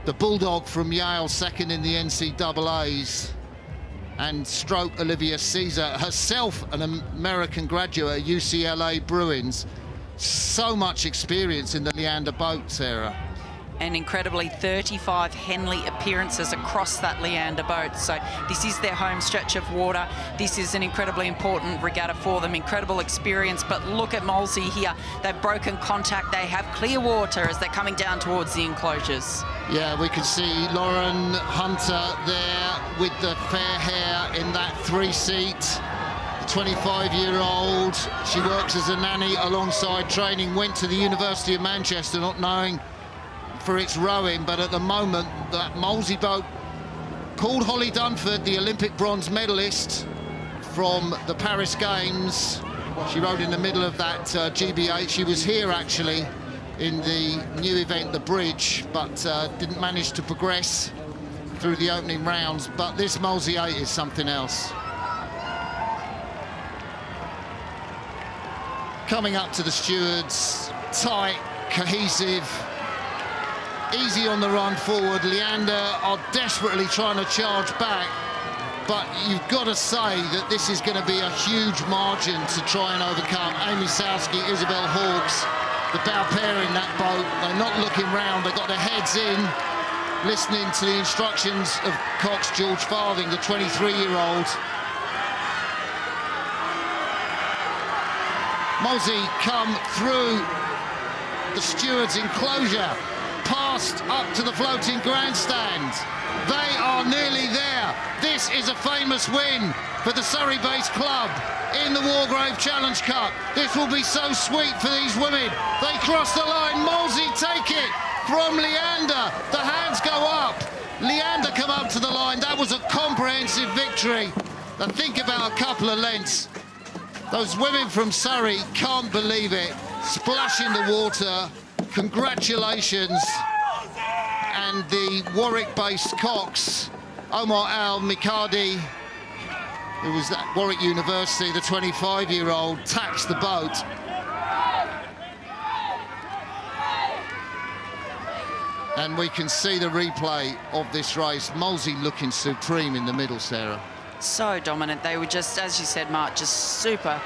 the Bulldog from Yale, second in the NCAAs. And stroke Olivia Caesar, herself an American graduate at UCLA Bruins. So much experience in the Leander boat, Sarah. And incredibly 35 Henley appearances across that Leander boat. So this is their home stretch of water. This is an incredibly important regatta for them. Incredible experience, but look at Molesey here. They've broken contact. They have clear water as they're coming down towards the enclosures. Yeah, we can see Lauren Hunter there with the fair hair in that 3-seat. The 25-year-old, she works as a nanny alongside training, went to the University of Manchester not knowing for its rowing, but at the moment that Molesey boat called Holly Dunford, the Olympic bronze medalist from the Paris Games. She rowed in the middle of that GB8. She was here actually in the new event, the bridge, but didn't manage to progress through the opening rounds. But this Molesey 8 is something else. Coming up to the stewards, tight, cohesive, easy on the run forward. Leander are desperately trying to charge back, but you've got to say that this is going to be a huge margin to try and overcome. Amy Salsky, Isabel Hawkes, the bow pair in that boat. They're not looking round, they've got their heads in, listening to the instructions of Cox George Farthing, the 23-year-old. Molesey come through the stewards' enclosure, passed up to the floating grandstand. They are nearly there. This is a famous win for the Surrey-based club in the Wargrave Challenge Cup. This will be so sweet for these women. They cross the line. Molesey take it from Leander. The hands go up. Leander come up to the line. That was a comprehensive victory. Now think about a couple of lengths. Those women from Surrey can't believe it. Splash in the water. Congratulations. And the Warwick-based Cox, Omar Al-Mikadi, who was at Warwick University, the 25-year-old, taps the boat. And we can see the replay of this race. Molesey looking supreme in the middle, Sarah. So dominant. They were just, as you said, Mark, just super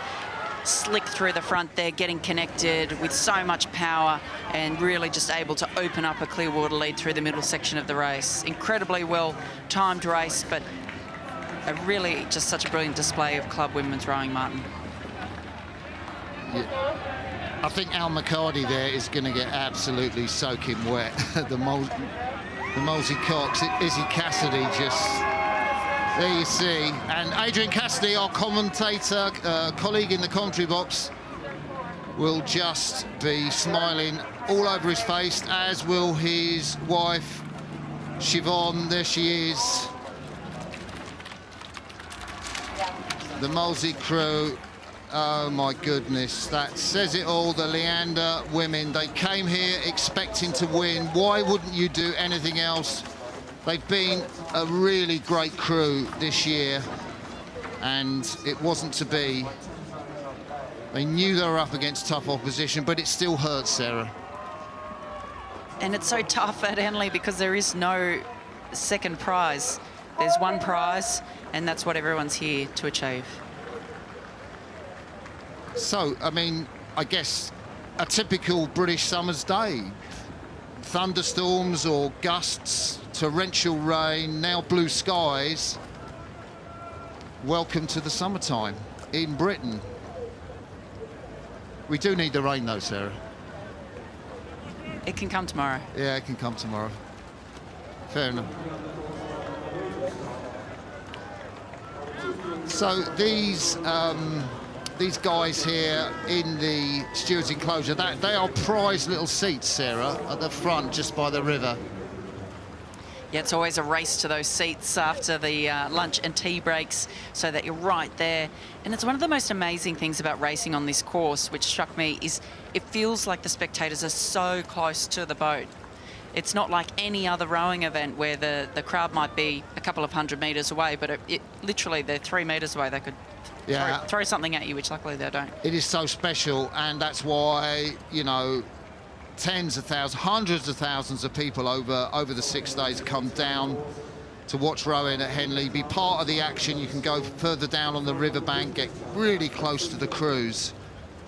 slick through the front there, getting connected with so much power and really just able to open up a clear water lead through the middle section of the race. Incredibly well timed race, but a really just such a brilliant display of club women's rowing, Martin. Yeah. I think Al McCarty there is going to get absolutely soaking wet. the Molesey Cox, Izzy Cassidy just, there you see. And Adrian Cassidy, our commentator, colleague in the commentary box, will just be smiling all over his face, as will his wife, Siobhan. There she is. The Molesey crew. Oh my goodness, that says it all. The Leander women, they came here expecting to win. Why wouldn't you do anything else? They've been a really great crew this year, and it wasn't to be. They knew they were up against tough opposition, but it still hurts, Sarah. And it's so tough at Henley because there is no second prize. There's one prize, and that's what everyone's here to achieve. So, I mean, I guess a typical British summer's day. Thunderstorms or gusts, torrential rain, now blue skies. Welcome to the summertime in Britain. We do need the rain though, Sarah. It can come tomorrow. Yeah, it can come tomorrow. Fair enough. So these guys here in the stewards' enclosure, they are prized little seats, Sarah, at the front just by the river. Yeah, it's always a race to those seats after the lunch and tea breaks so that you're right there. And it's one of the most amazing things about racing on this course, which struck me, is it feels like the spectators are so close to the boat. It's not like any other rowing event where the crowd might be a couple of 100 metres away, but it literally they're 3 metres away. They could throw something at you, which luckily they don't. It is so special, and that's why, you know, tens of thousands, hundreds of thousands of people over the 6 days come down to watch rowing at Henley, be part of the action. You can go further down on the riverbank, get really close to the crews.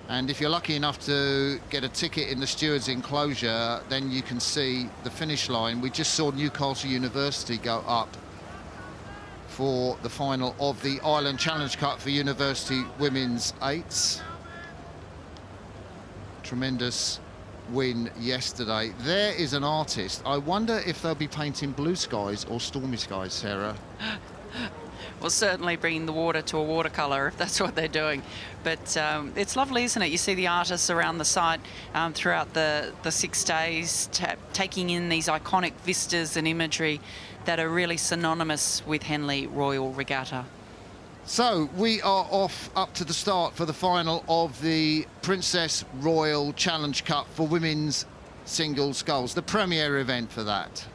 And if you're lucky enough to get a ticket in the stewards' enclosure, then you can see the finish line. We just saw Newcastle University go up for the final of the Ireland Challenge Cup for University Women's Eights. Tremendous win yesterday. There is an artist. I wonder if they'll be painting blue skies or stormy skies, Sarah. Well, certainly bringing the water to a watercolour if that's what they're doing. But it's lovely, isn't it? You see the artists around the site throughout the 6 days, taking in these iconic vistas and imagery that are really synonymous with Henley Royal Regatta. So we are off up to the start for the final of the Princess Royal Challenge Cup for women's single sculls, the premier event for that.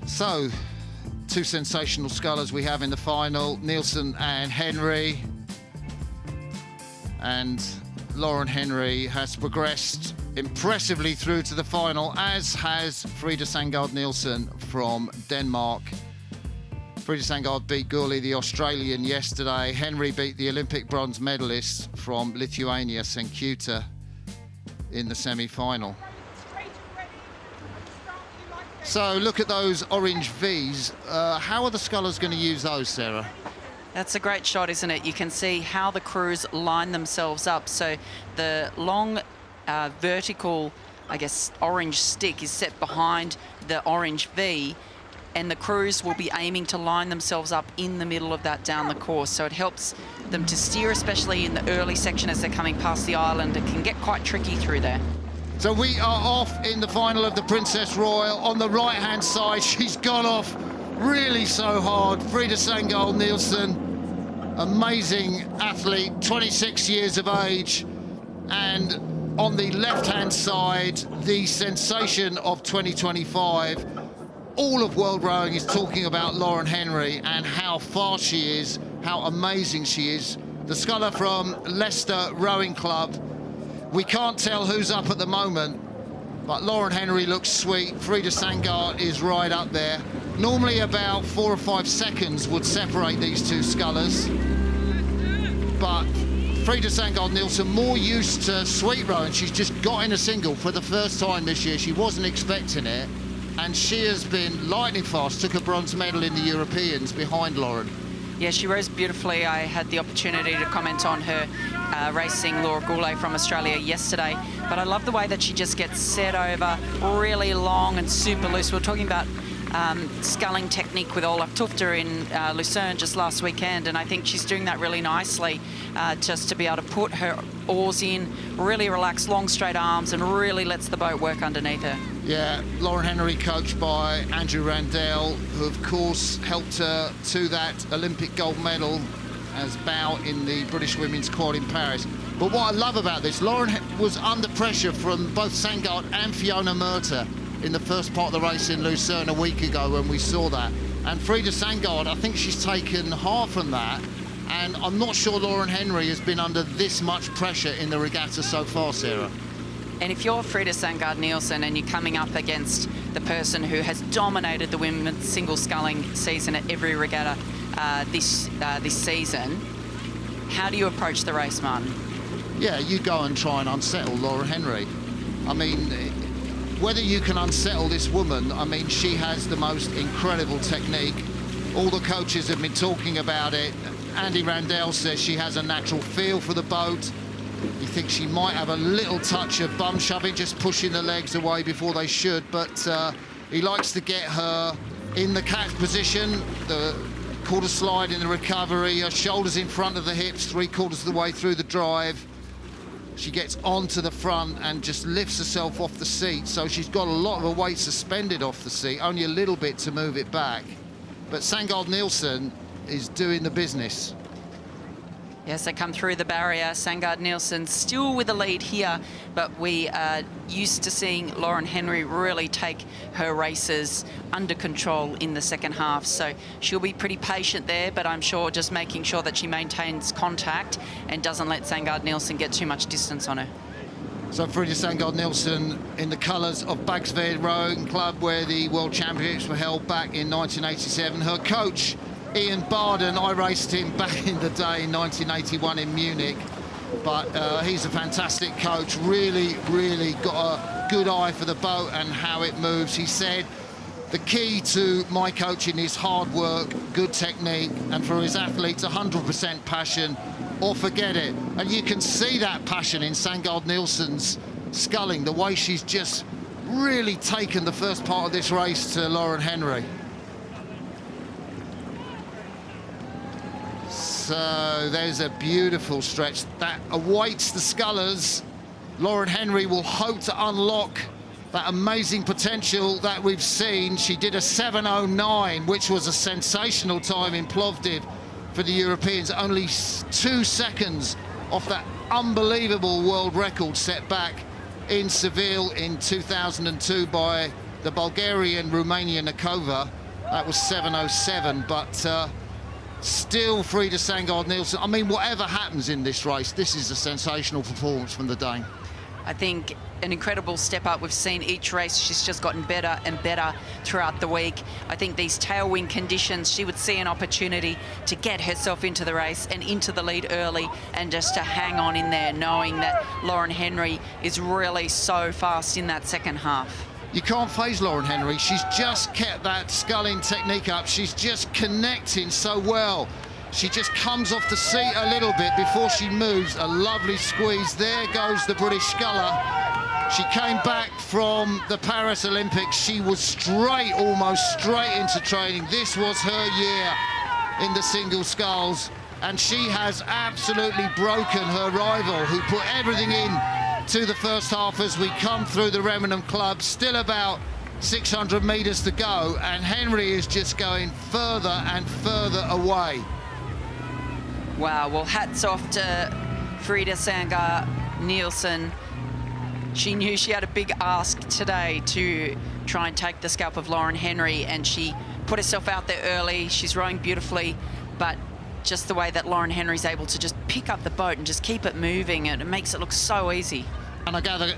So, two sensational scullers we have in the final, Nielsen and Henry. And Lauren Henry has progressed impressively through to the final, as has Frida Sandgaard Nielsen from Denmark. Frida Sandgaard beat Gurley, the Australian, yesterday. Henry beat the Olympic bronze medalist from Lithuania, Chute, in the semi-final. So look at those orange Vs. How are the scullers going to use those, Sarah? That's a great shot, isn't it? You can see how the crews line themselves up. So the long vertical, I guess, orange stick is set behind the orange V, and the crews will be aiming to line themselves up in the middle of that down the course. So it helps them to steer, especially in the early section as they're coming past the island. It can get quite tricky through there. So we are off in the final of the Princess Royal. On the right-hand side, she's gone off really so hard. Frida Sandgaard Nielsen, amazing athlete, 26 years of age. And on the left-hand side, the sensation of 2025. All of World Rowing is talking about Lauren Henry and how fast she is, how amazing she is. The sculler from Leicester Rowing Club. We can't tell who's up at the moment, but Lauren Henry looks sweet. Frida Sandgaard is right up there. Normally about 4 or 5 seconds would separate these two scullers, but Frida Sandgaard Nielsen more used to sweep rowing. She's just got in a single for the first time this year. She wasn't expecting it, and she has been lightning fast, took a bronze medal in the Europeans behind Lauren. Yeah, she rose beautifully. I had the opportunity to comment on her racing Laura Goulet from Australia yesterday, but I love the way that she just gets set over really long and super loose. We're talking about sculling technique with Olaf Tufter in Lucerne just last weekend, and I think she's doing that really nicely, just to be able to put her oars in, really relax, long straight arms, and really lets the boat work underneath her. Yeah, Lauren Henry, coached by Andrew Randell, who of course helped her to that Olympic gold medal as bow in the British women's quad in Paris. But what I love about this, Lauren was under pressure from both Sangard and Fiona Murta in the first part of the race in Lucerne a week ago when we saw that. And Frida Sangard, I think she's taken half from that, and I'm not sure Lauren Henry has been under this much pressure in the regatta so far, Sarah. And if you're Frida Sangard Nielsen and you're coming up against the person who has dominated the women's single sculling season at every regatta this season, how do you approach the race, Martin? Yeah, you go and try and unsettle Lauren Henry. I mean, whether you can unsettle this woman, I mean, she has the most incredible technique. All the coaches have been talking about it. Andy Randell says she has a natural feel for the boat. He thinks she might have a little touch of bum shoving, just pushing the legs away before they should, but he likes to get her in the catch position, the quarter slide in the recovery, her shoulders in front of the hips, 3/4 of the way through the drive. She gets onto the front and just lifts herself off the seat, so she's got a lot of her weight suspended off the seat, only a little bit to move it back. But Sangard Nielsen is doing the business. Yes, they come through the barrier. Sangard Nielsen still with the lead here, but we are used to seeing Lauren Henry really take her races under control in the second half. So she'll be pretty patient there, but I'm sure just making sure that she maintains contact and doesn't let Sangard Nielsen get too much distance on her. So Frida Sangard Nielsen in the colours of Bagsved Rowing Club, where the World Championships were held back in 1987. Her coach, Ian Barden, I raced him back in the day in 1981 in Munich, but he's a fantastic coach, really got a good eye for the boat and how it moves. He said the key to my coaching is hard work, good technique, and for his athletes 100% passion or forget it. And you can see that passion in Sangard Nielsen's sculling, the way she's just really taken the first part of this race to Lauren Henry. So there's a beautiful stretch that awaits the scullers. Lauren Henry will hope to unlock that amazing potential that we've seen. She did a 7:09, which was a sensational time in Plovdiv for the Europeans, only 2 seconds off that unbelievable world record set back in Seville in 2002 by the Bulgarian Romania Nikova. That was 7:07, but still Frida Sangard Nielsen. I mean, whatever happens in this race, this is a sensational performance from the Dane. I think an incredible step up. We've seen each race, she's just gotten better and better throughout the week. I think these tailwind conditions, she would see an opportunity to get herself into the race and into the lead early and just to hang on in there, knowing that Lauren Henry is really so fast in that second half. You can't phase Lauren Henry. She's just kept that sculling technique up. She's just connecting so well. She just comes off the seat a little bit before she moves. A lovely squeeze. There goes the British sculler. She came back from the Paris Olympics. She was straight, almost straight into training. This was her year in the single sculls, and she has absolutely broken her rival, who put everything in to the first half as we come through the Remmenham Club. Still about 600 metres to go, and Henry is just going further and further away. Wow, well, hats off to Frida Sangard Nielsen. She knew she had a big ask today to try and take the scalp of Lauren Henry, and she put herself out there early. She's rowing beautifully, but just the way that Lauren Henry's able to just pick up the boat and just keep it moving, and it makes it look so easy. And I gather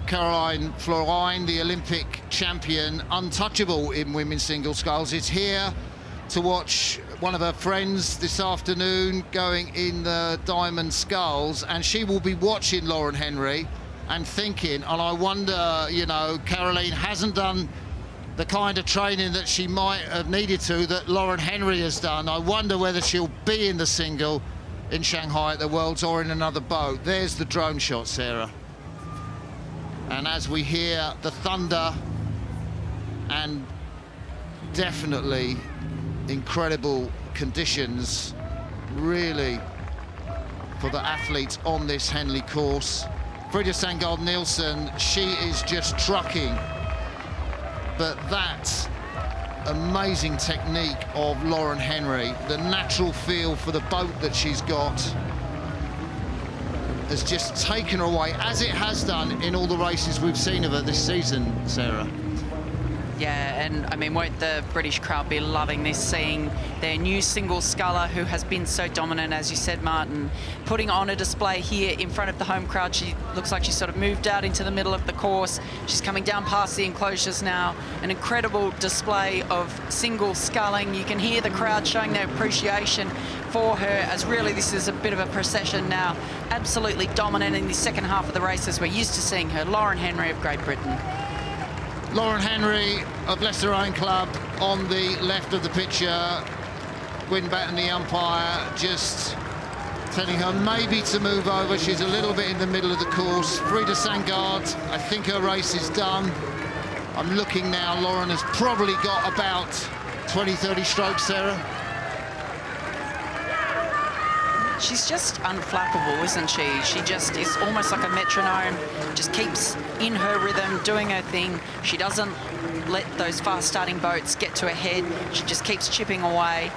Caroline Florine, the Olympic champion, untouchable in women's single sculls, is here to watch one of her friends this afternoon going in the diamond sculls, and she will be watching Lauren Henry and thinking, and I wonder, you know, Caroline hasn't done the kind of training that she might have needed to, that Lauren Henry has done. I wonder whether she'll be in the single in Shanghai at the Worlds or in another boat. There's the drone shot, Sarah. And as we hear the thunder, and definitely incredible conditions, really, for the athletes on this Henley course. Frida Sandgaard Nielsen, she is just trucking. But that amazing technique of Lauren Henry, the natural feel for the boat that she's got, has just taken her away, as it has done in all the races we've seen of her this season, Sarah. Yeah, and I mean, won't the British crowd be loving this, seeing their new single sculler, who has been so dominant, as you said, Martin, putting on a display here in front of the home crowd. She looks like she's sort of moved out into the middle of the course. She's coming down past the enclosures now. An incredible display of single sculling. You can hear the crowd showing their appreciation for her, as really this is a bit of a procession now. Absolutely dominant in the second half of the races. We're used to seeing her. Lauren Henry of Great Britain. Lauren Henry of Leicester Rowing Club on the left of the picture. Gwynbatten, the umpire, just telling her maybe to move over. She's a little bit in the middle of the course. Frida Sandgaard, I think her race is done. I'm looking now, Lauren has probably got about 20-30 strokes, Sarah. She's just unflappable, isn't she? She just is almost like a metronome, just keeps in her rhythm, doing her thing. She doesn't let those fast-starting boats get to her head. She just keeps chipping away.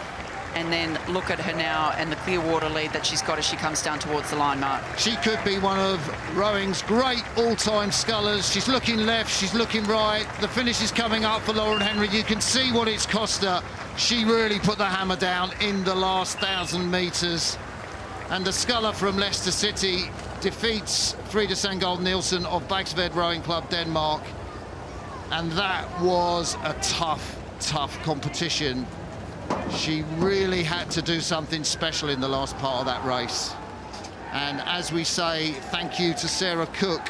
And then look at her now and the clear water lead that she's got as she comes down towards the line, Mark. She could be one of rowing's great all-time scullers. She's looking left, she's looking right. The finish is coming up for Lauren Henry. You can see what it's cost her. She really put the hammer down in the last 1,000 metres. And the sculler from Leicester City defeats Frida Sandgaard Nielsen of Bagsved Rowing Club, Denmark. And that was a tough, tough competition. She really had to do something special in the last part of that race. And as we say, thank you to Sarah Cook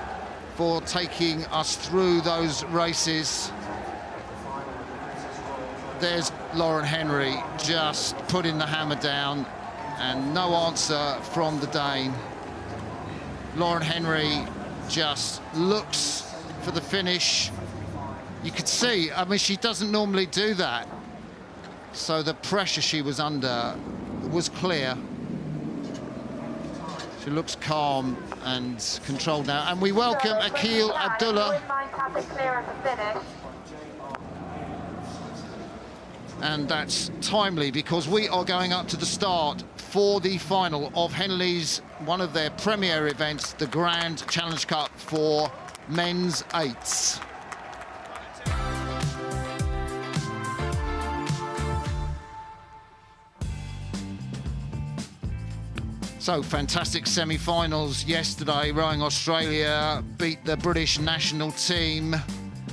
for taking us through those races. There's Lauren Henry just putting the hammer down, and no answer from the Dane. Lauren Henry just looks for the finish. You could see, I mean, she doesn't normally do that. So the pressure she was under was clear. She looks calm and controlled now. And we welcome Akil Abdullah. And that's timely, because we are going up to the start for the final of Henley's, one of their premier events, the Grand Challenge Cup for men's eights. So fantastic semi-finals yesterday. Rowing Australia beat the British national team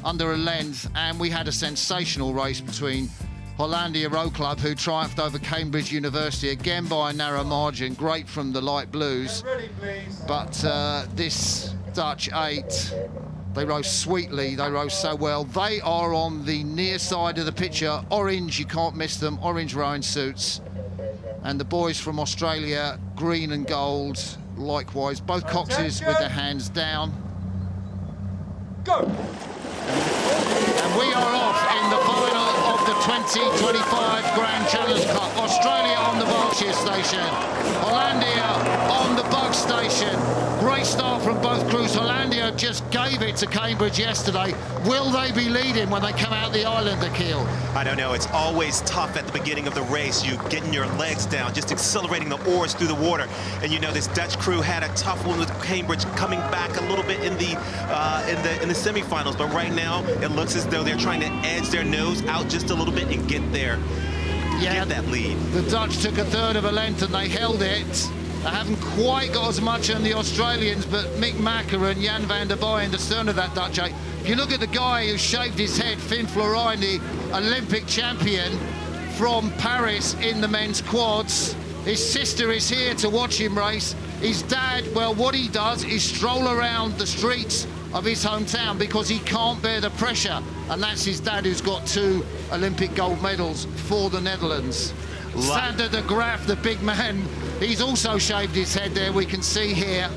under a length, and we had a sensational race between Hollandia Row Club, who triumphed over Cambridge University, again by a narrow margin. Great from the light blues. But this Dutch 8, they row sweetly, they row so well. They are on the near side of the picture. Orange, you can't miss them, orange rowing suits. And the boys from Australia, green and gold, likewise. Both coxes with their hands down. Go! And we are off in the final of the 2025 Grand Challenge Cup. Australia on the Berkshire station, Hollandia on the Bucks station. Great start from both crews. Hollandia just gave it to Cambridge yesterday. Will they be leading when they come out the island, Akil? I don't know. It's always tough at the beginning of the race. You getting your legs down, just accelerating the oars through the water. And you know, this Dutch crew had a tough one with Cambridge, coming back a little bit in the semifinals. But right now, it looks as though they're trying to edge their nose out just a little bit and get there. Yeah, get that lead. The Dutch took a third of a length and they held it. They haven't quite got as much on the Australians, but Mick Macker and Jan van der Boy in the stern of that Dutch 8. If you look at the guy who shaved his head, Finn Florijn, the Olympic champion from Paris in the men's quads. His sister is here to watch him race. His dad, well, what he does is stroll around the streets of his hometown because he can't bear the pressure. And that's his dad, who's got 2 Olympic gold medals for the Netherlands. Sander de Graaf, the big man, he's also shaved his head there, we can see here.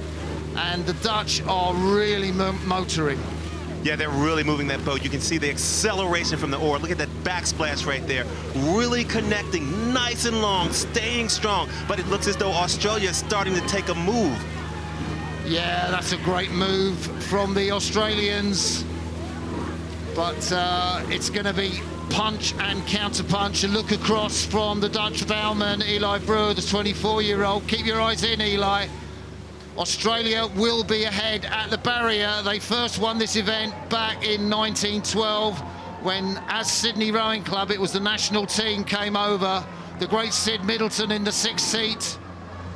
And the Dutch are really motoring. Yeah, they're really moving that boat. You can see the acceleration from the oar. Look at that backsplash right there. Really connecting, nice and long, staying strong. But it looks as though Australia is starting to take a move. Yeah, that's a great move from the Australians. But it's going to be punch and counter-punch. A look across from the Dutch bowman, Eli Brewer, the 24-year-old. Keep your eyes in, Eli. Australia will be ahead at the barrier. They first won this event back in 1912 when, as Sydney Rowing Club, it was the national team came over. The great Sid Middleton in the 6th seat.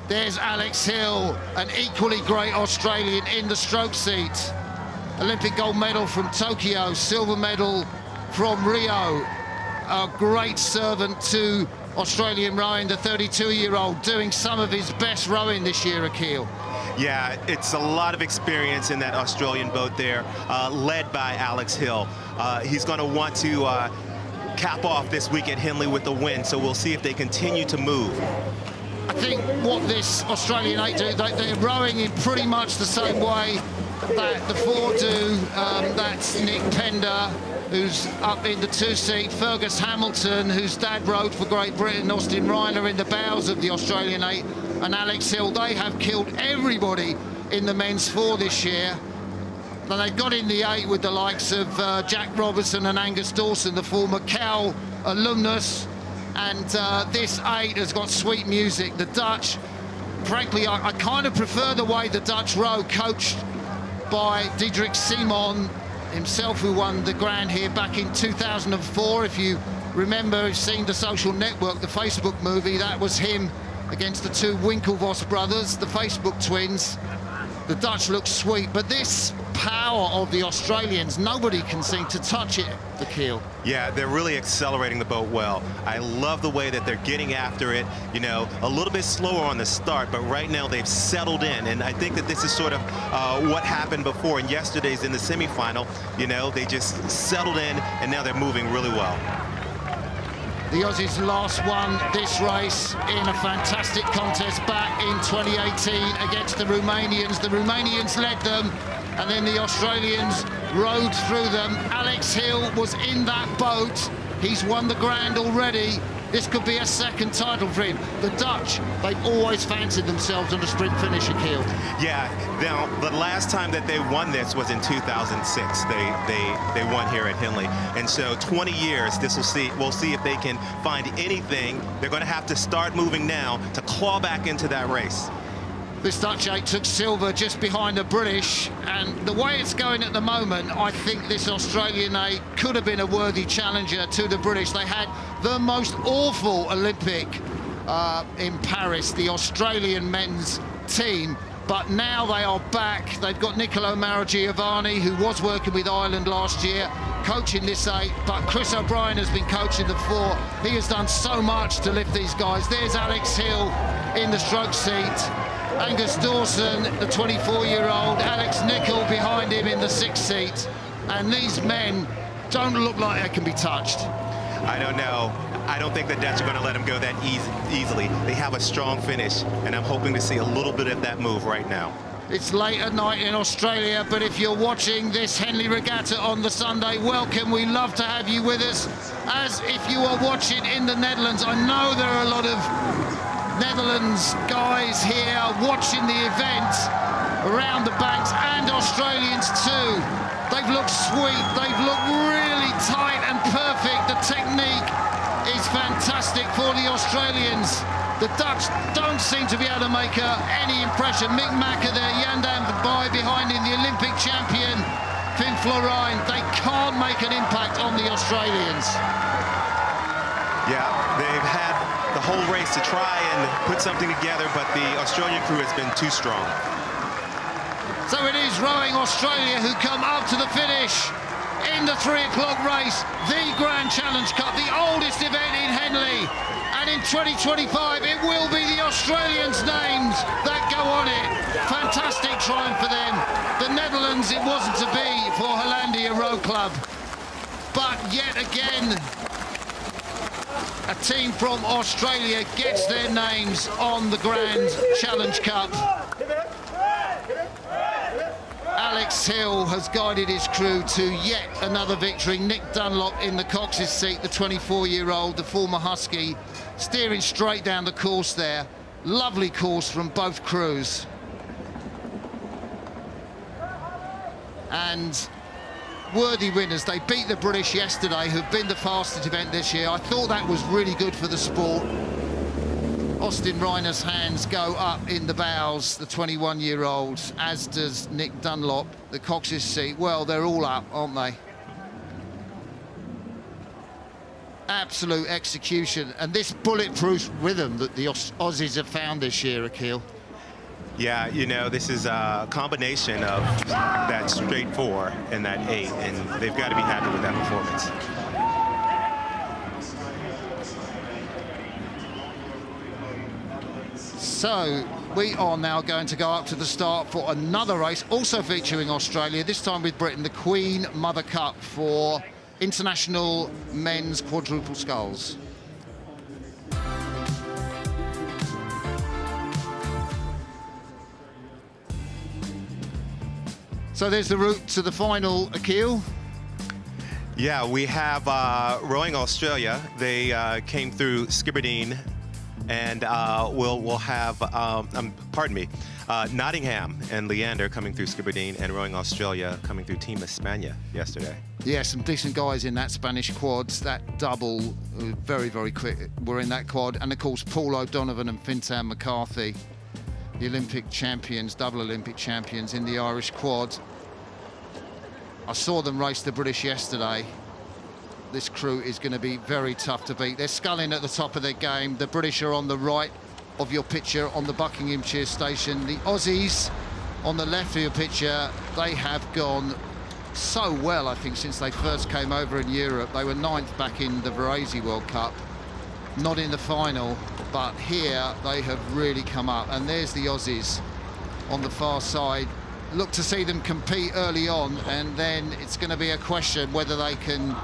There's Alex Hill, an equally great Australian in the stroke seat. Olympic gold medal from Tokyo, silver medal from Rio. A great servant to Australian rowing, the 32-year-old, doing some of his best rowing this year, Akil. Yeah, it's a lot of experience in that Australian boat there, led by Alex Hill. He's going to want to cap off this week at Henley with the win, so we'll see if they continue to move. I think what this Australian 8 do, they're rowing in pretty much the same way that the 4 do. That's Nick Pender, who's up in the 2 seat, Fergus Hamilton, whose dad rowed for Great Britain, Austin Reiner in the bows of the Australian 8, and Alex Hill. They have killed everybody in the men's 4 this year. And they've got in the 8 with the likes of Jack Robertson and Angus Dawson, the former Coll alumnus. And this 8 has got sweet music. The Dutch, frankly, I kind of prefer the way the Dutch row, coached by Diederik Simon himself, who won the Grand here back in 2004. If you remember, you've seen The Social Network, the Facebook movie, that was him against the 2 Winklevoss brothers, the Facebook twins. The Dutch look sweet, but this power of the Australians, nobody can seem to touch it, the keel. Yeah, they're really accelerating the boat well. I love the way that they're getting after it, you know, a little bit slower on the start, but right now they've settled in, and I think that this is sort of what happened before in yesterday's in the semifinal. You know, they just settled in, and now they're moving really well. The Aussies last won this race in a fantastic contest back in 2018 against the Romanians. The Romanians led them, and then the Australians rode through them. Alex Hill was in that boat. He's won the Grand already. This could be a 2nd title for him. The Dutch, they've always fancied themselves on a sprint finish, Akil. Yeah, now, the last time that they won this was in 2006. They won here at Henley. And so 20 years, we'll see if they can find anything. They're going to have to start moving now to claw back into that race. This Dutch 8 took silver just behind the British, and the way it's going at the moment, I think this Australian 8 could have been a worthy challenger to the British. They had the most awful Olympic in Paris, the Australian men's team, but now they are back. They've got Nicolo Maragiovanni, who was working with Ireland last year, coaching this 8, but Chris O'Brien has been coaching the 4. He has done so much to lift these guys. There's Alex Hill in the stroke seat. Angus Dawson, the 24-year-old, Alex Nicol behind him in the 6th seat. And these men don't look like they can be touched. I don't know. I don't think the Dutch are going to let them go that easily. They have a strong finish, and I'm hoping to see a little bit of that move right now. It's late at night in Australia, but if you're watching this Henley Regatta on the Sunday, welcome. We love to have you with us. As if you are watching in the Netherlands, I know there are a lot of Netherlands guys here watching the event around the banks, and Australians too. They've looked sweet, they've looked really tight and perfect. The technique is fantastic for the Australians. The Dutch don't seem to be able to make any impression. Mick Macker there, Yandan Verbaai behind him, the Olympic champion, Finn Florijn. They can't make an impact on the Australians. Yeah, they've had the whole race to try and put something together, but the Australian crew has been too strong. So it is Rowing Australia who come up to the finish in the 3 o'clock race, the Grand Challenge Cup, the oldest event in Henley. And in 2025, it will be the Australians' names that go on it. Fantastic triumph for them. The Netherlands Netherlands, it wasn't to be for Hollandia Row Club. But yet again, a team from Australia gets their names on the Grand Challenge Cup. Alex Hill has guided his crew to yet another victory. Nick Dunlop in the Cox's seat, the 24-year-old, the former Husky, steering straight down the course there. Lovely course from both crews. And worthy winners. They beat the British yesterday, who've been the fastest event this year. I thought that was really good for the sport. Austin Reiner's hands go up in the bows, the 21-year-old, as does Nick Dunlop, the Cox's seat. Well, they're all up, aren't they? Absolute execution. And this bulletproof rhythm that the Aussies have found this year, Akil. Yeah, you know, this is a combination of that straight 4 and that 8, and they've got to be happy with that performance. So we are now going to go up to the start for another race, also featuring Australia, this time with Britain, the Queen Mother Cup for international men's quadruple sculls. So there's the route to the final, Akil. Yeah, we have Rowing Australia. They came through Skibbereen, and we'll have, pardon me, Nottingham and Leander coming through Skibbereen, and Rowing Australia coming through Team España yesterday. Yeah, some decent guys in that Spanish quads. That double, very, very quick, were in that quad. And of course, Paul O'Donovan and Fintan McCarthy, the Olympic champions, double Olympic champions in the Irish quad. I saw them race the British yesterday. This crew is going to be very tough to beat. They're sculling at the top of their game. The British are on the right of your picture on the Buckinghamshire station. The Aussies on the left of your picture, they have gone so well, I think, since they first came over in Europe. They were 9th back in the Varese World Cup, not in the final, but here they have really come up. And there's the Aussies on the far side. Look to see them compete early on, and then it's going to be a question whether they can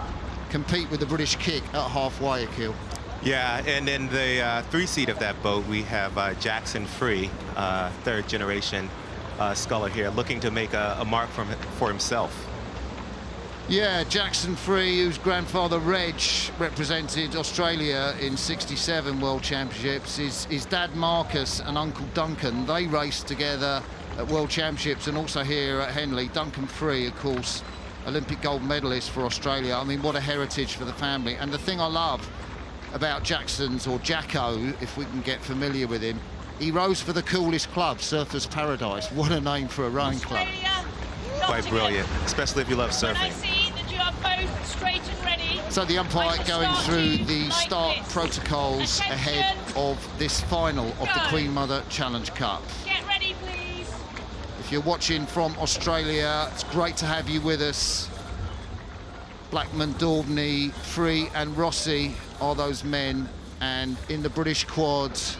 compete with the British kick at halfway, Akil. Yeah, and in the 3-seat of that boat, we have Jackson Free, 3rd generation sculler here, looking to make a mark for himself. Yeah, Jackson Free, whose grandfather Reg represented Australia in '67 World Championships. His dad Marcus and Uncle Duncan, they raced together at World Championships and also here at Henley. Duncan Free, of course, Olympic gold medalist for Australia. I mean, what a heritage for the family. And the thing I love about Jackson's, or Jacko, if we can get familiar with him, he rows for the coolest club, Surfers Paradise. What a name for a rowing club. Quite brilliant, especially if you love surfing. So the umpire going through the start protocols ahead of this final of the Queen Mother Challenge Cup. Get ready, please. If you're watching from Australia, it's great to have you with us. Blackman, Daubney, Free and Rossi are those men, and in the British quads,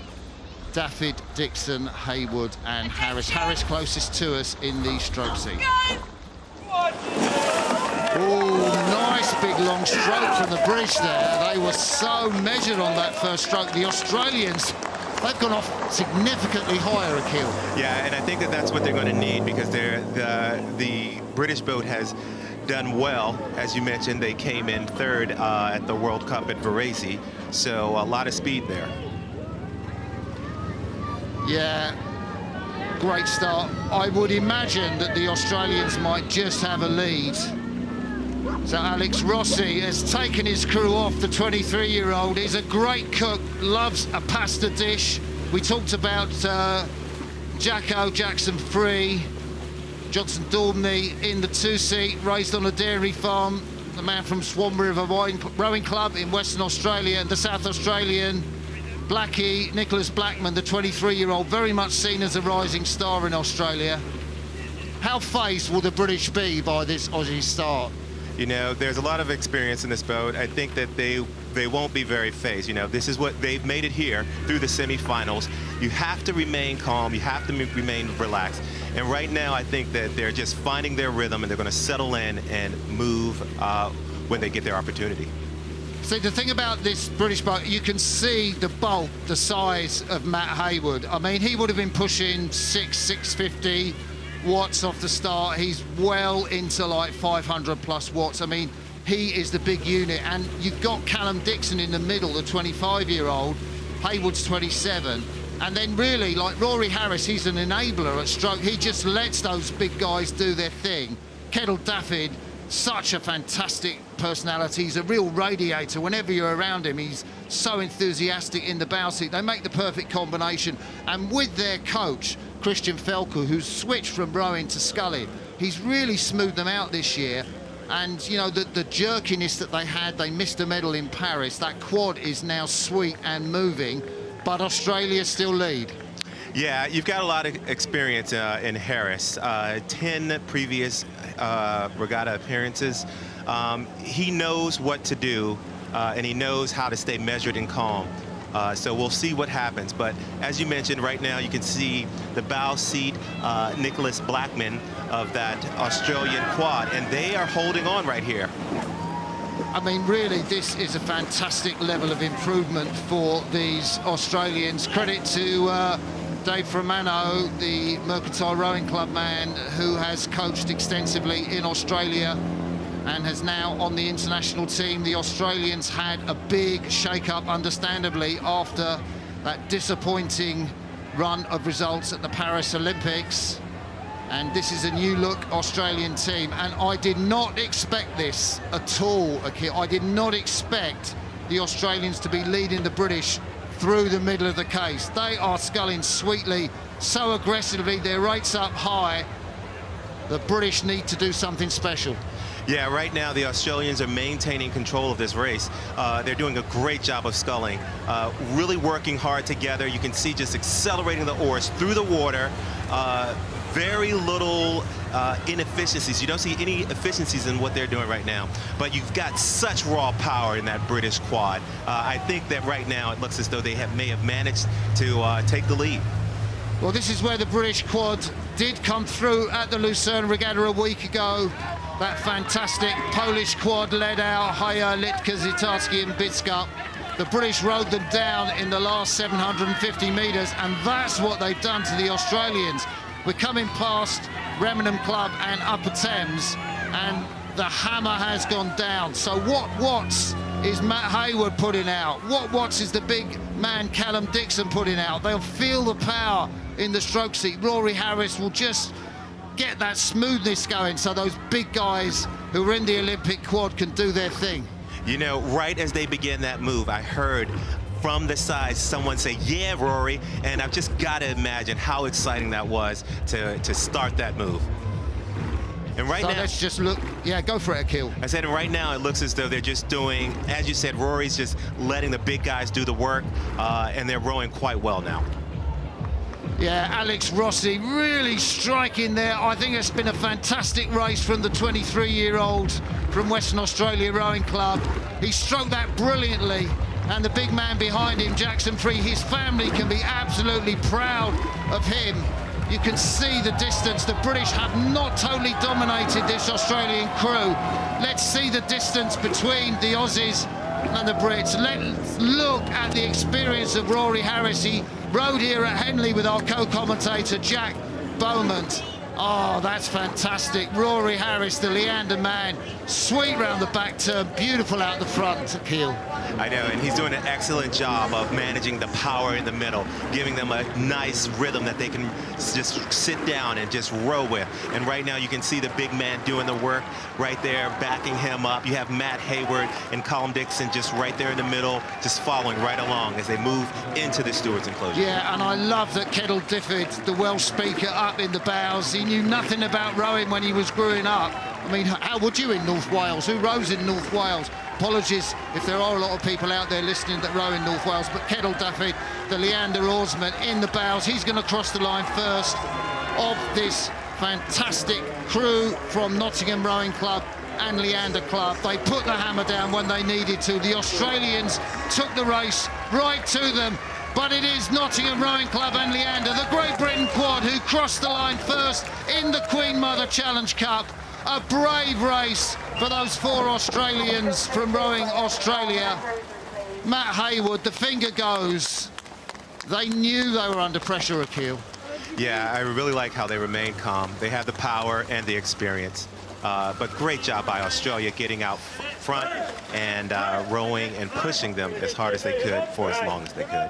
Daffyd, Dixon, Haywood and Harris. Harris closest to us in the stroke seat. Oh, nice big long stroke from the British there. They were so measured on that first stroke. The Australians, they've gone off significantly higher, Akil. Yeah, and I think that's what they're going to need, because the British boat has done well. As you mentioned, they came in 3rd at the World Cup at Varese, so a lot of speed there. Yeah, great start. I would imagine that the Australians might just have a lead. So Alex Rossi has taken his crew off, the 23-year-old. He's a great cook, loves a pasta dish. We talked about Jacko, Jackson Free, Johnson Daubney in the 2-seat, raised on a dairy farm. The man from Swan River Rowing Club in Western Australia, and the South Australian Blackie, Nicholas Blackman, the 23-year-old, very much seen as a rising star in Australia. How phased will the British be by this Aussie start? You know, there's a lot of experience in this boat. I think that they won't be very phased. You know, this is what they've made it here through the semifinals. You have to remain calm. You have to remain relaxed. And right now, I think that they're just finding their rhythm, and they're going to settle in and move when they get their opportunity. See, the thing about this British boat, you can see the bulk, the size of Matt Hayward. I mean, he would have been pushing 650 watts off the start. He's well into like 500 plus watts. I mean, he is the big unit. And you've got Callum Dixon in the middle, the 25-year-old. Hayward's 27. And then really, like Rory Harris, he's an enabler at stroke. He just lets those big guys do their thing. Kettle Daffyd, such a fantastic personality. He's a real radiator. Whenever you're around him, he's so enthusiastic in the bow seat. They make the perfect combination. And with their coach, Christian Felker, who's switched from rowing to sculling, he's really smoothed them out this year. And, you know, the jerkiness that they had, they missed a medal in Paris. That quad is now sweet and moving, but Australia still lead. Yeah, you've got a lot of experience in Harris. 10 previous regatta appearances. He knows what to do, and he knows how to stay measured and calm. So we'll see what happens. But as you mentioned, right now you can see the bow seat, Nicholas Blackman of that Australian quad, and they are holding on right here. I mean, really, this is a fantastic level of improvement for these Australians. Credit to Dave Fermano, the Mercantile Rowing Club man, who has coached extensively in Australia and has now on the international team. The Australians had a big shake-up, understandably, after that disappointing run of results at the Paris Olympics. And this is a new-look Australian team. And I did not expect this at all, Akil. I did not expect the Australians to be leading the British through the middle of the case. They are sculling sweetly, so aggressively, their rates up high. The British need to do something special. Yeah, right now the Australians are maintaining control of this race. They're doing a great job of sculling, really working hard together. You can see just accelerating the oars through the water. Very little inefficiencies. You don't see any efficiencies in what they're doing right now, but you've got such raw power in that British quad. I think that right now it looks as though they may have managed to take the lead. Well, this is where the British quad did come through at the Lucerne Regatta a week ago. That fantastic Polish quad led out, Haya, Litka, Zitarski and Bitska. The British rode them down in the last 750 metres, and that's what they've done to the Australians. We're coming past Remnham Club and Upper Thames, and the hammer has gone down. So what watts is Matt Hayward putting out? What watts is the big man Callum Dixon putting out? They'll feel the power in the stroke seat. Rory Harris will just get that smoothness going so those big guys who are in the Olympic quad can do their thing. You know, right as they began that move, I heard from the side someone say, "Yeah, Rory," and I've just got to imagine how exciting that was to start that move. And right so now, let's just look. Yeah, go for it, Akil. I said, and right now it looks as though they're just doing, as you said, Rory's just letting the big guys do the work, and they're rowing quite well now. Yeah, Alex Rossi really striking there. I think it's been a fantastic race from the 23-year-old from Western Australia Rowing Club. He stroked that brilliantly, and the big man behind him, Jackson Free, his family can be absolutely proud of him. You can see the distance. The British have not totally dominated this Australian crew. Let's see the distance between the Aussies and the Brits. Let's look at the experience of Rory Harris. He rode here at Henley with our co-commentator Jack Beaumont. Oh, that's fantastic. Rory Harris, the Leander man, sweet round the back turn, beautiful out the front to Keel. I know, and he's doing an excellent job of managing the power in the middle, giving them a nice rhythm that they can just sit down and just row with. And right now you can see the big man doing the work right there, backing him up. You have Matt Hayward and Callum Dixon just right there in the middle, just following right along as they move into the steward's enclosure. Yeah, and I love that Kettle Daffyd, the Welsh speaker, up in the bows. He knew nothing about rowing when he was growing up. I mean, how would you in North Wales? Who rows in North Wales? Apologies if there are a lot of people out there listening that row in North Wales, but Kettle Daffyd, the Leander oarsman, in the bows. He's going to cross the line first of this fantastic crew from Nottingham Rowing Club and Leander club. They put the hammer down when they needed to. The Australians took the race right to them. But it is Nottingham Rowing Club and Leander, the Great Britain quad, who crossed the line first in the Queen Mother Challenge Cup. A brave race for those 4 Australians from Rowing Australia. Matt Haywood, the finger goes. They knew they were under pressure, Akil. Yeah, I really like how they remain calm. They have the power and the experience. But great job by Australia getting out front and rowing and pushing them as hard as they could for as long as they could.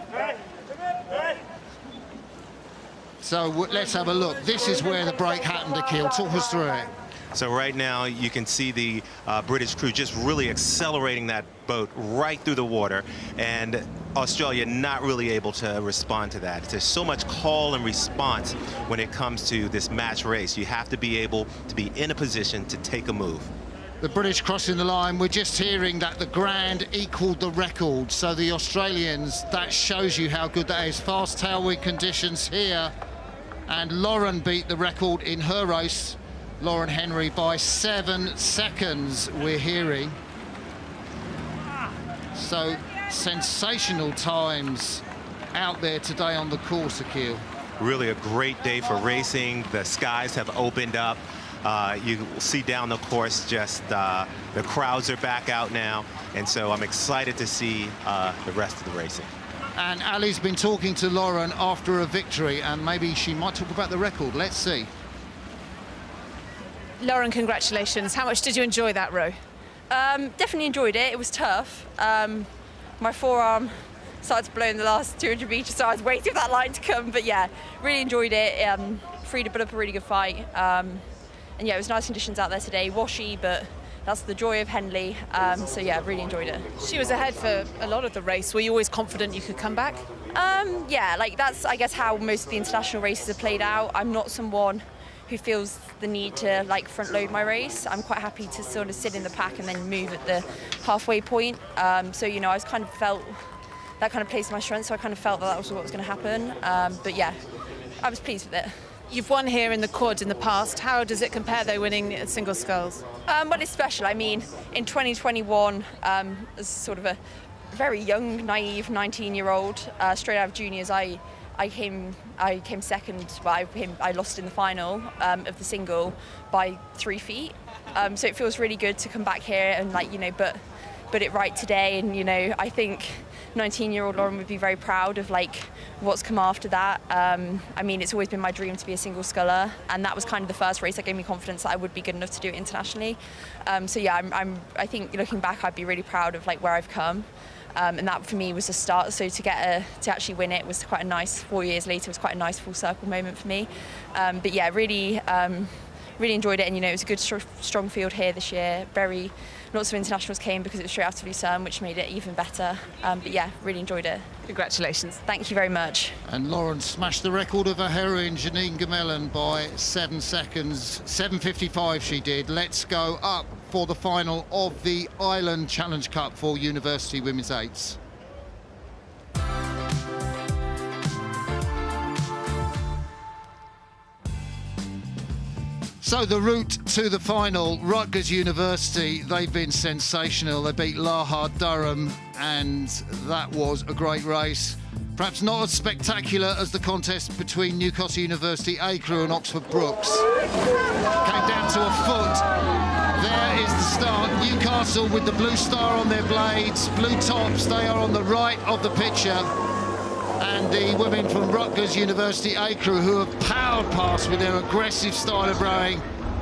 So let's have a look. This is where the break happened, Akil. Talk us through it. So right now you can see the British crew just really accelerating that boat right through the water, and Australia not really able to respond to that. There's so much call and response when it comes to this match race. You have to be able to be in a position to take a move. The British crossing the line. We're just hearing that the Grand equalled the record. So the Australians, that shows you how good that is. Fast tailwind conditions here. And Lauren beat the record in her race. Lauren Henry by 7 seconds, we're hearing. So sensational times out there today on the course, Akil. Really a great day for racing. The skies have opened up. You see down the course just the crowds are back out now, and so I'm excited to see the rest of the racing. And Ali's been talking to Lauren after a victory, and maybe she might talk about the record. Let's see. Lauren, congratulations. How much did you enjoy that row? Definitely enjoyed it. It was tough. My forearm started to blow in the last 200 metres, so I was waiting for that line to come. But yeah, really enjoyed it. Free to put up a really good fight. And yeah, it was nice conditions out there today. Washy, but that's the joy of Henley. So yeah, really enjoyed it. She was ahead for a lot of the race. Were you always confident you could come back? Yeah, like that's, I guess, how most of the international races are played out. I'm not someone who feels the need to like front load my race. I'm quite happy to sort of sit in the pack and then move at the halfway point. So, you know, I was kind of felt that kind of plays to my strength, so I kind of felt that was what was going to happen. But yeah, I was pleased with it. You've won here in the quad in the past. How does it compare, though, winning at single sculls? Well, it's special. I mean, in 2021, as sort of a very young, naive 19-year-old, straight out of juniors, I came second. Well, I lost in the final of the single by 3 feet. So it feels really good to come back here and, like, you know, but it right today. And, you know, I think 19-year-old Lauren would be very proud of like what's come after that. I mean, it's always been my dream to be a single sculler, and that was kind of the first race that gave me confidence that I would be good enough to do it internationally. So yeah, I think looking back, I'd be really proud of like where I've come. And that for me was a start. So to actually win it was quite a nice, 4 years later, was quite a nice full circle moment for me. But yeah, really enjoyed it. And you know, it was a good strong field here this year. Lots of internationals came because it was straight after Lucerne, which made it even better. But yeah, really enjoyed it. Congratulations. Thank you very much. And Lauren smashed the record of her heroine, Janine Gamelin, by 7 seconds. 7:55 she did. Let's go up for the final of the Island Challenge Cup for University Women's Eights. So the route to the final, Rutgers University, they've been sensational. They beat Lahard Durham, and that was a great race. Perhaps not as spectacular as the contest between Newcastle University A crew and Oxford Brookes. Came down to a foot. There is the start. Newcastle with the blue star on their blades, blue tops. They are on the right of the picture. And the women from Rutgers University A crew, who have powered past with their aggressive style of rowing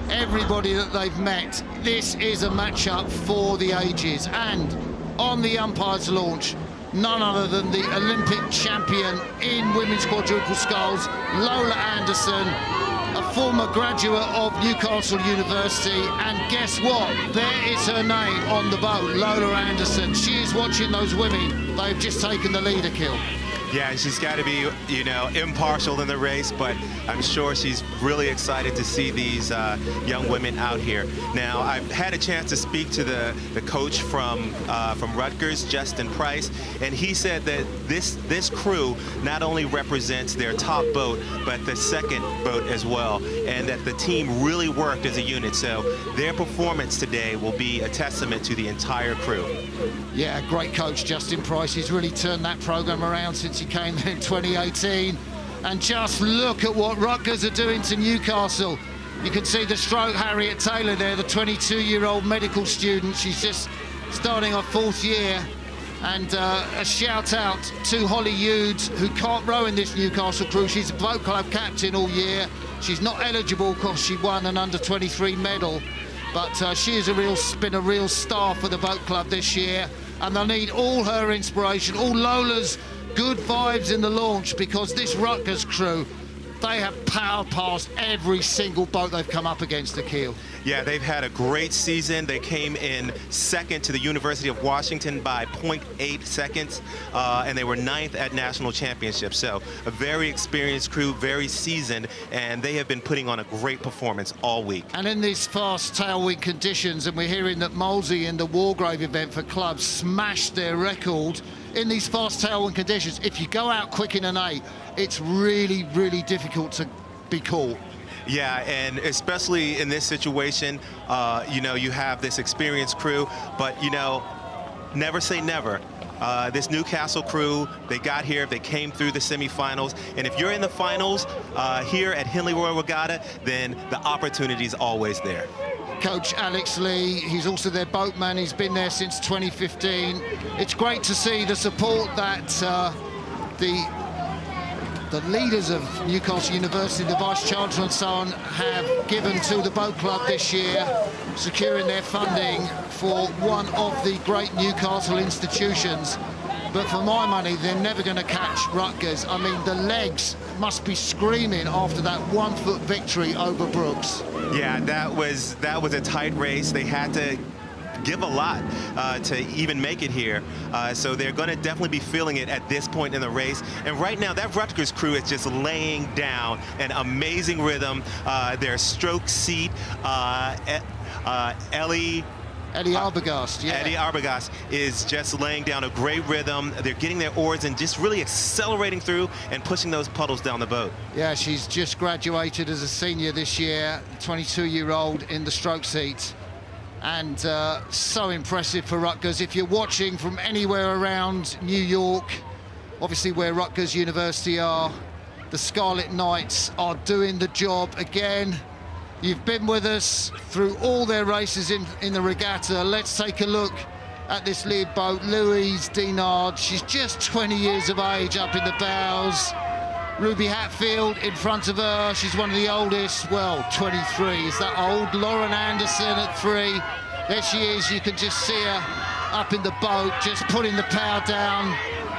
everybody that they've met. This is a matchup for the ages. And on the umpire's launch, none other than the Olympic champion in women's quadruple sculls, Lola Anderson, a former graduate of Newcastle University. And guess what? There is her name on the boat, Lola Anderson. She is watching those women. They've just taken the leader kill. Yeah, and she's got to be, you know, impartial in the race, but I'm sure she's really excited to see these young women out here. Now, I've had a chance to speak to the coach from Rutgers, Justin Price, and he said that this crew not only represents their top boat, but the second boat as well, and that the team really worked as a unit. So their performance today will be a testament to the entire crew. Yeah, great coach, Justin Price. He's really turned that program around since he came in 2018. And just look at what Rutgers are doing to Newcastle. You can see the stroke Harriet Taylor there, the 22-year-old medical student. She's just starting her 4th year. And a shout out to Holly Hughes, who can't row in this Newcastle crew. She's a boat club captain all year. She's not eligible because she won an under-23 medal. But she is been a real star for the boat club this year. And they'll need all her inspiration, all Lola's good vibes in the launch, because this Rutgers crew, they have powered past every single boat they've come up against the keel. Yeah, they've had a great season. They came in 2nd to the University of Washington by 0.8 seconds, and they were 9th at national championships. So a very experienced crew, very seasoned, and they have been putting on a great performance all week. And in these fast tailwind conditions, and we're hearing that Molesey in the Wargrave event for clubs smashed their record in these fast tailwind conditions. If you go out quick in an 8, it's really, really difficult to be caught. Yeah, and especially in this situation, you know, you have this experienced crew, but, you know, never say never. This Newcastle crew, they got here, they came through the semifinals, and if you're in the finals here at Henley Royal Regatta, then the opportunity is always there. Coach Alex Lee, he's also their boatman. He's been there since 2015. It's great to see the support that the leaders of Newcastle University, the Vice-Chancellor and so on, have given to the boat club this year, securing their funding for one of the great Newcastle institutions. But for my money, they're never going to catch Rutgers. I mean, the legs must be screaming after that 1-foot victory over Brookes. Yeah, that was a tight race. They had to give a lot to even make it here. So they're going to definitely be feeling it at this point in the race. And right now, that Rutgers crew is just laying down an amazing rhythm. Their stroke seat, Eddie Arbogast, yeah. Eddie Arbogast is just laying down a great rhythm. They're getting their oars and just really accelerating through and pushing those puddles down the boat. Yeah, she's just graduated as a senior this year, 22-year-old in the stroke seat. And so impressive for Rutgers. If you're watching from anywhere around New York, obviously where Rutgers University are, the Scarlet Knights are doing the job again. You've been with us through all their races in the regatta. Let's take a look at this lead boat, Louise Dinard. She's just 20 years of age up in the bows. Ruby Hatfield in front of her. She's one of the oldest, well, 23. Is that old? Lauren Anderson at 3. There she is. You can just see her up in the boat, just putting the power down.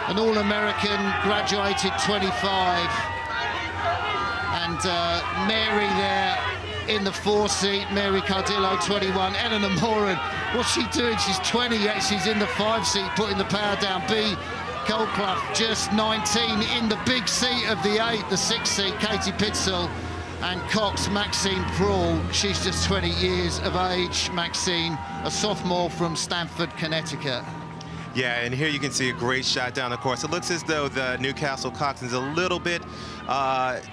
An All-American, graduated 25. And Mary there in the 4 seat, Mary Cardillo, 21. Eleanor Moran, what's she doing? She's 20, yet she's in the 5 seat, putting the power down. B. Coll, just 19, in the big seat of the 8, the 6 seat, Katie Pitzel. And Cox, Maxine Prawl, she's just 20 years of age, Maxine, a sophomore from Stamford, Connecticut. Yeah, and here you can see a great shot down the course. It looks as though the Newcastle coxswain's a little bit,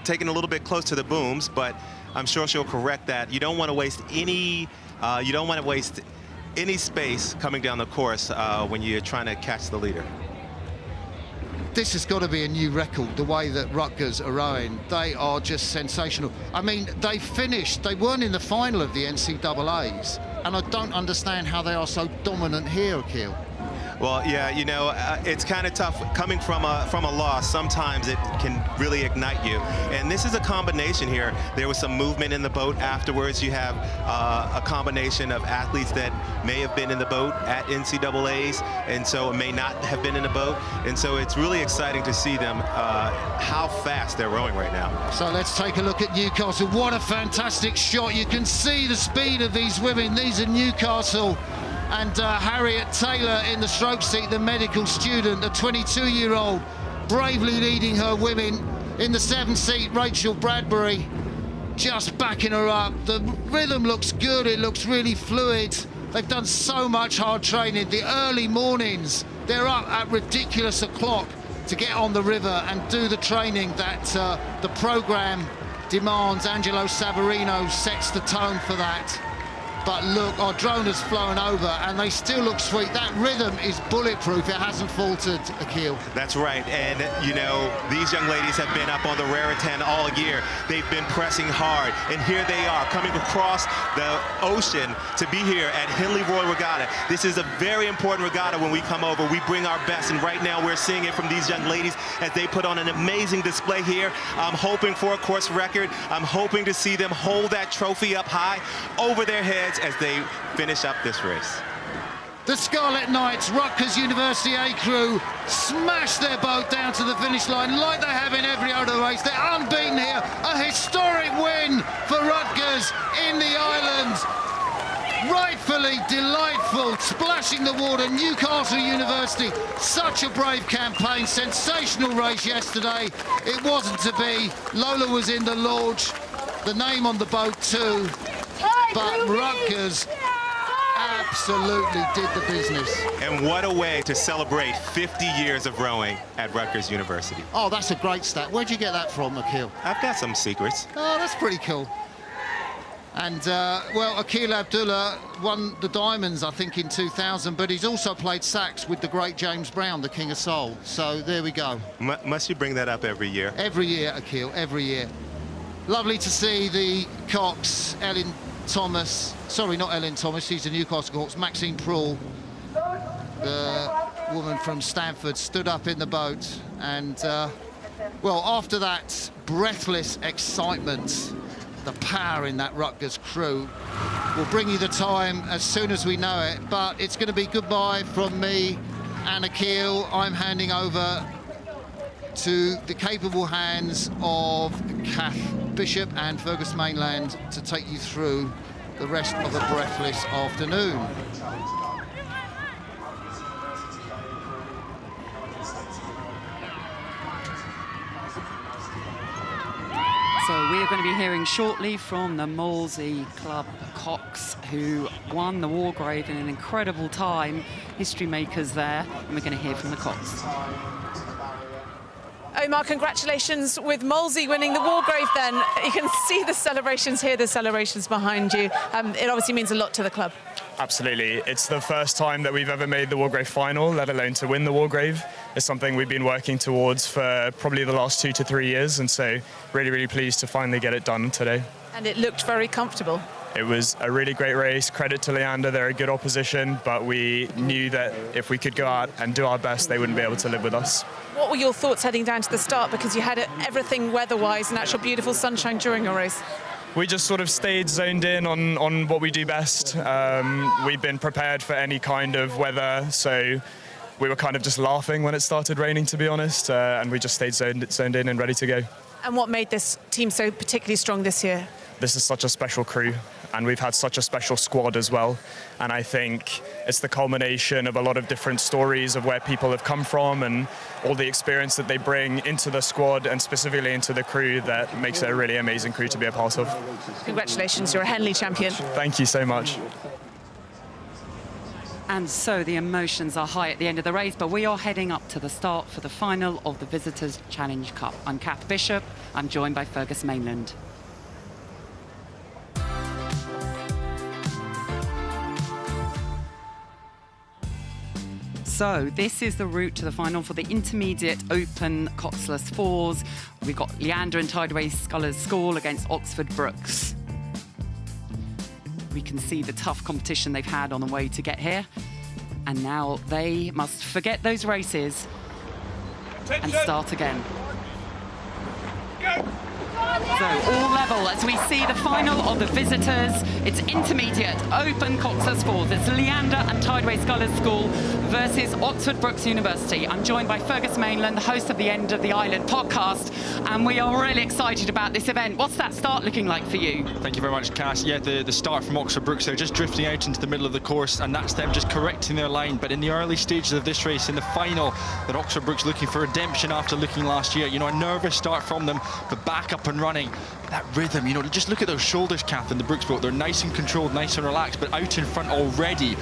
taking a little bit close to the booms, but I'm sure she'll correct that. You don't want to waste any, any space coming down the course when you're trying to catch the leader. This has got to be a new record, the way that Rutgers are rowing. They are just sensational. I mean, they weren't in the final of the NCAAs, and I don't understand how they are so dominant here, Akil. Well, yeah, you know, it's kind of tough coming from a loss. Sometimes it can really ignite you. And this is a combination here. There was some movement in the boat afterwards. You have a combination of athletes that may have been in the boat at NCAAs, and so it may not have been in the boat. And so it's really exciting to see them, how fast they're rowing right now. So let's take a look at Newcastle. What a fantastic shot. You can see the speed of these women. These are Newcastle. And Harriet Taylor in the stroke seat, the medical student, the 22-year-old, bravely leading her women. In the 7th-seat, Rachel Bradbury just backing her up. The rhythm looks good, it looks really fluid. They've done so much hard training. The early mornings, they're up at ridiculous o'clock to get on the river and do the training that the programme demands. Angelo Savarino sets the tone for that. But look, our drone has flown over and they still look sweet. That rhythm is bulletproof. It hasn't faltered, Akil. That's right. And, you know, these young ladies have been up on the Raritan all year. They've been pressing hard. And here they are coming across the ocean to be here at Henley Royal Regatta. This is a very important regatta. When we come over, we bring our best. And right now we're seeing it from these young ladies as they put on an amazing display here. I'm hoping for a course record. I'm hoping to see them hold that trophy up high over their heads as they finish up this race. The Scarlet Knights, Rutgers University A crew, smash their boat down to the finish line like they have in every other race. They're unbeaten here. A historic win for Rutgers in the island. Rightfully delightful, splashing the water. Newcastle University, such a brave campaign. Sensational race yesterday. It wasn't to be. Lola was in the launch. The name on the boat too. But Rutgers absolutely did the business. And what a way to celebrate 50 years of rowing at Rutgers University. Oh, that's a great stat. Where'd you get that from, Akil? I've got some secrets. Oh, that's pretty cool. And, well, Akil Abdullah won the Diamonds, I think, in 2000, but he's also played sax with the great James Brown, the King of Soul. So there we go. Must you bring that up every year? Every year, Akil, every year. Lovely to see the Cox, Ellen Thomas, sorry, not Ellen Thomas, she's a Newcastle Hawks, Maxine Proul, the woman from Stanford, stood up in the boat. And, well, after that breathless excitement, the power in that Rutgers crew, we'll bring you the time as soon as we know it. But it's going to be goodbye from me and Akil. I'm handing over to the capable hands of Kath Bishop and Fergus Mainland to take you through the rest of a breathless afternoon. So we are going to be hearing shortly from the Molesey Club Cox, who won the Wargrave in an incredible time. History makers there, and we're going to hear from the Cox. Omar, congratulations with Molesey winning the Wargrave then. You can see the celebrations here, the celebrations behind you. It obviously means a lot to the club. Absolutely. It's the first time that we've ever made the Wargrave final, let alone to win the Wargrave. It's something we've been working towards for probably the last 2 to 3 years, and so really, really pleased to finally get it done today. And it looked very comfortable. It was a really great race. Credit to Leander, they're a good opposition, but we knew that if we could go out and do our best, they wouldn't be able to live with us. What were your thoughts heading down to the start? Because you had everything weather-wise and actual beautiful sunshine during your race. We just sort of stayed zoned in on what we do best. We've been prepared for any kind of weather, so we were kind of just laughing when it started raining, to be honest, and we just stayed zoned in and ready to go. And what made this team so particularly strong this year? This is such a special crew, and we've had such a special squad as well. And I think it's the culmination of a lot of different stories of where people have come from and all the experience that they bring into the squad and specifically into the crew that makes it a really amazing crew to be a part of. Congratulations, you're a Henley champion. Thank you so much. And so the emotions are high at the end of the race, but we are heading up to the start for the final of the Visitors Challenge Cup. I'm Kath Bishop. I'm joined by Fergus Mainland. So this is the route to the final for the Intermediate Open Coxless Fours. We've got Leander and Tideway Scullers School against Oxford Brookes. We can see the tough competition they've had on the way to get here. And now they must forget those races and start again. So all level as we see the final of the visitors. It's intermediate, open Cox's Falls. It's Leander and Tideway Scholars School versus Oxford Brookes University. I'm joined by Fergus Mainland, the host of the End of the Island podcast, and we are really excited about this event. What's that start looking like for you? Thank you very much, Cass. Yeah, the start from Oxford Brookes, they're just drifting out into the middle of the course, and that's them just correcting their line. But in the early stages of this race, in the final, that Oxford Brookes looking for redemption after looking last year. You know, a nervous start from them, but back up and running. That rhythm, you know, just look at those shoulders, Kath, in the Brookes boat. They're nice and controlled, nice and relaxed, but out in front already.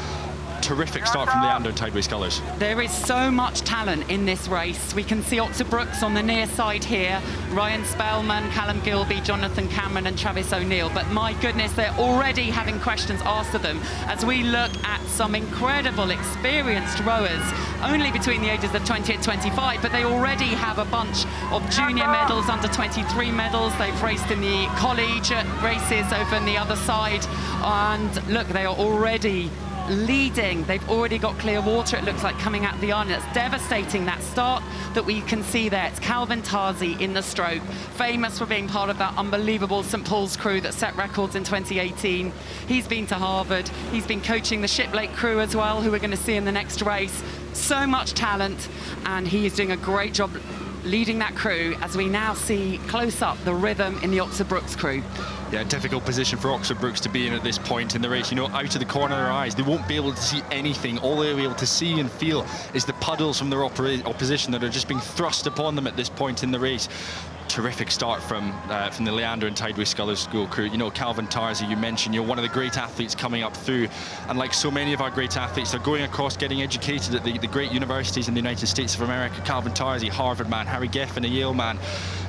Terrific start from Leander and Tideway Scholars. There is so much talent in this race. We can see Oxford Brookes on the near side here. Ryan Spellman, Callum Gilby, Jonathan Cameron and Travis O'Neill. But my goodness, they're already having questions asked of them as we look at some incredible experienced rowers, only between the ages of 20 and 25, but they already have a bunch of junior medals, under 23 medals. They've raced in the collegiate races over on the other side. And look, they are already leading. They've already got clear water, it looks like, coming out of the island. It's devastating, that start that we can see there. It's Calvin Tarzi in the stroke, famous for being part of that unbelievable St Paul's crew that set records in 2018. He's been to Harvard. He's been coaching the Shiplake crew as well, who we're going to see in the next race. So much talent, and he is doing a great job leading that crew as we now see close up the rhythm in the Oxford Brookes crew. Yeah, difficult position for Oxford Brookes to be in at this point in the race. You know, out of the corner of their eyes, they won't be able to see anything. All they'll be able to see and feel is the puddles from their opposition that are just being thrust upon them at this point in the race. Terrific start from the Leander and Tideway Scholars School crew. You know, Calvin Tarzi, you mentioned, you're one of the great athletes coming up through, and like so many of our great athletes, they're going across getting educated at the great universities in the United States of America. Calvin Tarzi, Harvard man. Harry Geffen, a Yale man.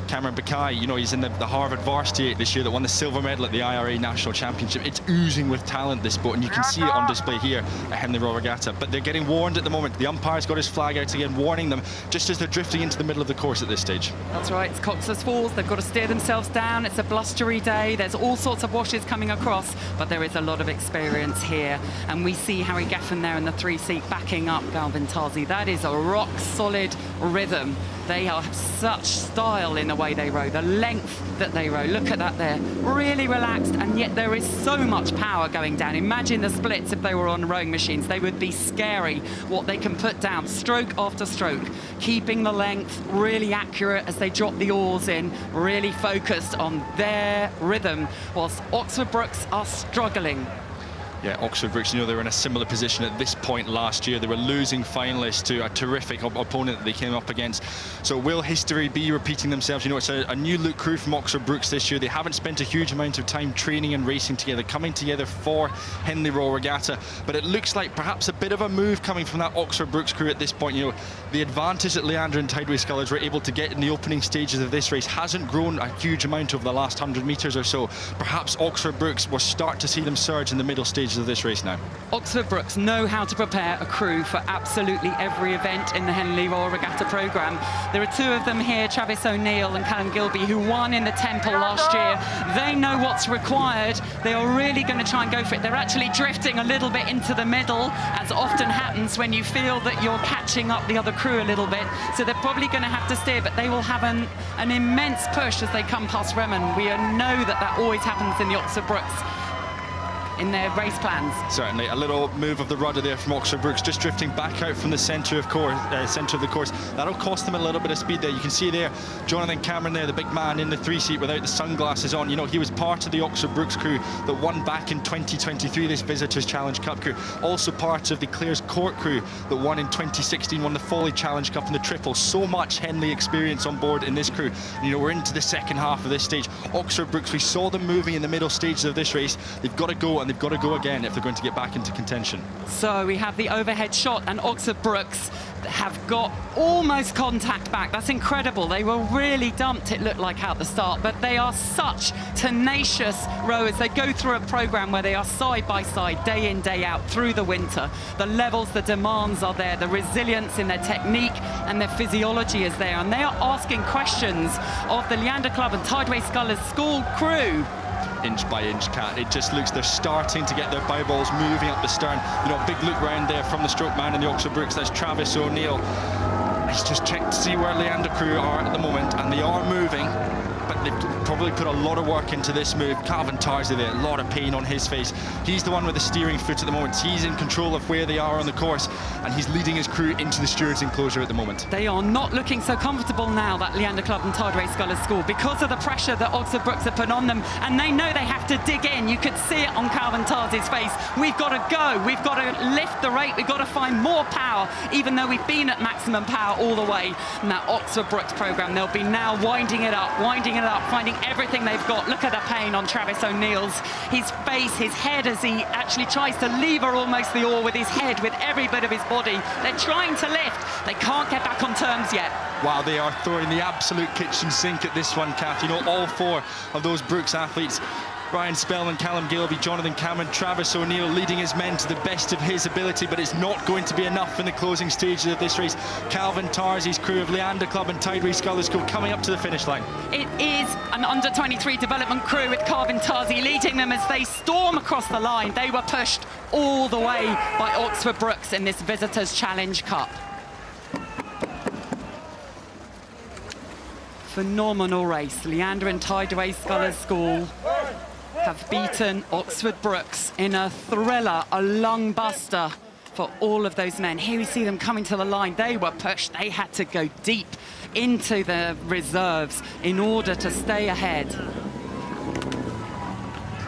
Cameron Buckay, you know, he's in the Harvard varsity this year that won the silver medal at the IRA National Championship. It's oozing with talent, this boat, and you can see it on display here at Henley Royal Regatta. But they're getting warned at the moment. The umpire's got his flag out again, warning them just as they're drifting into the middle of the course at this stage. That's right, it's Cox's Falls. They've got to steer themselves down. It's a blustery day. There's all sorts of washes coming across, but there is a lot of experience here. And we see Harry Geffen there in the 3-seat backing up Calvin Tarzi. That is a rock-solid rhythm. They have such style in the way they row, the length that they row. Look at that there, really relaxed, and yet there is so much power going down. Imagine the splits if they were on rowing machines. They would be scary, what they can put down, stroke after stroke, keeping the length really accurate as they drop the oars in, really focused on their rhythm, whilst Oxford Brookes are struggling. Yeah, Oxford Brookes, you know, they were in a similar position at this point last year. They were losing finalists to a terrific opponent that they came up against. So will history be repeating themselves? You know, it's a new look crew from Oxford Brookes this year. They haven't spent a huge amount of time training and racing together, coming together for Henley Royal Regatta. But it looks like perhaps a bit of a move coming from that Oxford Brookes crew at this point. You know, the advantage that Leander and Tideway Scholars were able to get in the opening stages of this race hasn't grown a huge amount over the last 100 metres or so. Perhaps Oxford Brookes will start to see them surge in the middle stages of this race now. Oxford Brookes know how to prepare a crew for absolutely every event in the Henley Royal Regatta programme. There are two of them here, Travis O'Neill and Callum Gilby, who won in the Temple last year. They know what's required. They are really going to try and go for it. They're actually drifting a little bit into the middle, as often happens when you feel that you're catching up the other crew a little bit. So they're probably going to have to steer, but they will have an immense push as they come past Remen. We know that always happens in the Oxford Brookes in their race plans. Certainly, a little move of the rudder there from Oxford Brookes, just drifting back out from the centre of the course. That'll cost them a little bit of speed there. You can see there, Jonathan Cameron there, the big man in the 3-seat without the sunglasses on. You know, he was part of the Oxford Brookes crew that won back in 2023, this Visitors Challenge Cup crew. Also part of the Clare's Court crew that won in 2016, won the Foley Challenge Cup and the Triple. So much Henley experience on board in this crew. And, you know, we're into the second half of this stage. Oxford Brookes, we saw them moving in the middle stages of this race. They've got to go, and they've got to go again if they're going to get back into contention. So we have the overhead shot, and Oxford Brookes have got almost contact back. That's incredible. They were really dumped, it looked like, at the start, but they are such tenacious rowers. They go through a program where they are side by side, day in, day out, through the winter. The levels, the demands are there, the resilience in their technique and their physiology is there, and they are asking questions of the Leander Club and Tideway Scholars School crew. Inch by inch, Cat. It just looks they're starting to get their bow balls moving up the stern. You know, big look round there from the stroke man in the Oxford Brookes. That's Travis O'Neill. He's just checked to see where Leander crew are at the moment, and they are moving, but they've probably put a lot of work into this move. Calvin Tarzi there, a lot of pain on his face. He's the one with the steering foot at the moment. He's in control of where they are on the course, and he's leading his crew into the stewards' enclosure at the moment. They are not looking so comfortable now, that Leander Club and Tideway Scholars School, because of the pressure that Oxford Brookes have put on them, and they know they have to dig in. You could see it on Calvin Tarzi's face. We've got to go. We've got to lift the rate. We've got to find more power, even though we've been at maximum power all the way in that Oxford Brookes programme. They'll be now winding it up, finding everything they've got. Look at the pain on Travis O'Neill's, his face, his head, as he actually tries to lever almost the oar with his head, with every bit of his body. They're trying to lift. They can't get back on terms yet. Wow, they are throwing the absolute kitchen sink at this one, Kath. You know, all four of those Brookes athletes, Ryan Spellman, Callum Gilby, Jonathan Cameron, Travis O'Neill, leading his men to the best of his ability, but it's not going to be enough in the closing stages of this race. Calvin Tarzi's crew of Leander Club and Tideway Scholars School coming up to the finish line. It is an under-23 development crew with Calvin Tarzi leading them as they storm across the line. They were pushed all the way by Oxford Brookes in this Visitors' Challenge Cup. Phenomenal race. Leander and Tideway Scholars School have beaten Oxford Brookes in a thriller, a lung buster for all of those men. Here we see them coming to the line. They were pushed. They had to go deep into the reserves in order to stay ahead.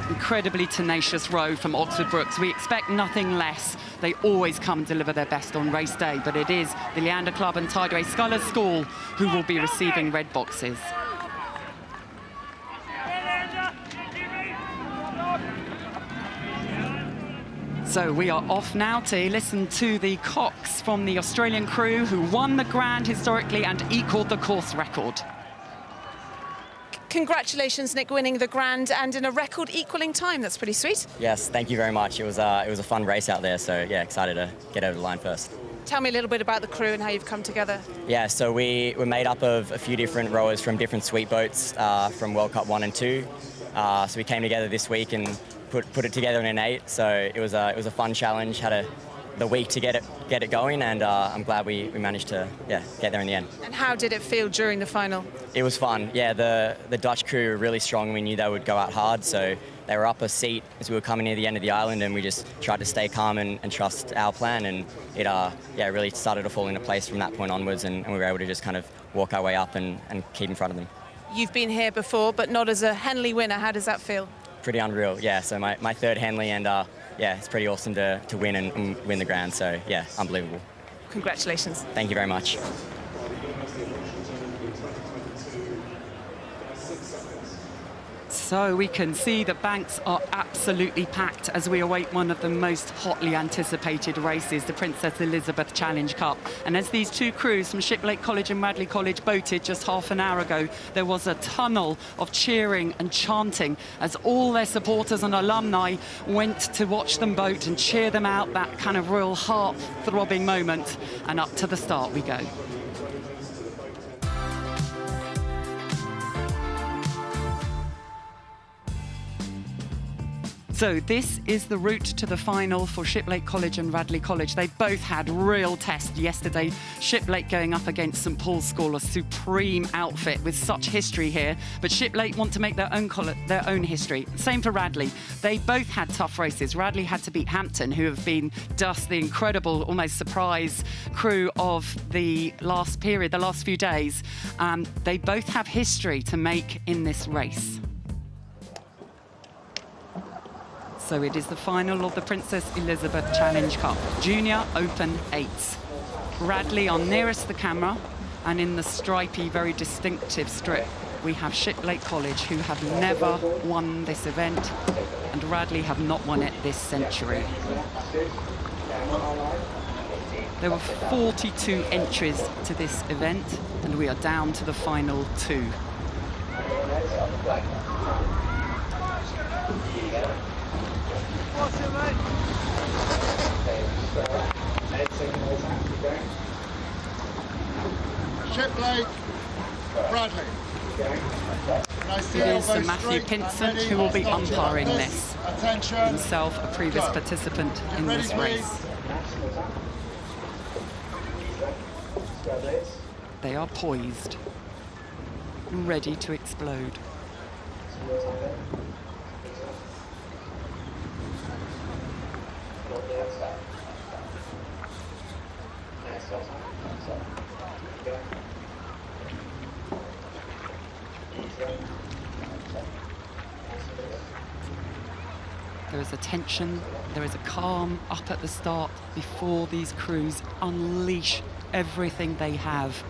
Incredibly tenacious row from Oxford Brookes. We expect nothing less. They always come and deliver their best on race day, but it is the Leander Club and Tideway Scholars School who will be receiving red boxes. So we are off now to listen to the cocks from the Australian crew who won the Grand historically and equalled the course record. Congratulations, Nick, winning the Grand and in a record equalling time. That's pretty sweet. Yes, thank you very much. It was a fun race out there, so yeah, excited to get over the line first. Tell me a little bit about the crew and how you've come together. Yeah, so we were made up of a few different rowers from different sweep boats from World Cup 1 and 2. So we came together this week and put it together in an 8. So it was a fun challenge. Had the week to get it going, and I'm glad we managed to get there in the end. And how did it feel during the final? It was fun. Yeah, the Dutch crew were really strong. We knew they would go out hard, so they were up a seat as we were coming near the end of the island, and we just tried to stay calm and trust our plan, and it really started to fall into place from that point onwards, and we were able to just kind of walk our way up and keep in front of them. You've been here before, but not as a Henley winner. How does that feel? Pretty unreal, yeah. So my third Henley, and it's pretty awesome to win and win the Grand. So yeah, unbelievable. Congratulations. Thank you very much. So we can see the banks are absolutely packed as we await one of the most hotly anticipated races, the Princess Elizabeth Challenge Cup. And as these two crews from Shiplake College and Radley College boated just half an hour ago, there was a tunnel of cheering and chanting as all their supporters and alumni went to watch them boat and cheer them out, that kind of real heart-throbbing moment. And up to the start we go. So this is the route to the final for Shiplake College and Radley College. They both had real tests yesterday. Shiplake going up against St Paul's School, a supreme outfit with such history here. But Shiplake want to make their own history. Same for Radley. They both had tough races. Radley had to beat Hampton, who have been just the incredible, almost surprise crew of the last period, the last few days. They both have history to make in this race. So it is the final of the Princess Elizabeth Challenge Cup, Junior Open 8s. Radley are nearest the camera, and in the stripy, very distinctive strip, we have Shiplake College, who have never won this event, and Radley have not won it this century. There were 42 entries to this event, and we are down to the final 2. Shiplake, Bradley. It is Sir Matthew Pinsent who will be umpiring this. Himself a previous participant in this race. They are poised, ready to explode. There is a tension, there is a calm up at the start before these crews unleash everything they have.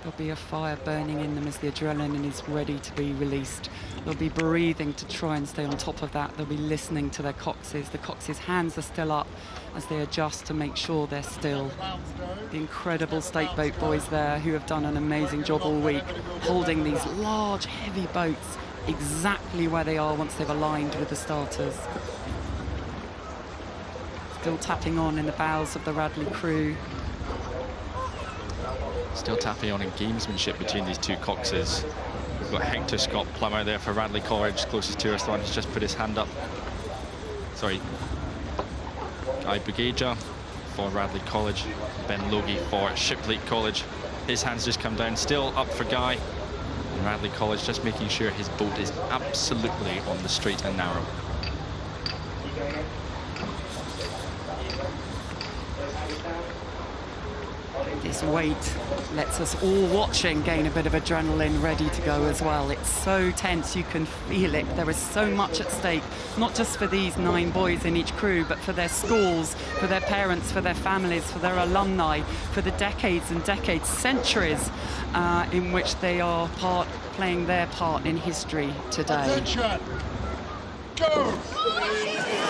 There'll be a fire burning in them as the adrenaline is ready to be released. They'll be breathing to try and stay on top of that. They'll be listening to their coxes. The coxes' hands are still up as they adjust to make sure they're still. The incredible state boat boys there who have done an amazing job all week, holding these large, heavy boats exactly where they are once they've aligned with the starters. Still tapping on in the bows of the Radley crew. Still tapping on in gamesmanship between these two coxes. We've got Hector Scott Plummer there for Radley College, closest to us, the one who's just put his hand up. Sorry. Guy Bugaja for Radley College, Ben Logie for Shiplake College. His hand's just come down, still up for Guy. And Radley College just making sure his boat is absolutely on the straight and narrow. This weight lets us all watching gain a bit of adrenaline, ready to go as well. It's so tense, you can feel it. There is so much at stake, not just for these 9 boys in each crew, but for their schools, for their parents, for their families, for their alumni, for the decades and decades, centuries in which they are playing their part in history today. Attention. Go!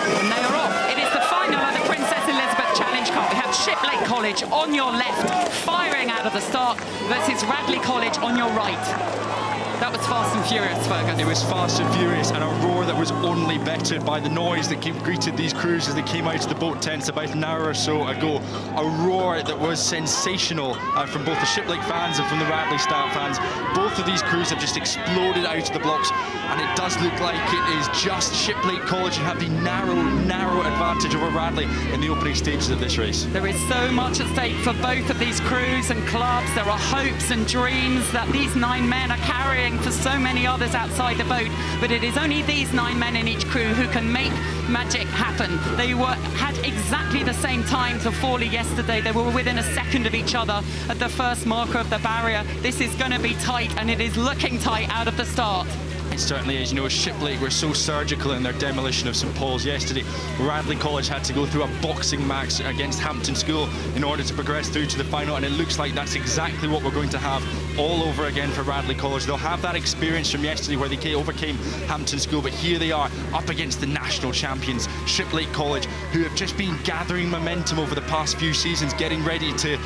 And they are off. It is the final of the Princess Elizabeth Challenge Cup. We have Shiplake College on your left, firing out of the start, versus Radley College on your right. That was fast and furious, Fergus. It was fast and furious, and a roar that was only bettered by the noise that greeted these crews as they came out of the boat tents about an hour or so ago. A roar that was sensational from both the Shiplake fans and from the Radley staff fans. Both of these crews have just exploded out of the blocks, and it does look like it is just Shiplake College who have the narrow advantage over Radley in the opening stages of this race. There is so much at stake for both of these crews and clubs. There are hopes and dreams that these 9 men are carrying for so many others outside the boat, but it is only these 9 men in each crew who can make magic happen. They had exactly the same time to Fawley yesterday. They were within a second of each other at the first marker of the barrier. This is going to be tight, and it is looking tight out of the start. It certainly is. You know, Shiplake were so surgical in their demolition of St Paul's yesterday. Radley College had to go through a boxing match against Hampton School in order to progress through to the final, and it looks like that's exactly what we're going to have all over again for Radley College. They'll have that experience from yesterday where they overcame Hampton School, but here they are up against the national champions, Shiplake College, who have just been gathering momentum over the past few seasons, getting ready to,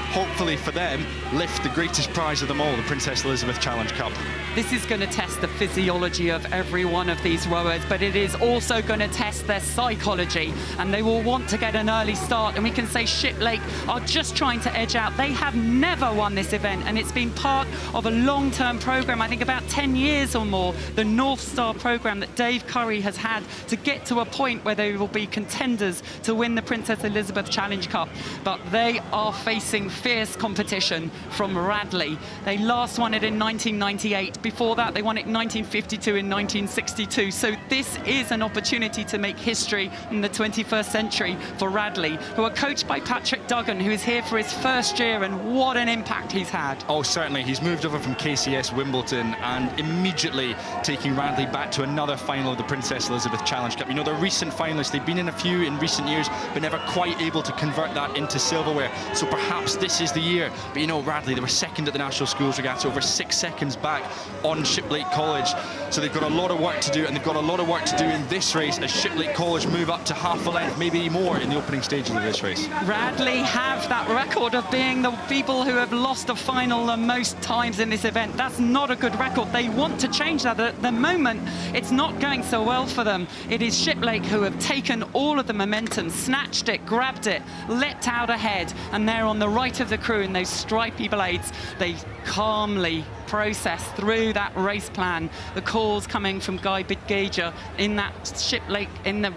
hopefully for them, lift the greatest prize of them all, the Princess Elizabeth Challenge Cup. This is going to test the physiology of every one of these rowers, but it is also going to test their psychology, and they will want to get an early start. And we can say Shiplake are just trying to edge out. They have never won this event, and it's been part of a long-term program, I think about 10 years or more, the North Star program that Dave Curry has had to get to a point where they will be contenders to win the Princess Elizabeth Challenge Cup. But they are facing fierce competition from Radley. They last won it in 1998. Before that, they won it in 1952 and 1962. So this is an opportunity to make history in the 21st century for Radley, who are coached by Patrick Duggan, who is here for his first year, and what an impact he's had. Oh, certainly. He's moved over from KCS Wimbledon and immediately taking Radley back to another final of the Princess Elizabeth Challenge Cup. You know, they're recent finalists. They've been in a few in recent years, but never quite able to convert that into silverware. So perhaps this is the year. But you know, Radley, they were second at the National Schools Regatta, over 6 seconds back on Shiplake College. So they've got a lot of work to do, and they've got a lot of work to do in this race as Shiplake College move up to half a length, maybe more, in the opening stages of this race. Radley have that record of being the people who have lost a final the most times in this event. That's not a good record. They want to change that. At the moment, it's not going so well for them. It is Shiplake who have taken all of the momentum, snatched it, grabbed it, leapt out ahead, and they're on the right of the crew in those stripy blades. They calmly process through that race plan. The calls coming from Guy Bidgager in that Shiplake, in the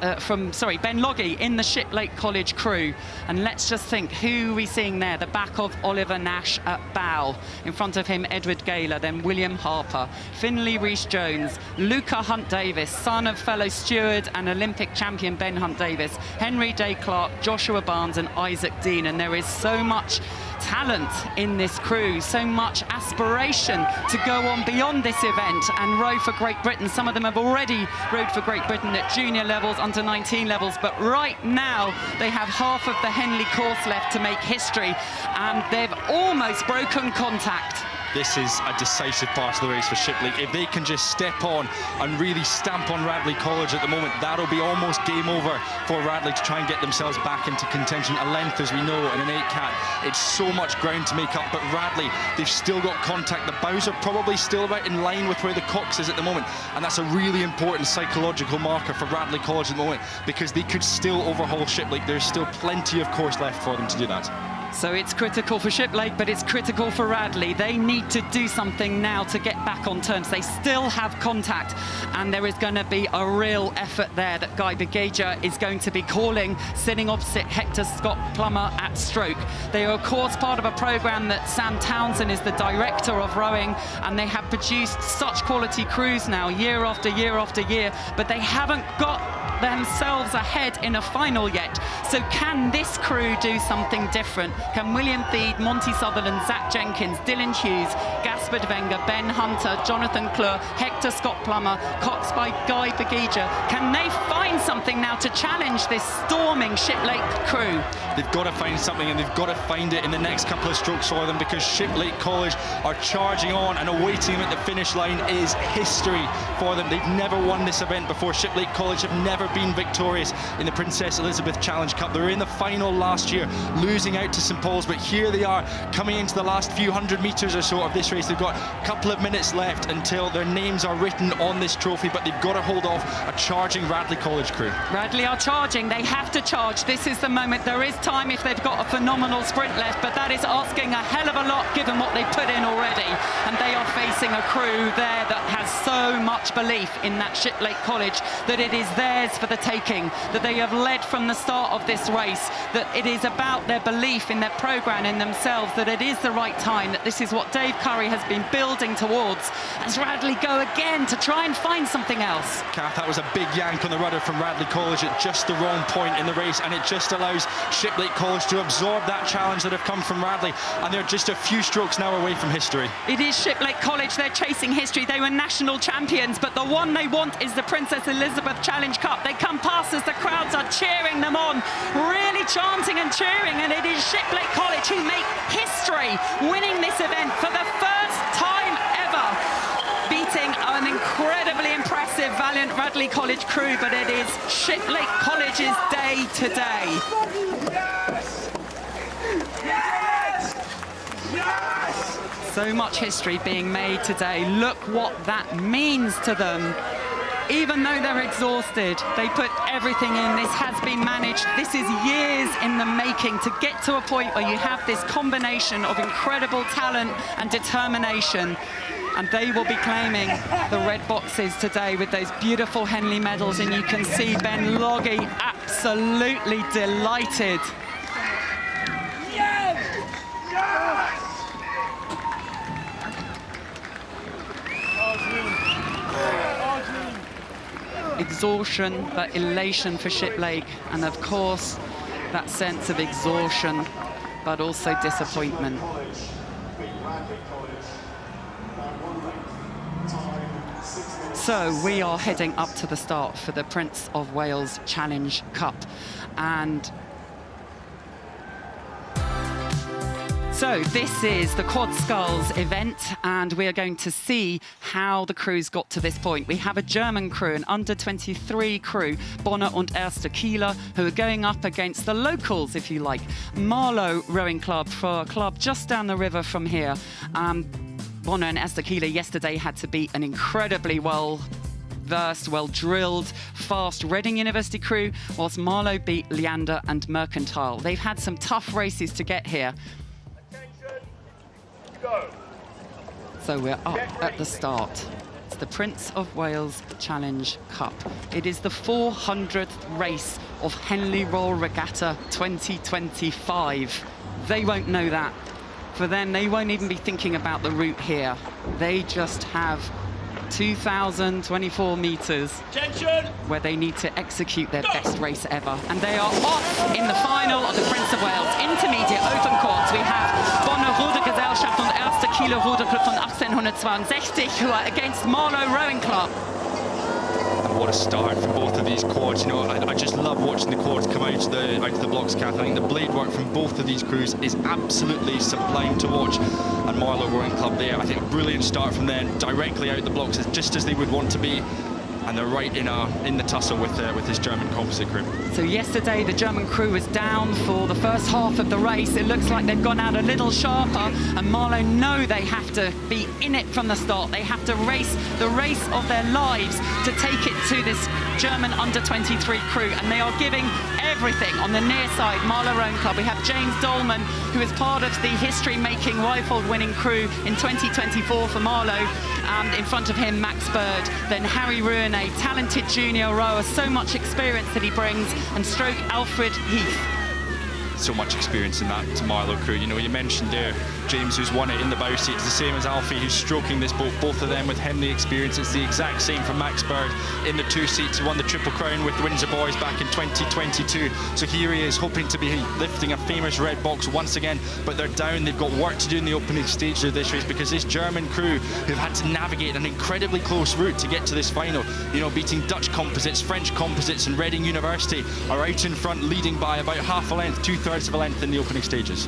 Ben Loggy in the Shiplake College crew. And let's just think, who are we seeing there? The back of Oliver Nash at bow. In front of him, Edward Gaylor, then William Harper, Finlay Rhys-Jones, Luca Hunt-Davis, son of fellow steward and Olympic champion Ben Hunt-Davis, Henry Day-Clark, Joshua Barnes and Isaac Dean. And there is so much talent in this crew, so much aspiration to go on beyond this event and row for Great Britain. Some of them have already rowed for Great Britain at junior levels, under 19 levels, but right now they have half of the Henley course left to make history, and they've almost broken contact. This is a decisive part of the race for Shiplake. If they can just step on and really stamp on Radley College at the moment, that'll be almost game over for Radley to try and get themselves back into contention. A length, as we know, in an 8-cat, it's so much ground to make up, but Radley, they've still got contact. The bows are probably still about in line with where the Cox is at the moment, and that's a really important psychological marker for Radley College at the moment, because they could still overhaul Shiplake. There's still plenty of course left for them to do that. So it's critical for Shiplake, but it's critical for Radley. They need to do something now to get back on terms. They still have contact, and there is going to be a real effort there that Guy Begager is going to be calling, sitting opposite Hector Scott Plummer at stroke. They are, of course, part of a programme that Sam Townsend is the director of rowing, and they have produced such quality crews now, year after year after year, but they haven't got themselves ahead in a final yet. So can this crew do something different? Can William Theed, Monty Sutherland, Zach Jenkins, Dylan Hughes, Gaspard Wenger, Ben Hunter, Jonathan Clure, Hector Scott Plummer, Cox by Guy Begager, can they find something now to challenge this storming Shiplake crew? They've got to find something, and they've got to find it in the next couple of strokes for them, because Shiplake College are charging on, and awaiting them at the finish line is history for them. They've never won this event before. Shiplake College have never been victorious in the Princess Elizabeth Challenge Cup. They were in the final last year, losing out to St Paul's, but here they are coming into the last few hundred metres or so of this race. They've got a couple of minutes left until their names are written on this trophy, but they've got to hold off a charging Radley College crew. Radley are charging. They have to charge. This is the moment. There is time if they've got a phenomenal sprint left, but that is asking a hell of a lot given what they put in already. And they are facing a crew there that has so much belief in that Shiplake College, that it is theirs for the taking, that they have led from the start of this race, that it is about their belief in their programme, in themselves, that it is the right time, that this is what Dave Curry has been building towards, as Radley go again to try and find something else. Kath, that was a big yank on the rudder from Radley College at just the wrong point in the race, and it just allows Shiplake College to absorb that challenge that have come from Radley, and they're just a few strokes now away from history. It is Shiplake College. They're chasing history. They were national champions, but the one they want is the Princess Elizabeth Challenge Cup. They come past as the crowds are cheering them on, really chanting and cheering, and it is Shiplake College who make history, winning this event for the first time ever, beating an incredibly impressive, valiant Radley College crew, but it is Shiplake College's day today. Yes! Yes! Yes! So much history being made today. Look what that means to them. Even though they're exhausted, they put everything in. This has been managed. This is years in the making to get to a point where you have this combination of incredible talent and determination. And they will be claiming the red boxes today with those beautiful Henley medals. And you can see Ben Loggy absolutely delighted. Yes! Yes! Exhaustion, but elation for Shiplake, and of course that sense of exhaustion, but also disappointment. So we are heading up to the start for the Prince of Wales Challenge Cup, and so this is the Quad Sculls event, and we are going to see how the crews got to this point. We have a German crew, an under-23 crew, Bonner und Erste Kieler, who are going up against the locals, if you like, Marlow Rowing Club, for a club just down the river from here. Bonner and Erste Kieler yesterday had to beat an incredibly well-versed, well-drilled, fast Reading University crew, whilst Marlow beat Leander and Mercantile. They've had some tough races to get here. Go. So we're up at the start. It's the Prince of Wales Challenge Cup. It is the 400th race of Henley Royal Regatta 2025. They won't know that. For them, they won't even be thinking about the route here. They just have 2,024 metres where they need to execute their best race ever. And they are off in the final of the Prince of Wales Intermediate Open Course. We have Bonner Rudergesellschaft und Erste Kieler Ruderclub von 1862 who are against Marlow Rowing Club. What a start for both of these quads. You know, I just love watching the quads come out of the blocks, Kath. I think the blade work from both of these crews is absolutely sublime to watch. And Marlow Rowing Club there, I think a brilliant start from them, directly out the blocks, just as they would want to be. And they're right in the tussle with this German composite crew. So yesterday the German crew was down for the first half of the race. It looks like they've gone out a little sharper, and Marlow know they have to be in it from the start. They have to race the race of their lives to take it to this German under-23 crew, and they are giving everything on the near side. Marlow Rowing Club, we have James Dolman, who is part of the history-making Wyfold winning crew in 2024 for Marlow. In front of him, Max Bird, then Harry Ruane, talented junior rower, so much experience that he brings, and stroke Alfred Heath. So much experience in that Marlow crew. You know, you mentioned there James, who's won it in the bow seat. It's the same as Alfie, who's stroking this boat. Both of them with Henley experience. It's the exact same for Max Bird in the 2 seats. He won the Triple Crown with the Windsor boys back in 2022. So here he is, hoping to be lifting a famous red box once again. But they're down. They've got work to do in the opening stage of this race, because this German crew, who've had to navigate an incredibly close route to get to this final, you know, beating Dutch composites, French composites, and Reading University, are out in front, leading by about half a length, 2/3 of a length in the opening stages.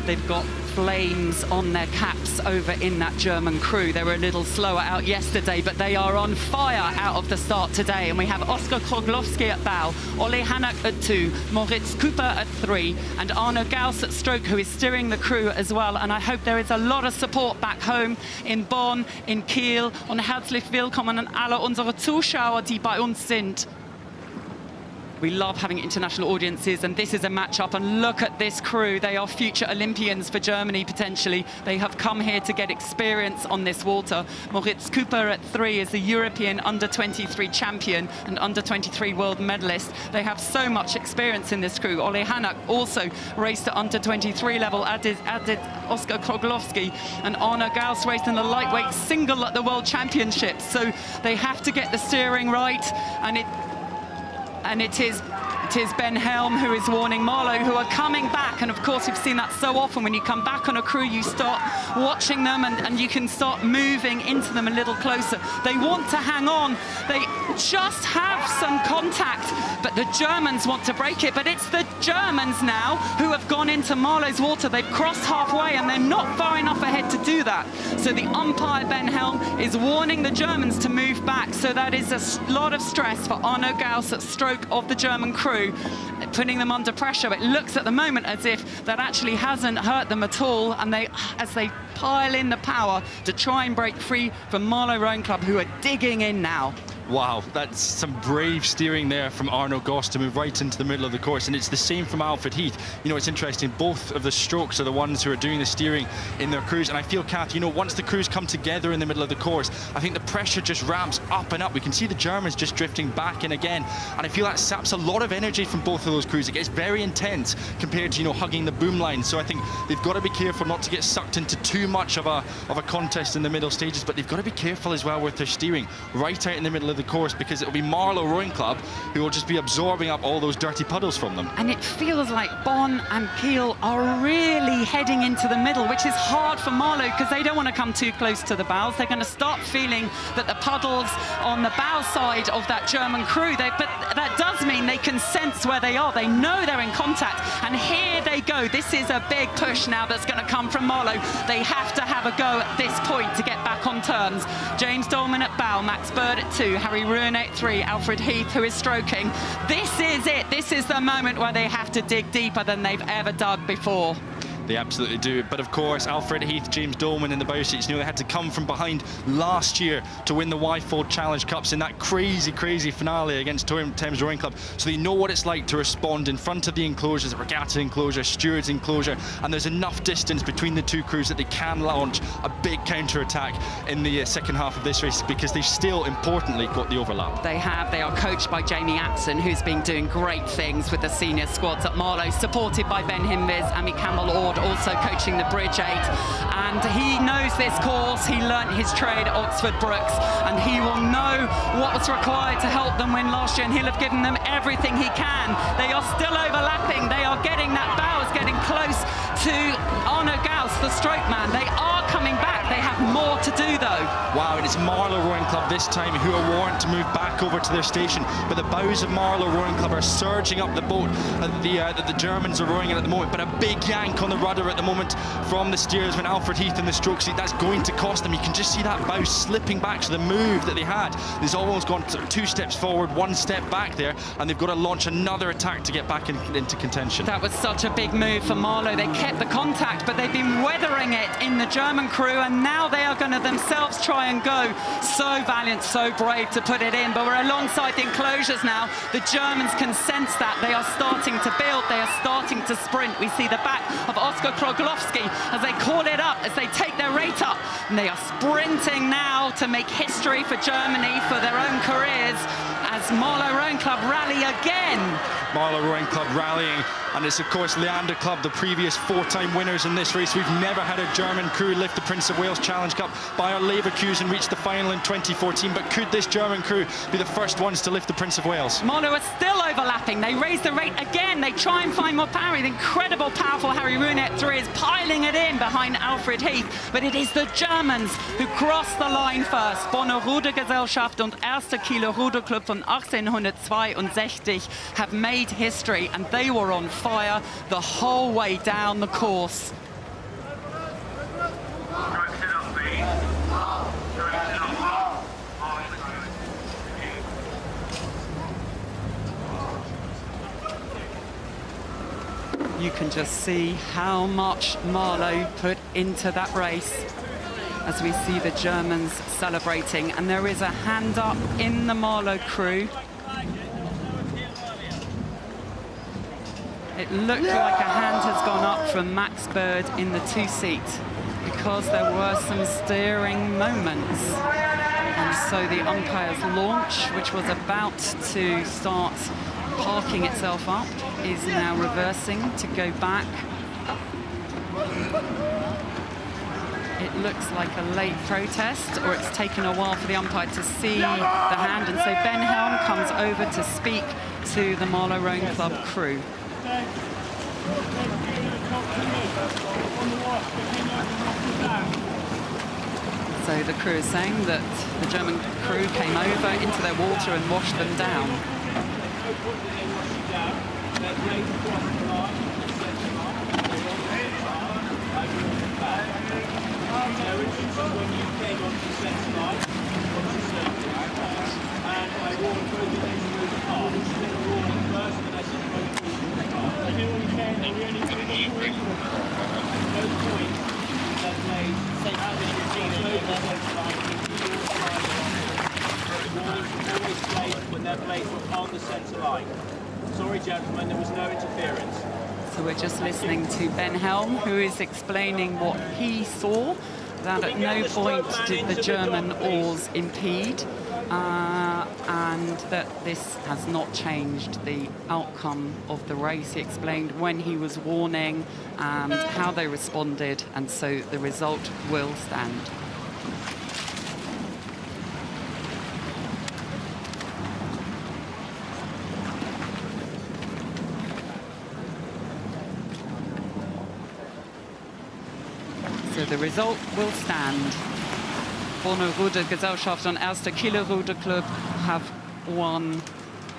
They've got flames on their caps over in that German crew. They were a little slower out yesterday, but they are on fire out of the start today. And we have Oskar Kroglowski at bow, Ole Hanak at 2, Moritz Cooper at 3, and Arno Gauss at stroke, who is steering the crew as well. And I hope there is a lot of support back home in Bonn, in Kiel. Und herzlich willkommen an alle unsere Zuschauer, die bei uns sind. We love having international audiences, and this is a match-up, and look at this crew. They are future Olympians for Germany, potentially. They have come here to get experience on this water. Moritz Cooper at 3 is the European under-23 champion and under-23 world medalist. They have so much experience in this crew. Ole Hanak also raced at under-23 level, as did Oskar Kroglowski, and Arno Gauss raced in the lightweight single at the World Championships. So they have to get the steering right, and it is Ben Helm who is warning Marlow, who are coming back. And of course, we've seen that so often. When you come back on a crew, you start watching them, and you can start moving into them a little closer. They want to hang on. They just have some contact, but the Germans want to break it. But it's the Germans now who have gone into Marlow's water. They've crossed halfway, and they're not far enough ahead to do that. So the umpire, Ben Helm, is warning the Germans to move back. So that is a lot of stress for Arno Gauss at stroke of the German crew, putting them under pressure. It looks at the moment as if that actually hasn't hurt them at all, and as they pile in the power to try and break free from Marlow Rowing Club, who are digging in now. Wow, that's some brave steering there from Arno Gauss to move right into the middle of the course, and it's the same from Alfred Heath. You know, it's interesting, both of the strokes are the ones who are doing the steering in their crews, and I feel, Kath, you know, once the crews come together in the middle of the course, I think the pressure just ramps up and up. We can see the Germans just drifting back in again, and I feel that saps a lot of energy from both of those crews. It gets very intense compared to, you know, hugging the boom line. So I think they've got to be careful not to get sucked into too much of a contest in the middle stages, but they've got to be careful as well with their steering right out in the middle of the course, because it'll be Marlow Rowing Club who will just be absorbing up all those dirty puddles from them. And it feels like Bonn and Kiel are really heading into the middle, which is hard for Marlow, because they don't want to come too close to the bows. They're going to start feeling that the puddles on the bow side of that German crew, but that does mean they can sense where they are. They know they're in contact, and here they go. This is a big push now that's going to come from Marlow. They have to have a go at this point to get back on terms. James Dolman at bow, Max Bird at 2, Harry Ruane at 3, Alfred Heath, who is stroking. This is it. This is the moment where they have to dig deeper than they've ever dug before. They absolutely do. But of course, Alfred Heath, James Dolman in the bow seats, they had to come from behind last year to win the Y-Fold Challenge Cups in that crazy finale against Thames Rowing Club. So they know what it's like to respond in front of the enclosures, the regatta enclosure, stewards enclosure, and there's enough distance between the two crews that they can launch a big counter-attack in the second half of this race, because they've still, importantly, got the overlap. They have. They are coached by Jamie Atson, who's been doing great things with the senior squads at Marlow, supported by Ben Himbiz, Amy Campbell-Ord also coaching the Bridge 8. And he knows this course. He learnt his trade at Oxford Brookes, and he will know what was required to help them win last year, and he'll have given them everything he can. They are still overlapping. They are getting that bow is getting close to Arno Gauss, the stroke man. They are coming back. They have more to do, though. Wow, and it's Marlow Rowing Club this time who are warned to move back over to their station. But the bows of Marlow Rowing Club are surging up the boat that the Germans are rowing in at the moment. But a big yank on the rudder at the moment from the steersman, Alfred Heath, in the stroke seat. That's going to cost them. You can just see that bow slipping back. So the move that they had, they've almost gone 2 steps forward, 1 step back there, and they've got to launch another attack to get back into contention. That was such a big move for Marlow. They kept the contact, but they've been weathering it in the German crew, and now they are going to themselves try and go. So valiant, so brave to put it in, but we're alongside the enclosures now. The Germans can sense that. They are starting to build, they are starting to sprint. We see the back of Oskar Kroglowski as they call it up, as they take their rate up, and they are sprinting now to make history for Germany, for their own careers, as Marlow Rowing Club rally again. Marlow Rowing Club rallying, and it's of course Leander Club, the previous 4-time winners in this race. We've never had a German crew lift the Prince of Wales Challenge Cup by our Leverkusen, reached the final in 2014, but could this German crew be the first ones to lift the Prince of Wales? Marlow are still overlapping. They raise the rate again. They try and find more power. The incredible, powerful Harry Runet 3 is piling it in behind Alfred Heath, but it is the Germans who cross the line first. Bonner Rudergesellschaft und Erster Kieler Ruderclub von 1862 have made history, and they were on fire the whole way down the course. You can just see how much Marlow put into that race as we see the Germans celebrating, and there is a hand up in the Marlow crew. It looked like a hand has gone up from Max Bird in the 2-seat because there were some steering moments. And so the umpire's launch, which was about to start parking itself up, is now reversing to go back. It looks like a late protest, or it's taken a while for the umpire to see the hand, and so Ben Helm comes over to speak to the Marlow Rowing Club crew. So the crew is saying that the German crew came over into their water and washed them down. When their blades were on the centre line. Sorry, gentlemen, there was no interference. So we're just listening to Ben Helm, who is explaining what he saw, that at no point did the German oars impede, and that this has not changed the outcome of the race. He explained when he was warning and how they responded, and so the result will stand. So the result will stand. Bonner Rudergesellschaft und Erster Kieler Ruderclub have won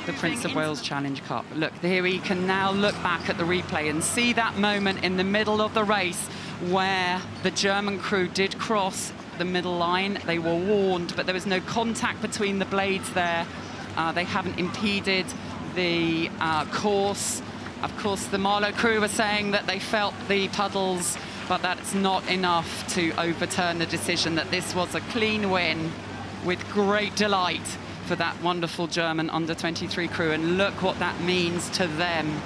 the Prince of Wales Challenge Cup. Look, here we can now look back at the replay and see that moment in the middle of the race where the German crew did cross the middle line. They were warned, but there was no contact between the blades there. They haven't impeded the course. Of course, the Marlow crew were saying that they felt the puddles, but that's not enough to overturn the decision, that this was a clean win with great delight for that wonderful German under-23 crew. And look what that means to them.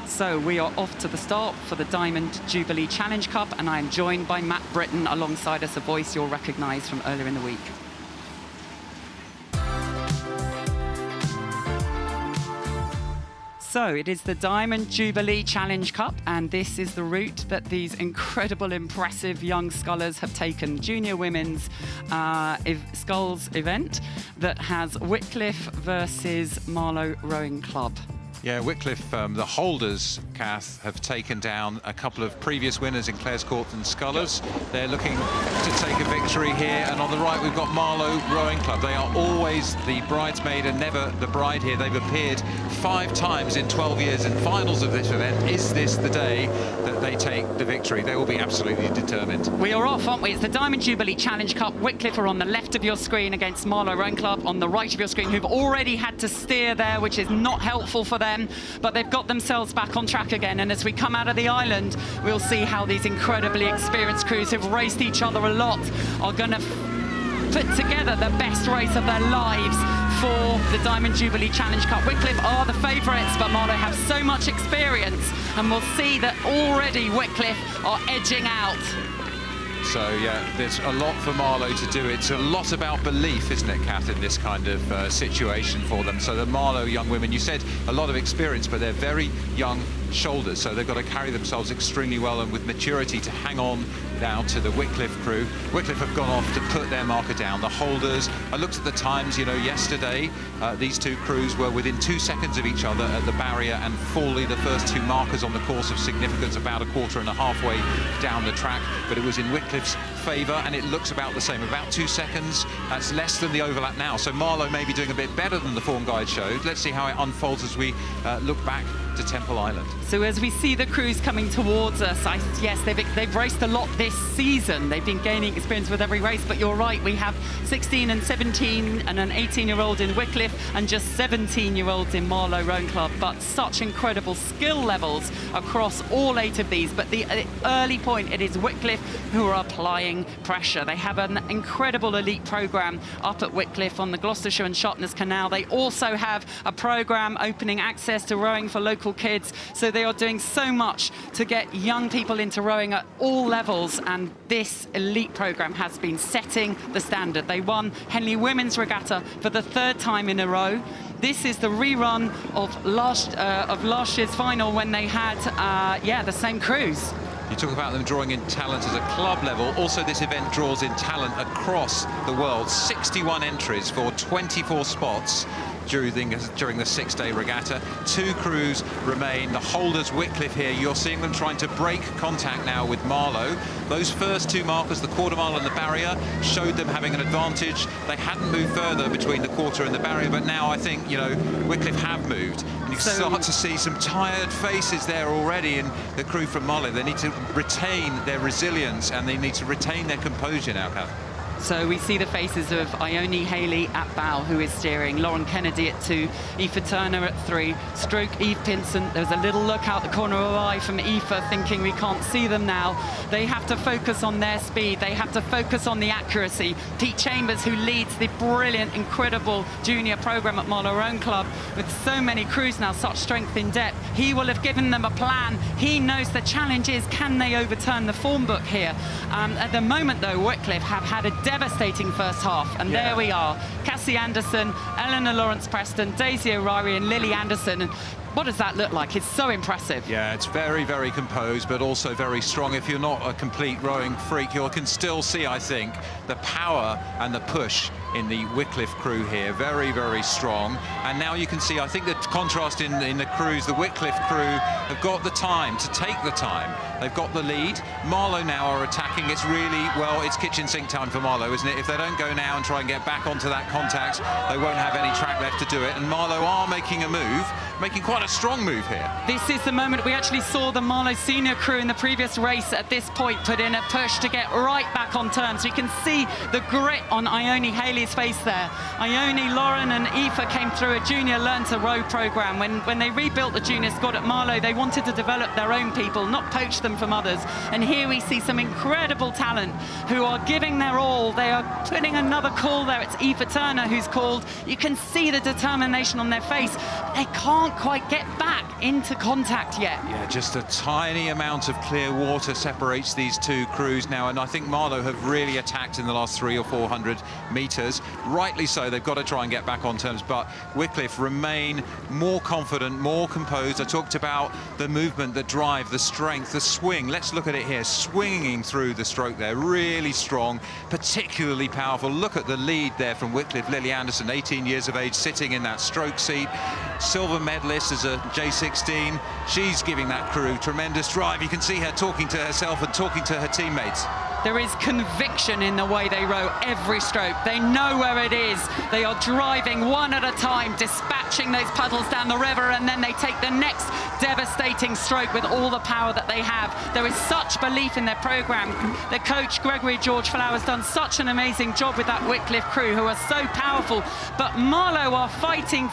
So we are off to the start for the Diamond Jubilee Challenge Cup, and I'm joined by Matt Britton alongside us, a voice you'll recognise from earlier in the week. So it is the Diamond Jubilee Challenge Cup, and this is the route that these incredible, impressive young scullers have taken. Junior women's sculls event that has Wycliffe versus Marlow Rowing Club. Yeah, Wycliffe, the holders, Kath, have taken down a couple of previous winners in Clares Court and Scullers. They're looking to take a victory here. And on the right, we've got Marlow Rowing Club. They are always the bridesmaid and never the bride here. They've appeared 5 times in 12 years in finals of this event. Is this the day that they take the victory? They will be absolutely determined. We are off, aren't we? It's the Diamond Jubilee Challenge Cup. Wycliffe are on the left of your screen against Marlow Rowing Club on the right of your screen, who've already had to steer there, which is not helpful for them. But they've got themselves back on track again, and as we come out of the island, we'll see how these incredibly experienced crews who've raced each other a lot are going to put together the best race of their lives for the Diamond Jubilee Challenge Cup. Wycliffe are the favourites, but Marlow have so much experience, and we'll see that already Wycliffe are edging out. So, yeah, there's a lot for Marlow to do. It's a lot about belief, isn't it, Kath, in this kind of situation for them. So the Marlow young women, you said a lot of experience, but they're very young shoulders, so they've got to carry themselves extremely well and with maturity to hang on now to the Wycliffe crew. Wycliffe have gone off to put their marker down. The holders, I looked at the times, you know, yesterday, these two crews were within 2 seconds of each other at the barrier and Fawley, the first 2 markers on the course of significance, about a quarter and a half way down the track, but it was in Wycliffe's favour, and it looks about the same, about 2 seconds. That's less than the overlap now, so Marlow may be doing a bit better than the form guide showed. Let's see how it unfolds as we look back to Temple Island. So as we see the crews coming towards us, yes, they've raced a lot this season. They've been gaining experience with every race, but you're right, we have 16 and 17 and an 18-year-old in Wycliffe and just 17-year-olds in Marlow Rowing Club, but such incredible skill levels across all 8 of these. But the early point, it is Wycliffe who are applying pressure. They have an incredible elite programme up at Wycliffe on the Gloucestershire and Sharpness Canal. They also have a programme opening access to rowing for local kids, so they are doing so much to get young people into rowing at all levels, and this elite programme has been setting the standard. They won Henley Women's Regatta for the 3rd time in a row. This is the rerun of last year's final when they had the same crews. You talk about them drawing in talent at a club level. Also, this event draws in talent across the world. 61 entries for 24 spots during the 6-day regatta. 2 crews remain. The holders, Wycliffe here, you're seeing them trying to break contact now with Marlow. Those first 2 markers, the quarter mile and the barrier, showed them having an advantage. They hadn't moved further between the quarter and the barrier, but now I think, you know, Wycliffe have moved. And you start to see some tired faces there already in the crew from Marlow. They need to retain their resilience and they need to retain their composure now, Kath. So we see the faces of Ione Haley at bow, who is steering, Lauren Kennedy at 2, Aoife Turner at 3, stroke Eve Pinson. There's a little look out the corner of eye from Aoife, thinking we can't see them now. They have to focus on their speed. They have to focus on the accuracy. Pete Chambers, who leads the brilliant, incredible junior programme at Marlow Rowing Club, with so many crews now, such strength in depth, he will have given them a plan. He knows the challenge is, can they overturn the form book here? At the moment, though, Wycliffe have had a devastating first half, and there we are. Cassie Anderson, Eleanor Lawrence-Preston, Daisy O'Reilly and Lily Anderson. And what does that look like? It's so impressive. Yeah, it's very, very composed, but also very strong. If you're not a complete rowing freak, you can still see, I think, the power and the push in the Wycliffe crew here. Very, very strong. And now you can see, I think, the contrast in the crews. The Wycliffe crew have got the time to take the time. They've got the lead. Marlow now are attacking. It's really, well, it's kitchen sink time for Marlow, isn't it? If they don't go now and try and get back onto that contact, they won't have any track left to do it. And Marlow are making a move. making quite a strong move here. This is the moment we actually saw the Marlow senior crew in the previous race at this point put in a push to get right back on terms. So you can see the grit on Ione Haley's face there. Ione, Lauren and Aoife came through a junior learn to row programme. When they rebuilt the junior squad at Marlow, they wanted to develop their own people, not poach them from others. And here we see some incredible talent who are giving their all. They are putting another call there. It's Aoife Turner who's called. You can see the determination on their face. They can't quite get back into contact yet. Yeah, just a tiny amount of clear water separates these two crews now, and I think Marlow have really attacked in the last 300 or 400 metres. Rightly so, they've got to try and get back on terms, but Wycliffe remain more confident, more composed. I talked about the movement, the drive, the strength, the swing. Let's look at it here, swinging through the stroke there, really strong, particularly powerful. Look at the lead there from Wycliffe. Lily Anderson, 18 years of age, sitting in that stroke seat. Silver medalist as a J16. She's giving that crew tremendous drive. You can see her talking to herself and talking to her teammates. There is conviction in the way they row every stroke. They know where it is. They are driving one at a time, dispatching those puddles down the river, and then they take the next devastating stroke with all the power that they have. There is such belief in their programme. The coach, Gregory George Flower, has done such an amazing job with that Wycliffe crew, who are so powerful. But Marlow are fighting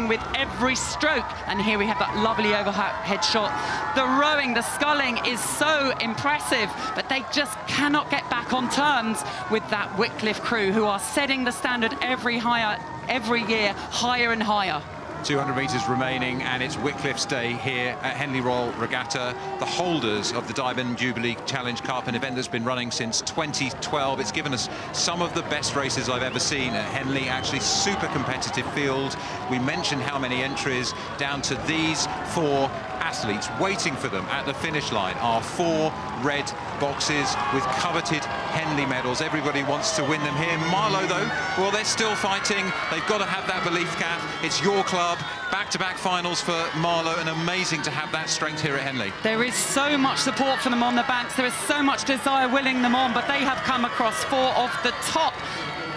with every stroke. And here we have that lovely overhead shot. The rowing, the sculling is so impressive, but they just cannot get back on terms with that Wycliffe crew, who are setting the standard every year, higher and higher. 200 metres remaining, and it's Wycliffe's day here at Henley Royal Regatta, the holders of the Diamond Jubilee Challenge Cup, an event that's been running since 2012. It's given us some of the best races I've ever seen at Henley, actually super competitive field. We mentioned how many entries, down to these 4 athletes. Waiting for them at the finish line are 4 red boxes with coveted Henley medals. Everybody wants to win them here. Marlow, though, well, they're still fighting. They've got to have that belief, Kath. It's your club. Back-to-back finals for Marlow, and amazing to have that strength here at Henley. There is so much support for them on the banks. There is so much desire willing them on, but they have come across 4 of the top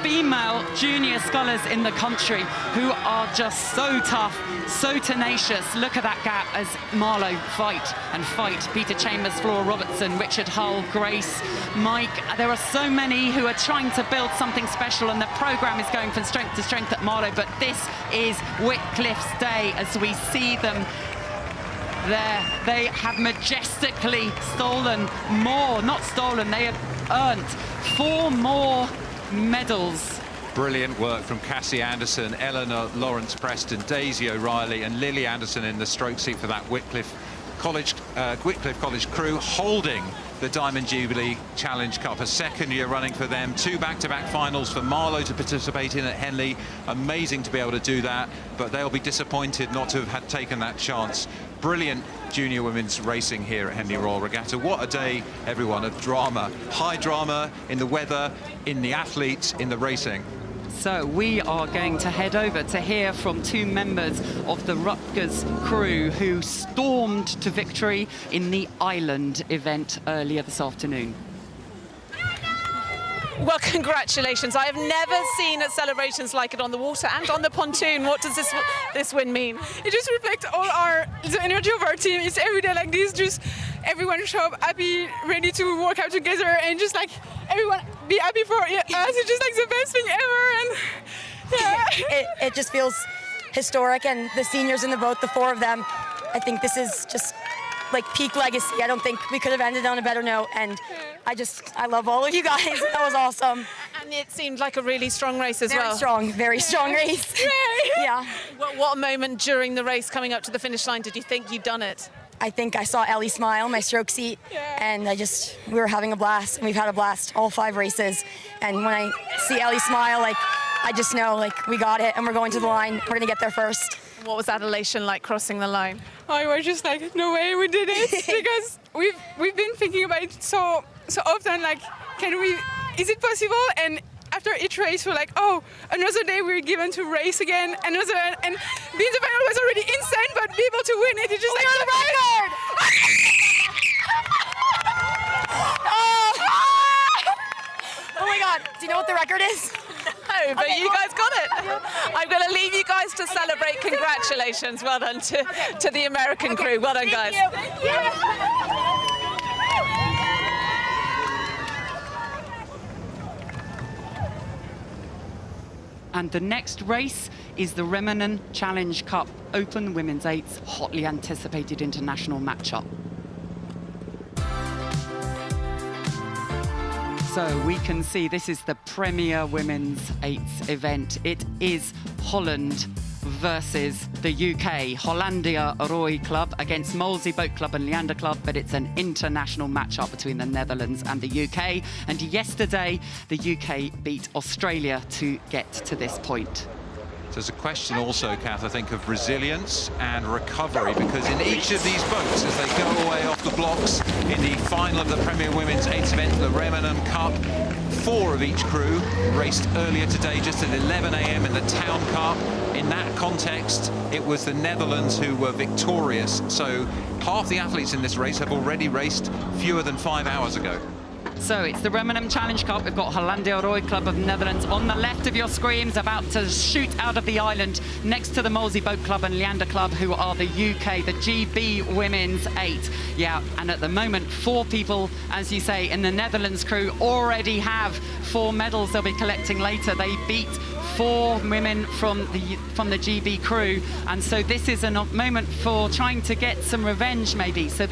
female junior scullers in the country, who are just so tough, so tenacious. Look at that gap as Marlow fight and fight. Peter Chambers, Flora Robertson, Richard Hull, Grace, Mike. There are so many who are trying to build something special, and the programme is going from strength to strength at Marlow. But this is Wycliffe's day as we see them there. They have majestically stolen more, not stolen, they have earned 4 more medals. Brilliant work from Cassie Anderson, Eleanor Lawrence Preston, Daisy O'Reilly and Lily Anderson in the stroke seat for that Wycliffe College crew, holding the Diamond Jubilee Challenge Cup, a 2nd year running for them. 2 back-to-back finals for Marlow to participate in at Henley. Amazing to be able to do that, but they'll be disappointed not to have had taken that chance. Brilliant junior women's racing here at Henley Royal Regatta. What a day, everyone, of drama. High drama in the weather, in the athletes, in the racing. So we are going to head over to hear from 2 members of the Rutgers crew who stormed to victory in the Island event earlier this afternoon. Well, congratulations. I have never seen celebrations like it on the water and on the pontoon. What does this win mean? It just reflects the energy of our team. It's every day like this, just everyone show up happy, ready to work out together, and just like everyone be happy for us. It's just like the best thing ever, and yeah. It just feels historic, and the seniors in the boat, the 4 of them, I think this is just like peak legacy. I don't think we could have ended on a better note, and I love all of you guys. That was awesome. And it seemed like a really strong race as well. Very strong race. Yeah. What moment during the race coming up to the finish line did you think you'd done it? I think I saw Ellie smile, my stroke seat, and we were having a blast, and we've had a blast all 5 races. And when I see Ellie smile, like, I just know, like, we got it, and we're going to the line. We're gonna get there first. What was that elation like crossing the line? I was just like, no way we did it, because we've been thinking about it so often, like, is it possible? And after each race, we're like, oh, another day we're given to race again, and being the final was already insane, but be able to win it, it's just like the record! Oh my God, do you know what the record is? No, but you guys got it. I'm going to leave you guys just to celebrate, congratulations. Well done to the American crew. Well done, guys. And the next race is the Reminen Challenge Cup Open Women's Eights, hotly anticipated international matchup. So we can see this is the premier women's eights event. It is Holland versus the UK. Hollandia Royal Club against Molesey Boat Club and Leander Club, but it's an international matchup between the Netherlands and the UK. And yesterday, the UK beat Australia to get to this point. There's a question also, Kath, I think, of resilience and recovery, because in each of these boats, as they go away off the blocks in the final of the Premier Women's Eights event, the Reminen Cup, 4 of each crew raced earlier today, just at 11 a.m. in the Town Cup. In that context, it was the Netherlands who were victorious. So half the athletes in this race have already raced fewer than 5 hours ago. So it's the Reminen Challenge Cup. We've got Hollandia Royal Club of the Netherlands on the left of your screens, about to shoot out of the island next to the Molesey Boat Club and Leander Club, who are the UK, the GB Women's 8. Yeah, and at the moment, 4 people, as you say, in the Netherlands crew already have 4 medals they'll be collecting later. They beat 4 women from the GB crew, and so this is a moment for trying to get some revenge, maybe. So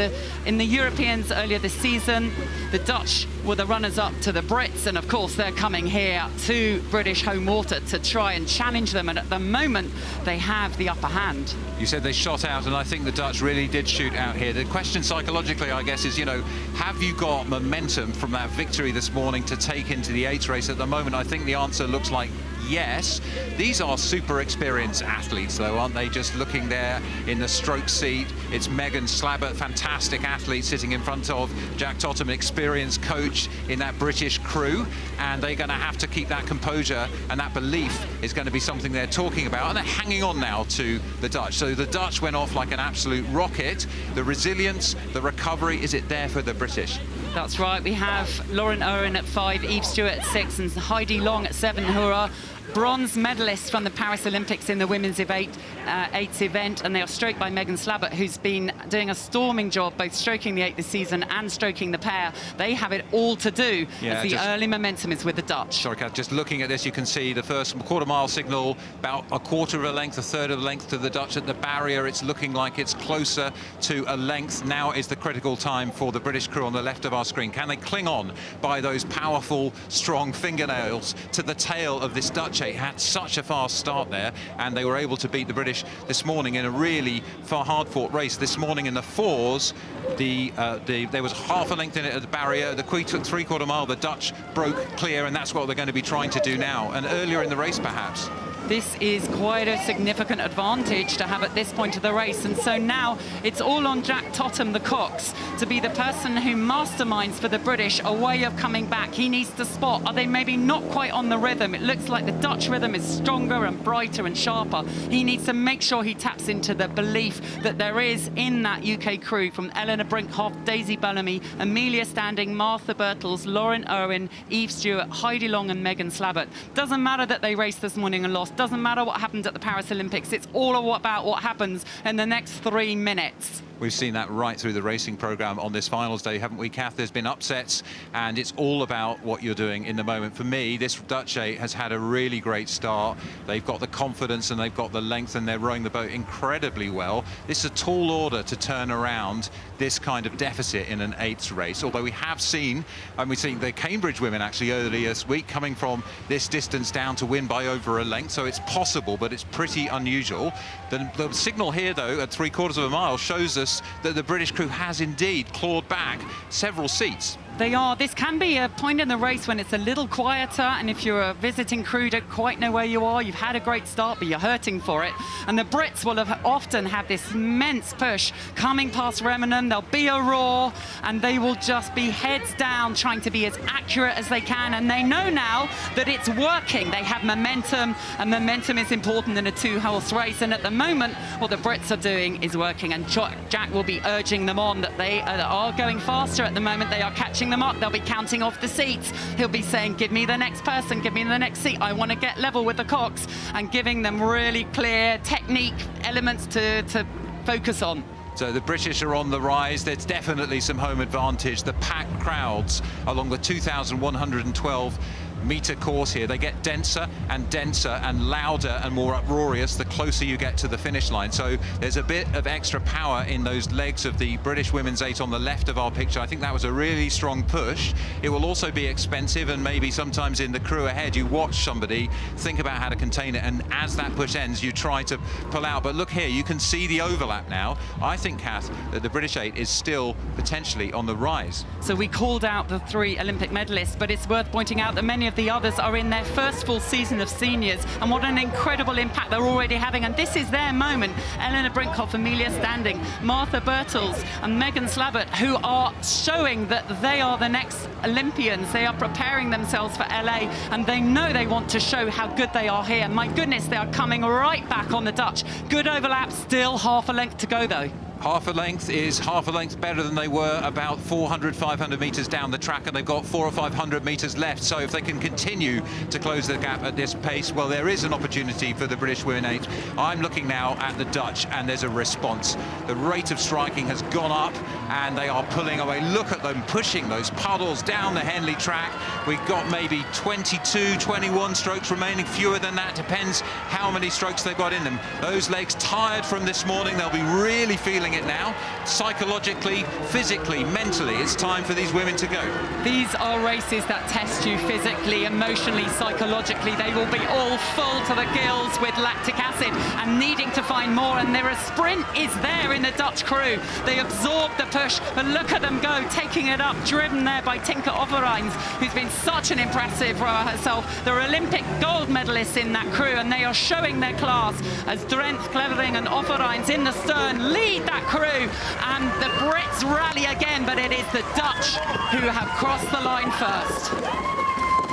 in the Europeans earlier this season, the Dutch were the runners-up to the Brits, and of course they're coming here to British home water to try and challenge them, and at the moment they have the upper hand. You said they shot out, and I think the Dutch really did shoot out here. The question psychologically, I guess, is, you know, have you got momentum from that victory this morning to take into the eights race? At the moment, I think the answer looks like yes. These are super experienced athletes, though, aren't they? Just looking there in the stroke seat, it's Megan Slabbert, fantastic athlete, sitting in front of Jack Totham, an experienced coach in that British crew, and they're going to have to keep that composure, and that belief is going to be something they're talking about, and they're hanging on now to the Dutch. So the Dutch went off like an absolute rocket. The resilience, the recovery, is it there for the British? That's right. We have Lauren Owen at 5, Eve Stewart at 6, and Heidi Long at 7, who are bronze medalists from the Paris Olympics in the women's eights event, and they are stroked by Megan Slabbert, who's been doing a storming job both stroking the 8 this season and stroking the pair. They have it all to do, as the early momentum is with the Dutch. Sorry, Kath, just looking at this, you can see the first quarter-mile signal, about a quarter of a length, a third of a length to the Dutch at the barrier. It's looking like it's closer to a length. Now is the critical time for the British crew on the left of our screen. Can they cling on by those powerful, strong fingernails to the tail of this Dutch 8? Had such a fast start there, and they were able to beat the British this morning in a really hard-fought race. This morning in the 4s, there was half a length in it at the barrier. The three-quarter mile, the Dutch broke clear, and that's what they're going to be trying to do now, and earlier in the race perhaps. This is quite a significant advantage to have at this point of the race, and so now it's all on Jack Totham, the Cox, to be the person who masterminds for the British a way of coming back. He needs to spot, are they maybe not quite on the rhythm? It looks like the Dutch rhythm is stronger and brighter and sharper. He needs to make sure he taps into the belief that there is in that UK crew, from Eleanor Brinkhoff, Daisy Bellamy, Amelia Standing, Martha Birtles, Lauren Owen, Eve Stewart, Heidi Long and Megan Slabbert. Doesn't matter that they raced this morning and lost. Doesn't matter what happened at the Paris Olympics. It's all about what happens in the next 3 minutes. We've seen that right through the racing programme on this finals day, haven't we, Kath? There's been upsets, and it's all about what you're doing in the moment. For me, this Dutch 8 has had a really great start. They've got the confidence and they've got the length, and they're rowing the boat incredibly well. This is a tall order to turn around this kind of deficit in an eights race, although we have seen, and we've seen the Cambridge women actually earlier this week coming from this distance down to win by over a length, so it's possible, but it's pretty unusual. The signal here, though, at 3/4 of a mile shows us that the British crew has indeed clawed back several seats. They are. This can be a point in the race when it's a little quieter, and if you're a visiting crew, don't quite know where you are, you've had a great start, but you're hurting for it. And the Brits will have often had this immense push coming past Reminen. There'll be a roar, and they will just be heads down, trying to be as accurate as they can. And they know now that it's working. They have momentum, and momentum is important in a 2-horse race. And at the moment, what the Brits are doing is working. And Jack will be urging them on that they are going faster at the moment. They are catching coaching them up. They'll be counting off the seats. He'll be saying, give me the next person, give me the next seat. I want to get level with the cocks, and giving them really clear technique elements to focus on. So the British are on the rise. There's definitely some home advantage. The packed crowds along the 2,112 metre course here, they get denser and louder and more uproarious the closer you get to the finish line. So there's a bit of extra power in those legs of the British women's 8 on the left of our picture. I think that was a really strong push. It will also be expensive, and maybe sometimes in the crew ahead you watch somebody think about how to contain it, and as that push ends you try to pull out. But look here, you can see the overlap now. I think, Kath, that the British 8 is still potentially on the rise. So we called out the 3 Olympic medalists, but it's worth pointing out that many of the others are in their first full season of seniors, and what an incredible impact they're already having. And this is their moment. Eleanor Brinkhoff, Amelia Standing, Martha Birtles and Megan Slabbert, who are showing that they are the next Olympians. They are preparing themselves for LA, and they know they want to show how good they are here. My goodness, they are coming right back on the Dutch. Good overlap, still half a length to go though. Half a length is half a length better than they were about 400, 500 metres down the track, and they've got 400 or 500 metres left. So if they can continue to close the gap at this pace, well, there is an opportunity for the British women 8. I'm looking now at the Dutch, and there's a response. The rate of striking has gone up, and they are pulling away. Look at them pushing those puddles down the Henley track. We've got maybe 22, 21 strokes remaining, fewer than that, depends how many strokes they've got in them. Those legs tired from this morning, they'll be really feeling it now. Psychologically, physically, mentally, it's time for these women to go. These are races that test you physically, emotionally, psychologically. They will be all full to the gills with lactic acid and needing to find more, and their sprint is there in the Dutch crew. They absorb the push, but look at them go, taking it up, driven there by Tinka Overeins, who's been such an impressive rower herself. They're Olympic gold medalists in that crew, and they are showing their class as Drent, Clevering and Overeins in the stern lead that crew, and the Brits rally again, but it is the Dutch who have crossed the line first.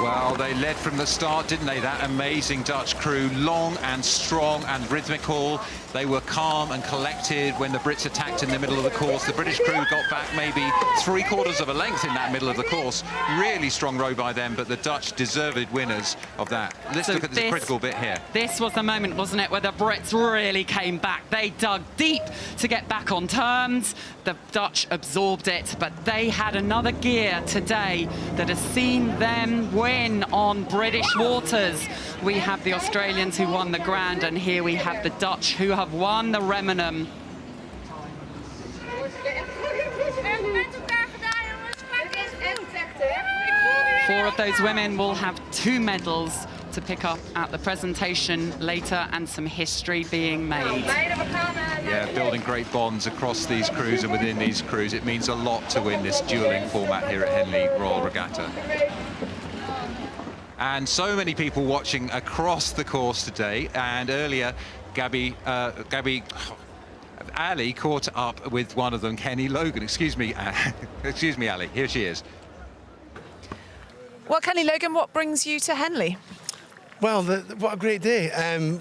Well, they led from the start, didn't they? That amazing Dutch crew, long and strong and rhythmical. They were calm and collected when the Brits attacked in the middle of the course. The British crew got back maybe 3/4 of a length in that middle of the course. Really strong row by them, but the Dutch deserved winners of that. Let's look at this critical bit here. This was the moment, wasn't it, where the Brits really came back. They dug deep to get back on terms. The Dutch absorbed it, but they had another gear today that has seen them win on British waters. We have the Australians who won the Grand, and here we have the Dutch who have won the Remenum. 4 of those women will have 2 medals to pick up at the presentation later, and some history being made. Yeah, building great bonds across these crews and within these crews. It means a lot to win this duelling format here at Henley Royal Regatta. And so many people watching across the course today, and earlier Ali caught up with one of them, Kenny Logan. Excuse me, excuse me, Ali, here she is. Well, Kenny Logan, what brings you to Henley? Well, what a great day.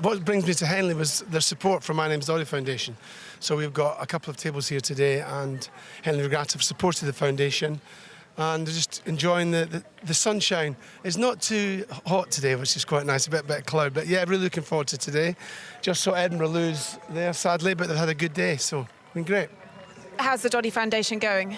What brings me to Henley was their support from My Name's Dolly Foundation. So we've got a couple of tables here today, and Henley Regatta have supported the foundation, and just enjoying the sunshine. It's not too hot today, which is quite nice, a bit of cloud, but yeah, really looking forward to today. Just saw Edinburgh lose there, sadly, but they've had a good day, so it's been great. How's the Doddy Foundation going?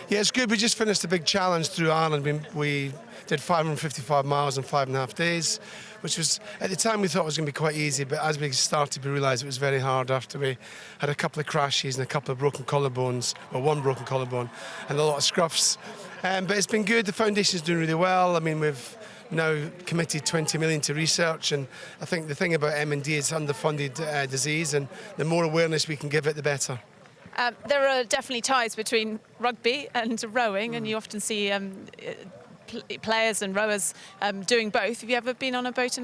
Yeah, it's good. We just finished a big challenge through Ireland. We did 555 miles in 5.5 days, which was, at the time we thought it was going to be quite easy, but as we started we realised it was very hard after we had a couple of crashes and a couple of broken collarbones, or 1 broken collarbone, and a lot of scruffs. But it's been good. The foundation's doing really well. I mean, we've now committed 20 million to research, and I think the thing about M&D is underfunded disease, and the more awareness we can give it, the better. There are definitely ties between rugby and rowing, and you often see players and rowers doing both. Have you ever been on a boat in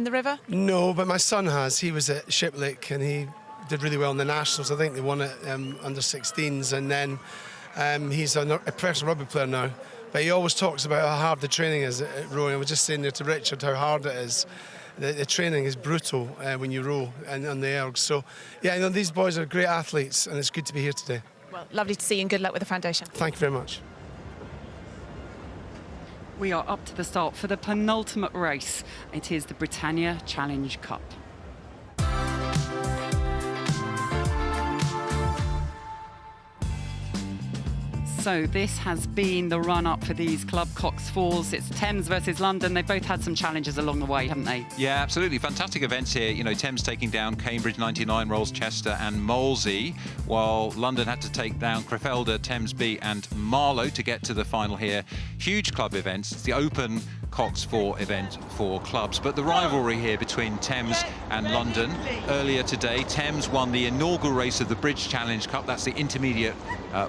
the river? No, but my son has. He was at Shiplake and he did really well in the Nationals. I think they won it under 16s, and then he's a professional rugby player now. But he always talks about how hard the training is at rowing. I was just saying there to Richard how hard it is. The training is brutal when you row and on the ergs. So, yeah, you know, these boys are great athletes, and it's good to be here today. Well, lovely to see you, and good luck with the foundation. Thank you very much. We are up to the start for the penultimate race. It is the Britannia Challenge Cup. So this has been the run-up for these club Cox Falls. It's Thames versus London. They've both had some challenges along the way, haven't they? Yeah, absolutely. Fantastic events here. You know, Thames taking down Cambridge 99, Rolls Chester and Molesey, while London had to take down Crefeld, Thames B and Marlow to get to the final here. Huge club events. It's the Open Cox 4 event for clubs, but the rivalry here between Thames and London. Earlier today, Thames won the inaugural race of the Bridge Challenge Cup. That's the intermediate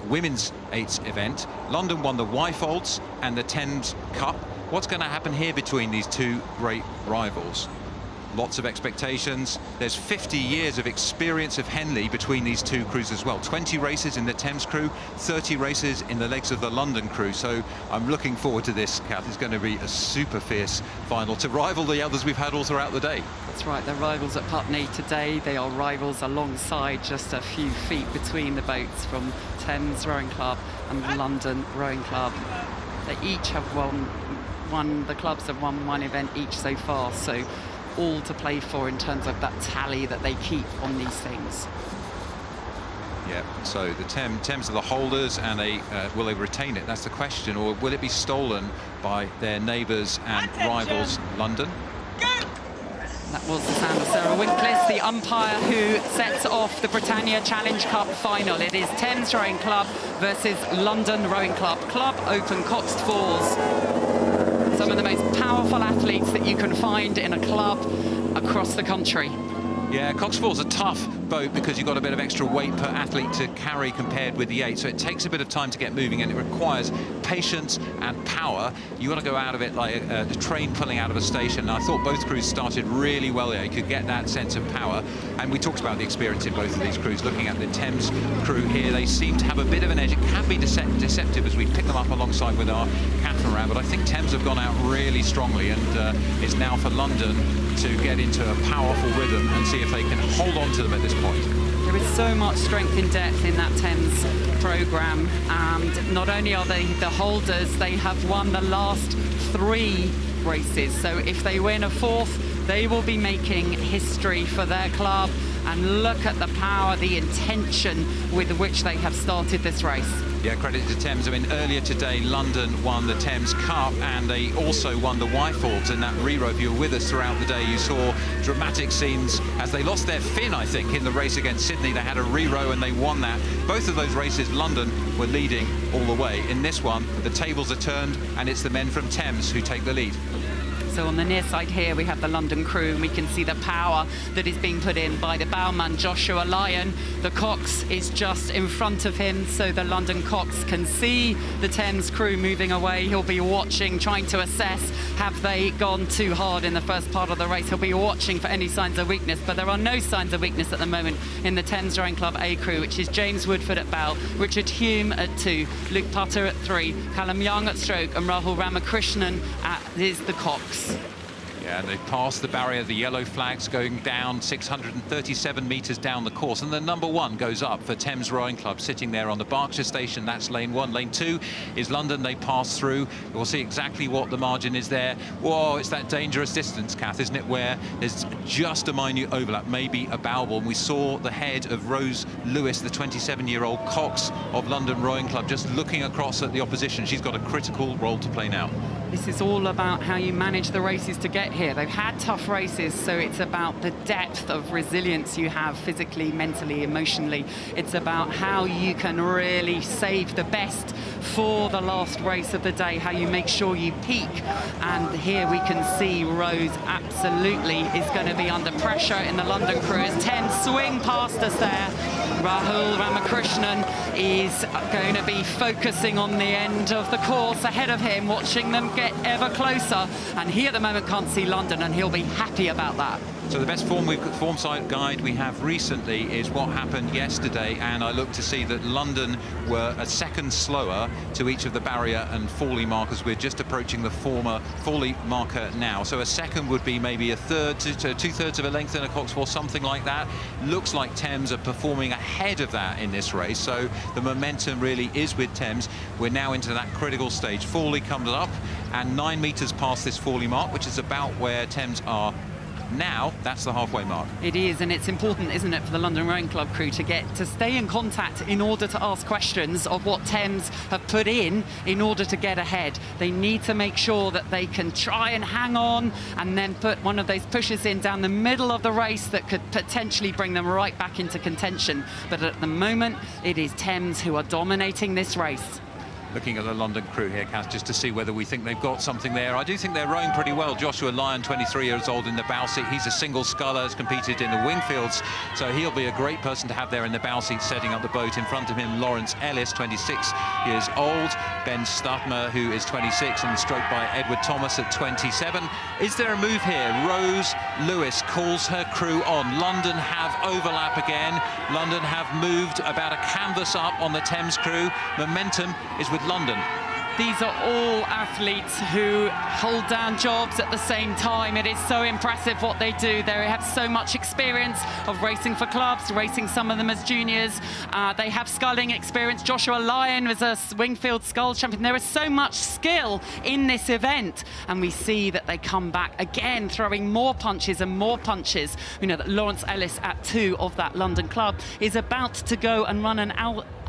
women's 8s event. London won the Wyfolds and the Thames Cup. What's going to happen here between these two great rivals? Lots of expectations. There's 50 years of experience of Henley between these two crews as well. 20 races in the Thames crew, 30 races in the legs of the London crew. So I'm looking forward to this, Kath. It's going to be a super fierce final to rival the others we've had all throughout the day. That's right, they're rivals at Putney today. They are rivals alongside, just a few feet between the boats from Thames Rowing Club and the London Rowing Club. They each have won, the clubs have won one event each so far. So all to play for in terms of that tally that they keep on these things. Yeah, so the Thames are the holders, and will they retain it? That's the question, or will it be stolen by their neighbours and rivals, London? That was the sound of Sarah Winklis, the umpire who sets off the Britannia Challenge Cup final. It is Thames Rowing Club versus London Rowing Club. Club Open Cox Falls. Some of the most powerful athletes that you can find in a club across the country. Yeah, Cox Falls a tough boat because you've got a bit of extra weight per athlete to carry compared with the 8, so it takes a bit of time to get moving, and it requires patience and power. You want to go out of it like a train pulling out of a station, and I thought both crews started really well there. You could get that sense of power, and we talked about the experience in both of these crews. Looking at the Thames crew here, they seem to have a bit of an edge. It can be deceptive as we pick them up alongside with our catamaran, but I think Thames have gone out really strongly, and it's now for London to get into a powerful rhythm and see if they can hold on to them at this point. There is so much strength in depth in that Thames programme, and not only are they the holders, they have won the last 3 races. So if they win a 4th, they will be making history for their club. And look at the power, the intention with which they have started this race. Yeah, credit to Thames. I mean, earlier today, London won the Thames Cup, and they also won the Wyfolds in that re-row. If you were with us throughout the day, you saw dramatic scenes as they lost their fin, I think, in the race against Sydney. They had a re-row and they won that. Both of those races, London were leading all the way. In this one, the tables are turned, and it's the men from Thames who take the lead. So on the near side here, we have the London crew, and we can see the power that is being put in by the bowman, Joshua Lyon. The Cox is just in front of him, so the London Cox can see the Thames crew moving away. He'll be watching, trying to assess, have they gone too hard in the first part of the race? He'll be watching for any signs of weakness, but there are no signs of weakness at the moment in the Thames Rowing Club A crew, which is James Woodford at bow, Richard Hume at 2, Luke Putter at 3, Callum Young at stroke, and Rahul Ramakrishnan is the Cox. Yeah, and they passed the barrier, the yellow flags going down 637 metres down the course, and the number 1 goes up for Thames Rowing Club, sitting there on the Berkshire station. That's lane 1. Lane 2 is London. They pass through. We'll see exactly what the margin is there. Whoa, it's that dangerous distance, Kath, isn't it, where there's just a minute overlap, maybe a bow ball. And we saw the head of Rose Lewis, the 27-year-old Cox of London Rowing Club, just looking across at the opposition. She's got a critical role to play now. This is all about how you manage the races to get here. They've had tough races, so it's about the depth of resilience you have physically, mentally, emotionally. It's about how you can really save the best for the last race of the day, how you make sure you peak. And here we can see Rose absolutely is going to be under pressure in the London crew as 10 swing past us there. Rahul Ramakrishnan is going to be focusing on the end of the course ahead of him, watching them get ever closer, and he at the moment can't see London, and he'll be happy about that. So the best form site guide we have recently is what happened yesterday, and I look to see that London were a second slower to each of the barrier and Fawley markers. We're just approaching the former Fawley marker now, so a second would be maybe a third to 2/3 of a length in a Cox Falls, something like that. Looks like Thames are performing ahead of that in this race, so the momentum really is with Thames. We're now into that critical stage. Fawley comes up, and 9 metres past this Forley mark, which is about where Thames are now. That's the halfway mark. It is, and it's important, isn't it, for the London Rowing Club crew to stay in contact in order to ask questions of what Thames have put in order to get ahead. They need to make sure that they can try and hang on and then put one of those pushes in down the middle of the race that could potentially bring them right back into contention. But at the moment, it is Thames who are dominating this race. Looking at the London crew here, Kath, just to see whether we think they've got something there. I do think they're rowing pretty well. Joshua Lyon, 23 years old in the bow seat. He's a single sculler, has competed in the Wingfields, so he'll be a great person to have there in the bow seat, setting up the boat. In front of him, Lawrence Ellis, 26 years old. Ben Stutmer, who is 26, and stroked by Edward Thomas at 27. Is there a move here? Rose Lewis calls her crew on. London have overlap again. London have moved about a canvas up on the Thames crew. Momentum is with London. These are all athletes who hold down jobs at the same time. It is so impressive what they do. They have so much experience of racing for clubs, racing some of them as juniors. They have sculling experience. Joshua Lyon was a Wingfield scull champion. There is so much skill in this event, and we see that they come back again, throwing more punches and more punches. We know that Lawrence Ellis, at 2 of that London club, is about to go and run an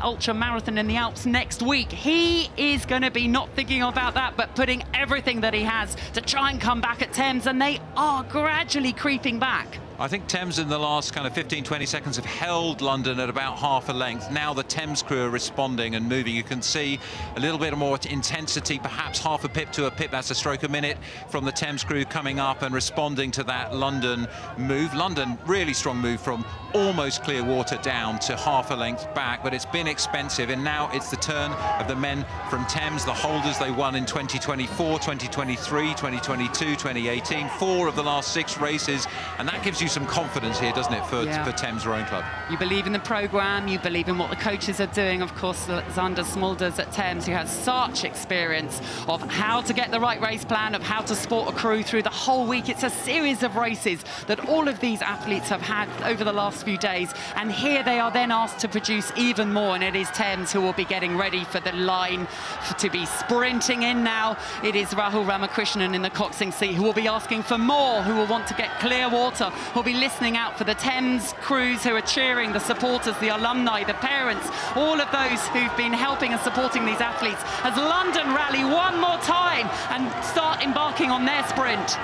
ultra marathon in the Alps next week. He is going to be not thinking about that, but putting everything that he has to try and come back at Thames, and they are gradually creeping back. I think Thames in the last kind of 15-20 seconds have held London at about half a length. Now the Thames crew are responding and moving. You can see a little bit more intensity, perhaps half a pip to a pip. That's a stroke a minute from the Thames crew coming up and responding to that London move. London, really strong move from almost clear water down to half a length back, but it's been expensive, and now it's the turn of the men from Thames, the holders. They won in 2024, 2023, 2022, 2018, 4 of the last 6 races, and that gives you some confidence here, doesn't it, for Thames Rowing Club? You believe in the programme, you believe in what the coaches are doing. Of course, Xander Smulders at Thames, who has such experience of how to get the right race plan, of how to sport a crew through the whole week. It's a series of races that all of these athletes have had over the last few days, and here they are then asked to produce even more, and it is Thames who will be getting ready for the line to be sprinting in now. It is Rahul Ramakrishnan in the coxing seat who will be asking for more, who will want to get clear water, who will be listening out for the Thames crews who are cheering, the supporters, the alumni, the parents, all of those who've been helping and supporting these athletes as London rally one more time and start embarking on their sprint.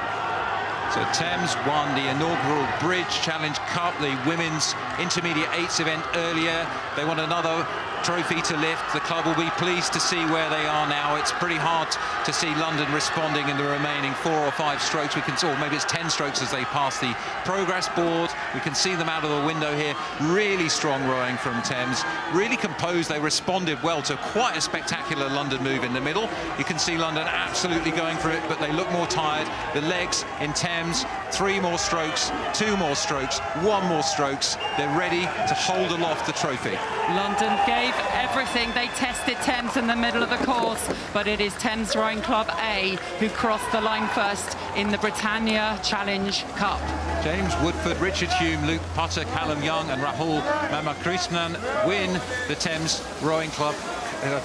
So Thames won the inaugural Bridge Challenge Cup, the women's intermediate 8s event earlier. They want another trophy to lift. The club will be pleased to see where they are now. It's pretty hard to see London responding in the remaining 4 or 5 strokes. We can see, or maybe it's 10 strokes as they pass the progress board. We can see them out of the window here. Really strong rowing from Thames. Really composed. They responded well to quite a spectacular London move in the middle. You can see London absolutely going for it, but they look more tired. The legs in Thames, 3 more strokes, 2 more strokes, 1 more strokes. They're ready to hold aloft the trophy. London gave everything. They tested Thames in the middle of the course, but it is Thames Rowing Club A who crossed the line first in the Britannia Challenge Cup. James Woodford, Richard Hume, Luke Potter, Callum Young and Rahul Ramakrishnan win the Thames Rowing Club.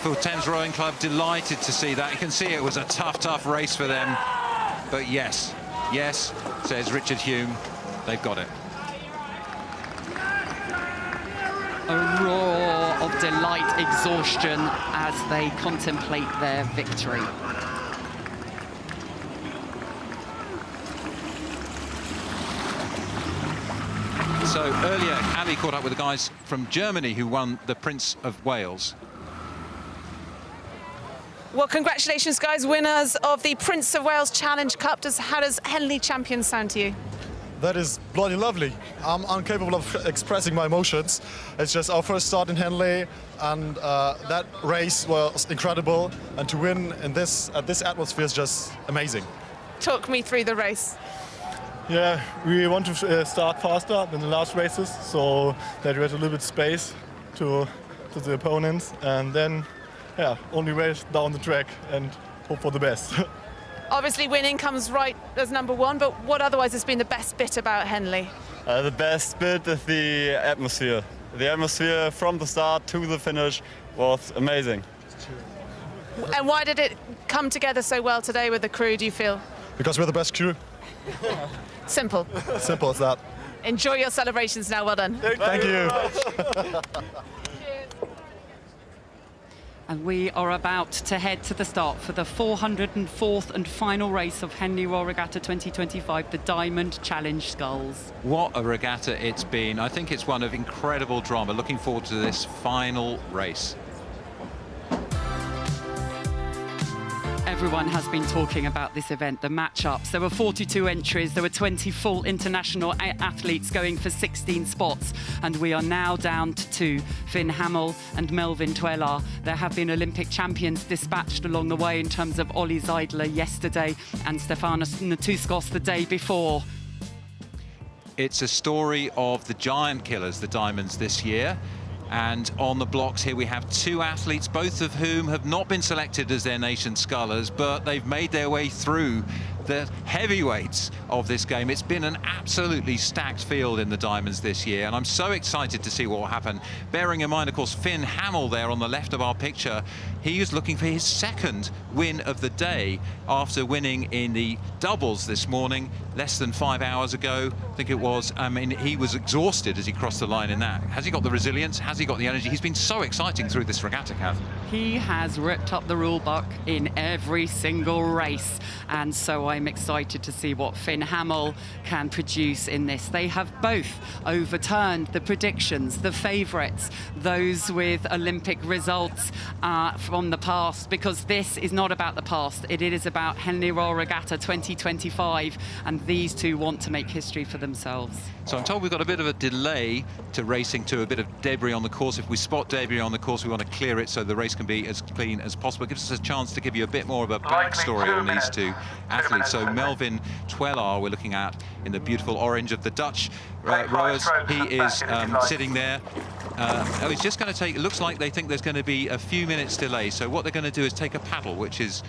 For Thames Rowing Club, delighted to see that. You can see it was a tough race for them. But yes, says Richard Hume, they've got it. A roar of delight, exhaustion as they contemplate their victory. So earlier, Ali caught up with the guys from Germany who won the Prince of Wales. Well, congratulations, guys, winners of the Prince of Wales Challenge Cup. How does Henley champion sound to you? That is bloody lovely. I'm incapable of expressing my emotions. It's just our first start in Henley, and that race was incredible. And to win in this atmosphere is just amazing. Talk me through the race. Yeah, we want to start faster than the last races, so that we had a little bit space to the opponents, and then, yeah, only race down the track and hope for the best. Obviously, winning comes right as number 1, but what otherwise has been the best bit about Henley? The best bit is the atmosphere. The atmosphere from the start to the finish was amazing. And why did it come together so well today with the crew, do you feel? Because we're the best crew. Simple. Simple as that. Enjoy your celebrations now. Well done. Thank you. And we are about to head to the start for the 404th and final race of Henley Royal Regatta 2025, the Diamond Challenge Sculls. What a regatta it's been. I think it's one of incredible drama. Looking forward to this final race. Everyone has been talking about this event, the matchups. There were 42 entries, there were 20 full international athletes going for 16 spots, and we are now down to 2, Finn Hamill and Melvin Tuelar. There have been Olympic champions dispatched along the way in terms of Ollie Zeidler yesterday and Stefanos Natouskos the day before. It's a story of the giant killers, the Diamonds, this year. And on the blocks here we have 2 athletes, both of whom have not been selected as their nation scullers, but they've made their way through the heavyweights of this game. It's been an absolutely stacked field in the Diamonds this year, and I'm so excited to see what will happen. Bearing in mind, of course, Finn Hamill there on the left of our picture, he is looking for his 2nd win of the day after winning in the doubles this morning, less than 5 hours ago, I think it was. I mean, he was exhausted as he crossed the line in that. Has he got the resilience? Has he got the energy? He's been so exciting through this regatta, Kath. He has ripped up the rule book in every single race, and so I'm excited to see what Finn Hamill can produce in this. They have both overturned the predictions, the favourites, those with Olympic results from the past, because this is not about the past, it is about Henley Royal Regatta 2025, and these 2 want to make history for themselves. So I'm told we've got a bit of a delay to racing, to a bit of debris on the course. If we spot debris on the course, we want to clear it so the race can be as clean as possible. It gives us a chance to give you a bit more of a backstory on these 2 athletes. So Melvin Tuelar, we're looking at in the beautiful orange of the Dutch rowers. He is sitting there. He's just going to take, it looks like they think there's going to be a few minutes delay. So what they're going to do is take a paddle, which is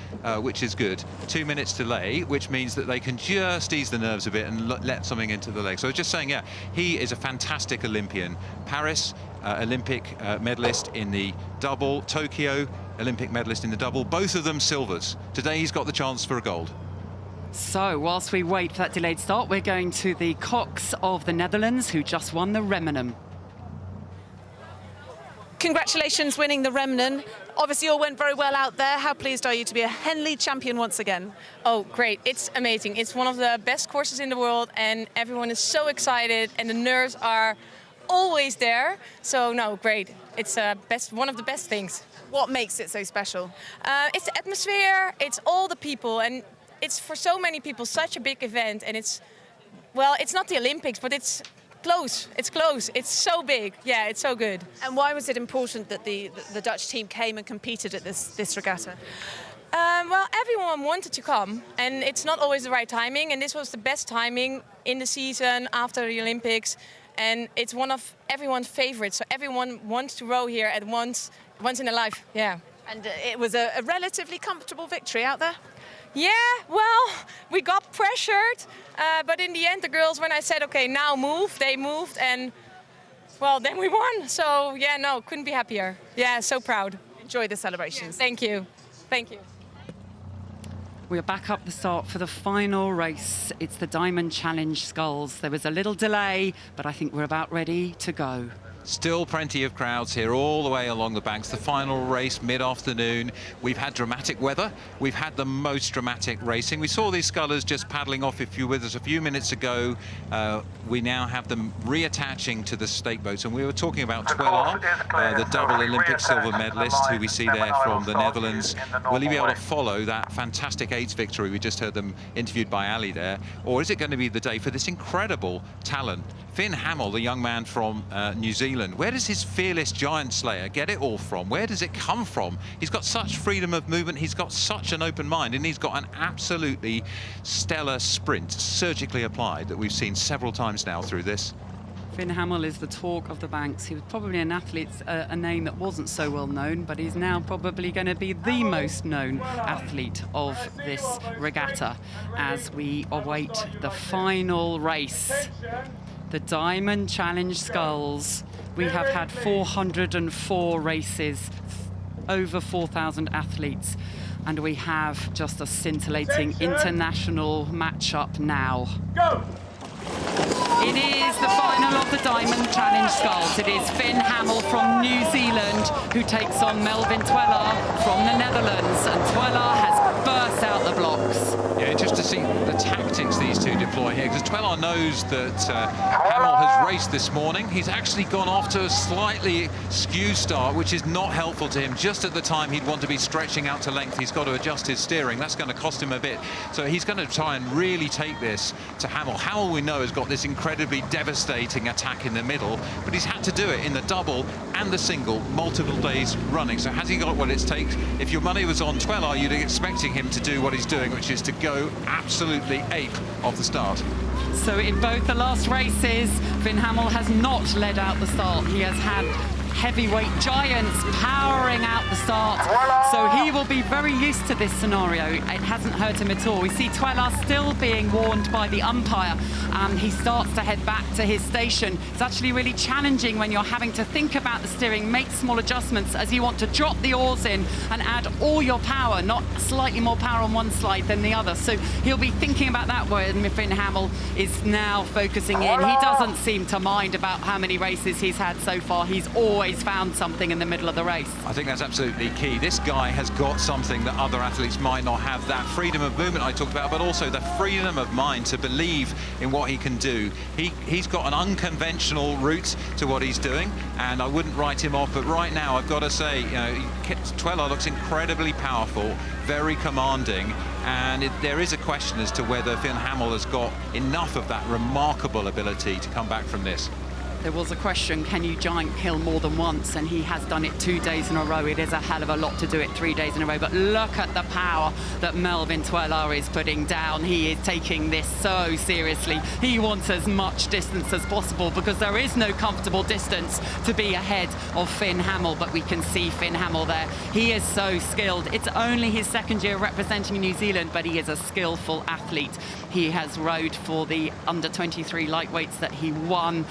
good. 2 minutes delay, which means that they can just ease the nerves a bit and let something into the leg. So just saying, yeah, he is a fantastic Olympian. Paris, Olympic medalist in the double. Tokyo, Olympic medalist in the double. Both of them silvers. Today he's got the chance for a gold. So, whilst we wait for that delayed start, we're going to the Cox of the Netherlands, who just won the Reminen. Congratulations winning the Reminen. Obviously all went very well out there. How pleased are you to be a Henley champion once again? Oh, great. It's amazing. It's one of the best courses in the world, and everyone is so excited, and the nerves are always there. So, no, great. It's one of the best things. What makes it so special? It's the atmosphere, it's all the people, and it's for so many people such a big event, and it's not the Olympics, but it's close. It's close. It's so big. Yeah, it's so good. And why was it important that the Dutch team came and competed at this regatta? Well, everyone wanted to come, and it's not always the right timing, and this was the best timing in the season after the Olympics, and it's one of everyone's favorites, so everyone wants to row here at once in their life. Yeah. And it was a relatively comfortable victory out there? Yeah, well, we got pressured, but in the end, the girls, when I said, okay, now move, they moved, and, well, then we won. So, yeah, no, couldn't be happier. Yeah, so proud. Enjoy the celebrations. Yeah, thank you. Thank you. We're back up the start for the final race. It's the Diamond Challenge Sculls. There was a little delay, but I think we're about ready to go. Still plenty of crowds here all the way along the banks. The final race mid-afternoon. We've had dramatic weather. We've had the most dramatic racing. We saw these scullers just paddling off, if you were with us a few minutes ago. We now have them reattaching to the stake boats. And we were talking about Tuelar, the double Olympic silver medalist, who we see there from the Netherlands. Will he be able to follow that fantastic eights victory? We just heard them interviewed by Ali there. Or is it going to be the day for this incredible talent? Finn Hamill, the young man from New Zealand. Where does his fearless giant slayer get it all from? Where does it come from? He's got such freedom of movement. He's got such an open mind, and he's got an absolutely stellar sprint, surgically applied, that we've seen several times now through this. Finn Hamill is the talk of the banks. He was probably an athlete, a name that wasn't so well known, but he's now probably going to be the most known athlete of this regatta as we await the final race. The Diamond Challenge Sculls. We have had 404 races over 4,000 athletes. And we have just a scintillating international matchup now. Go! It is the final of the Diamond Challenge Sculls. It is Finn Hamill from New Zealand who takes on Melvin Twellar from the Netherlands. And Twellar has burst out the blocks. Yeah, just to see the tactics these two deploy here, because Twellar knows that Hamill has raced this morning. He's actually gone off to a slightly skew start, which is not helpful to him. Just at the time he'd want to be stretching out to length, he's got to adjust his steering. That's going to cost him a bit. So he's going to try and really take this to Hamill. Hamill, we know, has got this incredibly devastating attack in the middle, but he's had to do it in the double and the single multiple days running. So has he got what it takes? If your money was on Twellar, you'd be expecting him to do what he's doing, which is to go absolutely ape off the start. So in both the last races, Finn Hamill has not led out the start. He has had heavyweight giants powering out the start, so he will be very used to this scenario. It hasn't hurt him at all. We see Twellar still being warned by the umpire, and he starts to head back to his station. It's actually really challenging when you're having to think about the steering, make small adjustments as you want to drop the oars in and add all your power, not slightly more power on one slide than the other. So he'll be thinking about that when Finn Hamill is now focusing in. He doesn't seem to mind about how many races he's had so far. He's always found something in the middle of the race. I think that's absolutely key. This guy has got something that other athletes might not have, that freedom of movement I talked about, but also the freedom of mind to believe in what he can do. He's got an unconventional route to what he's doing, and I wouldn't write him off, but right now I've got to say, you know, Twellar looks incredibly powerful, very commanding, and there is a question as to whether Finn Hamill has got enough of that remarkable ability to come back from this. There was a question, can you giant kill more than once? And he has done it 2 days in a row. It is a hell of a lot to do it 3 days in a row. But look at the power that Melvin Twellar is putting down. He is taking this so seriously. He wants as much distance as possible because there is no comfortable distance to be ahead of Finn Hamill. But we can see Finn Hamill there. He is so skilled. It's only his second year representing New Zealand, but he is a skillful athlete. He has rowed for the under-23 lightweights that he won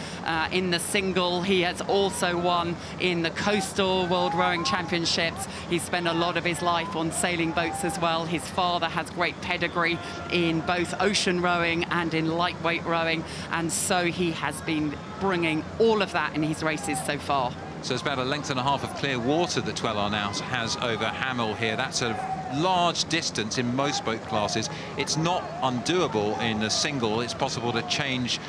in the single. He has also won in the Coastal World Rowing Championships. He's spent a lot of his life on sailing boats as well. His father has great pedigree in both ocean rowing and in lightweight rowing, and so he has been bringing all of that in his races so far. So it's about a length and a half of clear water that Twellar now has over Hamill here. That's a large distance in most boat classes. It's not undoable in a single. It's possible to change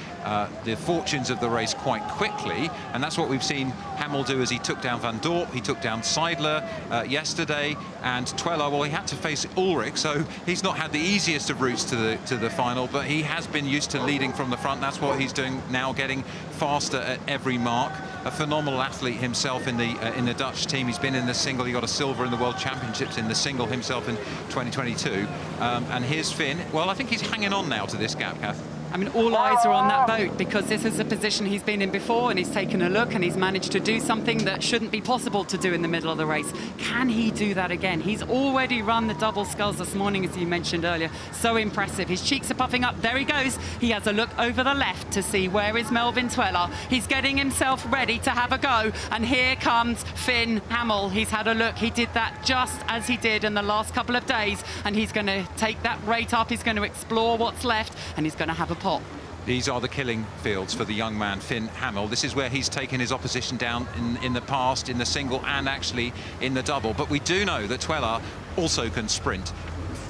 the fortunes of the race quite quickly, and that's what we've seen Hamill do as he took down Van Dorp, he took down Seidler yesterday, and Twellar, well, he had to face Ulrich, so he's not had the easiest of routes to the final, but he has been used to leading from the front. That's what he's doing now, getting faster at every mark. A phenomenal athlete himself in the Dutch team. He's been in the single. He got a silver in the World Championships in the single himself in 2022. And here's Finn. Well, I think he's hanging on now to this gap, Kath. I mean, all eyes are on that boat because this is a position he's been in before, and he's taken a look and he's managed to do something that shouldn't be possible to do in the middle of the race. Can he do that again? He's already run the double sculls this morning, as you mentioned earlier. So impressive. His cheeks are puffing up. There he goes. He has a look over the left to see where is Melvin Twellar. He's getting himself ready to have a go. And here comes Finn Hamill. He's had a look. He did that just as he did in the last couple of days. And he's going to take that rate up. He's going to explore what's left, and he's going to have a pot. These are the killing fields for the young man, Finn Hamill. This is where he's taken his opposition down in the past, in the single and actually in the double. But we do know that Twellar also can sprint.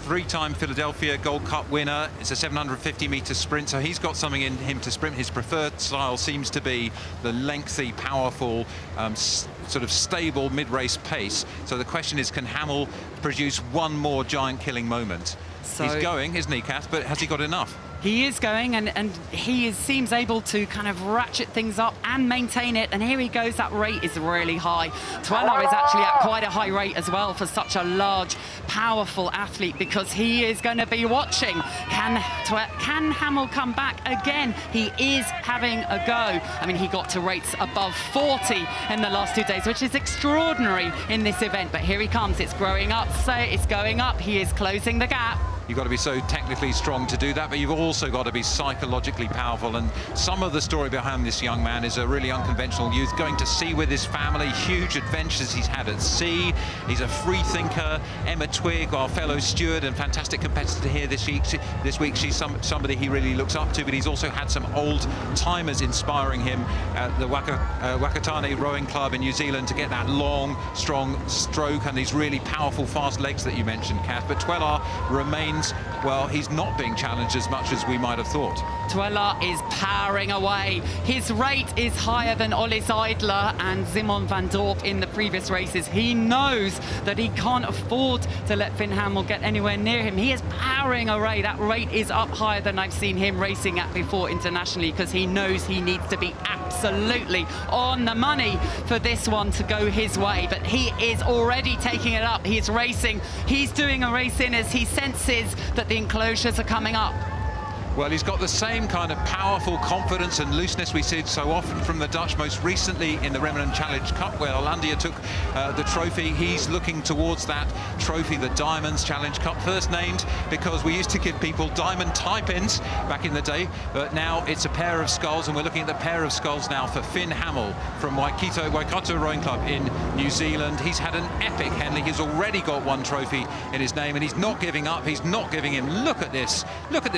3-time Philadelphia Gold Cup winner. It's a 750-metre sprint, so he's got something in him to sprint. His preferred style seems to be the lengthy, powerful, sort of stable mid-race pace. So the question is, can Hamill produce one more giant-killing moment? So he's going, isn't he, Kath? But has he got enough? He is going, and he seems able to kind of ratchet things up and maintain it. And here he goes. That rate is really high. Twellar is actually at quite a high rate as well for such a large, powerful athlete, because he is going to be watching. Can Hamill come back again? He is having a go. I mean, he got to rates above 40 in the last 2 days, which is extraordinary in this event. But here he comes. It's growing up. So it's going up. He is closing the gap. You've got to be so technically strong to do that, but you've also got to be psychologically powerful. And some of the story behind this young man is a really unconventional youth, going to sea with his family, huge adventures he's had at sea. He's a free thinker. Emma Twigg, our fellow steward and fantastic competitor here this week, she's somebody he really looks up to, but he's also had some old timers inspiring him at the Wakatane Rowing Club in New Zealand to get that long, strong stroke and these really powerful, fast legs that you mentioned, Kath. But Twellar remains, well, he's not being challenged as much as we might have thought. Twellar is powering away. His rate is higher than Ollie Seidler and Simon van Dorp in the previous races. He knows that he can't afford to let Finn Hamill get anywhere near him. He is powering away. That rate is up higher than I've seen him racing at before internationally, because he knows he needs to be absolutely on the money for this one to go his way. But he is already taking it up. He's racing. He's doing a race in as he senses that the enclosures are coming up. Well, he's got the same kind of powerful confidence and looseness we see so often from the Dutch, most recently in the Reminen Challenge Cup, where Hollandia took the trophy. He's looking towards that trophy, the Diamonds Challenge Cup, first named because we used to give people diamond tie-pins back in the day, but now it's a pair of skulls, and we're looking at the pair of skulls now for Finn Hamill from Waikato Rowing Club in New Zealand. He's had an epic Henley. He's already got one trophy in his name, and he's not giving up. He's not giving in. Look at this,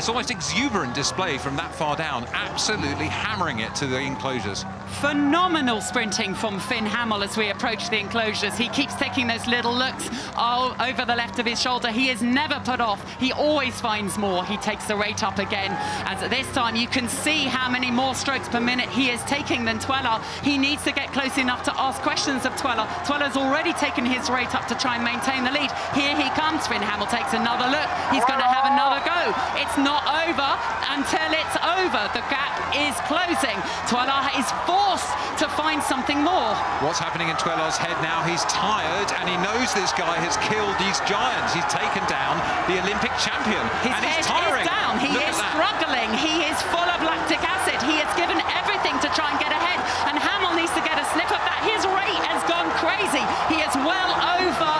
almost exuberant display from that far down, absolutely hammering it to the enclosures. Phenomenal sprinting from Finn Hamill as we approach the enclosures. He keeps taking those little looks over the left of his shoulder. He is never put off. He always finds more. He takes the rate up again, as at this time you can see how many more strokes per minute he is taking than Twellar. He needs to get close enough to ask questions of Twellar. Twellar's already taken his rate up to try and maintain the lead. Here he comes. Finn Hamill takes another look. He's going to have another go. It's not over until it's over. The gap is closing. Twellar is forced to find something more. What's happening in Twellar's head now? He's tired, and he knows this guy has killed these giants. He's taken down the Olympic champion. His and head he's tiring. is down. He is struggling. He is full of lactic acid. He has given everything to try and get ahead, and Hamill needs to get a sniff of that. His rate has gone crazy. He is well over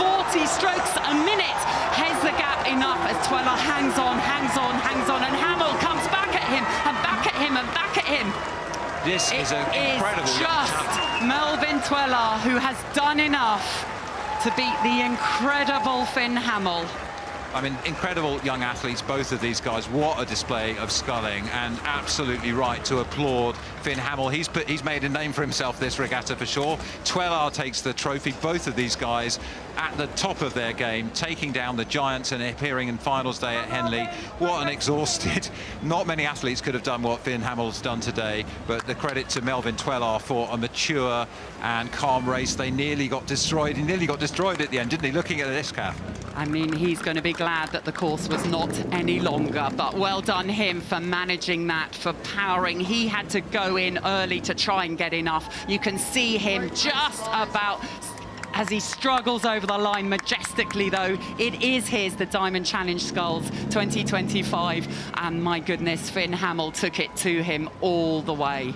40 strokes a minute. Has the gap enough as Twellar hangs on, and Hamill comes back at him, and back at him, and back at him. This is an incredible just Melvin Twellar who has done enough to beat the incredible Finn Hamill. I mean, incredible young athletes, both of these guys. What a display of sculling, and absolutely right to applaud Finn Hamill. He's made a name for himself this regatta for sure. Twellar takes the trophy. Both of these guys at the top of their game, taking down the giants and appearing in finals day at Henley. What an exhausted, not many athletes could have done what Finn Hamill's done today, but the credit to Melvin Twellar for a mature and calm race. They nearly got destroyed. He nearly got destroyed at the end, didn't he? Looking at this, Kath. I mean, he's going to be glad that the course was not any longer, but well done him for managing that, for powering. He had to go in early to try and get enough. You can see him just about as he struggles over the line majestically, though. It is his, the Diamond Challenge Sculls 2025, and my goodness, Finn Hamill took it to him all the way.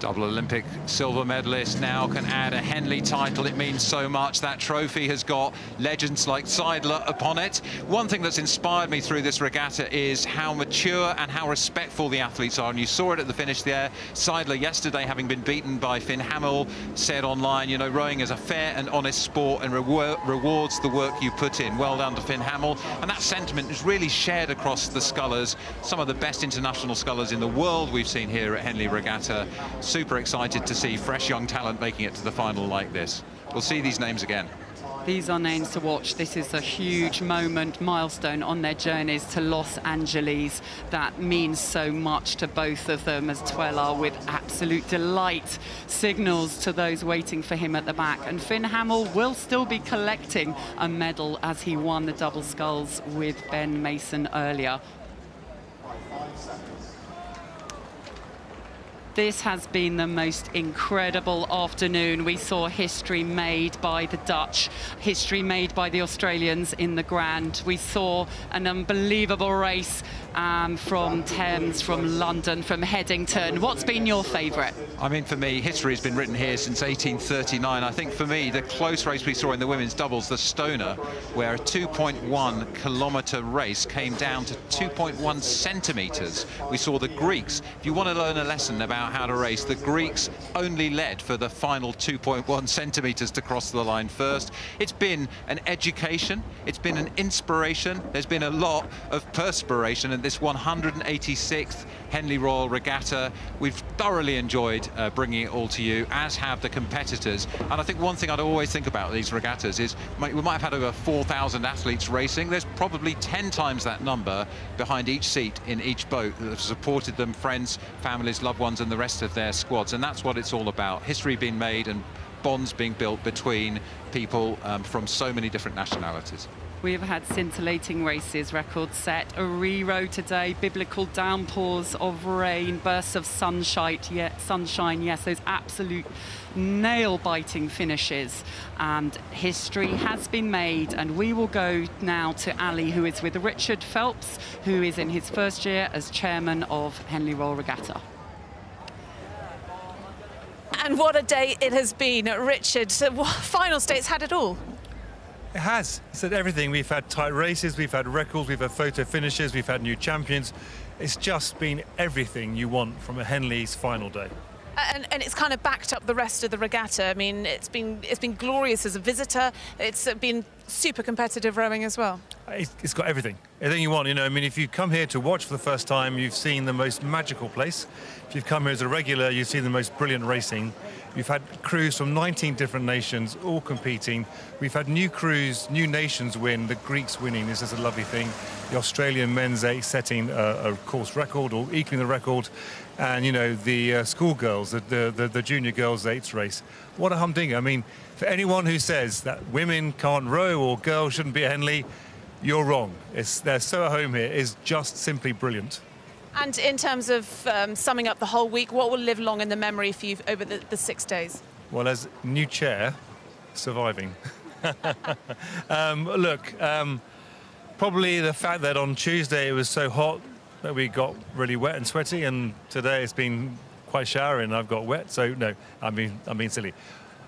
Double Olympic silver medalist now can add a Henley title. It means so much. That trophy has got legends like Seidler upon it. One thing that's inspired me through this regatta is how mature and how respectful the athletes are. And you saw it at the finish there. Seidler yesterday, having been beaten by Finn Hamill, said online, you know, rowing is a fair and honest sport and rewards the work you put in. Well done to Finn Hamill. And that sentiment is really shared across the scullers. Some of the best international scullers in the world we've seen here at Henley Regatta. Super excited to see fresh young talent making it to the final like this. We'll see these names again. These are names to watch. This is a huge moment, milestone on their journeys to Los Angeles. That means so much to both of them, as Twellar, with absolute delight, signals to those waiting for him at the back. And Finn Hamill will still be collecting a medal as he won the double sculls with Ben Mason earlier. This has been the most incredible afternoon. We saw history made by the Dutch, history made by the Australians in the Grand. We saw an unbelievable race from Thames, from London, from Headington. What's been your favourite? I mean, for me, history has been written here since 1839. I think for me, the close race we saw in the women's doubles, the Stoner, where a 2.1 kilometre race came down to 2.1 centimetres. We saw the Greeks. If you want to learn a lesson about how to race, the Greeks only led for the final 2.1 centimetres to cross the line first. It's been an education. It's been an inspiration. There's been a lot of perspiration at this 186th Henley Royal Regatta. We've thoroughly enjoyed bringing it all to you, as have the competitors. And I think one thing I'd always think about these regattas is we might have had over 4,000 athletes racing. There's probably 10 times that number behind each seat in each boat that have supported them, friends, families, loved ones, and the rest of their squads. And that's what it's all about. History being made and bonds being built between people from so many different nationalities. We have had scintillating races, records set, a re-row today, biblical downpours of rain, bursts of sunshine, yes, those absolute nail-biting finishes. And history has been made, and we will go now to Ali, who is with Richard Phelps, who is in his first year as chairman of Henley Royal Regatta. And what a day it has been. Richard, final state's had it all. It has. It's had everything. We've had tight races, we've had records, we've had photo finishes, we've had new champions. It's just been everything you want from a Henley's final day. And it's kind of backed up the rest of the regatta. I mean, it's been glorious as a visitor. It's been super competitive rowing as well. It's got everything you want. You know, I mean, if you come here to watch for the first time, you've seen the most magical place. If you've come here as a regular, you've seen the most brilliant racing. You've had crews from 19 different nations all competing. We've had new crews, new nations win. The Greeks winning, this is a lovely thing. The Australian men's eight setting a course record or equaling the record. And, you know, the schoolgirls, the junior girls' eights race. What a humdinger. I mean, for anyone who says that women can't row or girls shouldn't be at Henley, you're wrong. They're so at home here. It's just simply brilliant. And in terms of summing up the whole week, what will live long in the memory for you over the 6 days? Well, as new chair, surviving. Probably the fact that on Tuesday it was so hot that we got really wet and sweaty, and today it's been quite showery and I've got wet, so no, I'm being silly.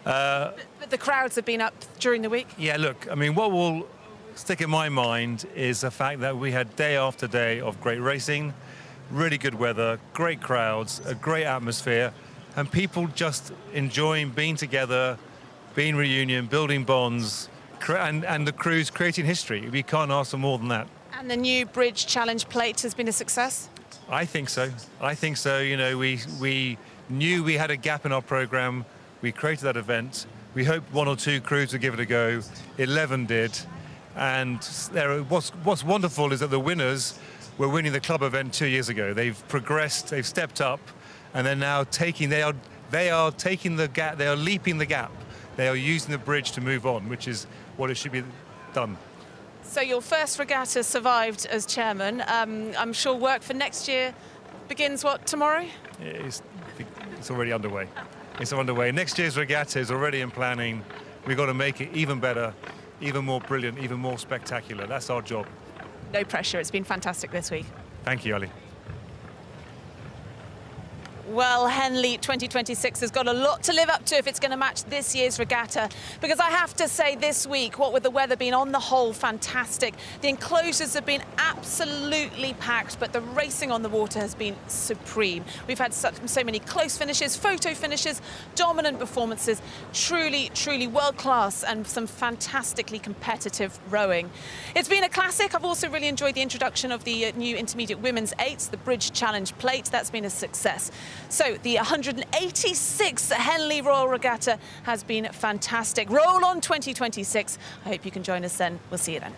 But the crowds have been up during the week? Yeah, look, I mean, what will stick in my mind is the fact that we had day after day of great racing, really good weather, great crowds, a great atmosphere, and people just enjoying being together, being reunion, building bonds, and the crews creating history. We can't ask for more than that. And the new Bridge Challenge plate has been a success? I think so. You know, we knew we had a gap in our programme. We created that event. We hoped 1 or 2 crews would give it a go. 11 did. And what's wonderful is that the winners were winning the club event 2 years ago. They've progressed, they've stepped up, and they're now they are taking the gap, they are leaping the gap. They are using the bridge to move on, which is what it should be done. So your first regatta survived as chairman. I'm sure work for next year begins, tomorrow? It's already underway. It's underway. Next year's regatta is already in planning. We've got to make it even better, even more brilliant, even more spectacular. That's our job. No pressure. It's been fantastic this week. Thank you, Ali. Well, Henley 2026 has got a lot to live up to if it's going to match this year's regatta, because I have to say this week, what with the weather being on the whole fantastic, the enclosures have been absolutely packed, but the racing on the water has been supreme. We've had so many close finishes, photo finishes, dominant performances, truly, truly world-class, and some fantastically competitive rowing. It's been a classic. I've also really enjoyed the introduction of the new intermediate women's eights, the Bridge Challenge plate. That's been a success. So the 186th Henley Royal Regatta has been fantastic. Roll on 2026. I hope you can join us then. We'll see you then.